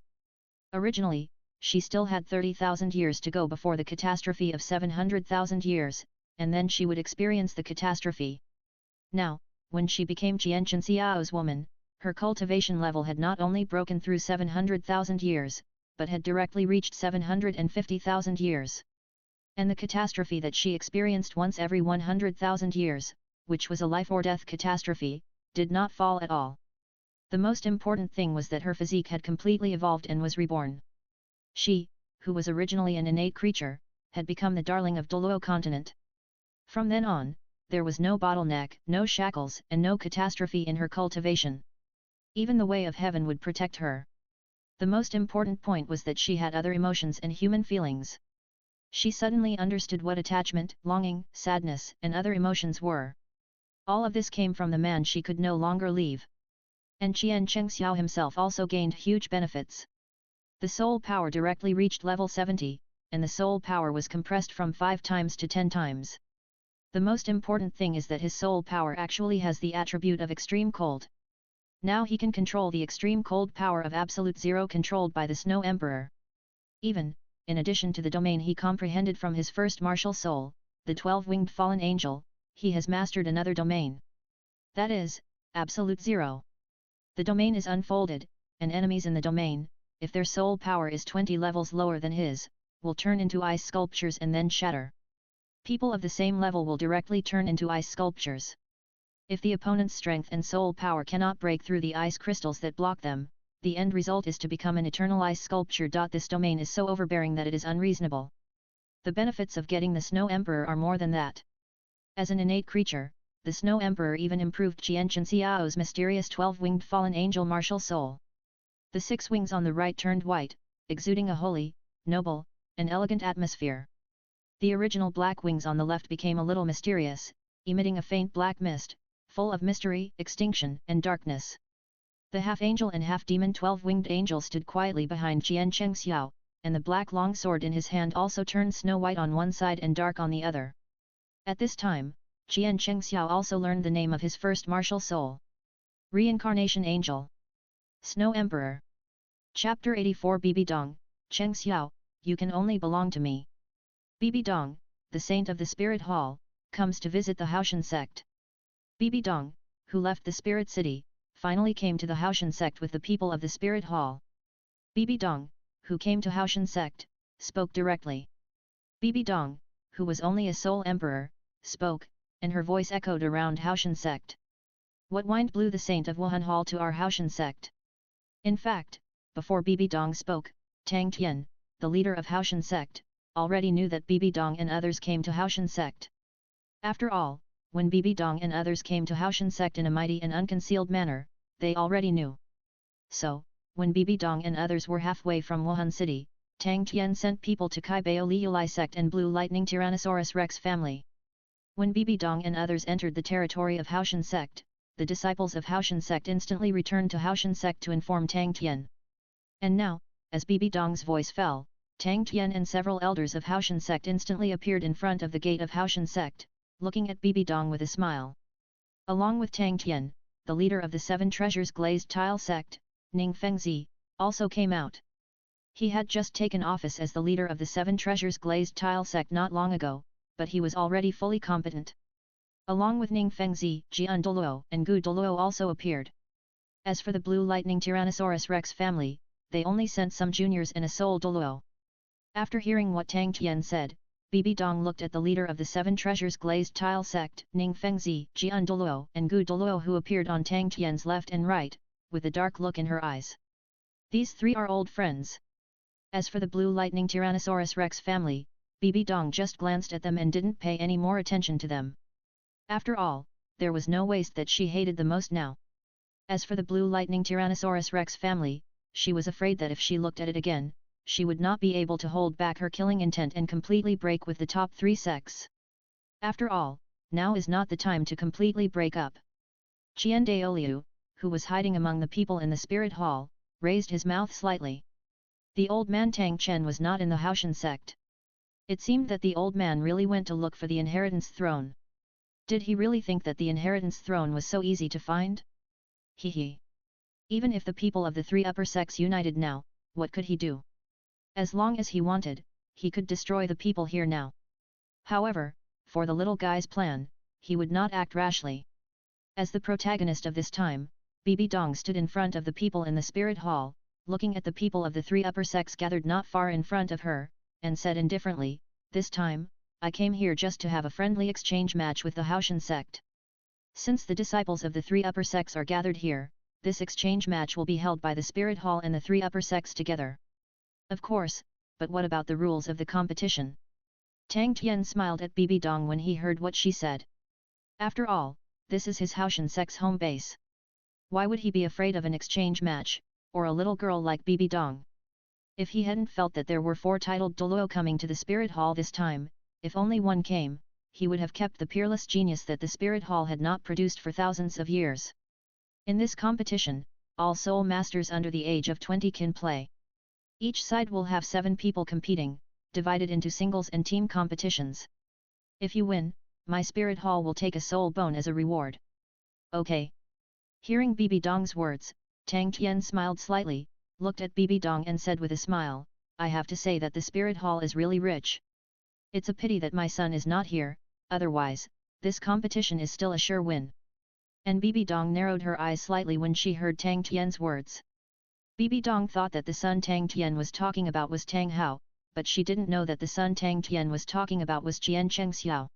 Originally, she still had 30,000 years to go before the catastrophe of 700,000 years, and then she would experience the catastrophe. Now, when she became Qian Chenxiao's woman, her cultivation level had not only broken through 700,000 years, but had directly reached 750,000 years. And the catastrophe that she experienced once every 100,000 years, which was a life-or-death catastrophe, did not fall at all. The most important thing was that her physique had completely evolved and was reborn. She, who was originally an innate creature, had become the darling of Douluo continent. From then on, there was no bottleneck, no shackles and no catastrophe in her cultivation. Even the way of heaven would protect her. The most important point was that she had other emotions and human feelings. She suddenly understood what attachment, longing, sadness and other emotions were. All of this came from the man she could no longer leave. And Qian Chengxiao himself also gained huge benefits. The soul power directly reached level 70, and the soul power was compressed from 5 times to 10 times. The most important thing is that his soul power actually has the attribute of extreme cold. Now he can control the extreme cold power of absolute zero controlled by the Snow Emperor. Even, in addition to the domain he comprehended from his first martial soul, the 12-winged fallen angel, he has mastered another domain. That is, absolute zero. The domain is unfolded, and enemies in the domain, if their soul power is 20 levels lower than his, will turn into ice sculptures and then shatter. People of the same level will directly turn into ice sculptures. If the opponent's strength and soul power cannot break through the ice crystals that block them, the end result is to become an eternal ice sculpture. This domain is so overbearing that it is unreasonable. The benefits of getting the Snow Emperor are more than that. As an innate creature, the Snow Emperor even improved Qian Chenxiao's mysterious 12-winged fallen angel martial soul. The 6 wings on the right turned white, exuding a holy, noble, and elegant atmosphere. The original black wings on the left became a little mysterious, emitting a faint black mist, full of mystery, extinction, and darkness. The half-angel and half-demon 12-winged angel stood quietly behind Qian Chengxiao, and the black long sword in his hand also turned snow-white on one side and dark on the other. At this time, Qian Chengxiao also learned the name of his first martial soul. Reincarnation Angel. Snow Emperor. Chapter 84 Bibi Dong, Chengxiao, you can only belong to me. Bibi Dong, the saint of the Spirit Hall, comes to visit the Haoshan sect. Bibi Dong, who left the Spirit City, finally came to the Haoshan sect with the people of the Spirit Hall. Bibi Dong, who came to Haoshan sect, spoke directly. Bibi Dong, who was only a soul emperor, spoke, and her voice echoed around Haoshan sect. What wind blew the saint of Wuhan Hall to our Haoshan sect? In fact, before Bibi Dong spoke, Tang Tian, the leader of Haoshan sect, already knew that Bibi Dong and others came to Haoshan sect. After all, when Bibi Dong and others came to Haoshan sect in a mighty and unconcealed manner, they already knew. So, when Bibi Dong and others were halfway from Wuhan City, Tang Tian sent people to Kai Bao Liulai sect and Blue Lightning Tyrannosaurus Rex family. When Bibi Dong and others entered the territory of Haoshan sect, the disciples of Haoshan sect instantly returned to Haoshan sect to inform Tang Tian. And now, as Bibi Dong's voice fell, Tang Tian and several elders of Haoshan sect instantly appeared in front of the gate of Haoshan sect, looking at Bibi Dong with a smile. Along with Tang Tian, the leader of the Seven Treasures Glazed Tile sect, Ning Fengzi, also came out. He had just taken office as the leader of the Seven Treasures Glazed Tile sect not long ago, but he was already fully competent. Along with Ning Fengzi, Jian Douluo and Gu Douluo also appeared. As for the Blue Lightning Tyrannosaurus Rex family, they only sent some juniors and a sole Douluo. After hearing what Tang Tian said, Bibi Dong looked at the leader of the Seven Treasures Glazed Tile sect, Ning Fengzi, Jian Douluo and Gu Douluo who appeared on Tang Tian's left and right, with a dark look in her eyes. These three are old friends. As for the Blue Lightning Tyrannosaurus Rex family, Bibi Dong just glanced at them and didn't pay any more attention to them. After all, there was no waste that she hated the most now. As for the Blue Lightning Tyrannosaurus Rex family, she was afraid that if she looked at it again, she would not be able to hold back her killing intent and completely break with the top three sects. After all, now is not the time to completely break up. Qian Daoliu, who was hiding among the people in the spirit hall, raised his mouth slightly. The old man Tang Chen was not in the Haoshan sect. It seemed that the old man really went to look for the inheritance throne. Did he really think that the inheritance throne was so easy to find? He. Even if the people of the three upper sects united now, what could he do? As long as he wanted, he could destroy the people here now. However, for the little guy's plan, he would not act rashly. As the protagonist of this time, Bibi Dong stood in front of the people in the spirit hall, looking at the people of the three upper sects gathered not far in front of her, and said indifferently, "This time, I came here just to have a friendly exchange match with the Haoshan sect. Since the disciples of the three upper sects are gathered here, this exchange match will be held by the spirit hall and the three upper sects together." Of course, but what about the rules of the competition? Tang Tian smiled at Bibi Dong when he heard what she said. After all, this is his Haoshan sect's home base. Why would he be afraid of an exchange match, or a little girl like Bibi Dong? If he hadn't felt that there were four titled Douluo coming to the spirit hall this time, if only one came, he would have kept the peerless genius that the spirit hall had not produced for thousands of years. In this competition, all soul masters under the age of 20 can play. Each side will have 7 people competing, divided into singles and team competitions. If you win, my spirit hall will take a soul bone as a reward. Okay. Hearing Bibi Dong's words, Tang Tian smiled slightly, looked at Bibi Dong and said with a smile, "I have to say that the spirit hall is really rich. It's a pity that my son is not here, otherwise, this competition is still a sure win." And Bibi Dong narrowed her eyes slightly when she heard Tang Tian's words. Bibi Dong thought that the son Tang Tian was talking about was Tang Hao, but she didn't know that the son Tang Tian was talking about was Jian Chengxiao.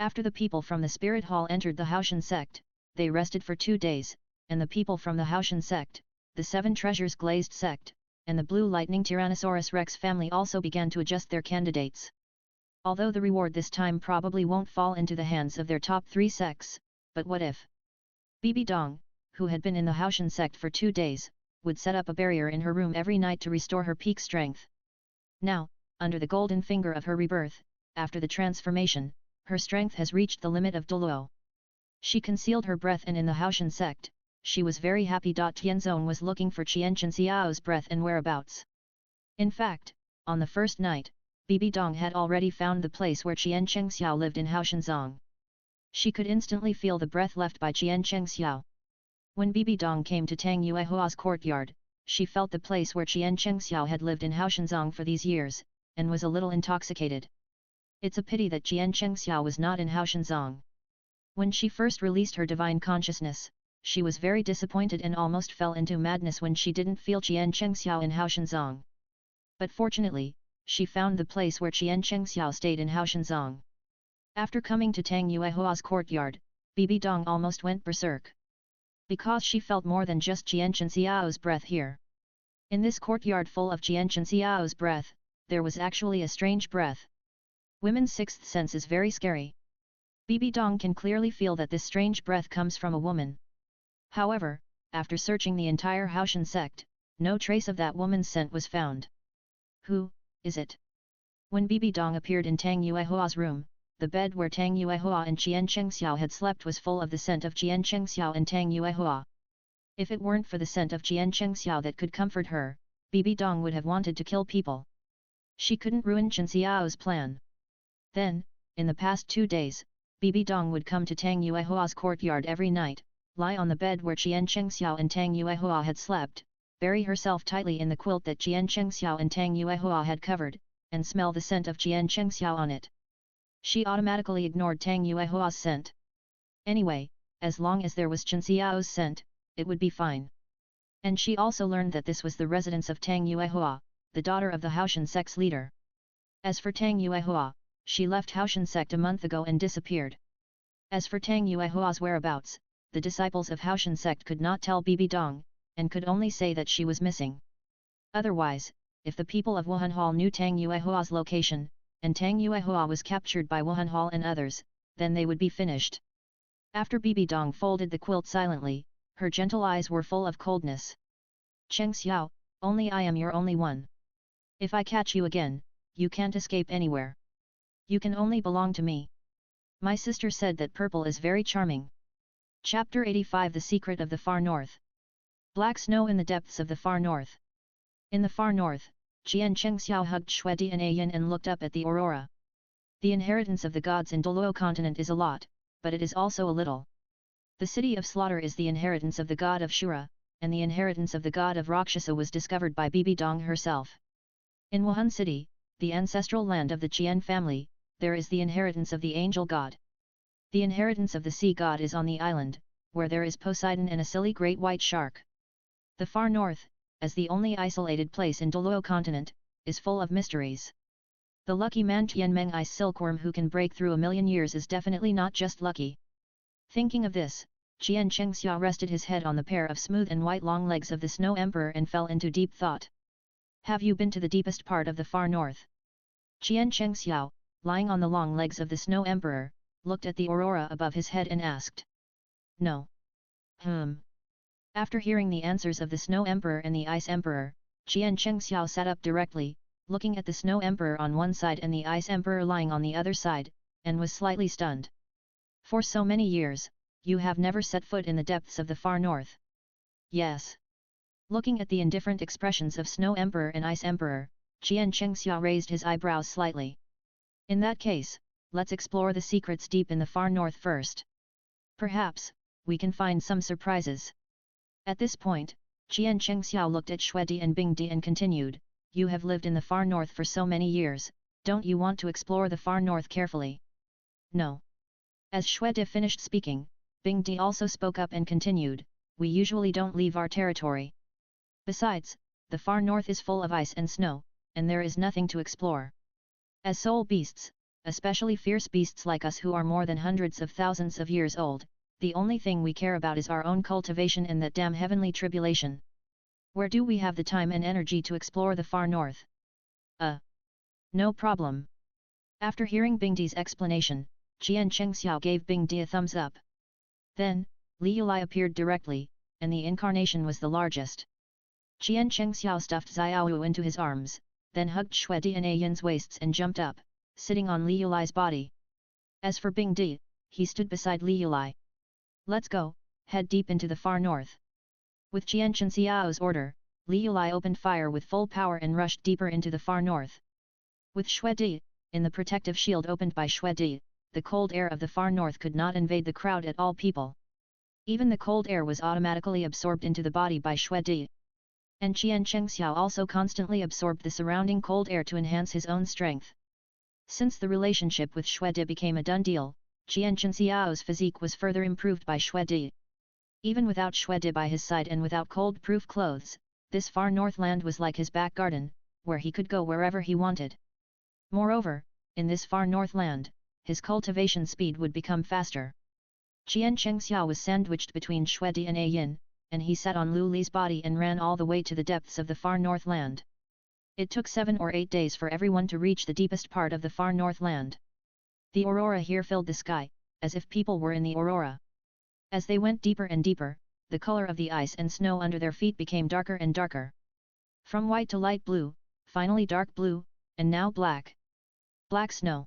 After the people from the spirit hall entered the Haoshan sect, they rested for 2 days, and the people from the Haoshan sect, the Seven Treasures Glazed sect, and the Blue Lightning Tyrannosaurus Rex family also began to adjust their candidates. Although the reward this time probably won't fall into the hands of their top 3 sects, but what if? Bibi Dong, who had been in the Haoshan sect for 2 days, would set up a barrier in her room every night to restore her peak strength. Now, under the golden finger of her rebirth, after the transformation, her strength has reached the limit of Douluo. She concealed her breath and in the Haoshan sect, she was very happy. Tianzong was looking for Qian Xiao's breath and whereabouts. In fact, on the first night, Bibi Dong had already found the place where Qian Xiao lived in Haoshanzong. She could instantly feel the breath left by Qian Xiao. When Bibi Dong came to Tang Yuehua's courtyard, she felt the place where Qian Xiao had lived in Haoshanzong for these years, and was a little intoxicated. It's a pity that Qian Xiao was not in Haoshanzong. When she first released her divine consciousness, she was very disappointed and almost fell into madness when she didn't feel Qian Xiao in Haoshanzong. But fortunately, she found the place where Qian Xiao stayed in Haoshanzong. After coming to Tang Yuehua's courtyard, Bibi Dong almost went berserk. Because she felt more than just Qian Xiao's breath here. In this courtyard full of Jianchen Xiao's breath, there was actually a strange breath. Women's sixth sense is very scary. Bibi Dong can clearly feel that this strange breath comes from a woman. However, after searching the entire Haoshan sect, no trace of that woman's scent was found. Who is it? When Bibi Dong appeared in Tang Yuehua's room, the bed where Tang Yuehua and Qian Chengxiao had slept was full of the scent of Qian Chengxiao and Tang Yuehua. If it weren't for the scent of Qian Chengxiao that could comfort her, Bibi Dong would have wanted to kill people. She couldn't ruin Chen Xiao's plan. Then, in the past 2 days, Bibi Dong would come to Tang Yuehua's courtyard every night, lie on the bed where Qian Chengxiao and Tang Yuehua had slept, bury herself tightly in the quilt that Qian Chengxiao and Tang Yuehua had covered, and smell the scent of Qian Chengxiao on it. She automatically ignored Tang Yuehua's scent. Anyway, as long as there was Chen Xiao's scent, it would be fine. And she also learned that this was the residence of Tang Yuehua, the daughter of the Haoshan sect's leader. As for Tang Yuehua, she left Haoshan sect a month ago and disappeared. As for Tang Yuehua's whereabouts, the disciples of Haoshan sect could not tell Bibi Dong, and could only say that she was missing. Otherwise, if the people of Wuhan Hall knew Tang Yuehua's location, and Tang Yuehua was captured by Wuhan Hall and others, then they would be finished. After Bibi Dong folded the quilt silently, her gentle eyes were full of coldness. Cheng Xiao, only I am your only one. If I catch you again, you can't escape anywhere. You can only belong to me. My sister said that purple is very charming. Chapter 85 The Secret of the Far North. Black snow in the depths of the far north. In the far north, Qian Chengxiao hugged Shui Di and Ayan and looked up at the aurora. The inheritance of the gods in Douluo continent is a lot, but it is also a little. The city of slaughter is the inheritance of the god of Shura, and the inheritance of the god of Rakshasa was discovered by Bibi Dong herself. In Wuhan city, the ancestral land of the Qian family, there is the inheritance of the angel god. The inheritance of the sea god is on the island, where there is Poseidon and a silly great white shark. The far north, as the only isolated place in Douluo continent, is full of mysteries. The lucky man Tianmeng Ice Silkworm who can break through 1,000,000 years is definitely not just lucky. Thinking of this, Qian Chengxiao rested his head on the pair of smooth and white long legs of the Snow Emperor and fell into deep thought. Have you been to the deepest part of the far north? Qian Chengxiao, lying on the long legs of the Snow Emperor, looked at the aurora above his head and asked. No. After hearing the answers of the Snow Emperor and the Ice Emperor, Qian Chengxiao sat up directly, looking at the Snow Emperor on one side and the Ice Emperor lying on the other side, and was slightly stunned. For so many years, you have never set foot in the depths of the far north. Yes. Looking at the indifferent expressions of Snow Emperor and Ice Emperor, Qian Chengxiao raised his eyebrows slightly. In that case, let's explore the secrets deep in the far north first. Perhaps, we can find some surprises. At this point, Qian Chengxiao looked at Shui Di and Bing Di and continued, you have lived in the far north for so many years, don't you want to explore the far north carefully? No. As Shui Di finished speaking, Bing Di also spoke up and continued, we usually don't leave our territory. Besides, the far north is full of ice and snow, and there is nothing to explore. As soul beasts, especially fierce beasts like us who are more than hundreds of thousands of years old, the only thing we care about is our own cultivation and that damn heavenly tribulation. Where do we have the time and energy to explore the far north? No problem. After hearing Bing Di's explanation, Qian Chengxiao gave Bing Di a thumbs up. Then, Li Yulai appeared directly, and the incarnation was the largest. Qian Chengxiao stuffed Xiaowu into his arms, then hugged Shui Di and Ayan's waists and jumped up, sitting on Li Yulai's body. As for Bing Di, he stood beside Li Yulai. Let's go, head deep into the far north. With Qian Xiao's order, Li Yulai opened fire with full power and rushed deeper into the far north. With Shui Di, in the protective shield opened by Shui Di, the cold air of the far north could not invade the crowd at all people. Even the cold air was automatically absorbed into the body by Shui Di. And Qian Chengxiao also constantly absorbed the surrounding cold air to enhance his own strength. Since the relationship with Shui Di became a done deal, Qian Xiao's physique was further improved by Shui Di. Even without Shui Di by his side and without cold-proof clothes, this far north land was like his back garden, where he could go wherever he wanted. Moreover, in this far north land, his cultivation speed would become faster. Qian Chengxiao was sandwiched between Shui Di and Ayin, and he sat on Lu Li's body and ran all the way to the depths of the far north land. It took 7 or 8 days for everyone to reach the deepest part of the far north land. The aurora here filled the sky, as if people were in the aurora. As they went deeper and deeper, the color of the ice and snow under their feet became darker and darker. From white to light blue, finally dark blue, and now black. Black snow.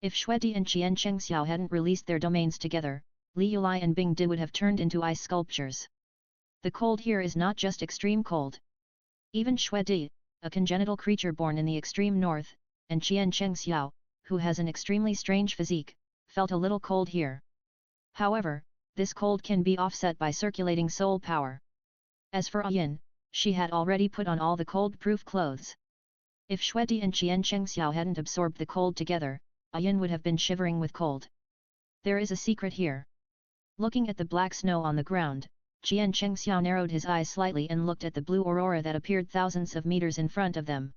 If Xuedi and Qian Chengxiao hadn't released their domains together, Li Yulai and Bing Di would have turned into ice sculptures. The cold here is not just extreme cold. Even Xuedi, a congenital creature born in the extreme north, and Qian Chengxiao, who has an extremely strange physique, felt a little cold here. However, this cold can be offset by circulating soul power. As for Yin, she had already put on all the cold-proof clothes. If Xuedi and Qian Chengxiao hadn't absorbed the cold together, Yin would have been shivering with cold. There is a secret here. Looking at the black snow on the ground, Qian Chengxiao narrowed his eyes slightly and looked at the blue aurora that appeared thousands of meters in front of them.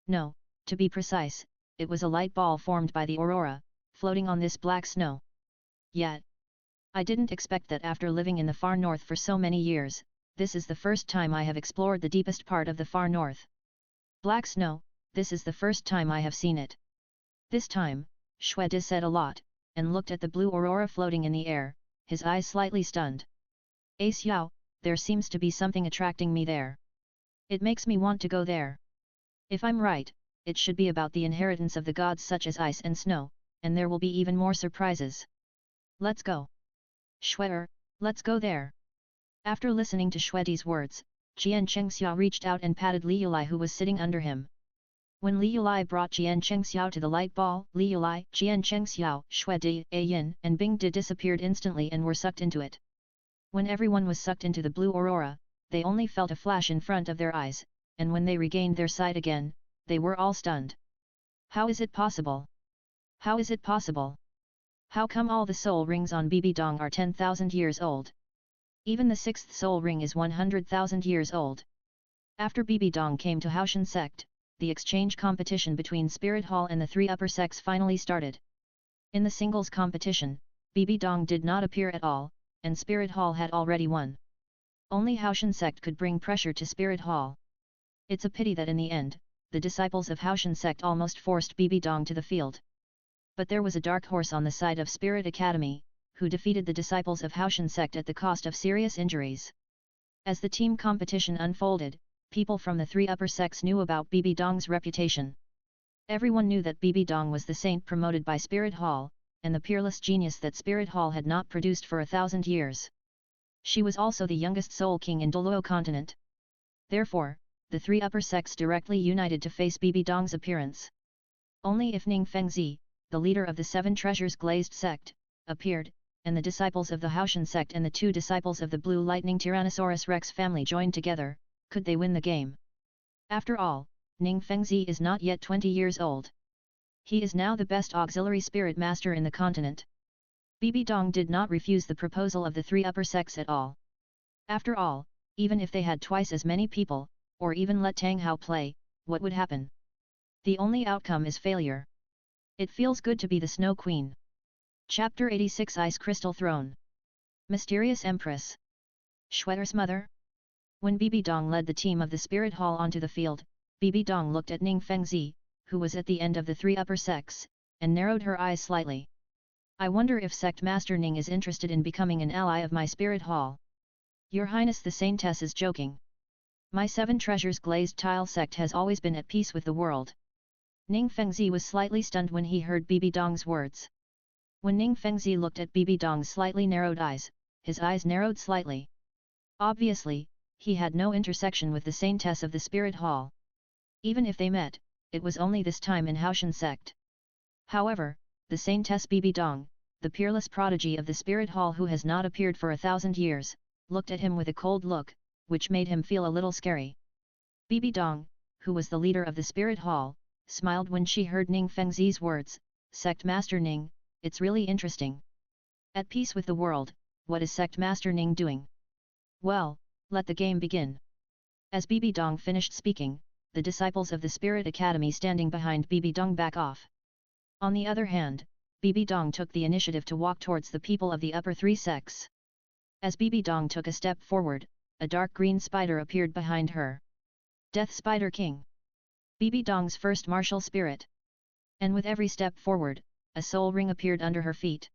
No, to be precise, it was a light ball formed by the aurora, floating on this black snow. Yet, I didn't expect that after living in the far north for so many years, this is the first time I have explored the deepest part of the far north. Black snow, this is the first time I have seen it. This time, Xuedi said a lot, and looked at the blue aurora floating in the air, his eyes slightly stunned. Ace Yao, there seems to be something attracting me there. It makes me want to go there. If I'm right, it should be about the inheritance of the gods such as ice and snow, and there will be even more surprises. Let's go. Xuedi, let's go there. After listening to Xuedi's words, Qian Chengxiao reached out and patted Li Yulai who was sitting under him. When Li Yulai brought Qian Chengxiao to the light ball, Li Yulai, Qian Chengxiao, Xuedi, Yin, and Bing Di disappeared instantly and were sucked into it. When everyone was sucked into the blue aurora, they only felt a flash in front of their eyes, and when they regained their sight again, they were all stunned. How is it possible? How is it possible? How come all the soul rings on Bibi Dong are 10,000 years old? Even the 6th soul ring is 100,000 years old. After Bibi Dong came to Haoshan sect, the exchange competition between Spirit Hall and the 3 upper sects finally started. In the singles competition, Bibi Dong did not appear at all, and Spirit Hall had already won. Only Haoshan sect could bring pressure to Spirit Hall. It's a pity that in the end, the disciples of Haoshan sect almost forced Bibi Dong to the field. But there was a dark horse on the side of Spirit Academy, who defeated the disciples of Haoshan sect at the cost of serious injuries. As the team competition unfolded, people from the 3 upper sects knew about Bibi Dong's reputation. Everyone knew that Bibi Dong was the saint promoted by Spirit Hall, and the peerless genius that Spirit Hall had not produced for 1,000 years. She was also the youngest soul king in Douluo continent. Therefore, the 3 upper sects directly united to face Bibi Dong's appearance. Only if Ning Fengzi, the leader of the 7 treasures glazed sect, appeared, and the disciples of the Haoshan sect and the 2 disciples of the Blue Lightning Tyrannosaurus Rex family joined together, could they win the game. After all, Ning Fengzi is not yet 20 years old. He is now the best auxiliary spirit master in the continent. Bibi Dong did not refuse the proposal of the 3 upper sects at all. After all, even if they had twice as many people, or even let Tang Hao play, what would happen? The only outcome is failure. It feels good to be the Snow Queen. Chapter 86 Ice Crystal Throne. Mysterious Empress. Xuedi's mother? When Bibi Dong led the team of the Spirit Hall onto the field, Bibi Dong looked at Ning Fengzi, who was at the end of the 3 upper sects, and narrowed her eyes slightly. I wonder if Sect Master Ning is interested in becoming an ally of my Spirit Hall. Your Highness the Saintess is joking. My 7 treasures glazed tile sect has always been at peace with the world. Ning Fengzi was slightly stunned when he heard Bibi Dong's words. When Ning Fengzi looked at Bibi Dong's slightly narrowed eyes, his eyes narrowed slightly. Obviously, he had no intersection with the Saintess of the Spirit Hall. Even if they met, it was only this time in Haoshan sect. However, the Saintess Bibi Dong, the peerless prodigy of the Spirit Hall who has not appeared for 1,000 years, looked at him with a cold look, which made him feel a little scary. Bibi Dong, who was the leader of the Spirit Hall, smiled when she heard Ning Fengzi's words, Sect Master Ning, it's really interesting. At peace with the world, what is Sect Master Ning doing? Well, let the game begin. As Bibi Dong finished speaking, the disciples of the Spirit Academy standing behind Bibi Dong back off. On the other hand, Bibi Dong took the initiative to walk towards the people of the upper 3 sects. As Bibi Dong took a step forward, a dark green spider appeared behind her. Death Spider King. Bibi Dong's first martial spirit. And with every step forward, a soul ring appeared under her feet.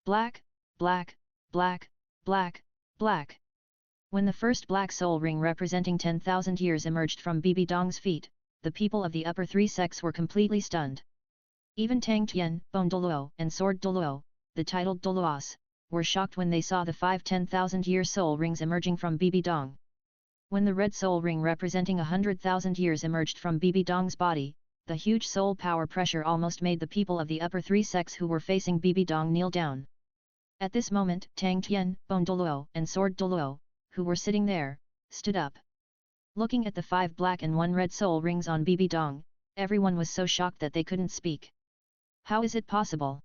Black, black, black, black, black. When the first black soul ring representing 10,000 years emerged from Bibi Dong's feet, the people of the upper three sects were completely stunned. Even Tang Tian, Bone Douluo, and Sword Douluo, the titled Douluos, were shocked when they saw the 10,000-year soul rings emerging from Bibi Dong. When the red soul ring representing 100,000 years emerged from Bibi Dong's body, the huge soul power pressure almost made the people of the upper three sects who were facing Bibi Dong kneel down. At this moment, Tang Tian, Bone Douluo, and Sword Douluo, who were sitting there, stood up. Looking at the 5 black and 1 red soul rings on Bibi Dong, everyone was so shocked that they couldn't speak. How is it possible?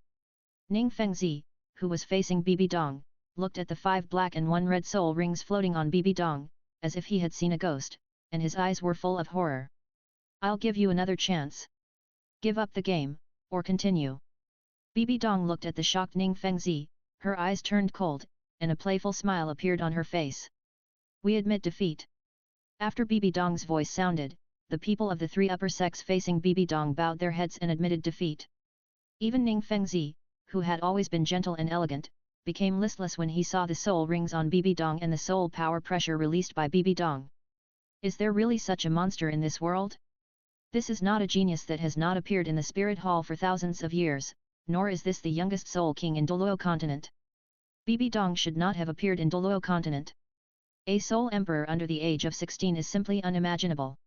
Ning Fengzi, who was facing Bibi Dong, looked at the 5 black and 1 red soul rings floating on Bibi Dong, as if he had seen a ghost, and his eyes were full of horror. I'll give you another chance. Give up the game, or continue. Bibi Dong looked at the shocked Ning Fengzi, her eyes turned cold, and a playful smile appeared on her face. We admit defeat. After Bibi Dong's voice sounded, the people of the 3 upper sects facing Bibi Dong bowed their heads and admitted defeat. Even Ning Fengzi, who had always been gentle and elegant, became listless when he saw the soul rings on Bibi Dong and the soul power pressure released by Bibi Dong. Is there really such a monster in this world? This is not a genius that has not appeared in the spirit hall for thousands of years, nor is this the youngest soul king in Douluo continent. Bibi Dong should not have appeared in Douluo continent. A soul emperor under the age of 16 is simply unimaginable.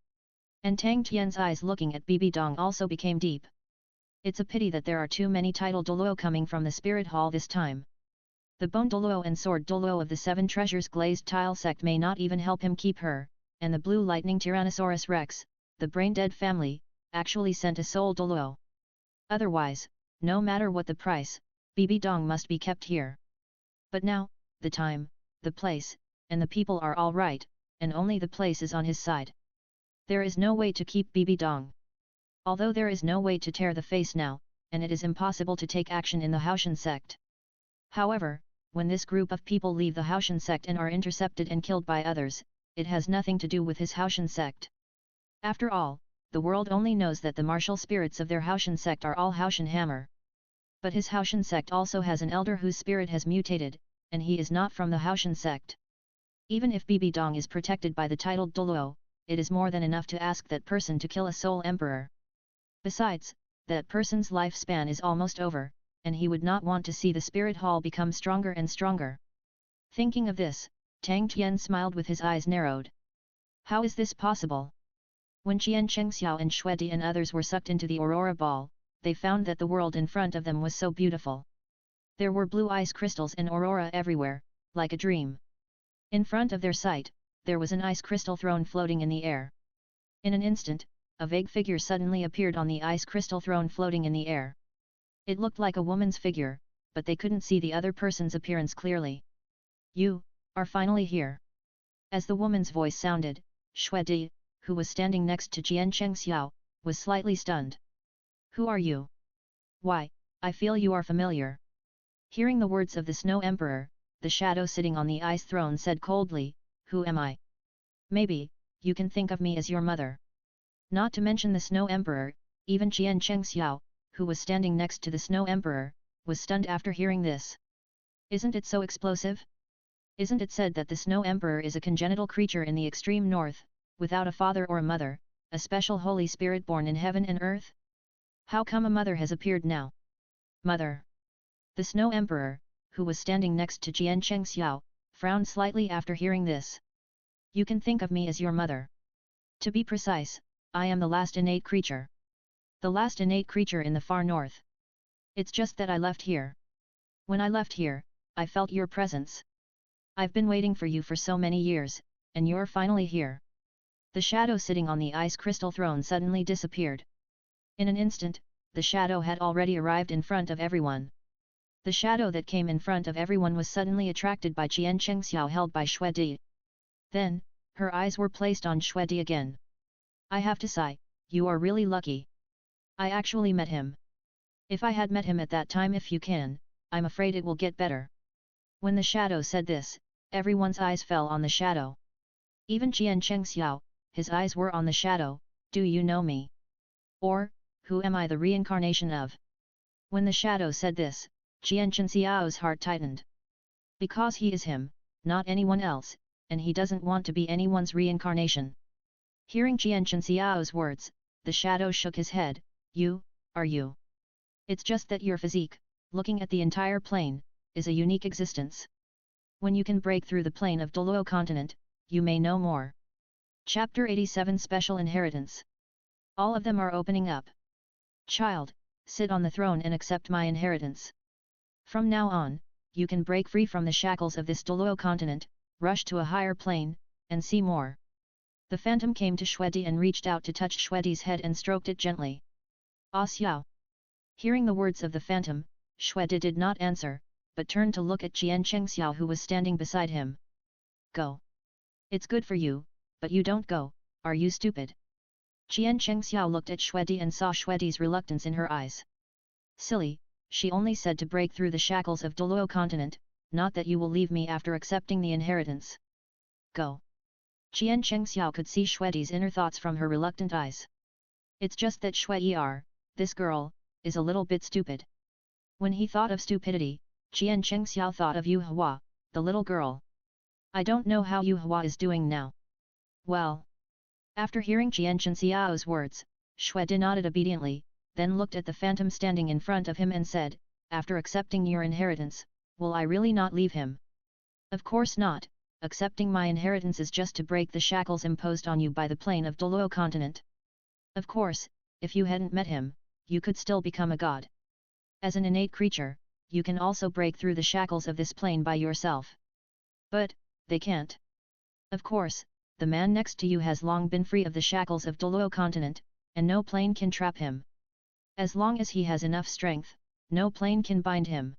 And Tang Tian's eyes looking at Bibi Dong also became deep. It's a pity that there are too many title Douluo coming from the spirit hall this time. The Bone Douluo and Sword Douluo of the 7 treasures glazed tile sect may not even help him keep her, and the blue lightning Tyrannosaurus Rex, the brain-dead family, actually sent a soul Douluo. Otherwise, no matter what the price, Bibi Dong must be kept here. But now, the time, the place, and the people are all right, and only the place is on his side. There is no way to keep Bibi Dong. Although there is no way to tear the face now, and it is impossible to take action in the Haoshan sect. However, when this group of people leave the Haoshan sect and are intercepted and killed by others, it has nothing to do with his Haoshan sect. After all, the world only knows that the martial spirits of their Haoshan sect are all Haoshan Hammer. But his Haoshan sect also has an elder whose spirit has mutated, and he is not from the Haoshan sect. Even if Bibi Dong is protected by the titled Douluo, it is more than enough to ask that person to kill a soul emperor. Besides, that person's lifespan is almost over, and he would not want to see the spirit hall become stronger and stronger. Thinking of this, Tang Tian smiled with his eyes narrowed. How is this possible? When Qian Chengxiao and Shuedi and others were sucked into the Aurora Ball, they found that the world in front of them was so beautiful. There were blue ice crystals and aurora everywhere, like a dream. In front of their sight, there was an ice crystal throne floating in the air. In an instant, a vague figure suddenly appeared on the ice crystal throne floating in the air. It looked like a woman's figure, but they couldn't see the other person's appearance clearly. You are finally here. As the woman's voice sounded, Shuedi, who was standing next to Jian Chengxiao, was slightly stunned. Who are you? Why, I feel you are familiar. Hearing the words of the Snow Emperor, the shadow sitting on the ice throne said coldly, Who am I? Maybe, you can think of me as your mother. Not to mention the Snow Emperor, even Qian Chengxiao, who was standing next to the Snow Emperor, was stunned after hearing this. Isn't it so explosive? Isn't it said that the Snow Emperor is a congenital creature in the extreme north, without a father or a mother, a special holy spirit born in heaven and earth? How come a mother has appeared now? Mother! The Snow Emperor, who was standing next to Jian Chengxiao, frowned slightly after hearing this. You can think of me as your mother. To be precise, I am the last innate creature. The last innate creature in the far north. It's just that I left here. When I left here, I felt your presence. I've been waiting for you for so many years, and you're finally here. The shadow sitting on the ice crystal throne suddenly disappeared. In an instant, the shadow had already arrived in front of everyone. The shadow that came in front of everyone was suddenly attracted by Qian Chengxiao held by Shuedi. Then, her eyes were placed on Shuedi again. I have to sigh, you are really lucky. I actually met him. If I had met him at that time, if you can, I'm afraid it will get better. When the shadow said this, everyone's eyes fell on the shadow. Even Qian Chengxiao, his eyes were on the shadow. Do you know me? Or, who am I the reincarnation of? When the shadow said this, Qian Chengxiao's heart tightened. Because he is him, not anyone else, and he doesn't want to be anyone's reincarnation. Hearing Qian Chengxiao's words, the shadow shook his head. You, are you? It's just that your physique, looking at the entire plane, is a unique existence. When you can break through the plane of Douluo continent, you may know more. Chapter 87 Special Inheritance. All of them are opening up. Child, sit on the throne and accept my inheritance. From now on, you can break free from the shackles of this Douluo continent, rush to a higher plane, and see more. The phantom came to Xuedi and reached out to touch Xuedi's head and stroked it gently. Ah Xiao. Hearing the words of the phantom, Xuedi did not answer, but turned to look at Qian Chengxiao who was standing beside him. Go. It's good for you, but you don't go, are you stupid? Qian Chengxiao looked at Xuedi and saw Xuedi's reluctance in her eyes. Silly, she only said to break through the shackles of Douluo continent, not that you will leave me after accepting the inheritance. Go. Qian Chengxiao could see Xuedi's inner thoughts from her reluctant eyes. It's just that Xuedi, this girl, is a little bit stupid. When he thought of stupidity, Qian Chengxiao thought of Yu Hua, the little girl. I don't know how Yu Hua is doing now. Well. After hearing Qian Chengxiao's words, Xuedi nodded obediently, then looked at the phantom standing in front of him and said, after accepting your inheritance, will I really not leave him? Of course not, accepting my inheritance is just to break the shackles imposed on you by the plane of Douluo continent. Of course, if you hadn't met him, you could still become a god. As an innate creature, you can also break through the shackles of this plane by yourself. But, they can't. Of course, the man next to you has long been free of the shackles of Douluo continent, and no plane can trap him. As long as he has enough strength, no plane can bind him.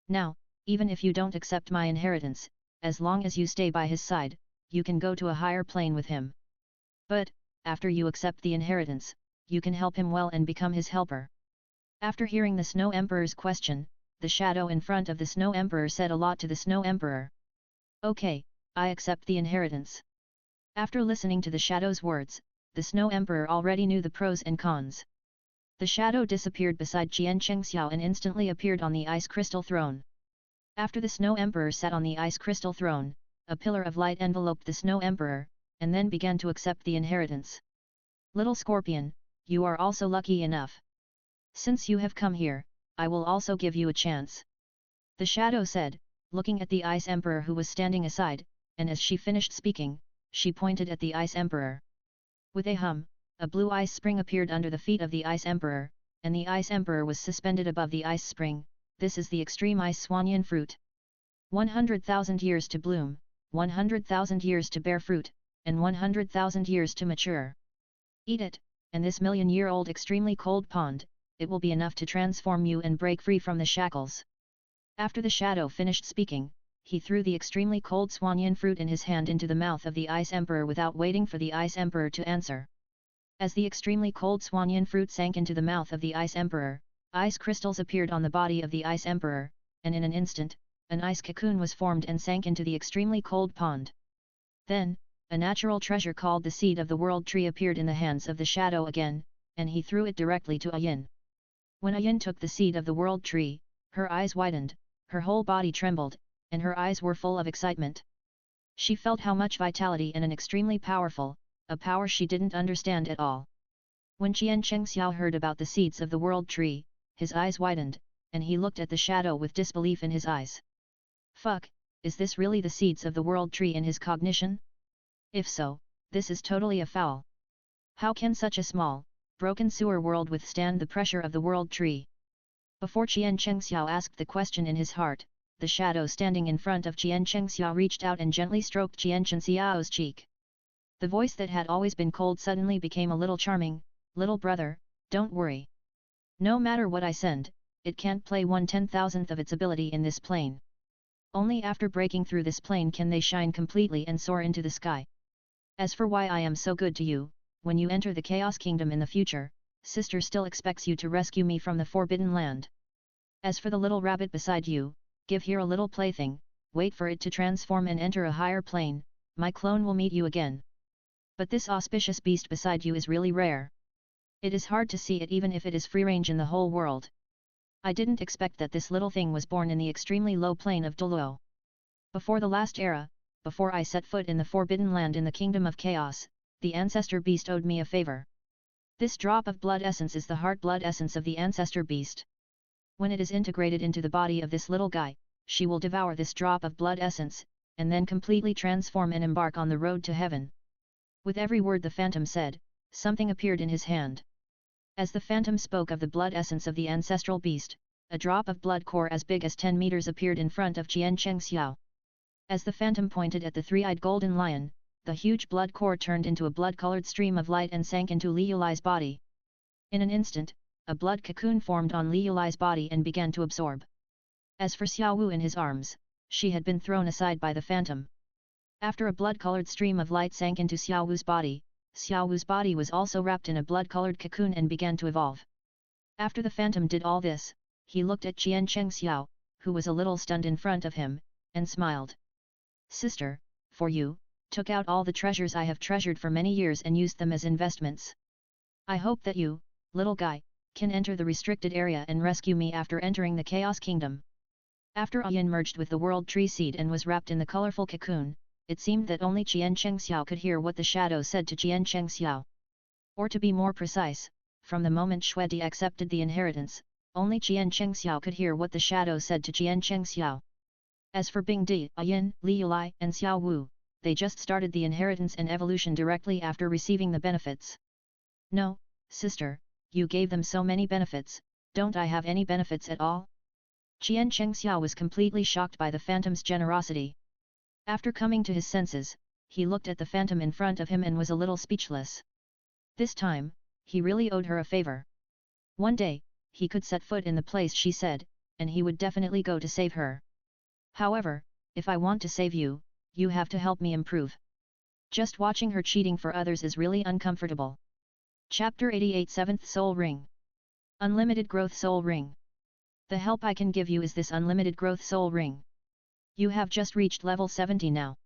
Now, even if you don't accept my inheritance, as long as you stay by his side, you can go to a higher plane with him. But, after you accept the inheritance, you can help him well and become his helper. After hearing the Snow Emperor's question, the shadow in front of the Snow Emperor said a lot to the Snow Emperor. Okay, I accept the inheritance. After listening to the shadow's words, the Snow Emperor already knew the pros and cons. The shadow disappeared beside Qian Chengxiao and instantly appeared on the ice crystal throne. After the Snow Emperor sat on the ice crystal throne, a pillar of light enveloped the Snow Emperor, and then began to accept the inheritance. Little Scorpion, you are also lucky enough. Since you have come here, I will also give you a chance. The shadow said, looking at the Ice Emperor who was standing aside, and as she finished speaking, she pointed at the Ice Emperor. With a hum, a blue ice spring appeared under the feet of the Ice Emperor, and the Ice Emperor was suspended above the ice spring. This is the extreme ice swanyan fruit. 100,000 years to bloom, 100,000 years to bear fruit, and 100,000 years to mature. Eat it, and this million-year-old extremely cold pond, it will be enough to transform you and break free from the shackles. After the shadow finished speaking, he threw the extremely cold swanyan fruit in his hand into the mouth of the Ice Emperor without waiting for the Ice Emperor to answer. As the extremely cold swanyan fruit sank into the mouth of the Ice Emperor, ice crystals appeared on the body of the Ice Emperor, and in an instant, an ice cocoon was formed and sank into the extremely cold pond. Then, a natural treasure called the Seed of the World Tree appeared in the hands of the shadow again, and he threw it directly to Ayin. When Ayin took the Seed of the World Tree, her eyes widened, her whole body trembled, and her eyes were full of excitement. She felt how much vitality and an extremely powerful, a power she didn't understand at all. When Qian Chengxiao heard about the seeds of the World Tree, his eyes widened, and he looked at the shadow with disbelief in his eyes. Fuck, is this really the seeds of the World Tree in his cognition? If so, this is totally a foul. How can such a small, broken sewer world withstand the pressure of the World Tree? Before Qian Chengxiao asked the question in his heart, the shadow standing in front of Qian Chengxiao reached out and gently stroked Qian Chengxiao's cheek. The voice that had always been cold suddenly became a little charming. Little brother, don't worry. No matter what I send, it can't play 1/10,000th of its ability in this plane. Only after breaking through this plane can they shine completely and soar into the sky. As for why I am so good to you, when you enter the Chaos Kingdom in the future, sister still expects you to rescue me from the Forbidden Land. As for the little rabbit beside you, give here a little plaything, wait for it to transform and enter a higher plane, my clone will meet you again. But this auspicious beast beside you is really rare. It is hard to see it even if it is free range in the whole world. I didn't expect that this little thing was born in the extremely low plane of Douluo. Before the last era, before I set foot in the Forbidden Land in the Kingdom of Chaos, the ancestor beast owed me a favor. This drop of blood essence is the heart blood essence of the ancestor beast. When it is integrated into the body of this little guy, she will devour this drop of blood essence, and then completely transform and embark on the road to heaven. With every word the phantom said, something appeared in his hand. As the phantom spoke of the blood essence of the ancestral beast, a drop of blood core as big as 10 meters appeared in front of Jian Chengxiao. As the phantom pointed at the three-eyed golden lion, the huge blood core turned into a blood-colored stream of light and sank into Li Yulai's body. In an instant, a blood cocoon formed on Li Yulai's body and began to absorb. As for Xiao Wu in his arms, she had been thrown aside by the phantom. After a blood-colored stream of light sank into Xiao Wu's body was also wrapped in a blood-colored cocoon and began to evolve. After the phantom did all this, he looked at Jian Chengxiao, who was a little stunned in front of him, and smiled. Sister, for you, took out all the treasures I have treasured for many years and used them as investments. I hope that you, little guy, can enter the restricted area and rescue me after entering the Chaos Kingdom. After Ayan merged with the World Tree Seed and was wrapped in the colorful cocoon, it seemed that only Jian Chengxiao could hear what the shadow said to Jian Chengxiao. Or to be more precise, from the moment Xuedi accepted the inheritance, only Jian Chengxiao could hear what the shadow said to Jian Chengxiao. As for Bing Di, Ayan, Li Yulai and Xiao Wu, they just started the inheritance and evolution directly after receiving the benefits. No, sister, you gave them so many benefits, don't I have any benefits at all? Jian Chengxiao was completely shocked by the phantom's generosity. After coming to his senses, he looked at the phantom in front of him and was a little speechless. This time, he really owed her a favor. One day, he could set foot in the place she said, and he would definitely go to save her. However, if I want to save you, you have to help me improve. Just watching her cheating for others is really uncomfortable. Chapter 88 7th Soul Ring. Unlimited Growth Soul Ring. The help I can give you is this Unlimited Growth Soul Ring. You have just reached level 70 now.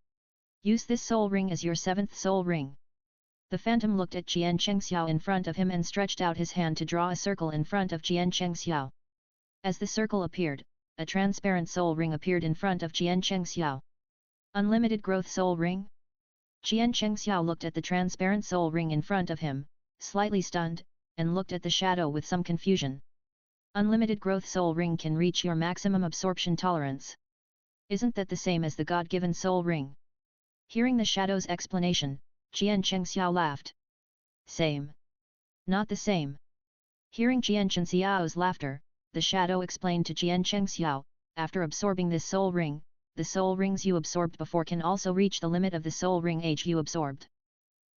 Use this soul ring as your 7th soul ring. The phantom looked at Jian Chengxiao in front of him and stretched out his hand to draw a circle in front of Jian Chengxiao. As the circle appeared, a transparent soul ring appeared in front of Jian Chengxiao. Unlimited Growth Soul Ring? Jian Chengxiao looked at the transparent soul ring in front of him, slightly stunned, and looked at the shadow with some confusion. Unlimited Growth Soul Ring can reach your maximum absorption tolerance. Isn't that the same as the God-given soul ring? Hearing the shadow's explanation, Jian Chengxiao laughed. Same. Not the same. Hearing Jian Chengxiao's laughter, the shadow explained to Jian Chengxiao, after absorbing this soul ring, the soul rings you absorbed before can also reach the limit of the soul ring age you absorbed.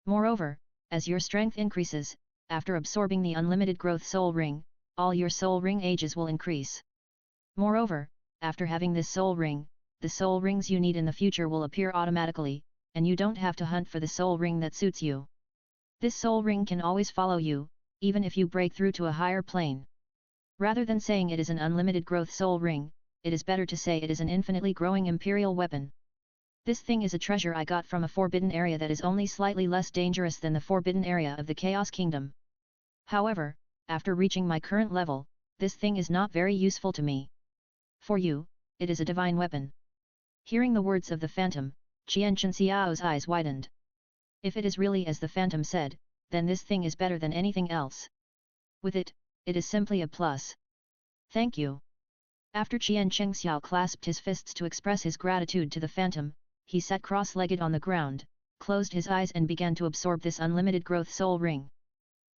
Moreover, as your strength increases, after absorbing the unlimited growth soul ring, all your soul ring ages will increase. Moreover, after having this soul ring, the soul rings you need in the future will appear automatically, and you don't have to hunt for the soul ring that suits you. This soul ring can always follow you, even if you break through to a higher plane. Rather than saying it is an unlimited growth soul ring, it is better to say it is an infinitely growing imperial weapon. This thing is a treasure I got from a forbidden area that is only slightly less dangerous than the forbidden area of the Chaos Kingdom. However, after reaching my current level, this thing is not very useful to me. For you, it is a divine weapon. Hearing the words of the phantom, Jian Chengxiao's eyes widened. If it is really as the phantom said, then this thing is better than anything else. With it, it is simply a plus. Thank you. After Jian Chengxiao clasped his fists to express his gratitude to the phantom, he sat cross-legged on the ground, closed his eyes and began to absorb this unlimited growth soul ring.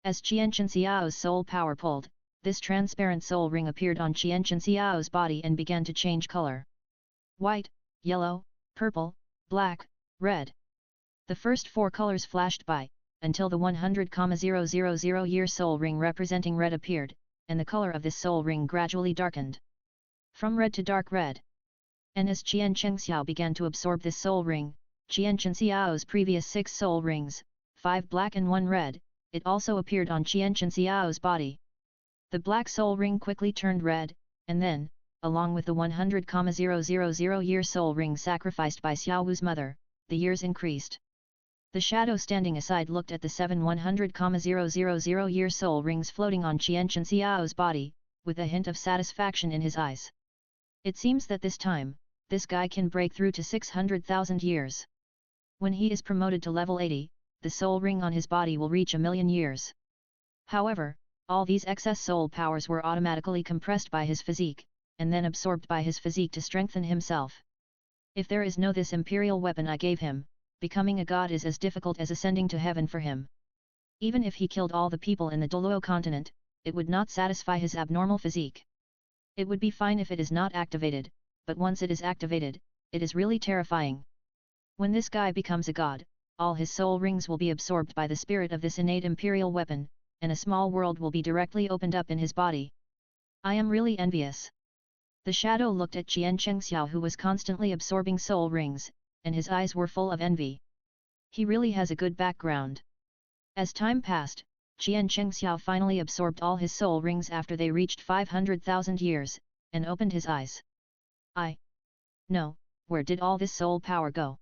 As Jian Chengxiao's soul power pulled, this transparent soul ring appeared on Jian Chengxiao's body and began to change color. White, yellow, purple, black, red. The first 4 colors flashed by, until the 100,000-year soul ring representing red appeared, and the color of this soul ring gradually darkened. From red to dark red. And as Jian Chengxiao began to absorb this soul ring, Jian Chengxiao's previous 6 soul rings, 5 black and 1 red, it also appeared on Jian Chengxiao's body. The black soul ring quickly turned red, and then, along with the 100,000-year soul ring sacrificed by Xiaowu's mother, the years increased. The shadow standing aside looked at the 7 100,000-year soul rings floating on Qianchen Xiao's body, with a hint of satisfaction in his eyes. It seems that this time, this guy can break through to 600,000 years. When he is promoted to level 80, the soul ring on his body will reach 1,000,000 years. However, all these excess soul powers were automatically compressed by his physique, and then absorbed by his physique to strengthen himself. If there is no this imperial weapon I gave him, becoming a god is as difficult as ascending to heaven for him. Even if he killed all the people in the Douluo continent, it would not satisfy his abnormal physique. It would be fine if it is not activated, but once it is activated, it is really terrifying. When this guy becomes a god, all his soul rings will be absorbed by the spirit of this innate imperial weapon, and a small world will be directly opened up in his body. I am really envious. The shadow looked at Qian Chengxiao, who was constantly absorbing soul rings, and his eyes were full of envy. He really has a good background. As time passed, Qian Chengxiao finally absorbed all his soul rings after they reached 500,000 years, and opened his eyes. No, where did all this soul power go?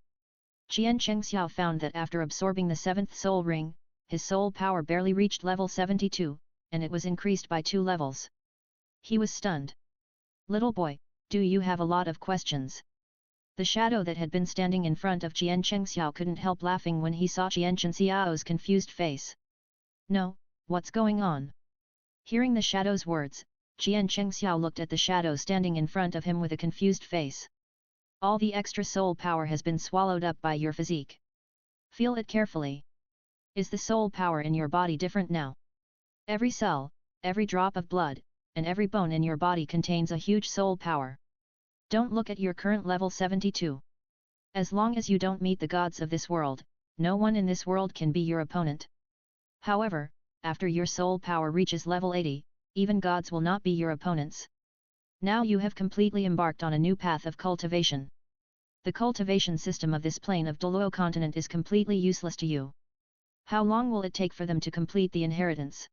Qian Chengxiao found that after absorbing the 7th soul ring, his soul power barely reached level 72, and it was increased by 2 levels. He was stunned. Little boy, do you have a lot of questions? The shadow that had been standing in front of Qian Chengxiao couldn't help laughing when he saw Qian Chengxiao's confused face. No, what's going on? Hearing the shadow's words, Qian Chengxiao looked at the shadow standing in front of him with a confused face. All the extra soul power has been swallowed up by your physique. Feel it carefully. Is the soul power in your body different now? Every cell, every drop of blood, and every bone in your body contains a huge soul power. Don't look at your current level 72. As long as you don't meet the gods of this world, no one in this world can be your opponent. However, after your soul power reaches level 80, even gods will not be your opponents. Now you have completely embarked on a new path of cultivation. The cultivation system of this plane of Douluo continent is completely useless to you. How long will it take for them to complete the inheritance?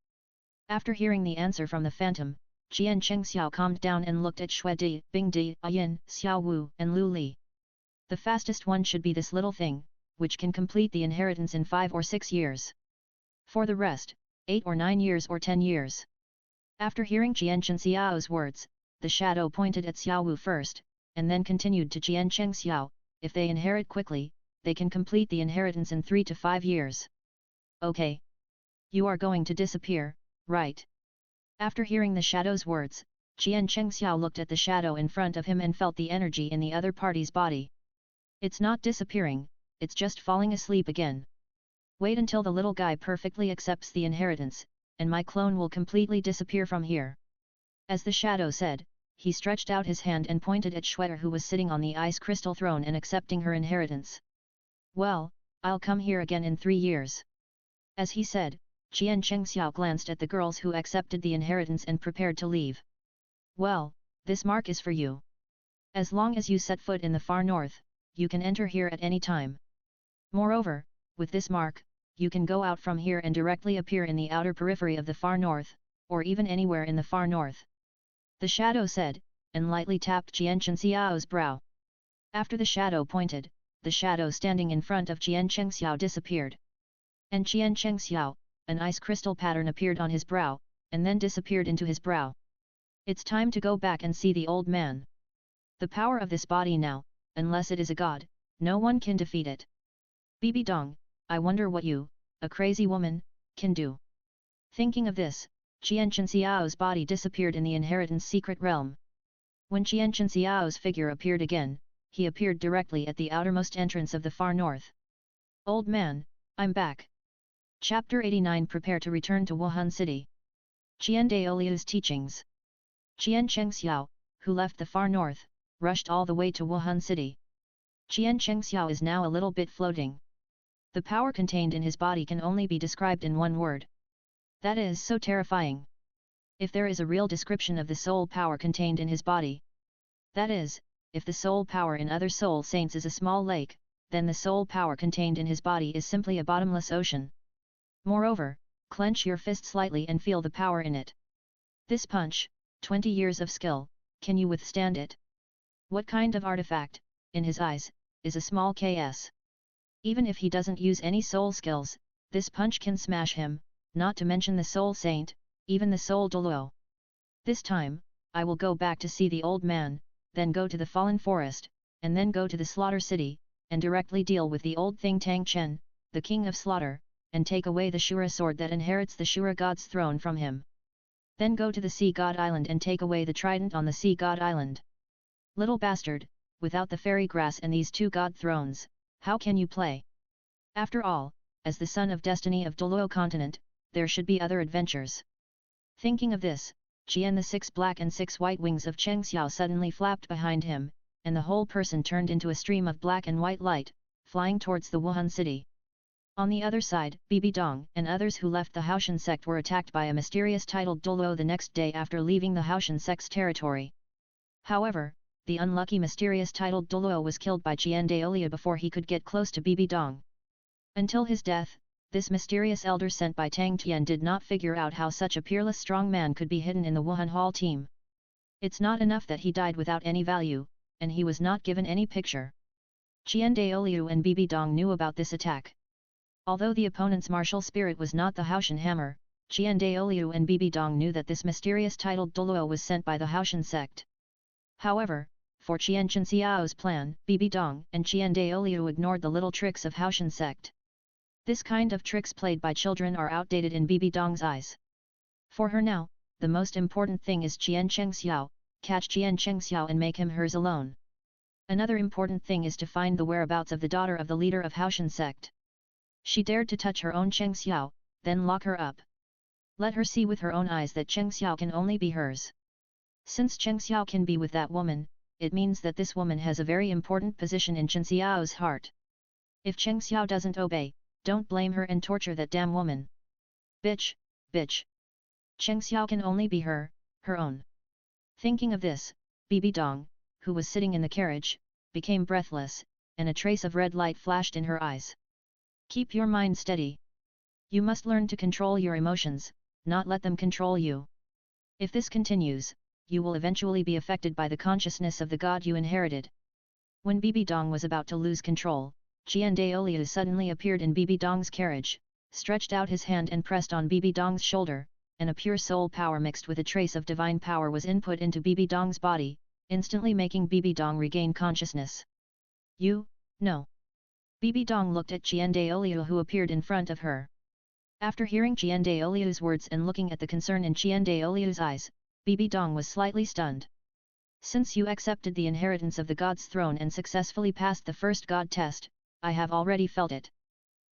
After hearing the answer from the phantom, Qian Chengxiao calmed down and looked at Xue Di, Bing Di, Ayin, Xiao Wu, and Lu Li. The fastest one should be this little thing, which can complete the inheritance in 5 or 6 years. For the rest, 8 or 9 years or 10 years. After hearing Qian Chengxiao's words, the shadow pointed at Xiao Wu first, and then continued to Qian Chengxiao, if they inherit quickly, they can complete the inheritance in 3 to 5 years. Okay. You are going to disappear, right? After hearing the shadow's words, Qian Chengxiao looked at the shadow in front of him and felt the energy in the other party's body. It's not disappearing, it's just falling asleep again. Wait until the little guy perfectly accepts the inheritance, and my clone will completely disappear from here. As the shadow said, he stretched out his hand and pointed at Xue, who was sitting on the ice crystal throne and accepting her inheritance. Well, I'll come here again in 3 years. As he said, Qian Chengxiao glanced at the girls who accepted the inheritance and prepared to leave. Well, this mark is for you. As long as you set foot in the far north, you can enter here at any time. Moreover, with this mark, you can go out from here and directly appear in the outer periphery of the far north, or even anywhere in the far north. The shadow said, and lightly tapped Qian Chengxiao's brow. After the shadow pointed, the shadow standing in front of Qian Chengxiao disappeared. And Qian Chengxiao, an ice crystal pattern appeared on his brow, and then disappeared into his brow. It's time to go back and see the old man. The power of this body now, unless it is a god, no one can defeat it. Bibi Dong, I wonder what you, a crazy woman, can do. Thinking of this, Qian Chengxiao's body disappeared in the inheritance secret realm. When Qian Chengxiao's figure appeared again, he appeared directly at the outermost entrance of the far north. Old man, I'm back. Chapter 89. Prepare to return to Wuhan City. Qian Daoliu's teachings. Qian Chengxiao, who left the far north, rushed all the way to Wuhan City. Qian Chengxiao is now a little bit floating. The power contained in his body can only be described in one word. That is so terrifying. If there is a real description of the soul power contained in his body. That is, if the soul power in other soul saints is a small lake, then the soul power contained in his body is simply a bottomless ocean. Moreover, clench your fist slightly and feel the power in it. This punch, 20 years of skill, Can you withstand it? What kind of artifact, in his eyes, is a small KS? Even if he doesn't use any soul skills, this punch can smash him, not to mention the soul saint, even the soul Douluo. This time, I will go back to see the old man, then go to the fallen forest, and then go to the slaughter city, and directly deal with the old thing Tang Chen, the king of slaughter, and take away the Shura sword that inherits the Shura god's throne from him. Then go to the Sea God Island and take away the trident on the Sea God Island. Little bastard, without the fairy grass and these two god thrones, how can you play? After all, as the son of destiny of Douluo continent, there should be other adventures. Thinking of this, Jian the 6 black and 6 white wings of Cheng Xiao suddenly flapped behind him, and the whole person turned into a stream of black and white light, flying towards the Wuhan city. On the other side, Bibi Dong and others who left the Haoshan sect were attacked by a mysterious titled Douluo the next day after leaving the Haoshan sect's territory. However, the unlucky mysterious titled Douluo was killed by Qian Daoliu before he could get close to Bibi Dong. Until his death, this mysterious elder sent by Tang Tian did not figure out how such a peerless strong man could be hidden in the Wuhan Hall team. It's not enough that he died without any value, and he was not given any picture. Qian Daoliu and Bibi Dong knew about this attack. Although the opponent's martial spirit was not the Haoshan hammer, Qian Daoliu and Bibi Dong knew that this mysterious titled Douluo was sent by the Haoshan sect. However, for Qian Chenxiao's plan, Bibi Dong and Qian Daoliu ignored the little tricks of Haoshan sect. This kind of tricks played by children are outdated in Bibi Dong's eyes. For her now, the most important thing is Qian Chengxiao, catch Qian Chengxiao and make him hers alone. Another important thing is to find the whereabouts of the daughter of the leader of Haoshan sect. She dared to touch her own Chengxiao, then lock her up. Let her see with her own eyes that Chengxiao can only be hers. Since Chengxiao can be with that woman, it means that this woman has a very important position in Chengxiao's heart. If Chengxiao doesn't obey, don't blame her and torture that damn woman. Bitch, bitch. Chengxiao can only be her own. Thinking of this, Bibi Dong, who was sitting in the carriage, became breathless, and a trace of red light flashed in her eyes. Keep your mind steady. You must learn to control your emotions, not let them control you. If this continues, you will eventually be affected by the consciousness of the god you inherited. When Bibi Dong was about to lose control, Qian Daoliu suddenly appeared in Bibi Dong's carriage, stretched out his hand and pressed on Bibi Dong's shoulder, and a pure soul power mixed with a trace of divine power was input into Bibi Dong's body, instantly making Bibi Dong regain consciousness. You, no. Bibi Dong looked at Qian Daoliu who appeared in front of her. After hearing Qian Daoliu's words and looking at the concern in Qian Daoliu's eyes, Bibi Dong was slightly stunned. Since you accepted the inheritance of the god's throne and successfully passed the first god test, I have already felt it.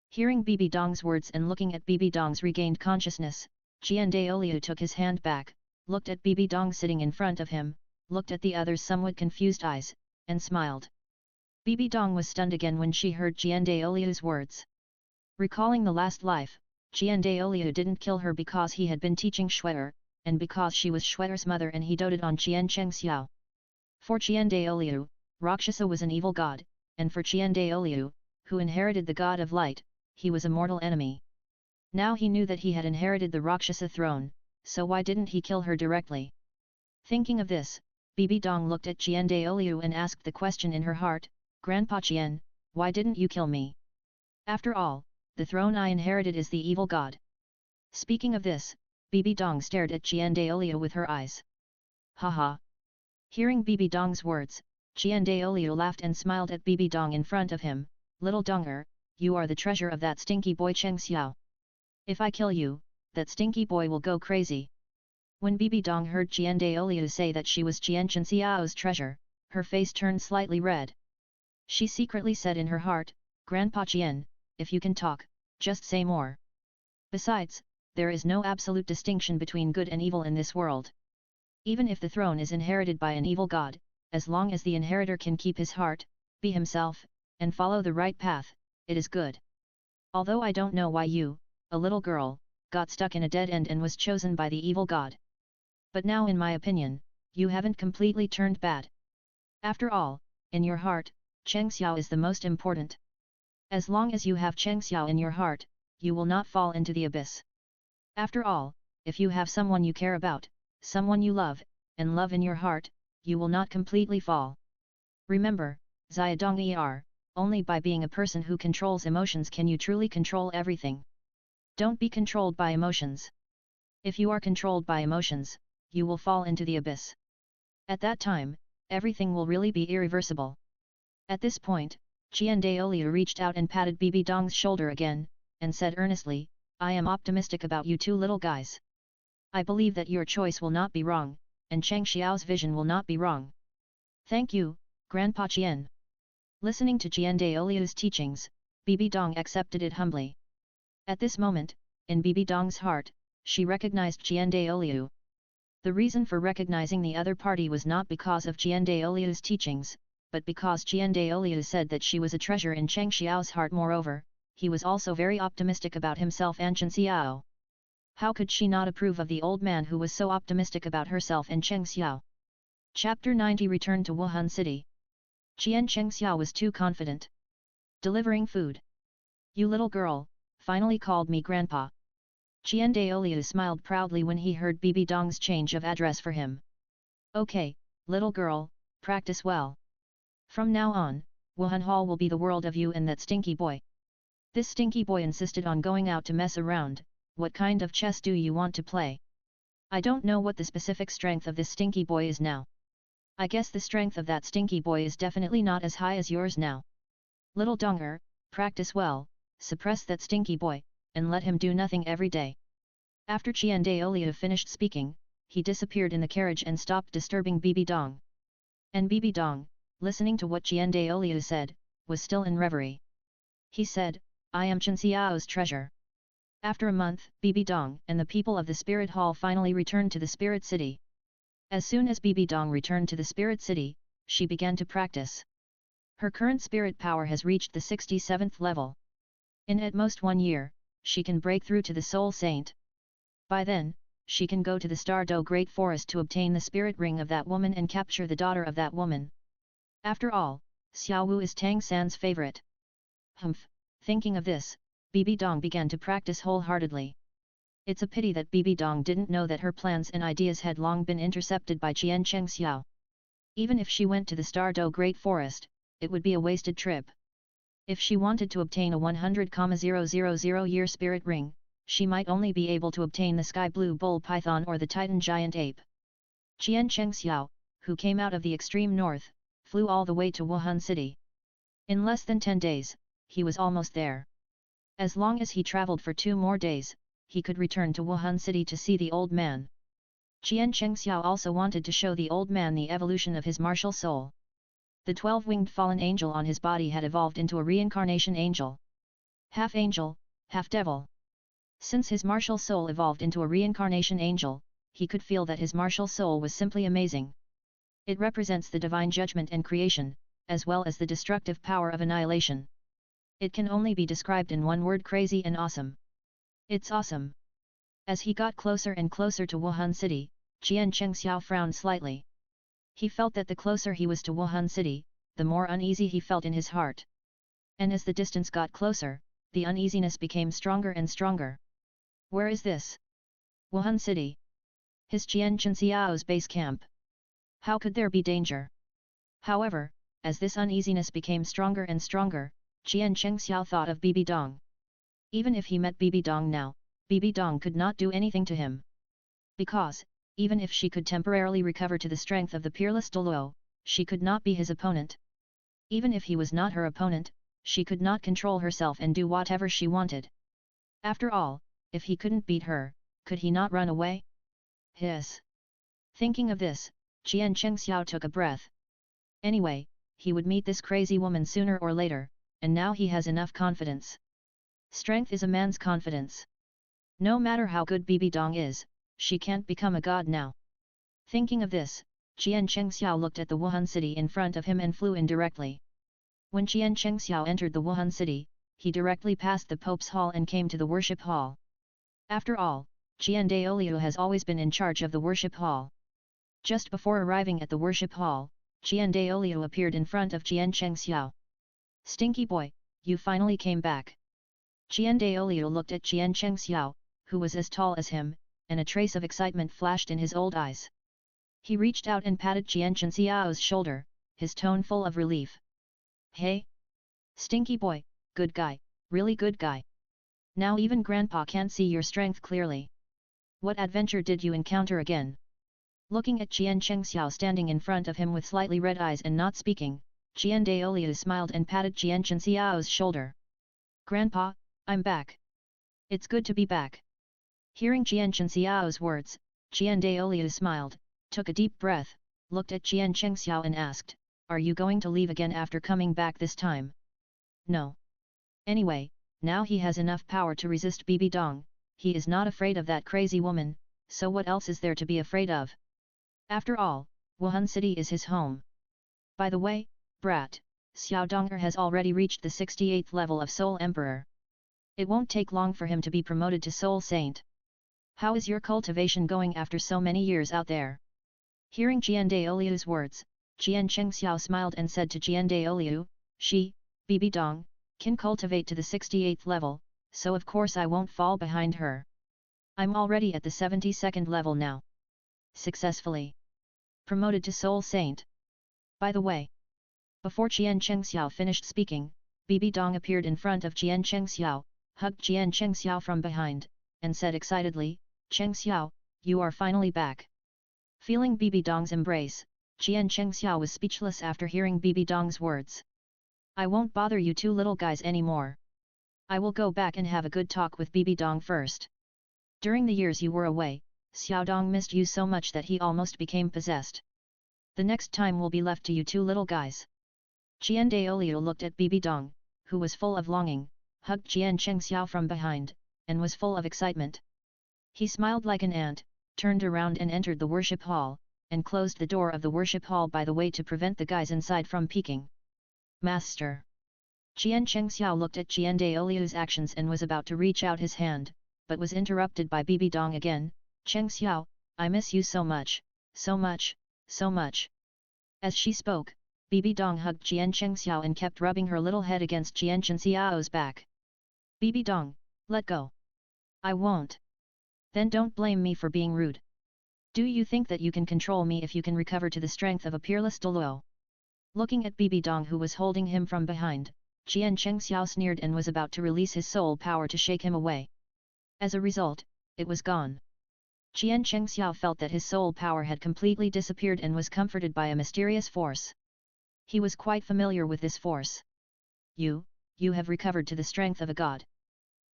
Hearing Bibi Dong's words and looking at Bibi Dong's regained consciousness, Qian Daoliu took his hand back, looked at Bibi Dong sitting in front of him, looked at the other's somewhat confused eyes, and smiled. Bibi Dong was stunned again when she heard Qian Daoliu's words. Recalling the last life, Qian Daoliu didn't kill her because he had been teaching Shue'er, and because she was Shue'er's mother and he doted on Qian Chengxiao. For Qian Daoliu, Rakshasa was an evil god, and for Qian Daoliu, who inherited the god of light, he was a mortal enemy. Now he knew that he had inherited the Rakshasa throne, so why didn't he kill her directly? Thinking of this, Bibi Dong looked at Qian Daoliu and asked the question in her heart, Grandpa Qian, why didn't you kill me? After all, the throne I inherited is the evil god. Speaking of this, Bibi Dong stared at Qian Daoliu with her eyes. Haha. Hearing Bibi Dong's words, Qian Daoliu laughed and smiled at Bibi Dong in front of him, Little Donger, you are the treasure of that stinky boy Cheng Xiao. If I kill you, that stinky boy will go crazy. When Bibi Dong heard Qian Daoliu say that she was Qian Chen Xiao's treasure, her face turned slightly red. She secretly said in her heart, Grandpa Qian, if you can talk, just say more. Besides, there is no absolute distinction between good and evil in this world. Even if the throne is inherited by an evil god, as long as the inheritor can keep his heart, be himself, and follow the right path, it is good. Although I don't know why you, a little girl, got stuck in a dead end and was chosen by the evil god. But now in my opinion, you haven't completely turned bad. After all, in your heart, Cheng Xiao is the most important. As long as you have Cheng Xiao in your heart, you will not fall into the abyss. After all, if you have someone you care about, someone you love, and love in your heart, you will not completely fall. Remember, Xiaodong Er, only by being a person who controls emotions can you truly control everything. Don't be controlled by emotions. If you are controlled by emotions, you will fall into the abyss. At that time, everything will really be irreversible. At this point, Qian Daoliu reached out and patted Bibi Dong's shoulder again, and said earnestly, I am optimistic about you two little guys. I believe that your choice will not be wrong, and Cheng Xiao's vision will not be wrong. Thank you, Grandpa Qian. Listening to Qian Daoliu's teachings, Bibi Dong accepted it humbly. At this moment, in Bibi Dong's heart, she recognized Qian Daoliu. The reason for recognizing the other party was not because of Qian Daoliu's teachings, but because Qian Daoliu said that she was a treasure in Cheng Xiao's heart. Moreover, he was also very optimistic about himself and Chen Xiao. How could she not approve of the old man who was so optimistic about herself and Cheng Xiao? Chapter 90 Return to Wuhan City. Cheng Xiao was too confident. Delivering food. You little girl, finally called me grandpa. Qian Daoliu smiled proudly when he heard Bibi Dong's change of address for him. Okay, little girl, practice well. From now on, Wuhan Hall will be the world of you and that stinky boy. This stinky boy insisted on going out to mess around. What kind of chess do you want to play? I don't know what the specific strength of this stinky boy is now. I guess the strength of that stinky boy is definitely not as high as yours now. Little Donger, practice well, suppress that stinky boy, and let him do nothing every day. After Qian Daoliu finished speaking, he disappeared in the carriage and stopped disturbing Bibi Dong. And Bibi Dong, listening to what Qian Daoliu said, was still in reverie. He said, I am Chen Xiao's treasure. After a month, Bibi Dong and the people of the Spirit Hall finally returned to the Spirit City. As soon as Bibi Dong returned to the Spirit City, she began to practice. Her current spirit power has reached the 67th level. In at most 1 year, she can break through to the Soul Saint. By then, she can go to the Stardo Great Forest to obtain the spirit ring of that woman and capture the daughter of that woman. After all, Xiao Wu is Tang San's favorite. Humph, thinking of this, Bibi Dong began to practice wholeheartedly. It's a pity that Bibi Dong didn't know that her plans and ideas had long been intercepted by Cheng Xiao. Even if she went to the Stardo Great Forest, it would be a wasted trip. If she wanted to obtain a 100,000-year spirit ring, she might only be able to obtain the Sky Blue Bull Python or the Titan Giant Ape. Cheng Xiao, who came out of the extreme north, flew all the way to Wuhan City. In less than 10 days, he was almost there. As long as he traveled for 2 more days, he could return to Wuhan City to see the old man. Cheng Xiao also wanted to show the old man the evolution of his martial soul. The 12-winged fallen angel on his body had evolved into a reincarnation angel. Half angel, half devil. Since his martial soul evolved into a reincarnation angel, he could feel that his martial soul was simply amazing. It represents the divine judgment and creation, as well as the destructive power of annihilation. It can only be described in one word: crazy and awesome. It's awesome. As he got closer and closer to Wuhan City, Cheng Xiao frowned slightly. He felt that the closer he was to Wuhan City, the more uneasy he felt in his heart. And as the distance got closer, the uneasiness became stronger and stronger. Where is this? Wuhan City. His Cheng Xiao's base camp. How could there be danger? However, as this uneasiness became stronger and stronger, Cheng Xiao thought of Bibi Dong. Even if he met Bibi Dong now, Bibi Dong could not do anything to him. Because, even if she could temporarily recover to the strength of the peerless Douluo, she could not be his opponent. Even if he was not her opponent, she could not control herself and do whatever she wanted. After all, if he couldn't beat her, could he not run away? Hiss. Thinking of this, Cheng Xiao took a breath. Anyway, he would meet this crazy woman sooner or later, and now he has enough confidence. Strength is a man's confidence. No matter how good Bibi Dong is, she can't become a god now. Thinking of this, Cheng Xiao looked at the Wuhan City in front of him and flew in directly. When Cheng Xiao entered the Wuhan City, he directly passed the Pope's Hall and came to the Worship Hall. After all, Qian Daoliu has always been in charge of the Worship Hall. Just before arriving at the Worship Hall, Qian Daoliu appeared in front of Cheng Xiao. Stinky boy, you finally came back. Qian Daoliu looked at Cheng Xiao, who was as tall as him, and a trace of excitement flashed in his old eyes. He reached out and patted Jian Xiao's shoulder, his tone full of relief. Hey? Stinky boy, good guy, really good guy. Now even Grandpa can't see your strength clearly. What adventure did you encounter again? Looking at Jian Chengxiao standing in front of him with slightly red eyes and not speaking, Jian Daoliu smiled and patted Jian Xiao's shoulder. Grandpa, I'm back. It's good to be back. Hearing Jian Xiao's words, Jian Daoliu smiled, took a deep breath, looked at Jian Chengxiao and asked, Are you going to leave again after coming back this time? No. Anyway, now he has enough power to resist Bibi Dong, he is not afraid of that crazy woman, so what else is there to be afraid of? After all, Wuhan City is his home. By the way, brat, Xiao Donger has already reached the 68th level of Soul Emperor. It won't take long for him to be promoted to Soul Saint. How is your cultivation going after so many years out there? Hearing Jian Daoliu's words, Jian Chengxiao smiled and said to Jian Daoliu, She, Bibi Dong, can cultivate to the 68th level, so of course I won't fall behind her. I'm already at the 72nd level now. Successfully promoted to Soul Saint. By the way, before Jian Chengxiao finished speaking, Bibi Dong appeared in front of Jian Chengxiao, hugged Jian Chengxiao from behind, and said excitedly, Chengxiao, you are finally back. Feeling Bibi Dong's embrace, Jian Chengxiao was speechless after hearing Bibi Dong's words. I won't bother you two little guys anymore. I will go back and have a good talk with Bibi Dong first. During the years you were away, Xiao Dong missed you so much that he almost became possessed. The next time will be left to you two little guys. Jian Daoliu looked at Bibi Dong, who was full of longing, hugged Jian Chengxiao from behind, and was full of excitement. He smiled like an ant, turned around and entered the worship hall, and closed the door of the worship hall by the way to prevent the guys inside from peeking. Master! Jian Chengxiao looked at Jian Daoliu's actions and was about to reach out his hand, but was interrupted by Bibi Dong again. Chengxiao, I miss you so much, so much, so much. As she spoke, Bibi Dong hugged Jian Chengxiao and kept rubbing her little head against Jian Chengxiao's back. Bibi Dong, let go. I won't. Then don't blame me for being rude. Do you think that you can control me if you can recover to the strength of a peerless Douluo? Looking at Bibi Dong who was holding him from behind, Jian Chengxiao sneered and was about to release his soul power to shake him away. As a result, it was gone. Jian Chengxiao felt that his soul power had completely disappeared and was comforted by a mysterious force. He was quite familiar with this force. You have recovered to the strength of a god.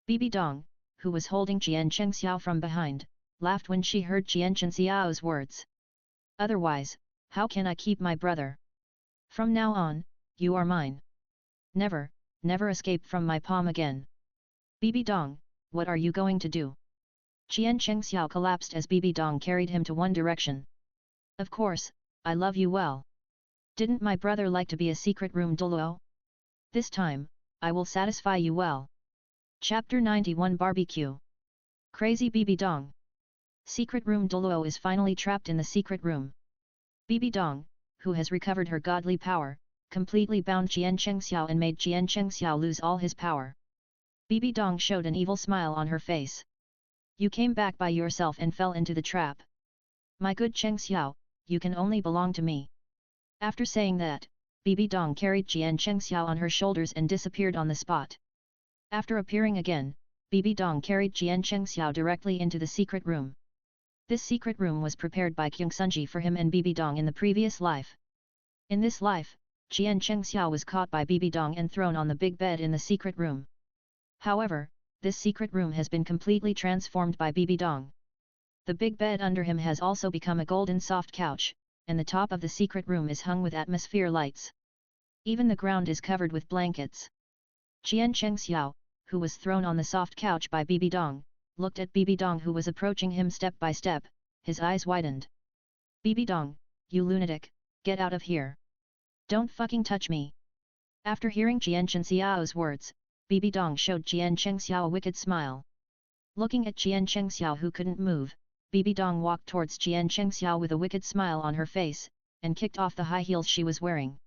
Bibi Dong, who was holding Jian Chengxiao from behind, laughed when she heard Jian Chengxiao's words. Otherwise, how can I keep my brother? From now on, you are mine. Never, never escape from my palm again. Bibi Dong, what are you going to do? Jian Chengxiao collapsed as Bibi Dong carried him to one direction. Of course, I love you well. Didn't my brother like to be a secret room Douluo? This time, I will satisfy you well. Chapter 91 Barbecue. Crazy Bibi Dong. Secret room Douluo is finally trapped in the secret room. Bibi Dong, who has recovered her godly power, completely bound Jian Chengxiao and made Jian Chengxiao lose all his power. Bibi Dong showed an evil smile on her face. You came back by yourself and fell into the trap. My good Chengxiao, you can only belong to me. After saying that, Bibi Dong carried Jian Chengxiao on her shoulders and disappeared on the spot. After appearing again, Bibi Dong carried Jian Chengxiao directly into the secret room. This secret room was prepared by Kyung Sunji for him and Bibi Dong in the previous life. In this life, Jian Chengxiao was caught by Bibi Dong and thrown on the big bed in the secret room. However, this secret room has been completely transformed by Bibi Dong. The big bed under him has also become a golden soft couch, and the top of the secret room is hung with atmosphere lights. Even the ground is covered with blankets. Jian Chengxiao, who was thrown on the soft couch by Bibi Dong, looked at Bibi Dong who was approaching him step by step, his eyes widened. Bibi Dong, you lunatic, get out of here. Don't fucking touch me. After hearing Jian Chengxiao's words, Bibi Dong showed Jian Chengxiao a wicked smile. Looking at Jian Chengxiao who couldn't move, Bibi Dong walked towards Jian Chengxiao with a wicked smile on her face, and kicked off the high heels she was wearing.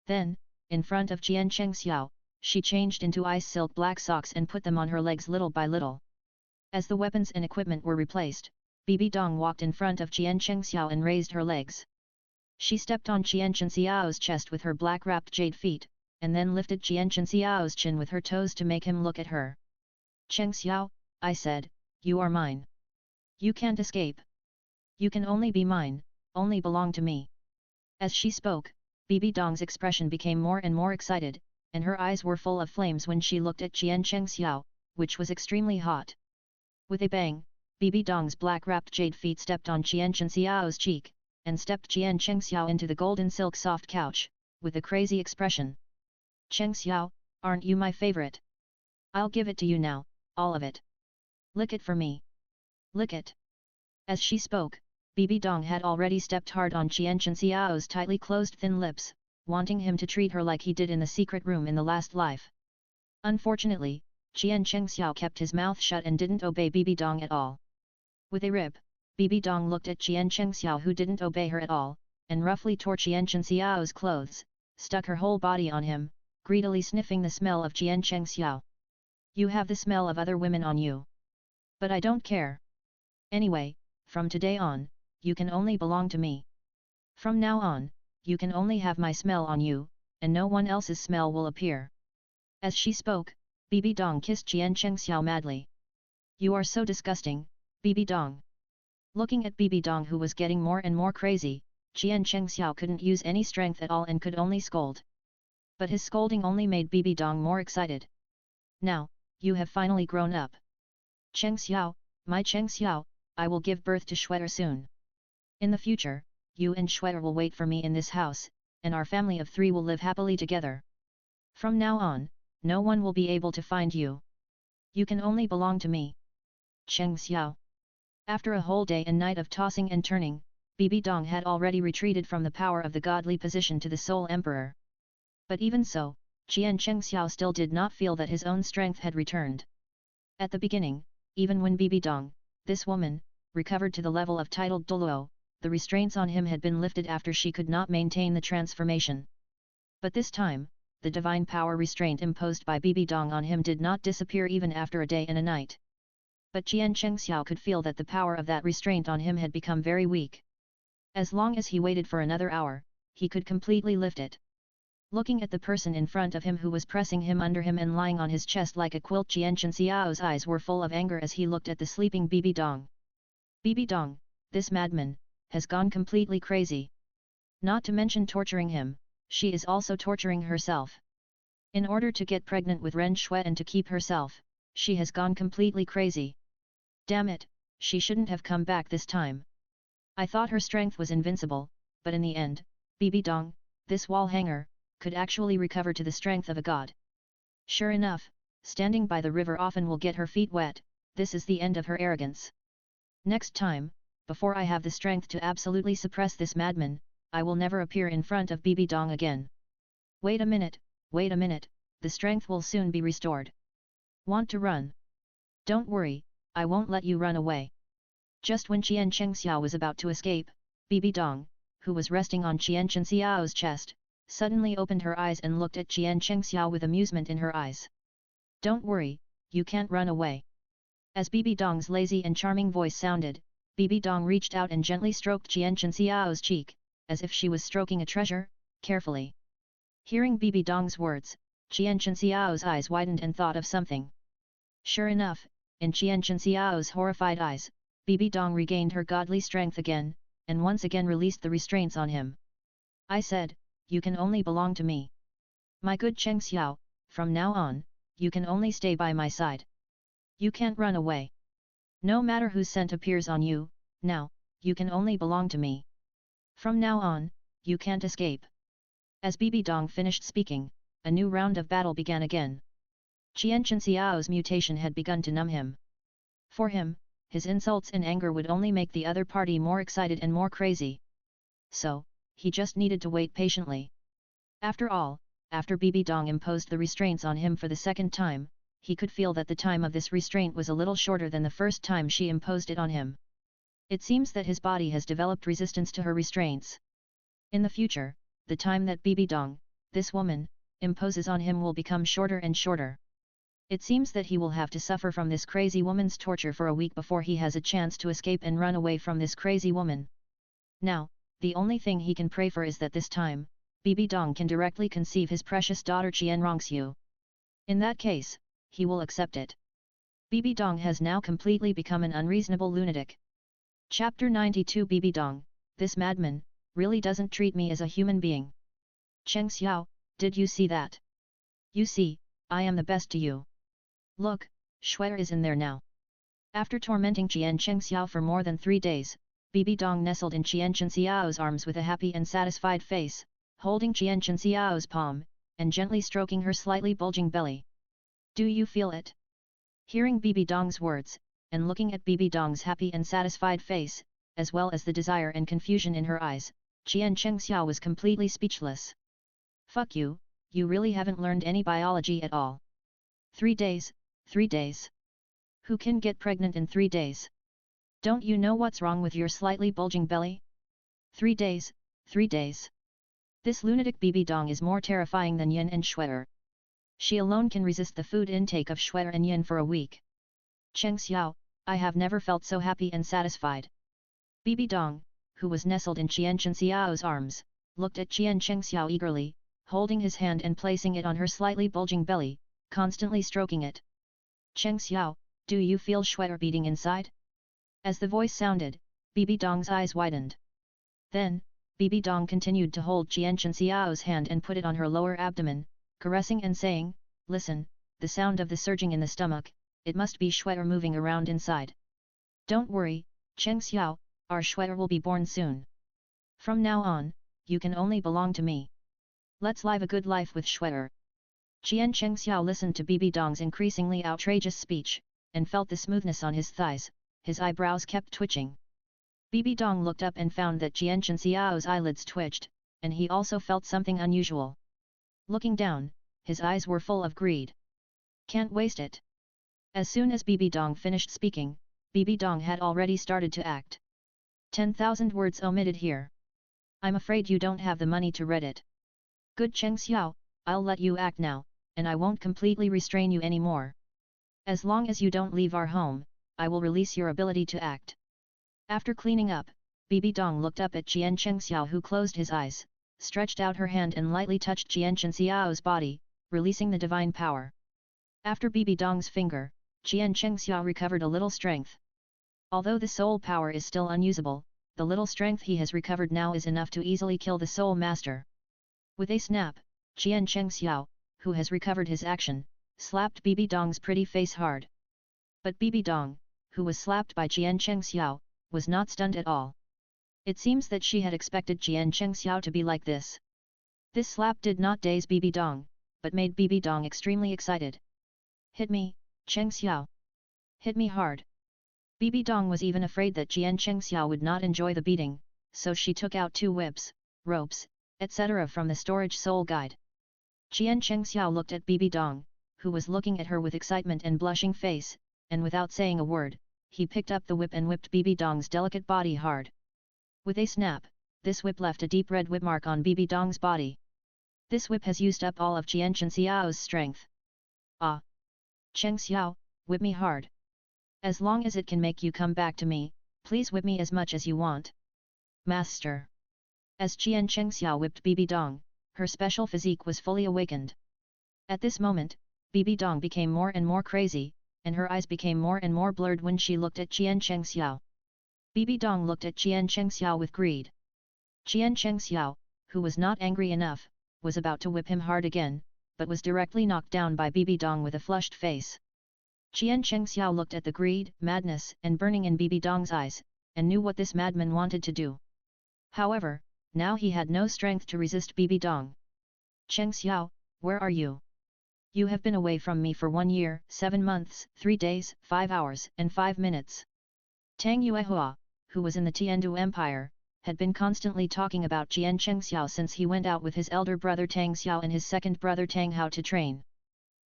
Then, in front of Jian Chengxiao, she changed into ice silk black socks and put them on her legs little by little. As the weapons and equipment were replaced, Bibi Dong walked in front of Qian Chengxiao and raised her legs. She stepped on Qian Chengxiao's chest with her black-wrapped jade feet, and then lifted Qian Chengxiao's chin with her toes to make him look at her. Chengxiao, I said, you are mine. You can't escape. You can only be mine, only belong to me. As she spoke, Bibi Dong's expression became more and more excited, and her eyes were full of flames when she looked at Qian Chengxiao, which was extremely hot. With a bang, Bibi Dong's black-wrapped jade feet stepped on Qian Chengxiao's cheek, and stepped Qian Chengxiao into the golden silk soft couch, with a crazy expression. Chengxiao, aren't you my favorite? I'll give it to you now, all of it. Lick it for me. Lick it. As she spoke, Bibi Dong had already stepped hard on Qian Chengxiao's tightly closed thin lips, wanting him to treat her like he did in the secret room in the last life. Unfortunately, Qian Chengxiao kept his mouth shut and didn't obey Bibi Dong at all. With a rip, Bibi Dong looked at Qian Chengxiao who didn't obey her at all, and roughly tore Qian Chengxiao's clothes, stuck her whole body on him, greedily sniffing the smell of Qian Chengxiao. You have the smell of other women on you. But I don't care. Anyway, from today on, you can only belong to me. From now on, you can only have my smell on you, and no one else's smell will appear. As she spoke, Bibi Dong kissed Qian Chengxiao madly. You are so disgusting, Bibi Dong. Looking at Bibi Dong who was getting more and more crazy, Qian Chengxiao couldn't use any strength at all and could only scold. But his scolding only made Bibi Dong more excited. Now, you have finally grown up. Chengxiao, my Chengxiao, I will give birth to Shwetter soon. In the future, you and Shwetter will wait for me in this house, and our family of 3 will live happily together. From now on, no one will be able to find you. You can only belong to me. Chengxiao. After a whole day and night of tossing and turning, Bibi Dong had already retreated from the power of the godly position to the sole emperor. But even so, Qian Chengxiao still did not feel that his own strength had returned. At the beginning, even when Bibi Dong, this woman, recovered to the level of titled Douluo, the restraints on him had been lifted after she could not maintain the transformation. But this time, the divine power restraint imposed by Bibi Dong on him did not disappear even after a day and a night. But Qian Chengxiao could feel that the power of that restraint on him had become very weak. As long as he waited for another hour, he could completely lift it. Looking at the person in front of him who was pressing him under him and lying on his chest like a quilt, Qian Chengxiao's eyes were full of anger as he looked at the sleeping Bibi Dong. Bibi Dong, this madman, has gone completely crazy. Not to mention torturing him, she is also torturing herself. In order to get pregnant with Ren Shui and to keep herself, she has gone completely crazy. Damn it, she shouldn't have come back this time. I thought her strength was invincible, but in the end, Bibi Dong, this wall hanger, could actually recover to the strength of a god. Sure enough, standing by the river often will get her feet wet, this is the end of her arrogance. Next time, before I have the strength to absolutely suppress this madman, I will never appear in front of Bibi Dong again. Wait a minute, the strength will soon be restored. Want to run? Don't worry, I won't let you run away. Just when Qian Chengxiao was about to escape, Bibi Dong, who was resting on Qian Chengxiao's chest, suddenly opened her eyes and looked at Qian Chengxiao with amusement in her eyes. Don't worry, you can't run away. As Bibi Dong's lazy and charming voice sounded, Bibi Dong reached out and gently stroked Qian Chengxiao's cheek, as if she was stroking a treasure, carefully. Hearing Bibi Dong's words, Qian Chengxiao's eyes widened and thought of something. Sure enough, in Qian Chengxiao's horrified eyes, Bibi Dong regained her godly strength again, and once again released the restraints on him. I said, you can only belong to me. My good Chengxiao, from now on, you can only stay by my side. You can't run away. No matter whose scent appears on you, now, you can only belong to me. From now on, you can't escape. As Bibi Dong finished speaking, a new round of battle began again. Qian Chengxiao's mutation had begun to numb him. For him, his insults and anger would only make the other party more excited and more crazy. So, he just needed to wait patiently. After all, after Bibi Dong imposed the restraints on him for the second time, he could feel that the time of this restraint was a little shorter than the first time she imposed it on him. It seems that his body has developed resistance to her restraints. In the future, the time that Bibi Dong, this woman, imposes on him will become shorter and shorter. It seems that he will have to suffer from this crazy woman's torture for a week before he has a chance to escape and run away from this crazy woman. Now, the only thing he can pray for is that this time, Bibi Dong can directly conceive his precious daughter Qian Rongxiu. In that case, he will accept it. Bibi Dong has now completely become an unreasonable lunatic. Chapter 92 Bibi Dong, this madman, really doesn't treat me as a human being. Cheng Xiao, did you see that? You see, I am the best to you. Look, Shuer is in there now. After tormenting Qian Cheng Xiao for more than 3 days, Bibi Dong nestled in Qian Chen Xiao's arms with a happy and satisfied face, holding Qian Chen Xiao's palm, and gently stroking her slightly bulging belly. Do you feel it? Hearing Bibi Dong's words, and looking at Bibi Dong's happy and satisfied face, as well as the desire and confusion in her eyes, Qian Cheng Xiao was completely speechless. Fuck you, you really haven't learned any biology at all. 3 days, 3 days. Who can get pregnant in 3 days? Don't you know what's wrong with your slightly bulging belly? 3 days, 3 days. This lunatic Bibi Dong is more terrifying than Yin and Shuer. She alone can resist the food intake of Shuer and Yin for a week. Cheng Xiao, I have never felt so happy and satisfied. Bibi Dong, who was nestled in Qian Chen Xiao's arms, looked at Qian Cheng Xiao eagerly, holding his hand and placing it on her slightly bulging belly, constantly stroking it. Cheng Xiao, do you feel Shuer beating inside? As the voice sounded, Bibi Dong's eyes widened. Then, Bibi Dong continued to hold Qian Chen Xiao's hand and put it on her lower abdomen, caressing and saying, listen, the sound of the surging in the stomach, it must be Shuer moving around inside. Don't worry, Cheng Xiao, our Shuer will be born soon. From now on, you can only belong to me. Let's live a good life with Shuer. Qian Cheng Xiao listened to Bibi Dong's increasingly outrageous speech, and felt the smoothness on his thighs, his eyebrows kept twitching. Bibi Dong looked up and found that Qian Chen Xiao's eyelids twitched, and he also felt something unusual. Looking down, his eyes were full of greed. Can't waste it. As soon as Bibi Dong finished speaking, Bibi Dong had already started to act. 10,000 words omitted here. I'm afraid you don't have the money to read it. Good Cheng Xiao, I'll let you act now, and I won't completely restrain you anymore. As long as you don't leave our home, I will release your ability to act. After cleaning up, Bibi Dong looked up at Qian Cheng Xiao who closed his eyes, stretched out her hand and lightly touched Qian Chen Xiao's body, releasing the divine power. After Bibi Dong's finger, Qian Cheng Xiao recovered a little strength. Although the soul power is still unusable, the little strength he has recovered now is enough to easily kill the soul master. With a snap, Qian Cheng Xiao, who has recovered his action, slapped Bibi Dong's pretty face hard. But Bibi Dong, who was slapped by Qian Cheng Xiao, was not stunned at all. It seems that she had expected Qian Cheng Xiao to be like this. This slap did not daze Bibi Dong, but made Bibi Dong extremely excited. Hit me, Cheng Xiao. Hit me hard. Bibi Dong was even afraid that Qian Cheng Xiao would not enjoy the beating, so she took out 2 whips, ropes, etc. from the storage soul guide. Qian Cheng Xiao looked at Bibi Dong, who was looking at her with excitement and blushing face, and without saying a word, he picked up the whip and whipped Bibi Dong's delicate body hard. With a snap, this whip left a deep red whip mark on Bibi Dong's body. This whip has used up all of Qian Chen Xiao's strength. Ah! Cheng Xiao, whip me hard. As long as it can make you come back to me, please whip me as much as you want. Master. As Qian Cheng Xiao whipped Bibi Dong, her special physique was fully awakened. At this moment, Bibi Dong became more and more crazy, and her eyes became more and more blurred when she looked at Qian Cheng Xiao. Bibi Dong looked at Qian Cheng Xiao with greed. Qian Cheng Xiao, who was not angry enough, was about to whip him hard again, but was directly knocked down by Bibi Dong with a flushed face. Qian Cheng Xiao looked at the greed, madness and burning in Bibi Dong's eyes, and knew what this madman wanted to do. However, now he had no strength to resist Bibi Dong. Cheng Xiao, where are you? You have been away from me for 1 year, 7 months, 3 days, 5 hours, and 5 minutes. Tang Yuehua, who was in the Tiandu Empire, had been constantly talking about Qian Cheng Xiao since he went out with his elder brother Tang Xiao and his second brother Tang Hao to train.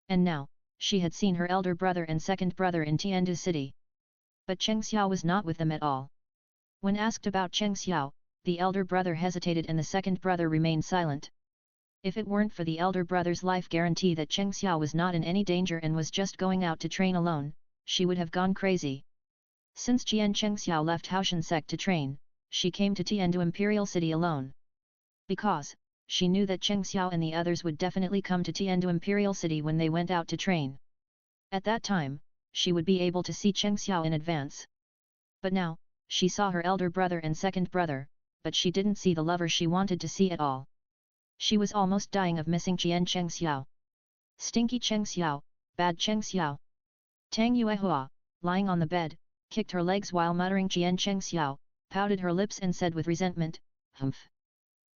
And now, she had seen her elder brother and second brother in Tiandu city. But Cheng Xiao was not with them at all. When asked about Cheng Xiao, the elder brother hesitated and the second brother remained silent. If it weren't for the elder brother's life guarantee that Cheng Xiao was not in any danger and was just going out to train alone, she would have gone crazy. Since Cheng Xiao left Haoshan sect to train, she came to Tiandu Imperial City alone. Because she knew that Cheng Xiao and the others would definitely come to Tiandu Imperial City when they went out to train. At that time, she would be able to see Cheng Xiao in advance. But now, she saw her elder brother and second brother, but she didn't see the lover she wanted to see at all. She was almost dying of missing Cheng Xiao. Stinky Cheng Xiao, bad Cheng Xiao. Tang Yuehua, lying on the bed, kicked her legs while muttering Cheng Xiao, pouted her lips and said with resentment, "Humph.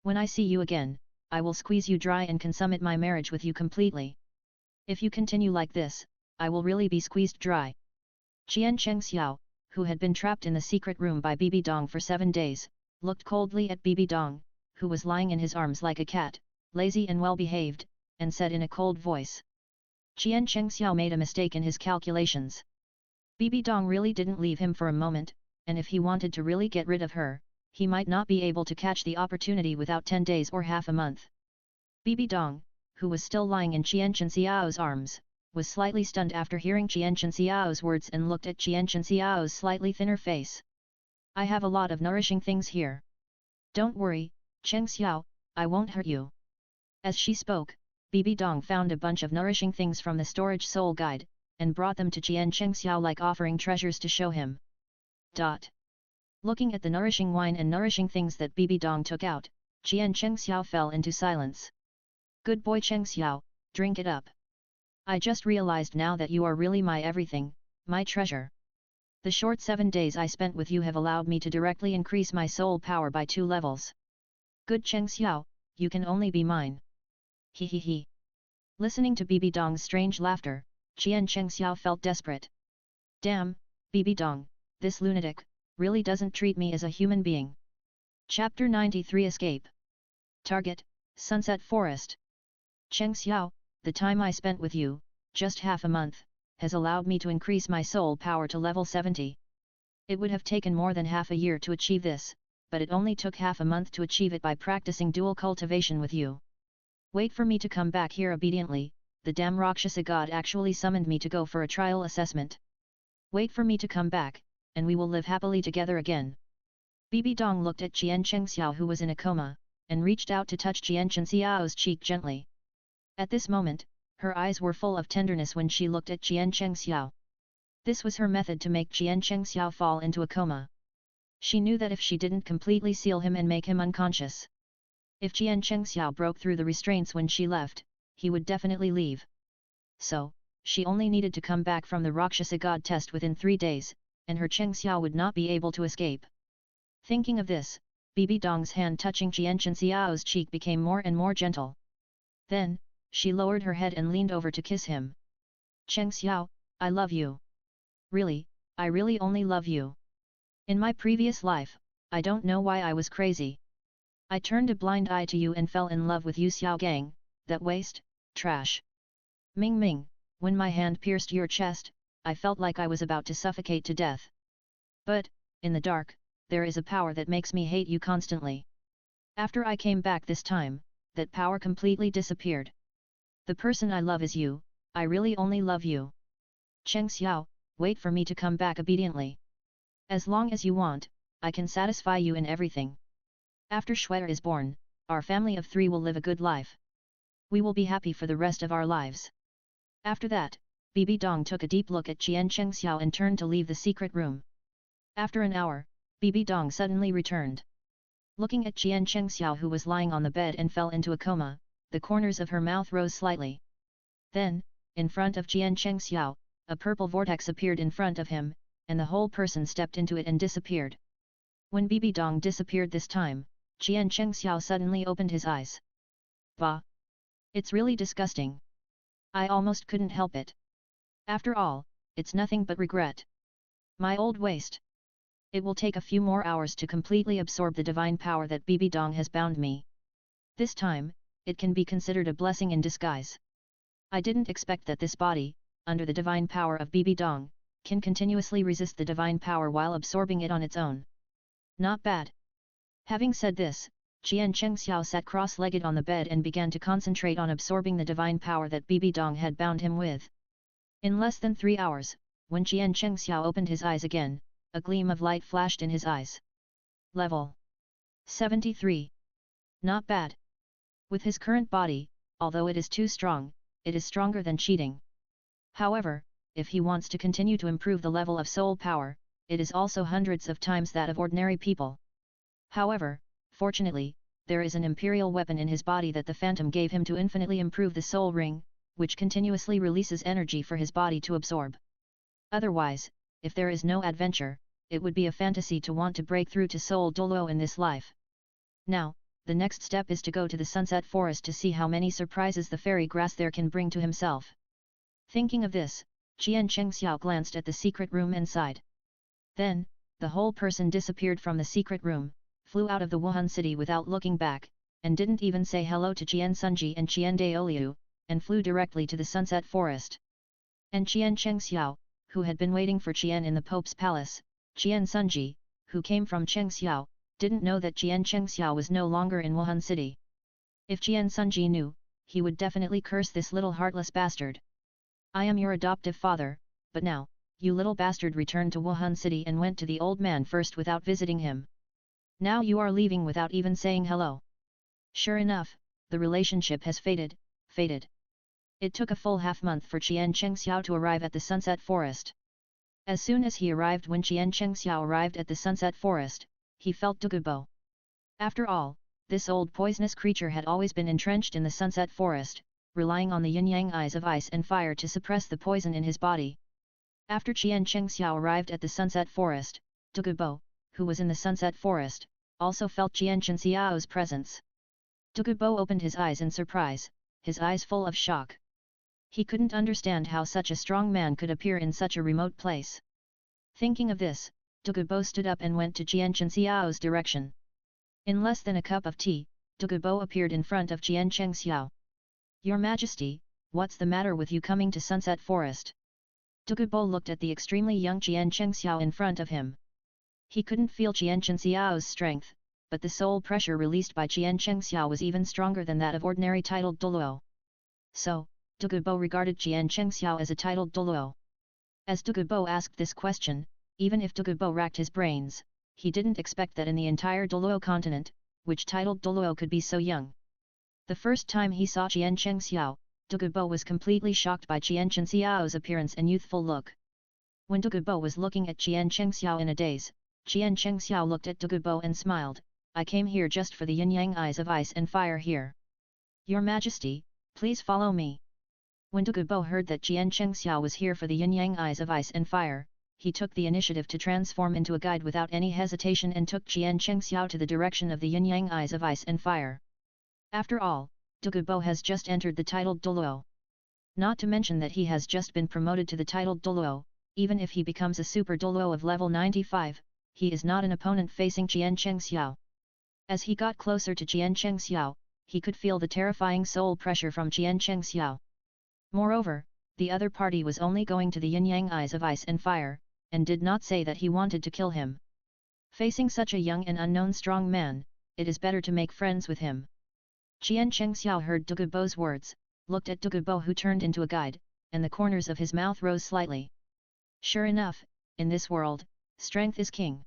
When I see you again, I will squeeze you dry and consummate my marriage with you completely. If you continue like this, I will really be squeezed dry." Cheng Xiao, who had been trapped in the secret room by Bibi Dong for 7 days, looked coldly at Bibi Dong, who was lying in his arms like a cat, lazy and well-behaved, and said in a cold voice. Cheng Xiao made a mistake in his calculations. Bibi Dong really didn't leave him for a moment, and if he wanted to really get rid of her, he might not be able to catch the opportunity without 10 days or half a month. Bibi Dong, who was still lying in Chien Xiao's arms, was slightly stunned after hearing Chien Xiao's words and looked at Chien Xiao's slightly thinner face. "I have a lot of nourishing things here. Don't worry, Cheng Xiao, I won't hurt you." As she spoke, Bibi Dong found a bunch of nourishing things from the storage soul guide, and brought them to Cheng Xiao like offering treasures to show him. Looking at the nourishing wine and nourishing things that Bibi Dong took out, Cheng Xiao fell into silence. "Good boy Cheng Xiao, drink it up. I just realized now that you are really my everything, my treasure. The short 7 days I spent with you have allowed me to directly increase my soul power by 2 levels. Good Cheng Xiao, you can only be mine." He he he. Listening to Bibi Dong's strange laughter, Cheng Xiao felt desperate. Damn, Bibi Dong, this lunatic, really doesn't treat me as a human being. Chapter 93 Escape. Target, Sunset Forest. Cheng Xiao, the time I spent with you, just half a month, has allowed me to increase my soul power to level 70. It would have taken more than half a year to achieve this, but it only took half a month to achieve it by practicing dual cultivation with you. Wait for me to come back here obediently, the damn Rakshasa god actually summoned me to go for a trial assessment. Wait for me to come back, and we will live happily together again." Bibi Dong looked at Chien Xiao who was in a coma, and reached out to touch Chien Xiao's cheek gently. At this moment, her eyes were full of tenderness when she looked at Chien Xiao. This was her method to make Chien Xiao fall into a coma. She knew that if she didn't completely seal him and make him unconscious, if Chien Xiao broke through the restraints when she left, he would definitely leave. So, she only needed to come back from the Rakshasa god test within 3 days, and her Cheng Xiao would not be able to escape. Thinking of this, Bibi Dong's hand touching Chien Xiao's cheek became more and more gentle. Then, she lowered her head and leaned over to kiss him. "Cheng Xiao, I love you. Really, I really only love you. In my previous life, I don't know why I was crazy. I turned a blind eye to you and fell in love with you Xiao Gang, that waste, trash. Ming Ming, when my hand pierced your chest, I felt like I was about to suffocate to death. But, in the dark, there is a power that makes me hate you constantly. After I came back this time, that power completely disappeared. The person I love is you, I really only love you. Cheng Xiao, wait for me to come back obediently. As long as you want, I can satisfy you in everything. After Shuer is born, our family of 3 will live a good life. We will be happy for the rest of our lives." After that, Bibi Dong took a deep look at Chien Xiao and turned to leave the secret room. After an hour, Bibi Dong suddenly returned. Looking at Chien Xiao who was lying on the bed and fell into a coma, the corners of her mouth rose slightly. Then, in front of Chien Xiao, a purple vortex appeared in front of him, and the whole person stepped into it and disappeared. When Bibi Dong disappeared this time, Chien Xiao suddenly opened his eyes. "Bah! It's really disgusting. I almost couldn't help it. After all, it's nothing but regret. My old waist. It will take a few more hours to completely absorb the divine power that Bibi Dong has bound me. This time, it can be considered a blessing in disguise. I didn't expect that this body, under the divine power of Bibi Dong, can continuously resist the divine power while absorbing it on its own. Not bad." Having said this, Qian Chengxiao sat cross-legged on the bed and began to concentrate on absorbing the divine power that Bibi Dong had bound him with. In less than 3 hours, when Qian Chengxiao opened his eyes again, a gleam of light flashed in his eyes. Level 73. Not bad. With his current body, although it is too strong, it is stronger than cheating. However, if he wants to continue to improve the level of soul power, it is also hundreds of times that of ordinary people. However, fortunately, there is an imperial weapon in his body that the phantom gave him to infinitely improve the soul ring, which continuously releases energy for his body to absorb. Otherwise, if there is no adventure, it would be a fantasy to want to break through to Soul Douluo in this life. Now, the next step is to go to the Sunset Forest to see how many surprises the fairy grass there can bring to himself. Thinking of this, Qian Chengxiao glanced at the secret room inside. Then, the whole person disappeared from the secret room, flew out of the Wuhan city without looking back, and didn't even say hello to Qian Sunji and Qian Daoliu, and flew directly to the Sunset Forest. And Qian Chengxiao, who had been waiting for Qian in the Pope's palace, Qian Sunji, who came from Chengxiao, didn't know that Qian Chengxiao was no longer in Wuhan city. If Qian Sunji knew, he would definitely curse this little heartless bastard. I am your adoptive father, but now, you little bastard returned to Wuhan city and went to the old man first without visiting him. Now you are leaving without even saying hello. Sure enough, the relationship has faded. It took a full half-month for Qian Chengxiao to arrive at the Sunset Forest. As soon as he arrived, when Qian Chengxiao arrived at the Sunset Forest, he felt Douluo. After all, this old poisonous creature had always been entrenched in the Sunset Forest, relying on the yin-yang eyes of ice and fire to suppress the poison in his body. After Qian Chengxiao arrived at the Sunset Forest, Douluo, who was in the Sunset Forest, also felt Qian Chengxiao's presence. Douluo opened his eyes in surprise, his eyes full of shock. He couldn't understand how such a strong man could appear in such a remote place. Thinking of this, Douluo stood up and went to Qian Chengxiao's direction. In less than a cup of tea, Douluo appeared in front of Qian Chengxiao. Your Majesty, what's the matter with you coming to Sunset Forest? Douluo looked at the extremely young Qian Chengxiao in front of him. He couldn't feel Qian Chengxiao's strength, but the soul pressure released by Qian Chengxiao was even stronger than that of ordinary titled Douluo. So, Douluo regarded Qian Chengxiao as a titled Douluo. As Douluo asked this question, even if Douluo racked his brains, he didn't expect that in the entire Douluo continent, which titled Douluo could be so young. The first time he saw Qian Chengxiao, Douluo was completely shocked by Qian Chengxiao's appearance and youthful look. When Douluo was looking at Qian Chengxiao in a daze, Qian Chengxiao looked at Douluo and smiled. I came here just for the yin-yang eyes of ice and fire here. Your Majesty, please follow me. When Douluo heard that Qian Chengxiao was here for the yin-yang eyes of ice and fire, he took the initiative to transform into a guide without any hesitation and took Qian Chengxiao to the direction of the yin-yang eyes of ice and fire. After all, Douluo has just entered the titled Douluo. Not to mention that he has just been promoted to the titled Douluo. Even if he becomes a super Douluo of level 95, he is not an opponent facing Qian Chengxiao. As he got closer to Qian Chengxiao, he could feel the terrifying soul pressure from Qian Chengxiao. Moreover, the other party was only going to the yin-yang eyes of ice and fire, and did not say that he wanted to kill him. Facing such a young and unknown strong man, it is better to make friends with him. Qian Chengxiao heard Douluo's words, looked at Douluo who turned into a guide, and the corners of his mouth rose slightly. Sure enough, in this world, strength is king.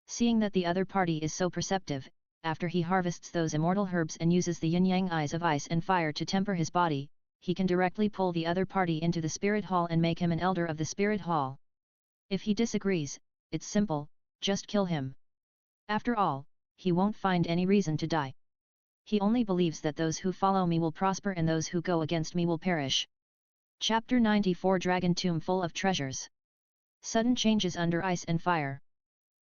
Seeing that the other party is so perceptive, after he harvests those immortal herbs and uses the yin-yang eyes of ice and fire to temper his body, he can directly pull the other party into the spirit hall and make him an elder of the spirit hall. If he disagrees, it's simple, just kill him. After all, he won't find any reason to die. He only believes that those who follow me will prosper and those who go against me will perish. Chapter 94 Dragon Tomb Full of Treasures. Sudden Changes Under Ice and Fire.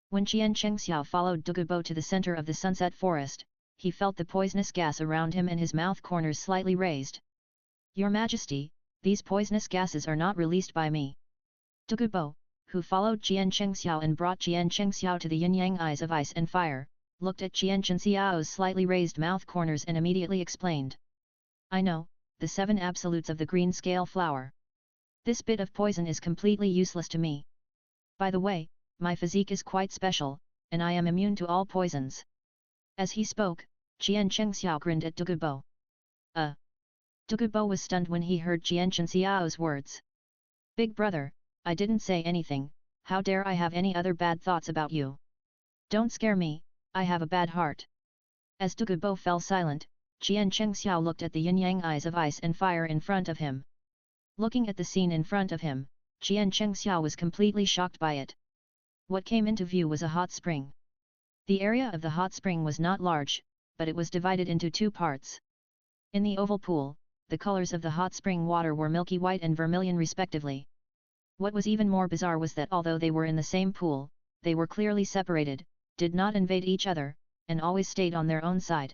When Qian Chengxiao followed Douluo to the center of the Sunset Forest, he felt the poisonous gas around him and his mouth corners slightly raised. Your Majesty, these poisonous gases are not released by me. Douluo, who followed Qian Chengxiao and brought Qian Chengxiao to the yin-yang eyes of ice and fire, looked at Qian Chengxiao's slightly raised mouth corners and immediately explained. I know, the 7 absolutes of the green scale flower. This bit of poison is completely useless to me. By the way, my physique is quite special, and I am immune to all poisons. As he spoke, Jian Chengxiao grinned at Douluo. Douluo was stunned when he heard Jian Chengxiao's words. Big brother, I didn't say anything, how dare I have any other bad thoughts about you? Don't scare me, I have a bad heart. As Douluo fell silent, Jian Chengxiao looked at the yin-yang eyes of ice and fire in front of him. Looking at the scene in front of him, Jian Chengxiao was completely shocked by it. What came into view was a hot spring. The area of the hot spring was not large, but it was divided into two parts. In the oval pool, the colors of the hot spring water were milky white and vermilion respectively. What was even more bizarre was that although they were in the same pool, they were clearly separated, did not invade each other, and always stayed on their own side.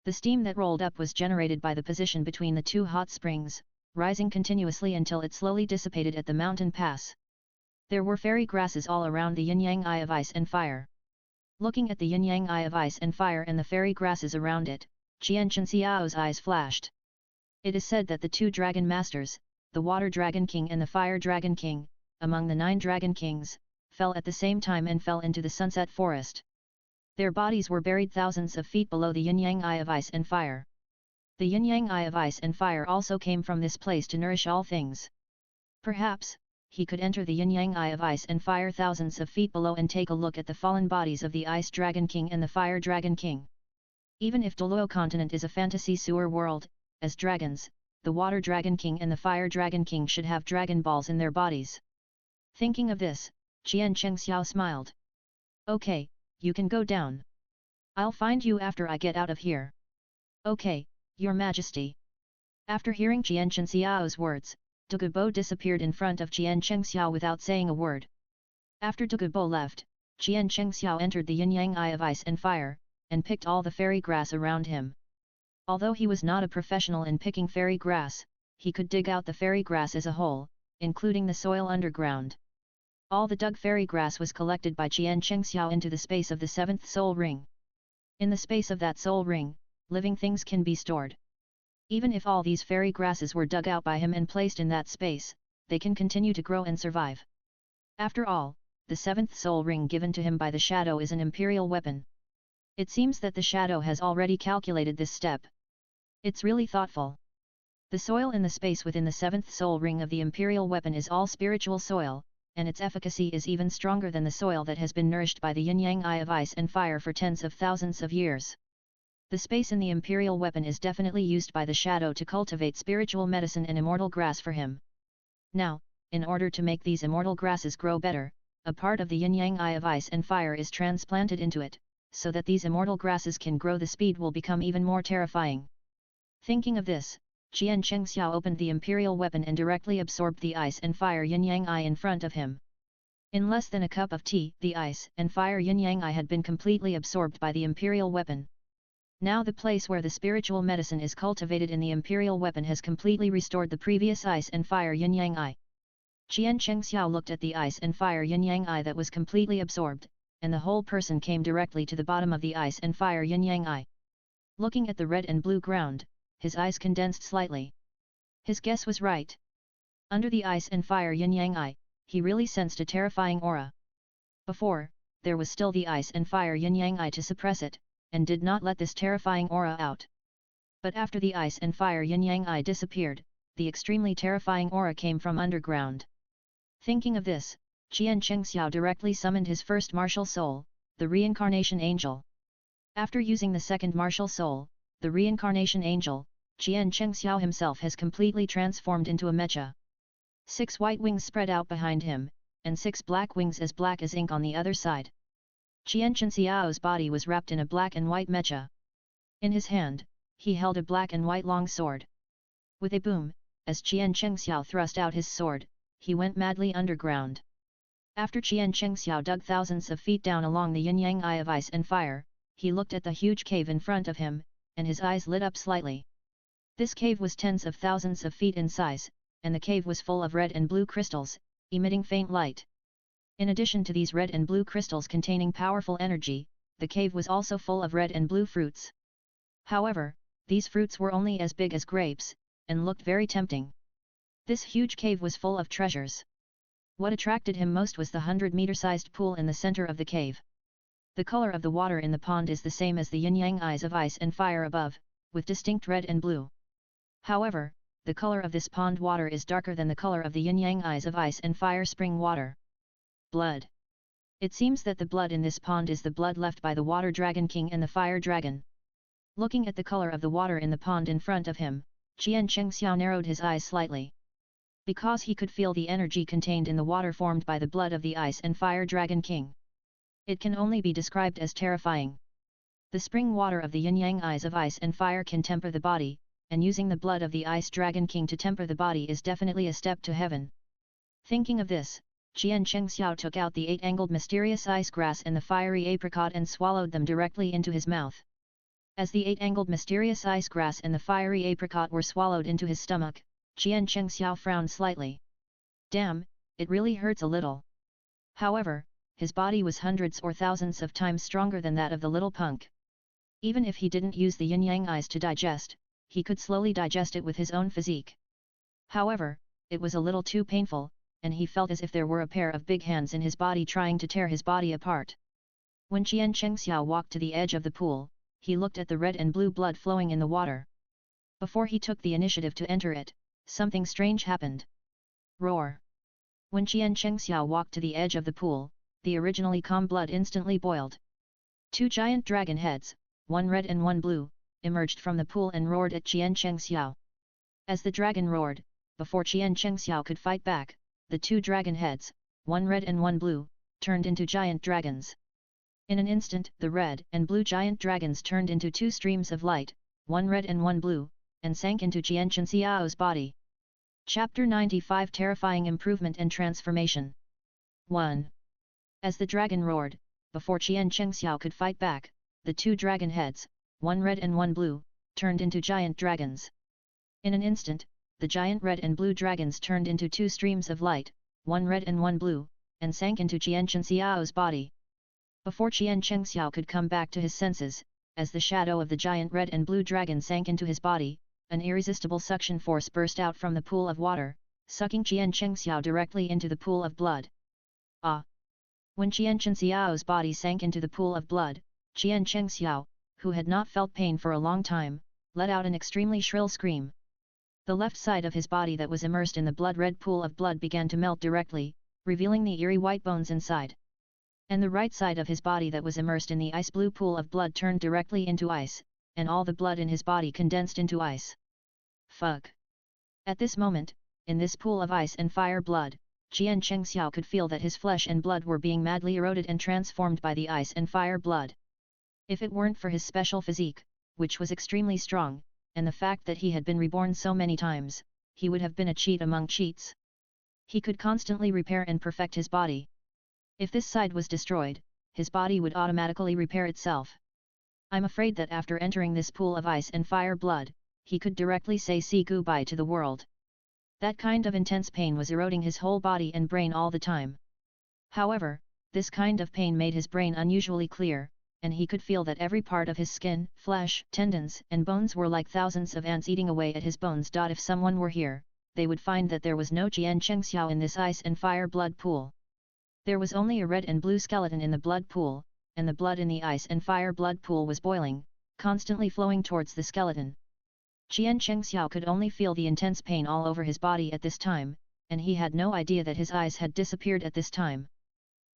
The steam that rolled up was generated by the position between the two hot springs, rising continuously until it slowly dissipated at the mountain pass. There were fairy grasses all around the yin-yang eye of ice and fire. Looking at the yin-yang eye of ice and fire and the fairy grasses around it, Jian Chengxiao's eyes flashed. It is said that the two dragon masters, the Water Dragon King and the Fire Dragon King, among the 9 Dragon Kings, fell at the same time and fell into the sunset forest. Their bodies were buried thousands of feet below the yin-yang eye of ice and fire. The yin-yang eye of ice and fire also came from this place to nourish all things. Perhaps, he could enter the yin-yang eye of ice and fire thousands of feet below and take a look at the fallen bodies of the Ice Dragon King and the Fire Dragon King. Even if Douluo continent is a fantasy sewer world, as dragons, the Water Dragon King and the Fire Dragon King should have dragon balls in their bodies. Thinking of this, Jian Chengxiao smiled. Okay, you can go down. I'll find you after I get out of here. Okay, Your Majesty. After hearing Jian Chengxiao's words, Douluo disappeared in front of Jian Chengxiao without saying a word. After Douluo left, Jian Chengxiao entered the yin-yang eye of ice and fire, and picked all the fairy grass around him. Although he was not a professional in picking fairy grass, he could dig out the fairy grass as a whole, including the soil underground. All the dug fairy grass was collected by Jian Chengxiao into the space of the 7th soul ring. In the space of that soul ring, living things can be stored. Even if all these fairy grasses were dug out by him and placed in that space, they can continue to grow and survive. After all, the 7th soul ring given to him by the shadow is an imperial weapon. It seems that the shadow has already calculated this step. It's really thoughtful. The soil in the space within the 7th soul ring of the imperial weapon is all spiritual soil, and its efficacy is even stronger than the soil that has been nourished by the yin-yang eye of ice and fire for tens of thousands of years. The space in the imperial weapon is definitely used by the shadow to cultivate spiritual medicine and immortal grass for him. Now, in order to make these immortal grasses grow better, a part of the yin-yang eye of ice and fire is transplanted into it, so that these immortal grasses can grow. The speed will become even more terrifying. Thinking of this, Jian Chengxiao opened the imperial weapon and directly absorbed the ice and fire yin-yang eye in front of him. In less than a cup of tea, the ice and fire yin-yang eye had been completely absorbed by the imperial weapon. Now the place where the spiritual medicine is cultivated in the imperial weapon has completely restored the previous ice and fire yin-yang eye. Jian Chengxiao looked at the ice and fire yin-yang eye that was completely absorbed, and the whole person came directly to the bottom of the ice and fire yin-yang eye. Looking at the red and blue ground, his eyes condensed slightly. His guess was right. Under the ice and fire yin-yang eye, he really sensed a terrifying aura. Before, there was still the ice and fire yin-yang eye to suppress it, and did not let this terrifying aura out. But after the ice and fire yin-yang eye disappeared, the extremely terrifying aura came from underground. Thinking of this, Jian Chengxiao directly summoned his first martial soul, the reincarnation angel. After using the second martial soul, the reincarnation angel, Jian Chengxiao himself has completely transformed into a mecha. 6 white wings spread out behind him, and 6 black wings as black as ink on the other side. Jian Chengxiao's body was wrapped in a black and white mecha. In his hand, he held a black and white long sword. With a boom, as Jian Chengxiao thrust out his sword, he went madly underground. After Jian Chengxiao dug thousands of feet down along the yin-yang eye of ice and fire, he looked at the huge cave in front of him, and his eyes lit up slightly. This cave was tens of thousands of feet in size, and the cave was full of red and blue crystals, emitting faint light. In addition to these red and blue crystals containing powerful energy, the cave was also full of red and blue fruits. However, these fruits were only as big as grapes, and looked very tempting. This huge cave was full of treasures. What attracted him most was the 100-meter-sized pool in the center of the cave. The color of the water in the pond is the same as the yin-yang eyes of ice and fire above, with distinct red and blue. However, the color of this pond water is darker than the color of the yin-yang eyes of ice and fire spring water. Blood. It seems that the blood in this pond is the blood left by the water dragon king and the fire dragon. Looking at the color of the water in the pond in front of him, Qian Chengxiao narrowed his eyes slightly. Because he could feel the energy contained in the water formed by the blood of the ice and fire dragon king. It can only be described as terrifying. The spring water of the yin-yang eyes of ice and fire can temper the body, and using the blood of the ice dragon king to temper the body is definitely a step to heaven. Thinking of this, Qian Chengxiao took out the 8-angled mysterious ice grass and the fiery apricot and swallowed them directly into his mouth. As the 8-angled mysterious ice grass and the fiery apricot were swallowed into his stomach, Qian Chengxiao frowned slightly. Damn, it really hurts a little. However, his body was hundreds or thousands of times stronger than that of the little punk. Even if he didn't use the yin-yang eyes to digest, he could slowly digest it with his own physique. However, it was a little too painful, and he felt as if there were a pair of big hands in his body trying to tear his body apart. When Qian Chengxiao walked to the edge of the pool, he looked at the red and blue blood flowing in the water. Before he took the initiative to enter it, something strange happened. Roar! When Qian Chengxiao walked to the edge of the pool, the originally calm blood instantly boiled. 2 giant dragon heads, one red and one blue, emerged from the pool and roared at Qian Chengxiao. As the dragon roared, before Qian Chengxiao could fight back, the 2 dragon heads, one red and one blue, turned into giant dragons. In an instant, the red and blue giant dragons turned into 2 streams of light, one red and one blue, and sank into Qian Chengxiao's body. Chapter 95 Terrifying Improvement and Transformation 1. As the dragon roared, before Qian Chengxiao could fight back, the 2 dragon heads, one red and one blue, turned into giant dragons. In an instant, the giant red and blue dragons turned into 2 streams of light, one red and one blue, and sank into Qian Chengxiao's body. Before Qian Chengxiao could come back to his senses, as the shadow of the giant red and blue dragon sank into his body, an irresistible suction force burst out from the pool of water, sucking Qian Chengxiao directly into the pool of blood. Ah! When Qian Chengxiao's body sank into the pool of blood, Qian Chengxiao, who had not felt pain for a long time, let out an extremely shrill scream. The left side of his body that was immersed in the blood-red pool of blood began to melt directly, revealing the eerie white bones inside. And the right side of his body that was immersed in the ice-blue pool of blood turned directly into ice, and all the blood in his body condensed into ice. Fuck! At this moment, in this pool of ice and fire blood, Qian Chengxiao could feel that his flesh and blood were being madly eroded and transformed by the ice and fire blood. If it weren't for his special physique, which was extremely strong, and the fact that he had been reborn so many times, he would have been a cheat among cheats. He could constantly repair and perfect his body. If this side was destroyed, his body would automatically repair itself. I'm afraid that after entering this pool of ice and fire blood, he could directly say goodbye to the world. That kind of intense pain was eroding his whole body and brain all the time. However, this kind of pain made his brain unusually clear, and he could feel that every part of his skin, flesh, tendons, and bones were like thousands of ants eating away at his bones. If someone were here, they would find that there was no Qian Chengxiao in this ice and fire blood pool. There was only a red and blue skeleton in the blood pool, and the blood in the ice and fire blood pool was boiling, constantly flowing towards the skeleton. Qian Chengxiao could only feel the intense pain all over his body at this time, and he had no idea that his eyes had disappeared at this time.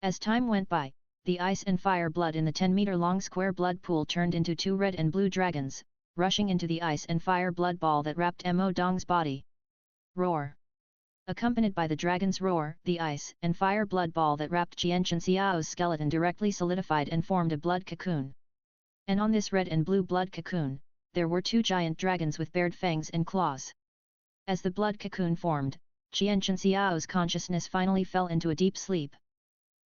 As time went by, the ice and fire blood in the 10-meter-long square blood pool turned into 2 red and blue dragons, rushing into the ice and fire blood ball that wrapped Mo Dong's body. Roar! Accompanied by the dragon's roar, the ice and fire blood ball that wrapped Qian Chengxiao's skeleton directly solidified and formed a blood cocoon. And on this red and blue blood cocoon, there were 2 giant dragons with bared fangs and claws. As the blood cocoon formed, Qian Chengxiao's consciousness finally fell into a deep sleep.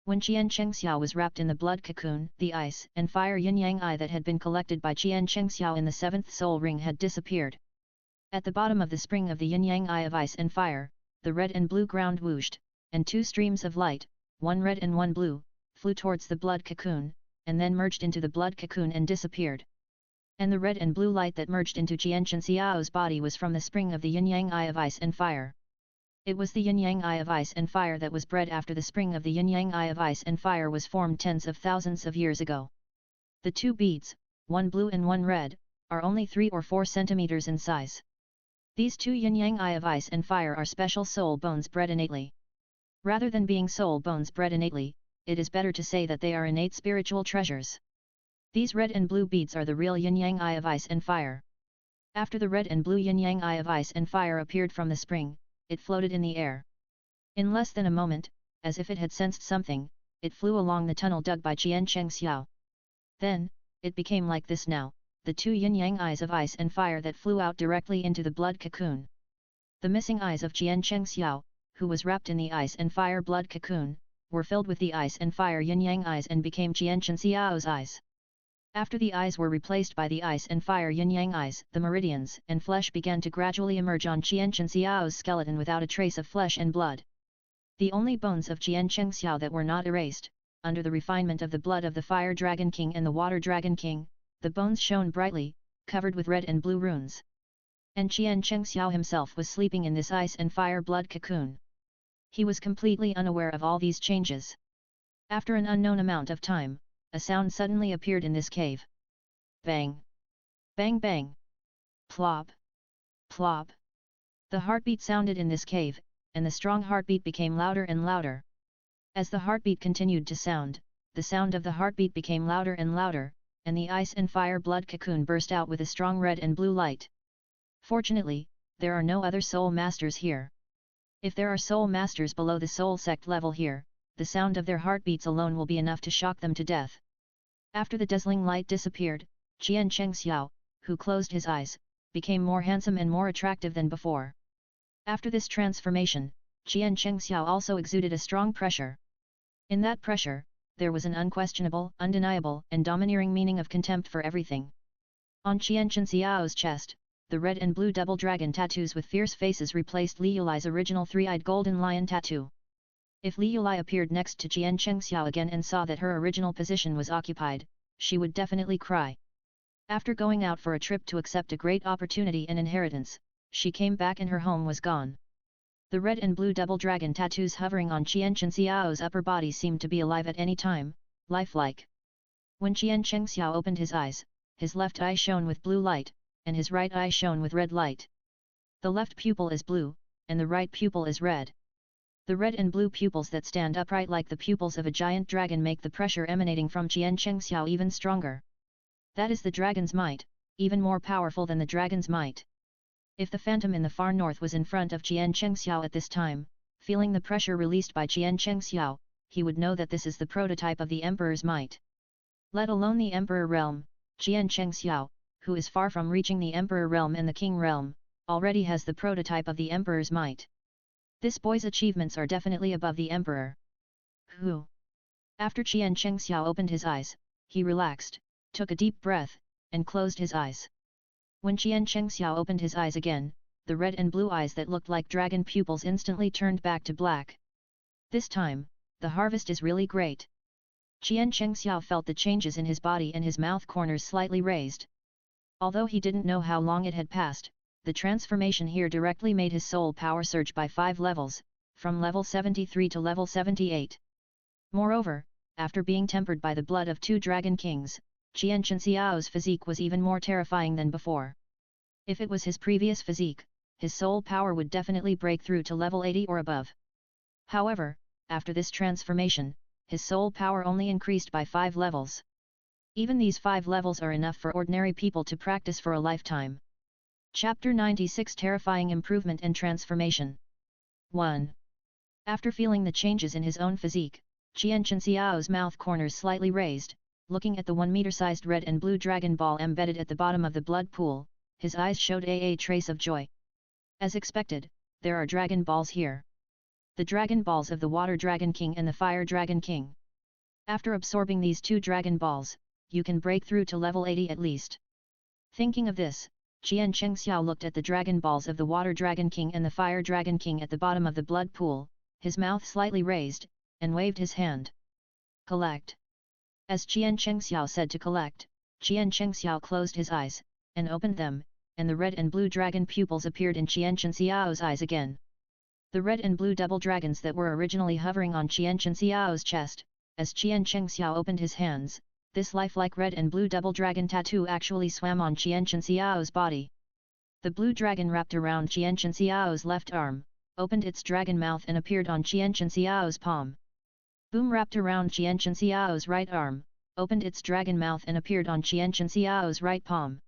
When Qian Chengxiao was wrapped in the blood cocoon, the ice and fire yin-yang eye that had been collected by Qian Chengxiao in the 7th soul ring had disappeared. At the bottom of the spring of the yin-yang eye of ice and fire, the red and blue ground whooshed, and 2 streams of light, one red and one blue, flew towards the blood cocoon, and then merged into the blood cocoon and disappeared. And the red and blue light that merged into Qian Chengxiao's body was from the spring of the yin-yang eye of ice and fire. It was the yin-yang eye of ice and fire that was bred after the spring of the yin-yang eye of ice and fire was formed tens of thousands of years ago. The two beads, one blue and one red, are only 3 or 4 centimeters in size. These two yin-yang eye of ice and fire are special soul bones bred innately. Rather than being soul bones bred innately, it is better to say that they are innate spiritual treasures. These red and blue beads are the real yin-yang eye of ice and fire. After the red and blue yin-yang eye of ice and fire appeared from the spring, it floated in the air. In less than a moment, as if it had sensed something, it flew along the tunnel dug by Qian Chengxiao. Then, it became like this now, the two yin-yang eyes of ice and fire that flew out directly into the blood cocoon. The missing eyes of Qian Chengxiao, who was wrapped in the ice and fire blood cocoon, were filled with the ice and fire yin-yang eyes and became Qian Chengxiao's eyes. After the eyes were replaced by the ice and fire yin-yang eyes, the meridians and flesh began to gradually emerge on Qian Chengxiao's skeleton without a trace of flesh and blood. The only bones of Qian Chengxiao that were not erased, under the refinement of the blood of the Fire Dragon King and the Water Dragon King, the bones shone brightly, covered with red and blue runes. And Qian Chengxiao himself was sleeping in this ice and fire blood cocoon. He was completely unaware of all these changes. After an unknown amount of time, a sound suddenly appeared in this cave. Bang! Bang bang! Plop! Plop! The heartbeat sounded in this cave, and the strong heartbeat became louder and louder. As the heartbeat continued to sound, the sound of the heartbeat became louder and louder, and the ice and fire blood cocoon burst out with a strong red and blue light. Fortunately, there are no other soul masters here. If there are soul masters below the soul sect level here, the sound of their heartbeats alone will be enough to shock them to death. After the dazzling light disappeared, Qian Chengxiao, who closed his eyes, became more handsome and more attractive than before. After this transformation, Qian Chengxiao also exuded a strong pressure. In that pressure, there was an unquestionable, undeniable, and domineering meaning of contempt for everything. On Qian Chengxiao's chest, the red and blue double dragon tattoos with fierce faces replaced Li Yulai's original three-eyed golden lion tattoo. If Li Yulai appeared next to Qian Chengxiao again and saw that her original position was occupied, she would definitely cry. After going out for a trip to accept a great opportunity and inheritance, she came back and her home was gone. The red and blue double dragon tattoos hovering on Qian Chengxiao's upper body seemed to be alive at any time, lifelike. When Qian Chengxiao opened his eyes, his left eye shone with blue light, and his right eye shone with red light. The left pupil is blue, and the right pupil is red. The red and blue pupils that stand upright like the pupils of a giant dragon make the pressure emanating from Qian Chengxiao even stronger. That is the dragon's might, even more powerful than the dragon's might. If the phantom in the far north was in front of Qian Chengxiao at this time, feeling the pressure released by Qian Chengxiao, he would know that this is the prototype of the emperor's might. Let alone the emperor realm, Qian Chengxiao, who is far from reaching the emperor realm and the king realm, already has the prototype of the emperor's might. This boy's achievements are definitely above the emperor. Who? After Qian Chengxiao opened his eyes, he relaxed, took a deep breath, and closed his eyes. When Qian Chengxiao opened his eyes again, the red and blue eyes that looked like dragon pupils instantly turned back to black. This time, the harvest is really great. Qian Chengxiao felt the changes in his body and his mouth corners slightly raised. Although he didn't know how long it had passed, the transformation here directly made his soul power surge by 5 levels, from level 73 to level 78. Moreover, after being tempered by the blood of 2 dragon kings, Qian Chengxiao's physique was even more terrifying than before. If it was his previous physique, his soul power would definitely break through to level 80 or above. However, after this transformation, his soul power only increased by 5 levels. Even these 5 levels are enough for ordinary people to practice for a lifetime. Chapter 96 Terrifying Improvement and Transformation 1. After feeling the changes in his own physique, Qian Chengxiao's mouth corners slightly raised, looking at the 1-meter-sized red and blue dragon ball embedded at the bottom of the blood pool, his eyes showed a trace of joy. As expected, there are dragon balls here. The dragon balls of the Water Dragon King and the Fire Dragon King. After absorbing these 2 dragon balls, you can break through to level 80 at least. Thinking of this, Qian Chengxiao looked at the dragon balls of the Water Dragon King and the Fire Dragon King at the bottom of the blood pool, his mouth slightly raised, and waved his hand. Collect. As Qian Chengxiao said to collect, Qian Chengxiao closed his eyes, and opened them, and the red and blue dragon pupils appeared in Qian Chengxiao's eyes again. The red and blue double dragons that were originally hovering on Qian Xiao's chest, as Qian Xiao opened his hands, this lifelike red and blue double dragon tattoo actually swam on Qian Xiao's body. The blue dragon wrapped around Qian Xiao's left arm, opened its dragon mouth and appeared on Qian Xiao's palm. Boom wrapped around Qian Xiao's right arm, opened its dragon mouth and appeared on Qian Xiao's right palm.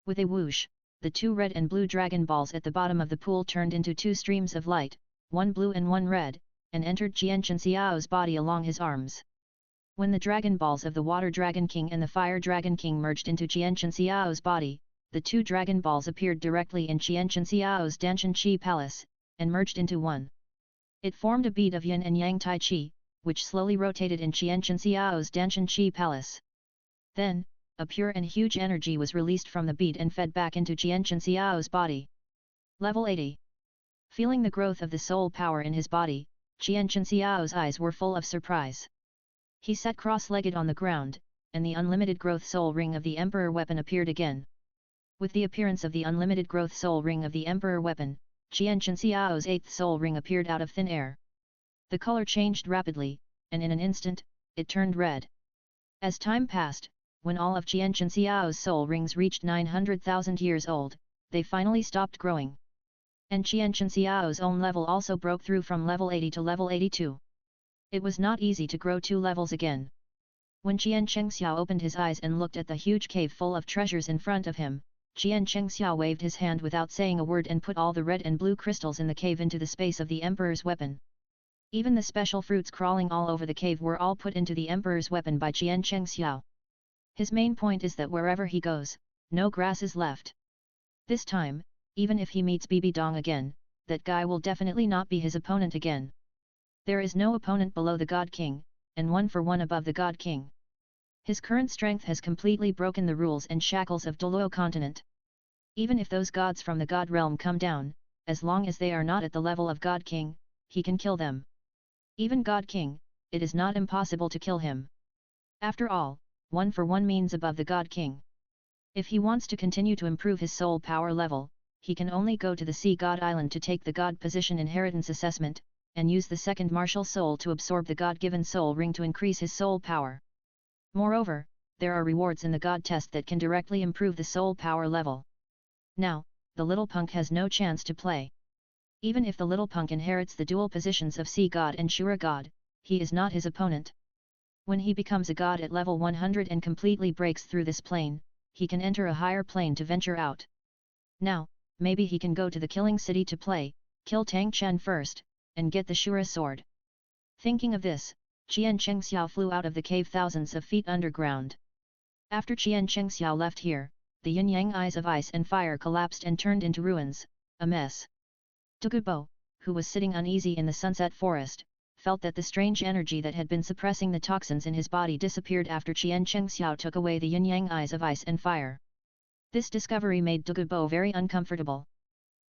With a whoosh, the two red and blue dragon balls at the bottom of the pool turned into two streams of light, one blue and one red, and entered Qian Xiao's body along his arms. When the dragon balls of the Water Dragon King and the Fire Dragon King merged into Qian Xiao's body, the two dragon balls appeared directly in Qian Xiao's Danshan Qi Palace, and merged into one. It formed a bead of yin and yang tai chi, which slowly rotated in Qian Xiao's Danshan Qi Palace. Then, a pure and huge energy was released from the bead and fed back into Qian Xiao's body. Level 80. Feeling the growth of the soul power in his body, Qian Xiao's eyes were full of surprise. He sat cross-legged on the ground, and the unlimited growth soul ring of the Emperor weapon appeared again. With the appearance of the unlimited growth soul ring of the Emperor weapon, Qian Xiao's eighth soul ring appeared out of thin air. The color changed rapidly, and in an instant, it turned red. As time passed, when all of Qian Xiao's soul rings reached 900,000 years old, they finally stopped growing. And Qian Xiao's own level also broke through from level 80 to level 82. It was not easy to grow 2 levels again. When Qian Xiao opened his eyes and looked at the huge cave full of treasures in front of him, Qian Xiao waved his hand without saying a word and put all the red and blue crystals in the cave into the space of the Emperor's weapon. Even the special fruits crawling all over the cave were all put into the Emperor's weapon by Qian Xiao. His main point is that wherever he goes, no grass is left. This time, even if he meets Bibi Dong again, that guy will definitely not be his opponent again. There is no opponent below the God King, and 1 for 1 above the God King. His current strength has completely broken the rules and shackles of Douluo continent. Even if those gods from the God realm come down, as long as they are not at the level of God King, he can kill them. Even God King, it is not impossible to kill him. After all, 1 for 1 means above the God King. If he wants to continue to improve his soul power level, he can only go to the Sea God Island to take the God Position Inheritance Assessment, and use the second martial soul to absorb the God-given soul ring to increase his soul power. Moreover, there are rewards in the God test that can directly improve the soul power level. Now, the little punk has no chance to play. Even if the little punk inherits the dual positions of Sea God and Shura God, he is not his opponent. When he becomes a god at level 100 and completely breaks through this plane, he can enter a higher plane to venture out. Now, maybe he can go to the Killing City to play, kill Tang Chen first, and get the Shura sword. Thinking of this, Qian Xiao flew out of the cave thousands of feet underground. After Qian Xiao left here, the yin-yang eyes of ice and fire collapsed and turned into ruins, a mess. Douluo, who was sitting uneasy in the sunset forest, felt that the strange energy that had been suppressing the toxins in his body disappeared after Qian Xiao took away the yin-yang eyes of ice and fire. This discovery made Douluo very uncomfortable.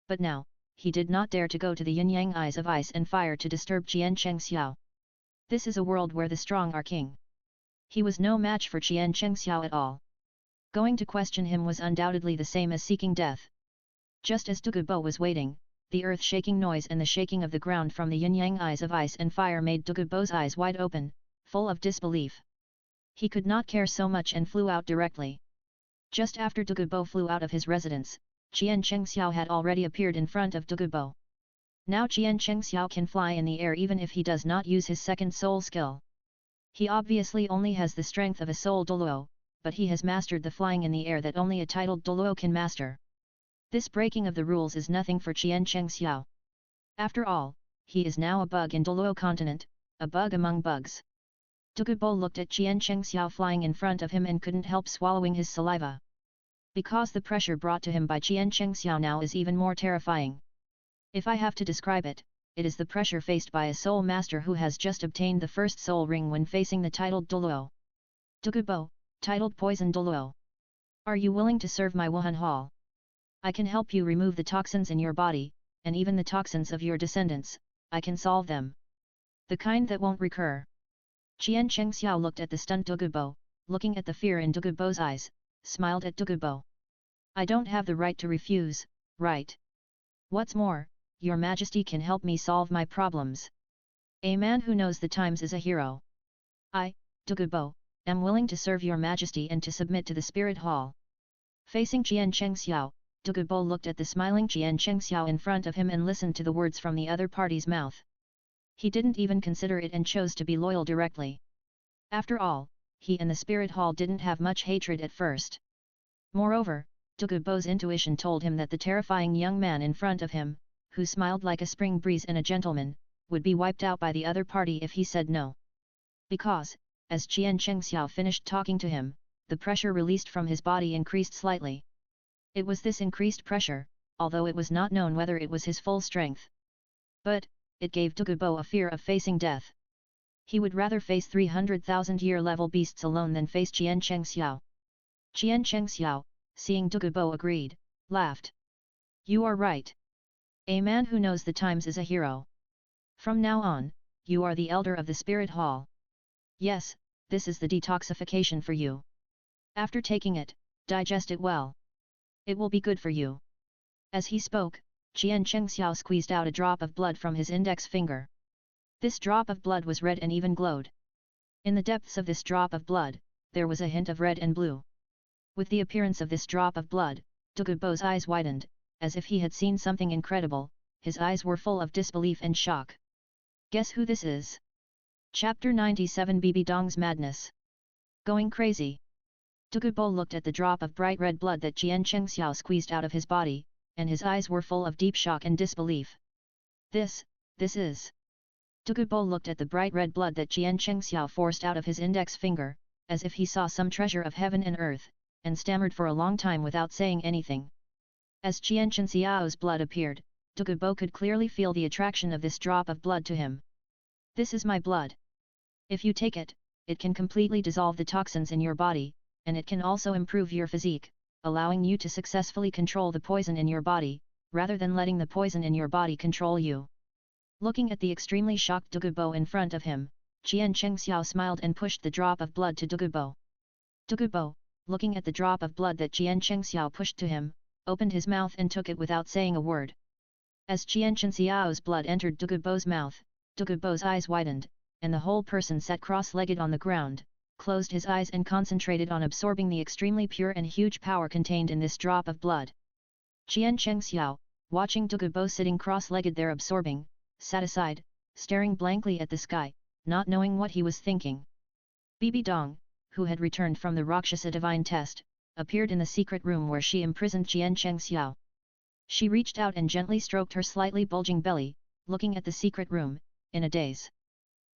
But now, he did not dare to go to the yin-yang eyes of ice and fire to disturb Qian Xiao. This is a world where the strong are king. He was no match for Qian Xiao at all. Going to question him was undoubtedly the same as seeking death. Just as Douluo was waiting, the earth-shaking noise and the shaking of the ground from the yin-yang eyes of ice and fire made Douluo's eyes wide open, full of disbelief. He could not care so much and flew out directly. Just after Douluo flew out of his residence, Qian Xiao had already appeared in front of Douluo. Now Qian Xiao can fly in the air even if he does not use his second soul skill. He obviously only has the strength of a soul Douluo, but he has mastered the flying in the air that only a titled Douluo can master. This breaking of the rules is nothing for Qian Xiao. After all, he is now a bug in Douluo continent, a bug among bugs. Douluo looked at Qian Xiao flying in front of him and couldn't help swallowing his saliva. Because the pressure brought to him by Qian Xiao now is even more terrifying. If I have to describe it, it is the pressure faced by a soul master who has just obtained the first soul ring when facing the titled Douluo. Douluo, titled Poison Douluo. Are you willing to serve my Wuhan Hall? I can help you remove the toxins in your body, and even the toxins of your descendants, I can solve them. The kind that won't recur. Qian Xiao looked at the stunned Douluo, looking at the fear in Douluo's eyes, smiled at Douluo. I don't have the right to refuse, right? What's more, your majesty can help me solve my problems. A man who knows the times is a hero. I, Douluo, am willing to serve your majesty and to submit to the spirit hall. Facing Jian Chengxiao, Douluo looked at the smiling Jian Chengxiao in front of him and listened to the words from the other party's mouth. He didn't even consider it and chose to be loyal directly. After all, he and the spirit hall didn't have much hatred at first. Moreover, Douluo's intuition told him that the terrifying young man in front of him, who smiled like a spring breeze and a gentleman, would be wiped out by the other party if he said no. Because, as Jian Chengxiao finished talking to him, the pressure released from his body increased slightly. It was this increased pressure, although it was not known whether it was his full strength. But, it gave Douluo a fear of facing death. He would rather face 300,000-year level beasts alone than face Jian Chengxiao. Jian Chengxiao, seeing Douluo agreed, laughed. You are right. A man who knows the times is a hero. From now on, you are the elder of the spirit hall. Yes, this is the detoxification for you. After taking it, digest it well. It will be good for you. As he spoke, Jian Chengxiao squeezed out a drop of blood from his index finger. This drop of blood was red and even glowed. In the depths of this drop of blood, there was a hint of red and blue. With the appearance of this drop of blood, Douluo's eyes widened, as if he had seen something incredible. His eyes were full of disbelief and shock. Guess who this is? Chapter 97 Bibi Dong's Madness. Going crazy. Douluo looked at the drop of bright red blood that Jian Chengxiao squeezed out of his body, and his eyes were full of deep shock and disbelief. This is... Douluo looked at the bright red blood that Jian Chengxiao forced out of his index finger, as if he saw some treasure of heaven and earth, and stammered for a long time without saying anything. As Jian Chengxiao's blood appeared, Douluo could clearly feel the attraction of this drop of blood to him. This is my blood. If you take it, it can completely dissolve the toxins in your body, and it can also improve your physique, allowing you to successfully control the poison in your body, rather than letting the poison in your body control you. Looking at the extremely shocked Douluo in front of him, Jian Chengxiao smiled and pushed the drop of blood to Douluo. Douluo, looking at the drop of blood that Jian Chengxiao pushed to him, opened his mouth and took it without saying a word. As Jian Chengxiao's blood entered Douluo's mouth, Douluo's eyes widened, and the whole person sat cross-legged on the ground, closed his eyes and concentrated on absorbing the extremely pure and huge power contained in this drop of blood. Jian Chengxiao, watching Douluo sitting cross-legged there absorbing, sat aside, staring blankly at the sky, not knowing what he was thinking. Bibi Dong, who had returned from the Rakshasa divine test, appeared in the secret room where she imprisoned Jian Chengxiao. She reached out and gently stroked her slightly bulging belly, looking at the secret room, in a daze.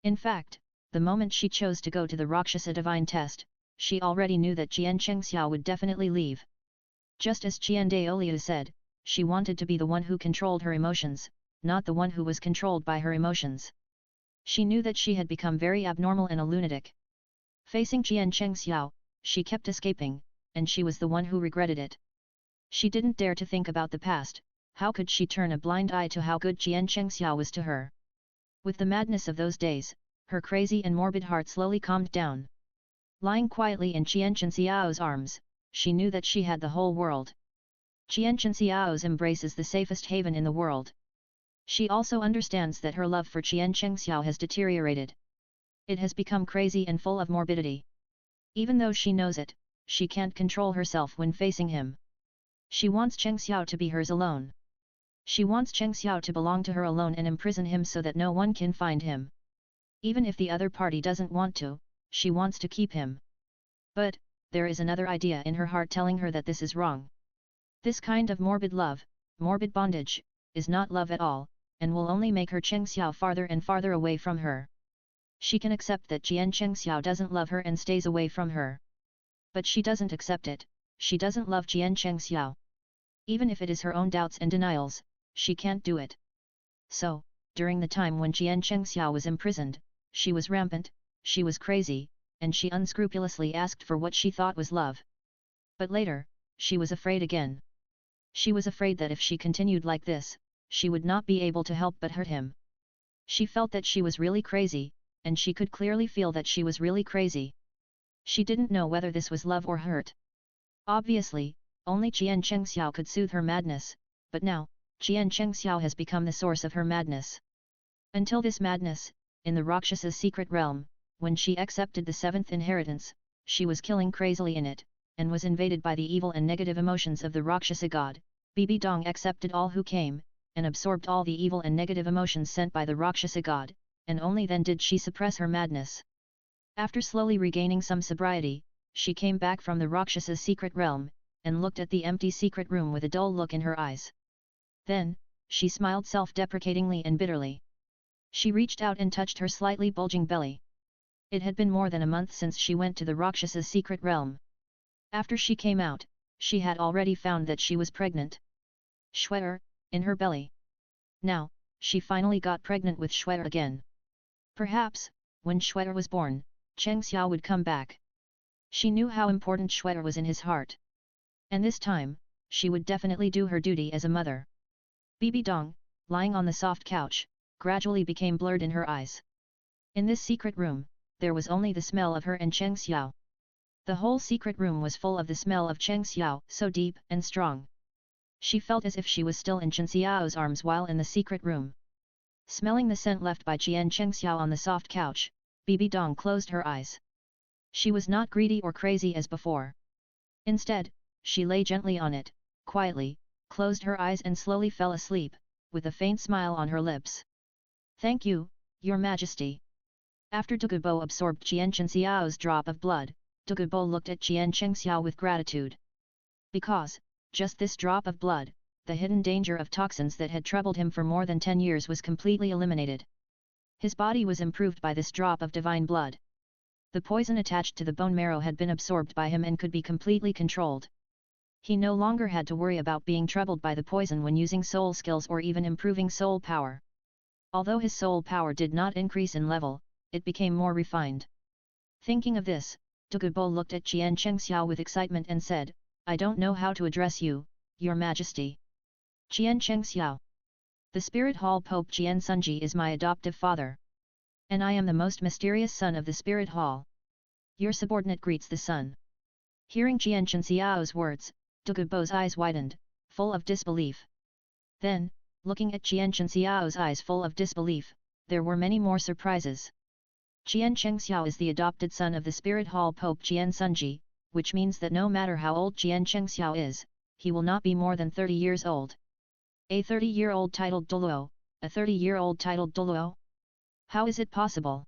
In fact, the moment she chose to go to the Rakshasa divine test, she already knew that Jian Chengxiao would definitely leave. Just as Qian Daoliu said, she wanted to be the one who controlled her emotions, not the one who was controlled by her emotions. She knew that she had become very abnormal and a lunatic. Facing Jian Chengxiao, she kept escaping, and she was the one who regretted it. She didn't dare to think about the past. How could she turn a blind eye to how good Jian Chengxiao was to her? With the madness of those days, her crazy and morbid heart slowly calmed down. Lying quietly in Jian Chengxiao's arms, she knew that she had the whole world. Jian Chengxiao's embrace is the safest haven in the world. She also understands that her love for Jian Chengxiao has deteriorated. It has become crazy and full of morbidity. Even though she knows it, she can't control herself when facing him. She wants Chengxiao to be hers alone. She wants Chengxiao to belong to her alone and imprison him so that no one can find him. Even if the other party doesn't want to, she wants to keep him. But, there is another idea in her heart telling her that this is wrong. This kind of morbid love, morbid bondage, is not love at all, and will only make her Chengxiao farther and farther away from her. She can accept that Jian Chengxiao doesn't love her and stays away from her. But she doesn't accept it, she doesn't love Jian Chengxiao. Even if it is her own doubts and denials, she can't do it. So, during the time when Jian Chengxiao was imprisoned, she was rampant, she was crazy, and she unscrupulously asked for what she thought was love. But later, she was afraid again. She was afraid that if she continued like this, she would not be able to help but hurt him. She felt that she was really crazy, and she could clearly feel that she was really crazy. She didn't know whether this was love or hurt. Obviously, only Jian Chengxiao could soothe her madness, but now, Jian Chengxiao has become the source of her madness. Until this madness, in the Rakshasa's secret realm, when she accepted the seventh inheritance, she was killing crazily in it, and was invaded by the evil and negative emotions of the Rakshasa god. Bibi Dong accepted all who came, and absorbed all the evil and negative emotions sent by the Rakshasa god, and only then did she suppress her madness. After slowly regaining some sobriety, she came back from the Rakshasa's secret realm, and looked at the empty secret room with a dull look in her eyes. Then, she smiled self-deprecatingly and bitterly. She reached out and touched her slightly bulging belly. It had been more than a month since she went to the Rakshasa's secret realm. After she came out, she had already found that she was pregnant. Shwe'er, in her belly. Now, she finally got pregnant with Shwe'er again. Perhaps, when Shwe'er was born, Cheng Xiao would come back. She knew how important Shwe'er was in his heart. And this time, she would definitely do her duty as a mother. Bibi Dong, lying on the soft couch, gradually became blurred in her eyes. In this secret room, there was only the smell of her and Cheng Xiao. The whole secret room was full of the smell of Cheng Xiao, so deep and strong. She felt as if she was still in Chen Xiao's arms while in the secret room. Smelling the scent left by Cheng Xiao on the soft couch, Bibi Dong closed her eyes. She was not greedy or crazy as before. Instead, she lay gently on it, quietly, closed her eyes and slowly fell asleep, with a faint smile on her lips. "Thank you, Your Majesty." After Douluo absorbed Chen Xiao's drop of blood, Douluo looked at Chen Xiao with gratitude. Because, just this drop of blood, the hidden danger of toxins that had troubled him for more than 10 years was completely eliminated. His body was improved by this drop of divine blood. The poison attached to the bone marrow had been absorbed by him and could be completely controlled. He no longer had to worry about being troubled by the poison when using soul skills or even improving soul power. Although his soul power did not increase in level, it became more refined. Thinking of this, Douluo looked at Chen Xiao with excitement and said, "I don't know how to address you, Your Majesty." Chen Xiao. The Spirit Hall Pope Jian Sunji is my adoptive father. And I am the most mysterious son of the Spirit Hall. Your subordinate greets the son. Hearing Chen Xiao's words, Douluo's eyes widened, full of disbelief. Then, looking at Chen Xiao's eyes full of disbelief, there were many more surprises. Chen Xiao is the adopted son of the Spirit Hall Pope Jian Sunji, which means that no matter how old Chen Xiao is, he will not be more than 30 years old. A 30-year-old titled Douluo, a 30-year-old titled Douluo? How is it possible?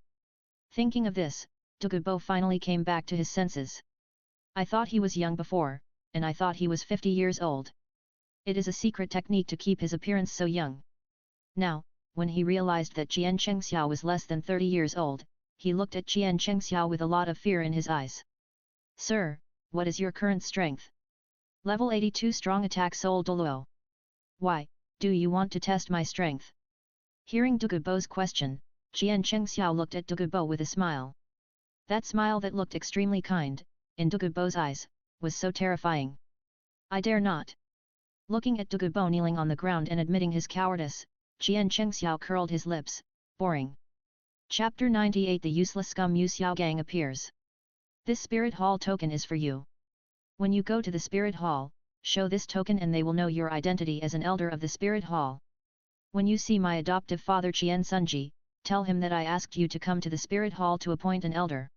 Thinking of this, Douluo finally came back to his senses. I thought he was young before, and I thought he was 50 years old. It is a secret technique to keep his appearance so young. Now, when he realized that Chen Xiao was less than 30 years old, he looked at Chen Xiao with a lot of fear in his eyes. "Sir, what is your current strength?" "Level 82 strong attack soul Douluo." "Why, do you want to test my strength?" Hearing Douluo's question, Chen Xiao looked at Douluo with a smile. That smile that looked extremely kind, in Douluo's eyes, was so terrifying. "I dare not." Looking at Douluo kneeling on the ground and admitting his cowardice, Chen Xiao curled his lips, boring. Chapter 98 The Useless Scum Yu Xiao Gang appears. This Spirit Hall token is for you. When you go to the Spirit Hall, show this token and they will know your identity as an elder of the Spirit Hall. When you see my adoptive father Chen Sunji, tell him that I asked you to come to the Spirit Hall to appoint an elder.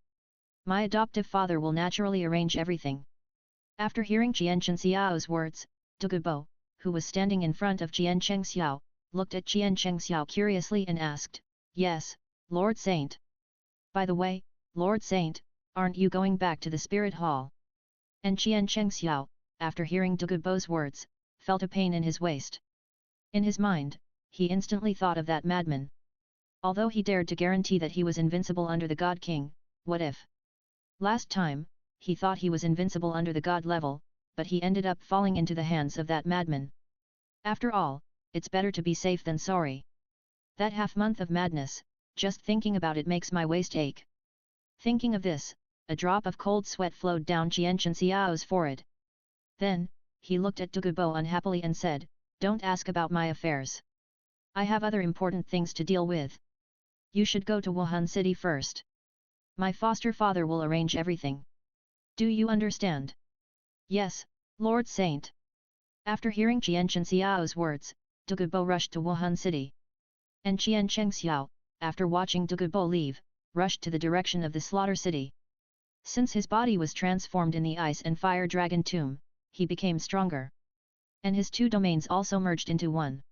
My adoptive father will naturally arrange everything. After hearing Chen Xiao's words, Douluo, who was standing in front of Chen Xiao, looked at Chen Xiao curiously and asked, "Yes, Lord Saint. By the way, Lord Saint, aren't you going back to the Spirit Hall?" And Chen Xiao, after hearing Douluo's words, felt a pain in his waist. In his mind, he instantly thought of that madman. Although he dared to guarantee that he was invincible under the God King, what if? Last time, he thought he was invincible under the God level, but he ended up falling into the hands of that madman. After all, it's better to be safe than sorry. That half-month of madness, just thinking about it makes my waist ache. Thinking of this, a drop of cold sweat flowed down Chen Xiao's forehead. Then, he looked at Douluo unhappily and said, "Don't ask about my affairs. I have other important things to deal with. You should go to Wuhan City first. My foster father will arrange everything. Do you understand?" "Yes, Lord Saint." After hearing Chen Xiao's words, Douluo rushed to Wuhan City. And Qian Chengxiao, after watching Douluo leave, rushed to the direction of the slaughter city. Since his body was transformed in the ice and fire dragon tomb, he became stronger. And his two domains also merged into one.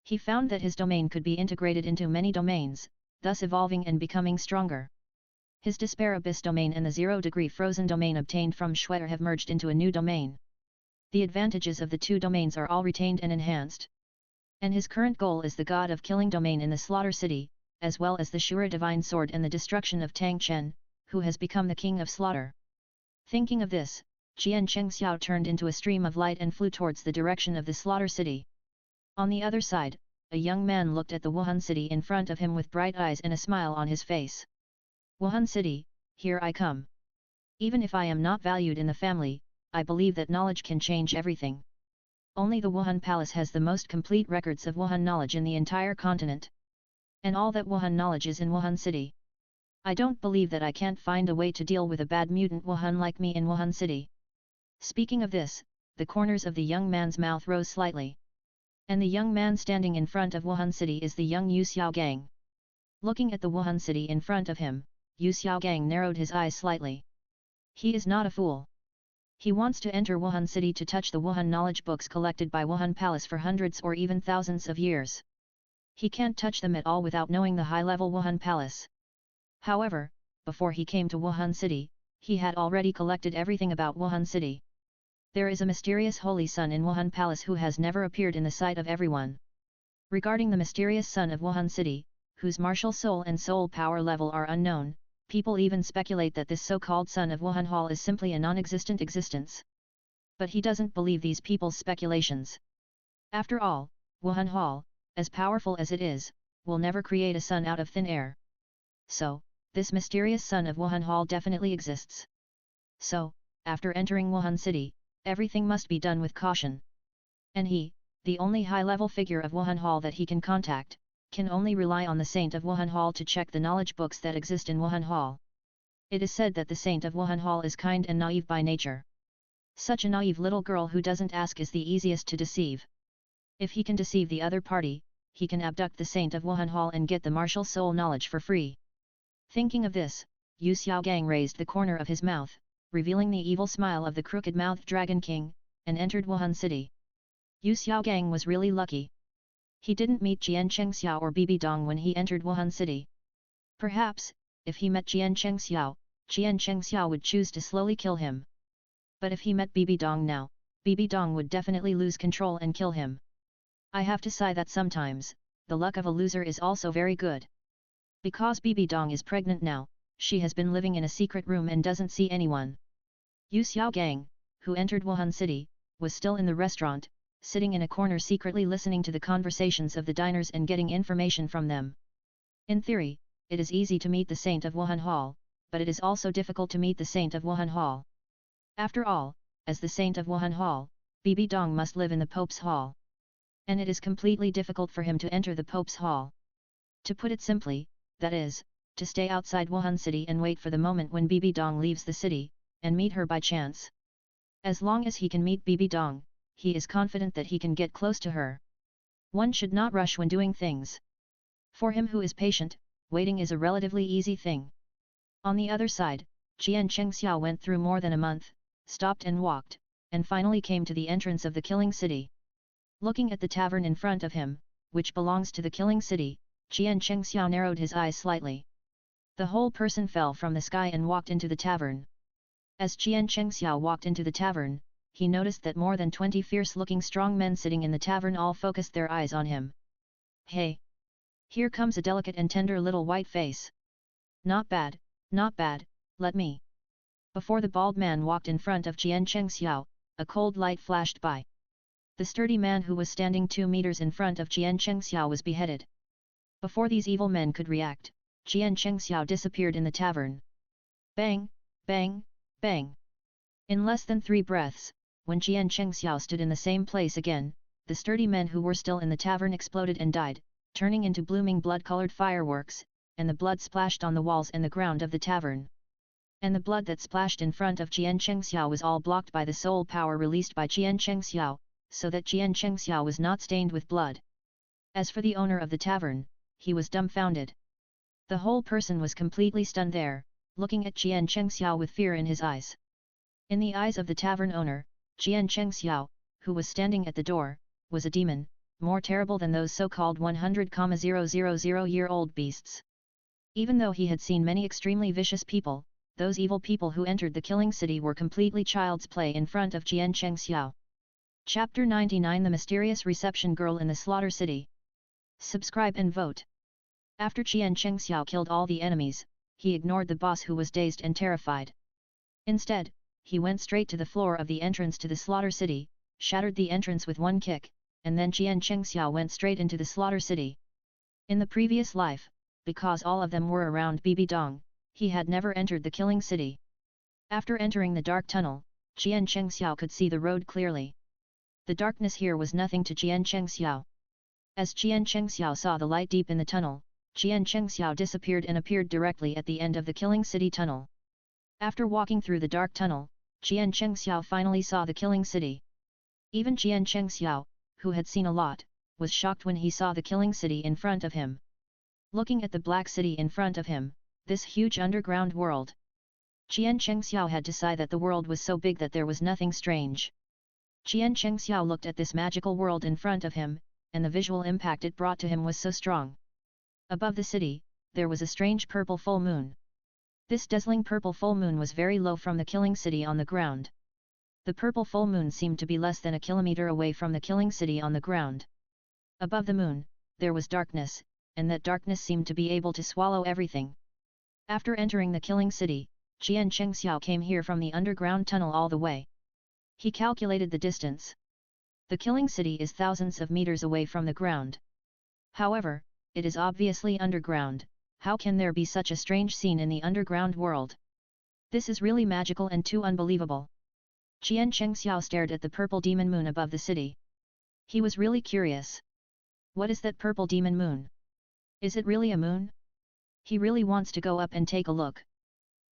He found that his domain could be integrated into many domains, thus evolving and becoming stronger. His Despair Abyss domain and the 0-degree Frozen domain obtained from Schwetter have merged into a new domain. The advantages of the two domains are all retained and enhanced. And his current goal is the God of Killing domain in the Slaughter City, as well as the Shura Divine Sword and the destruction of Tang Chen, who has become the King of Slaughter. Thinking of this, Qian Chengxiao turned into a stream of light and flew towards the direction of the Slaughter City. On the other side, a young man looked at the Wuhan City in front of him with bright eyes and a smile on his face. Wuhan City, here I come. Even if I am not valued in the family, I believe that knowledge can change everything. Only the Wuhan Palace has the most complete records of Wuhan knowledge in the entire continent. And all that Wuhan knowledge is in Wuhan City. I don't believe that I can't find a way to deal with a bad mutant Wuhan like me in Wuhan City. Speaking of this, the corners of the young man's mouth rose slightly. And the young man standing in front of Wuhan City is the young Yu Xiaogang. Looking at the Wuhan City in front of him, Yu Xiaogang narrowed his eyes slightly. He is not a fool. He wants to enter Wuhan City to touch the Wuhan knowledge books collected by Wuhan Palace for hundreds or even thousands of years. He can't touch them at all without knowing the high-level Wuhan Palace. However, before he came to Wuhan City, he had already collected everything about Wuhan City. There is a mysterious holy son in Wuhan Palace who has never appeared in the sight of everyone. Regarding the mysterious son of Wuhan City, whose martial soul and soul power level are unknown, people even speculate that this so-called son of Wuhan Hall is simply a non-existent existence. But he doesn't believe these people's speculations. After all, Wuhan Hall, as powerful as it is, will never create a son out of thin air. So, this mysterious son of Wuhan Hall definitely exists. So, after entering Wuhan City, everything must be done with caution. And he, the only high-level figure of Wuhan Hall that he can contact, can only rely on the Saint of Wuhan Hall to check the knowledge books that exist in Wuhan Hall. It is said that the Saint of Wuhan Hall is kind and naive by nature. Such a naive little girl who doesn't ask is the easiest to deceive. If he can deceive the other party, he can abduct the Saint of Wuhan Hall and get the martial soul knowledge for free. Thinking of this, Yu Xiaogang raised the corner of his mouth, revealing the evil smile of the crooked-mouthed Dragon King, and entered Wuhan City. Yu Xiaogang was really lucky. He didn't meet Qian Chengxiao or Bibi Dong when he entered Wuhan City. Perhaps, if he met Qian Chengxiao would choose to slowly kill him. But if he met Bibi Dong now, Bibi Dong would definitely lose control and kill him. I have to say that sometimes, the luck of a loser is also very good. Because Bibi Dong is pregnant now, she has been living in a secret room and doesn't see anyone. Yu Xiaogang, who entered Wuhan City, was still in the restaurant, sitting in a corner secretly listening to the conversations of the diners and getting information from them. In theory, it is easy to meet the Saint of Wuhan Hall, but it is also difficult to meet the Saint of Wuhan Hall. After all, as the Saint of Wuhan Hall, Bibi Dong must live in the Pope's Hall. And it is completely difficult for him to enter the Pope's Hall. To put it simply, that is, to stay outside Wuhan City and wait for the moment when Bibi Dong leaves the city, and meet her by chance. As long as he can meet Bibi Dong, he is confident that he can get close to her. One should not rush when doing things. For him who is patient, waiting is a relatively easy thing. On the other side, Qian Chengxiao went through more than a month, stopped and walked, and finally came to the entrance of the Killing City. Looking at the tavern in front of him, which belongs to the Killing City, Qian Chengxiao narrowed his eyes slightly. The whole person fell from the sky and walked into the tavern. As Qian Chengxiao walked into the tavern, he noticed that more than 20 fierce-looking strong men sitting in the tavern all focused their eyes on him. Hey! Here comes a delicate and tender little white face. Not bad, let me. Before the bald man walked in front of Qian Chengxiao, a cold light flashed by. The sturdy man who was standing 2 meters in front of Qian Chengxiao was beheaded. Before these evil men could react, Qian Chengxiao disappeared in the tavern. Bang, bang, bang. In less than 3 breaths, when Qian Chengxiao stood in the same place again, the sturdy men who were still in the tavern exploded and died, turning into blooming blood-colored fireworks, and the blood splashed on the walls and the ground of the tavern. And the blood that splashed in front of Qian Chengxiao was all blocked by the soul power released by Qian Chengxiao, so that Jian Chengxiao was not stained with blood. As for the owner of the tavern, he was dumbfounded. The whole person was completely stunned there, looking at Jian Chengxiao with fear in his eyes. In the eyes of the tavern owner, Jian Chengxiao, who was standing at the door, was a demon, more terrible than those so-called 100,000-year-old beasts. Even though he had seen many extremely vicious people, those evil people who entered the killing city were completely child's play in front of Jian Chengxiao. Chapter 99 The Mysterious Reception Girl in the Slaughter City. Subscribe and vote. After Jian Chengxiao killed all the enemies, he ignored the boss who was dazed and terrified. Instead, he went straight to the floor of the entrance to the Slaughter City, shattered the entrance with one kick, and then Jian Chengxiao went straight into the Slaughter City. In the previous life, because all of them were around Bibi Dong, he had never entered the killing city. After entering the dark tunnel, Jian Chengxiao could see the road clearly. The darkness here was nothing to Jian Chengxiao. As Jian Chengxiao saw the light deep in the tunnel, Jian Chengxiao disappeared and appeared directly at the end of the killing city tunnel. After walking through the dark tunnel, Jian Chengxiao finally saw the killing city. Even Jian Chengxiao, who had seen a lot, was shocked when he saw the killing city in front of him. Looking at the black city in front of him, this huge underground world, Jian Chengxiao had to sigh that the world was so big that there was nothing strange. Jian Chengxiao looked at this magical world in front of him, and the visual impact it brought to him was so strong. Above the city, there was a strange purple full moon. This dazzling purple full moon was very low from the killing city on the ground. The purple full moon seemed to be less than a kilometer away from the killing city on the ground. Above the moon, there was darkness, and that darkness seemed to be able to swallow everything. After entering the killing city, Jian Chengxiao came here from the underground tunnel all the way. He calculated the distance. The killing city is thousands of meters away from the ground. However, it is obviously underground. How can there be such a strange scene in the underground world? This is really magical and too unbelievable. Jian Chengxiao stared at the purple demon moon above the city. He was really curious. What is that purple demon moon? Is it really a moon? He really wants to go up and take a look.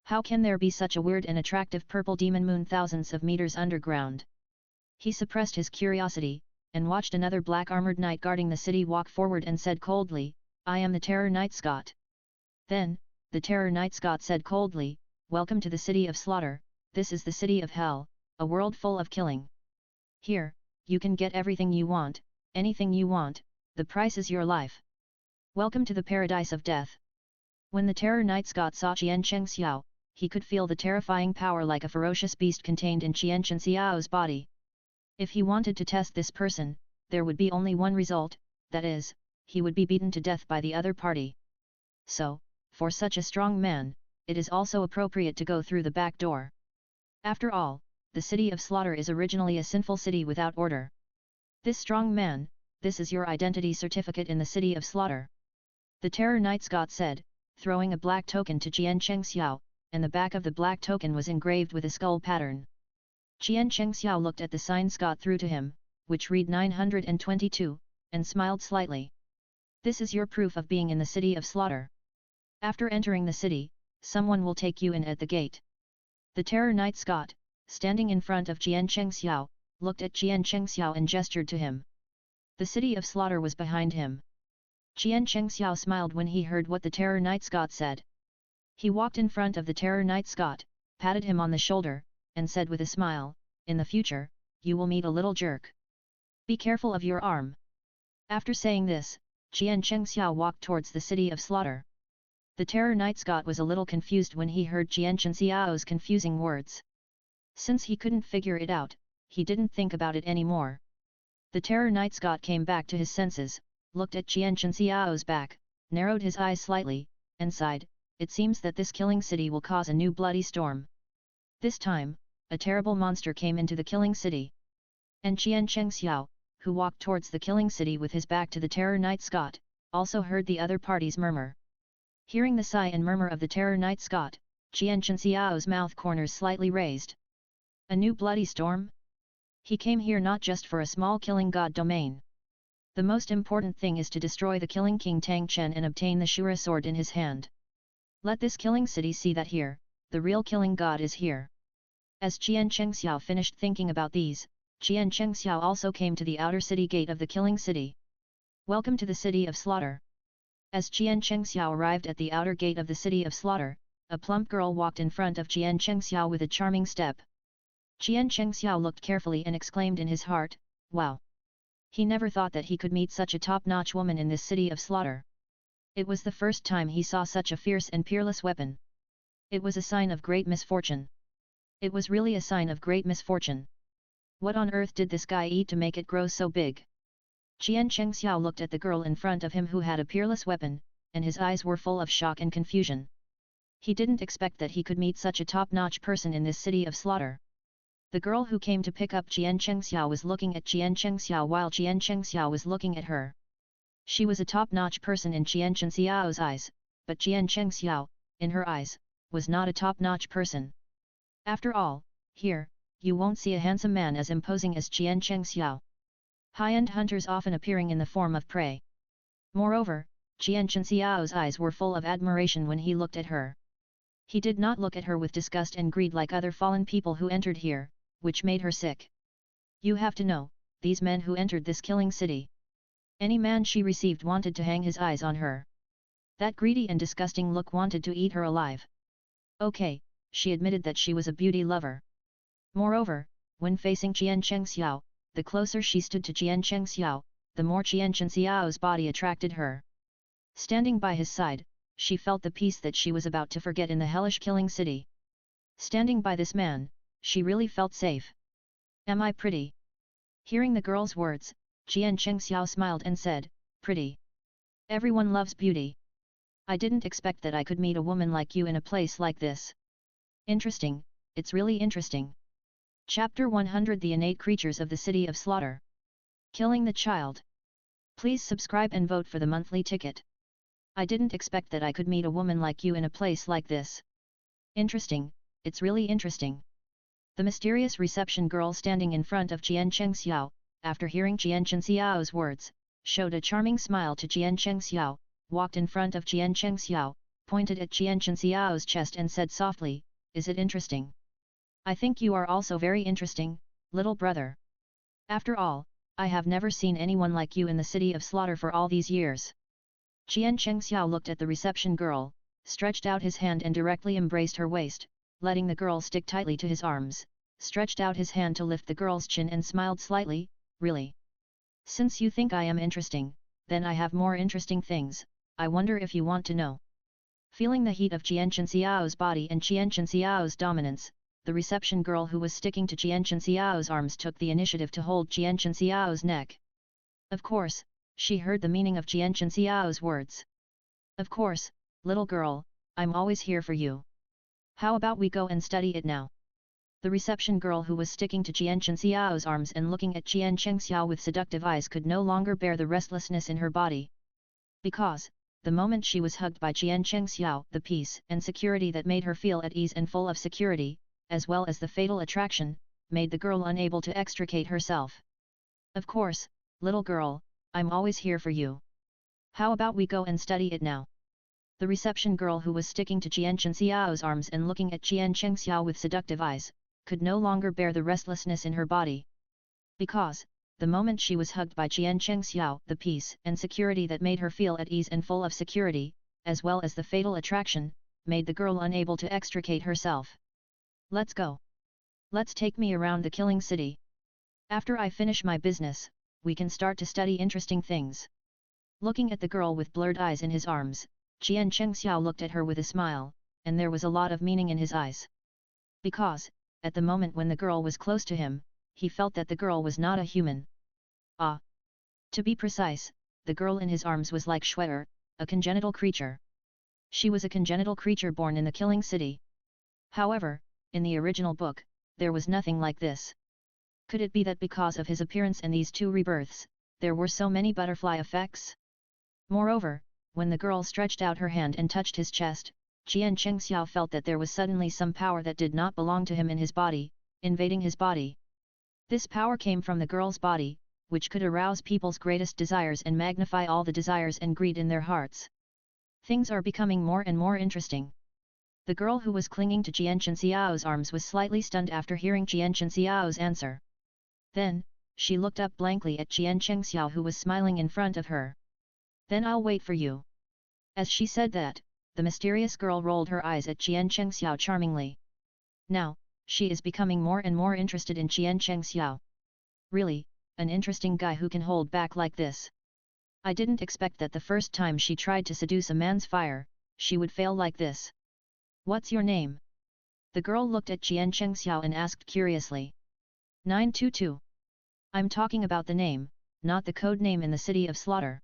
How can there be such a weird and attractive purple demon moon thousands of meters underground? He suppressed his curiosity, and watched another black-armored knight guarding the city walk forward and said coldly, "I am the Terror Knight Scott." Then, the Terror Knight Scott said coldly, "Welcome to the city of slaughter, this is the city of hell, a world full of killing. Here, you can get everything you want, anything you want, the price is your life. Welcome to the paradise of death." When the Terror Knight Scott saw Jian Chengxiao, he could feel the terrifying power like a ferocious beast contained in Jian Chengxiao's body. If he wanted to test this person, there would be only one result, that is, he would be beaten to death by the other party. So, for such a strong man, it is also appropriate to go through the back door. After all, the city of slaughter is originally a sinful city without order. This strong man, this is your identity certificate in the city of slaughter. The Terror Knight Scott said, throwing a black token to Jian Chengxiao, and the back of the black token was engraved with a skull pattern. Jian Chengxiao looked at the sign Scott threw to him, which read 922, and smiled slightly. This is your proof of being in the city of slaughter. After entering the city, someone will take you in at the gate. The Terror Knight Scott, standing in front of Jian Chengxiao, looked at Jian Chengxiao and gestured to him. The city of slaughter was behind him. Jian Chengxiao smiled when he heard what the Terror Knight Scott said. He walked in front of the Terror Knight Scott, patted him on the shoulder, and said with a smile, "In the future, you will meet a little jerk. Be careful of your arm." After saying this, Jian Chengxiao walked towards the city of slaughter. The Terror Knight Scott was a little confused when he heard Jian Chengxiao's confusing words. Since he couldn't figure it out, he didn't think about it anymore. The Terror Knight Scott came back to his senses, looked at Jian Chengxiao's back, narrowed his eyes slightly, and sighed, "It seems that this killing city will cause a new bloody storm." This time, a terrible monster came into the killing city. And Jian Chengxiao, who walked towards the killing city with his back to the Terror Knight Scott, also heard the other parties murmur. Hearing the sigh and murmur of the Terror Knight Scott, Jian Chengxiao's mouth corners slightly raised. A new bloody storm? He came here not just for a small killing god domain. The most important thing is to destroy the killing king Tang Chen and obtain the Shura sword in his hand. Let this killing city see that here, the real killing god is here. As Jian Chengxiao finished thinking about these, Jian Chengxiao also came to the outer city gate of the killing city. Welcome to the city of slaughter. As Jian Chengxiao arrived at the outer gate of the city of slaughter, a plump girl walked in front of Jian Chengxiao with a charming step. Jian Chengxiao looked carefully and exclaimed in his heart, "Wow!" He never thought that he could meet such a top-notch woman in this city of slaughter. It was the first time he saw such a fierce and peerless weapon. It was a sign of great misfortune. It was really a sign of great misfortune. What on earth did this guy eat to make it grow so big? Jian Chengxiao looked at the girl in front of him who had a peerless weapon, and his eyes were full of shock and confusion. He didn't expect that he could meet such a top-notch person in this city of slaughter. The girl who came to pick up Jian Chengxiao was looking at Jian Chengxiao while Jian Chengxiao was looking at her. She was a top-notch person in Jian Chengxiao's eyes, but Jian Chengxiao, in her eyes, was not a top-notch person. After all, here, you won't see a handsome man as imposing as Jian Chengxiao. High-end hunters often appearing in the form of prey. Moreover, Jian Chengxiao's eyes were full of admiration when he looked at her. He did not look at her with disgust and greed like other fallen people who entered here, which made her sick. You have to know, these men who entered this killing city. Any man she received wanted to hang his eyes on her. That greedy and disgusting look wanted to eat her alive. Okay, she admitted that she was a beauty lover. Moreover, when facing Jian Chengxiao, the closer she stood to Jian Chengxiao, the more Jian Chengxiao's body attracted her. Standing by his side, she felt the peace that she was about to forget in the hellish killing city. Standing by this man, she really felt safe. Am I pretty? Hearing the girl's words, Jian Chengxiao smiled and said, "Pretty. Everyone loves beauty. I didn't expect that I could meet a woman like you in a place like this. Interesting, it's really interesting." Chapter 100 The Innate Creatures of the City of Slaughter. Killing the Child. Please subscribe and vote for the monthly ticket. I didn't expect that I could meet a woman like you in a place like this. Interesting, it's really interesting. The mysterious reception girl standing in front of Jian Chengxiao, after hearing Jian Chengxiao's words, showed a charming smile to Jian Chengxiao, walked in front of Jian Chengxiao, pointed at Jian Chengxiao's chest and said softly, "Is it interesting? I think you are also very interesting, little brother. After all, I have never seen anyone like you in the city of slaughter for all these years." Jian Chengxiao looked at the reception girl, stretched out his hand and directly embraced her waist, letting the girl stick tightly to his arms, stretched out his hand to lift the girl's chin and smiled slightly, "Really? Since you think I am interesting, then I have more interesting things, I wonder if you want to know." Feeling the heat of Jian Chengxiao's body and Jian Chengxiao's dominance, the reception girl who was sticking to Jian Chengxiao's arms took the initiative to hold Jian Chengxiao's neck. Of course, she heard the meaning of Jian Chengxiao's words. "Of course, little girl, I'm always here for you. How about we go and study it now?" The reception girl who was sticking to Jian Chengxiao's arms and looking at Jian Chengxiao with seductive eyes could no longer bear the restlessness in her body. Because, the moment she was hugged by Jian Chengxiao, the peace and security that made her feel at ease and full of security, as well as the fatal attraction, made the girl unable to extricate herself. "Of course, little girl, I'm always here for you. How about we go and study it now?" The reception girl who was sticking to Jian Chengxiao's arms and looking at Jian Chengxiao with seductive eyes, could no longer bear the restlessness in her body. Because, the moment she was hugged by Jian Chengxiao, the peace and security that made her feel at ease and full of security, as well as the fatal attraction, made the girl unable to extricate herself. "Let's go. Let's take me around the killing city. After I finish my business, we can start to study interesting things." Looking at the girl with blurred eyes in his arms, Jian Chengxiao looked at her with a smile, and there was a lot of meaning in his eyes. Because, at the moment when the girl was close to him, he felt that the girl was not a human. To be precise, the girl in his arms was like Shuer, a congenital creature. She was a congenital creature born in the killing city. However, in the original book, there was nothing like this. Could it be that because of his appearance and these two rebirths, there were so many butterfly effects? Moreover, when the girl stretched out her hand and touched his chest, Jian Chengxiao felt that there was suddenly some power that did not belong to him in his body, invading his body. This power came from the girl's body, which could arouse people's greatest desires and magnify all the desires and greed in their hearts. Things are becoming more and more interesting. The girl who was clinging to Jian Chengxiao's arms was slightly stunned after hearing Jian Chengxiao's answer. Then, she looked up blankly at Qian Chengxiao who was smiling in front of her. Then I'll wait for you. As she said that, the mysterious girl rolled her eyes at Qian Chengxiao charmingly. Now, she is becoming more and more interested in Qian Chengxiao. Really, an interesting guy who can hold back like this. I didn't expect that the first time she tried to seduce a man's fire, she would fail like this. What's your name? The girl looked at Qian Chengxiao and asked curiously. 922. I'm talking about the name, not the code name in the city of slaughter.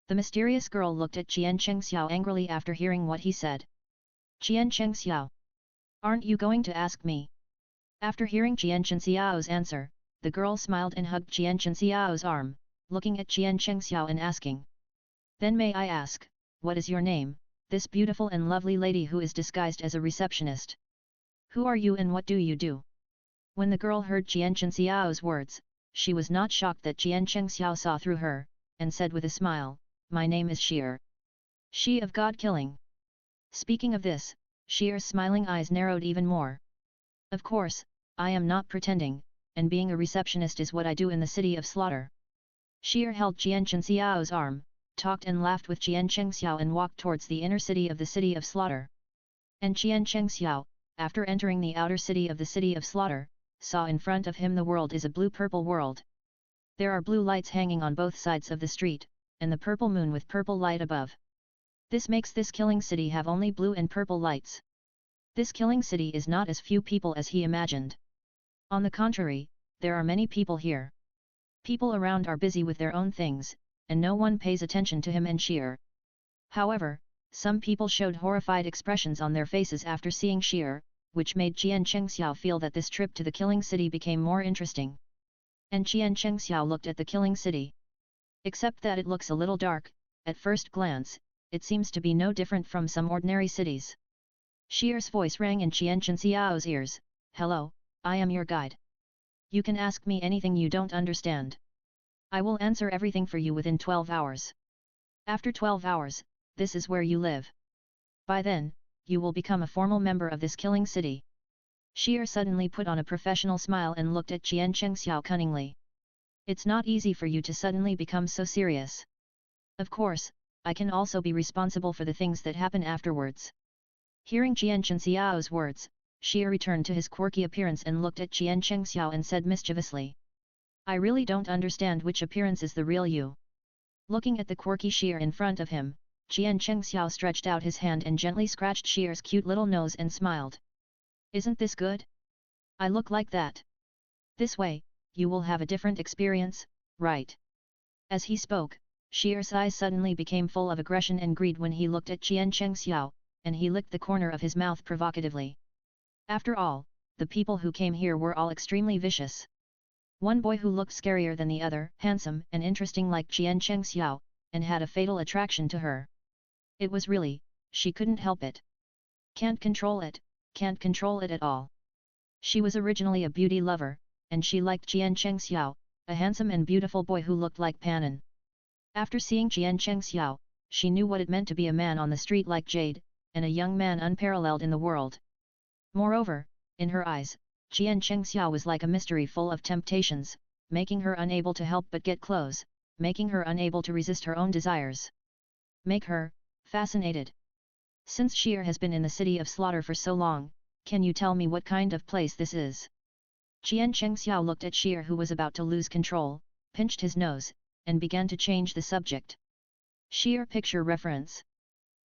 The mysterious girl looked at Qian Chengxiao angrily after hearing what he said. Qian Chengxiao. Aren't you going to ask me? After hearing Qian Chengxiao's answer, the girl smiled and hugged Qian Chengxiao's arm, looking at Qian Chengxiao and asking. Then may I ask, what is your name, this beautiful and lovely lady who is disguised as a receptionist? Who are you and what do you do? When the girl heard Qian Chengxiao's words, she was not shocked that Qian Chengxiao saw through her, and said with a smile, my name is Sheer. She of God killing. Speaking of this, Sheer's smiling eyes narrowed even more. Of course, I am not pretending, and being a receptionist is what I do in the city of slaughter. Sheer held Qian Chengxiao's arm, talked and laughed with Qian Chengxiao and walked towards the inner city of the city of slaughter. And Qian Chengxiao, after entering the outer city of the city of slaughter, saw in front of him the world is a blue-purple world. There are blue lights hanging on both sides of the street, and the purple moon with purple light above. This makes this killing city have only blue and purple lights. This killing city is not as few people as he imagined. On the contrary, there are many people here. People around are busy with their own things, and no one pays attention to him and Sheer. However, some people showed horrified expressions on their faces after seeing Sheer, which made Qian Chengxiao feel that this trip to the killing city became more interesting. And Qian Chengxiao looked at the killing city. Except that it looks a little dark, at first glance, it seems to be no different from some ordinary cities. Sheer's voice rang in Qian Chengxiao's ears, hello, I am your guide. You can ask me anything you don't understand. I will answer everything for you within 12 hours. After 12 hours, this is where you live. By then, you will become a formal member of this killing city. Sheer suddenly put on a professional smile and looked at Qian Chengxiao cunningly. It's not easy for you to suddenly become so serious. Of course, I can also be responsible for the things that happen afterwards. Hearing Qian Chengxiao's words, Sheer returned to his quirky appearance and looked at Qian Chengxiao and said mischievously. I really don't understand which appearance is the real you. Looking at the quirky Sheer in front of him, Qian Chengxiao stretched out his hand and gently scratched Sheer's cute little nose and smiled. Isn't this good? I look like that. This way, you will have a different experience, right? As he spoke, Sheer's eyes suddenly became full of aggression and greed when he looked at Qian Chengxiao, and he licked the corner of his mouth provocatively. After all, the people who came here were all extremely vicious. One boy who looked scarier than the other, handsome and interesting like Qian Chengxiao, and had a fatal attraction to her. It was really, she couldn't help it. Can't control it at all. She was originally a beauty lover, and she liked Qian Chengxiao, a handsome and beautiful boy who looked like Panin. After seeing Qian Chengxiao, she knew what it meant to be a man on the street like Jade, and a young man unparalleled in the world. Moreover, in her eyes, Qian Chengxiao was like a mystery full of temptations, making her unable to help but get close, making her unable to resist her own desires. Make her fascinated. Since Sheer has been in the city of slaughter for so long, can you tell me what kind of place this is? Qian Chengxiao looked at Sheer who was about to lose control, pinched his nose, and began to change the subject. Sheer picture reference.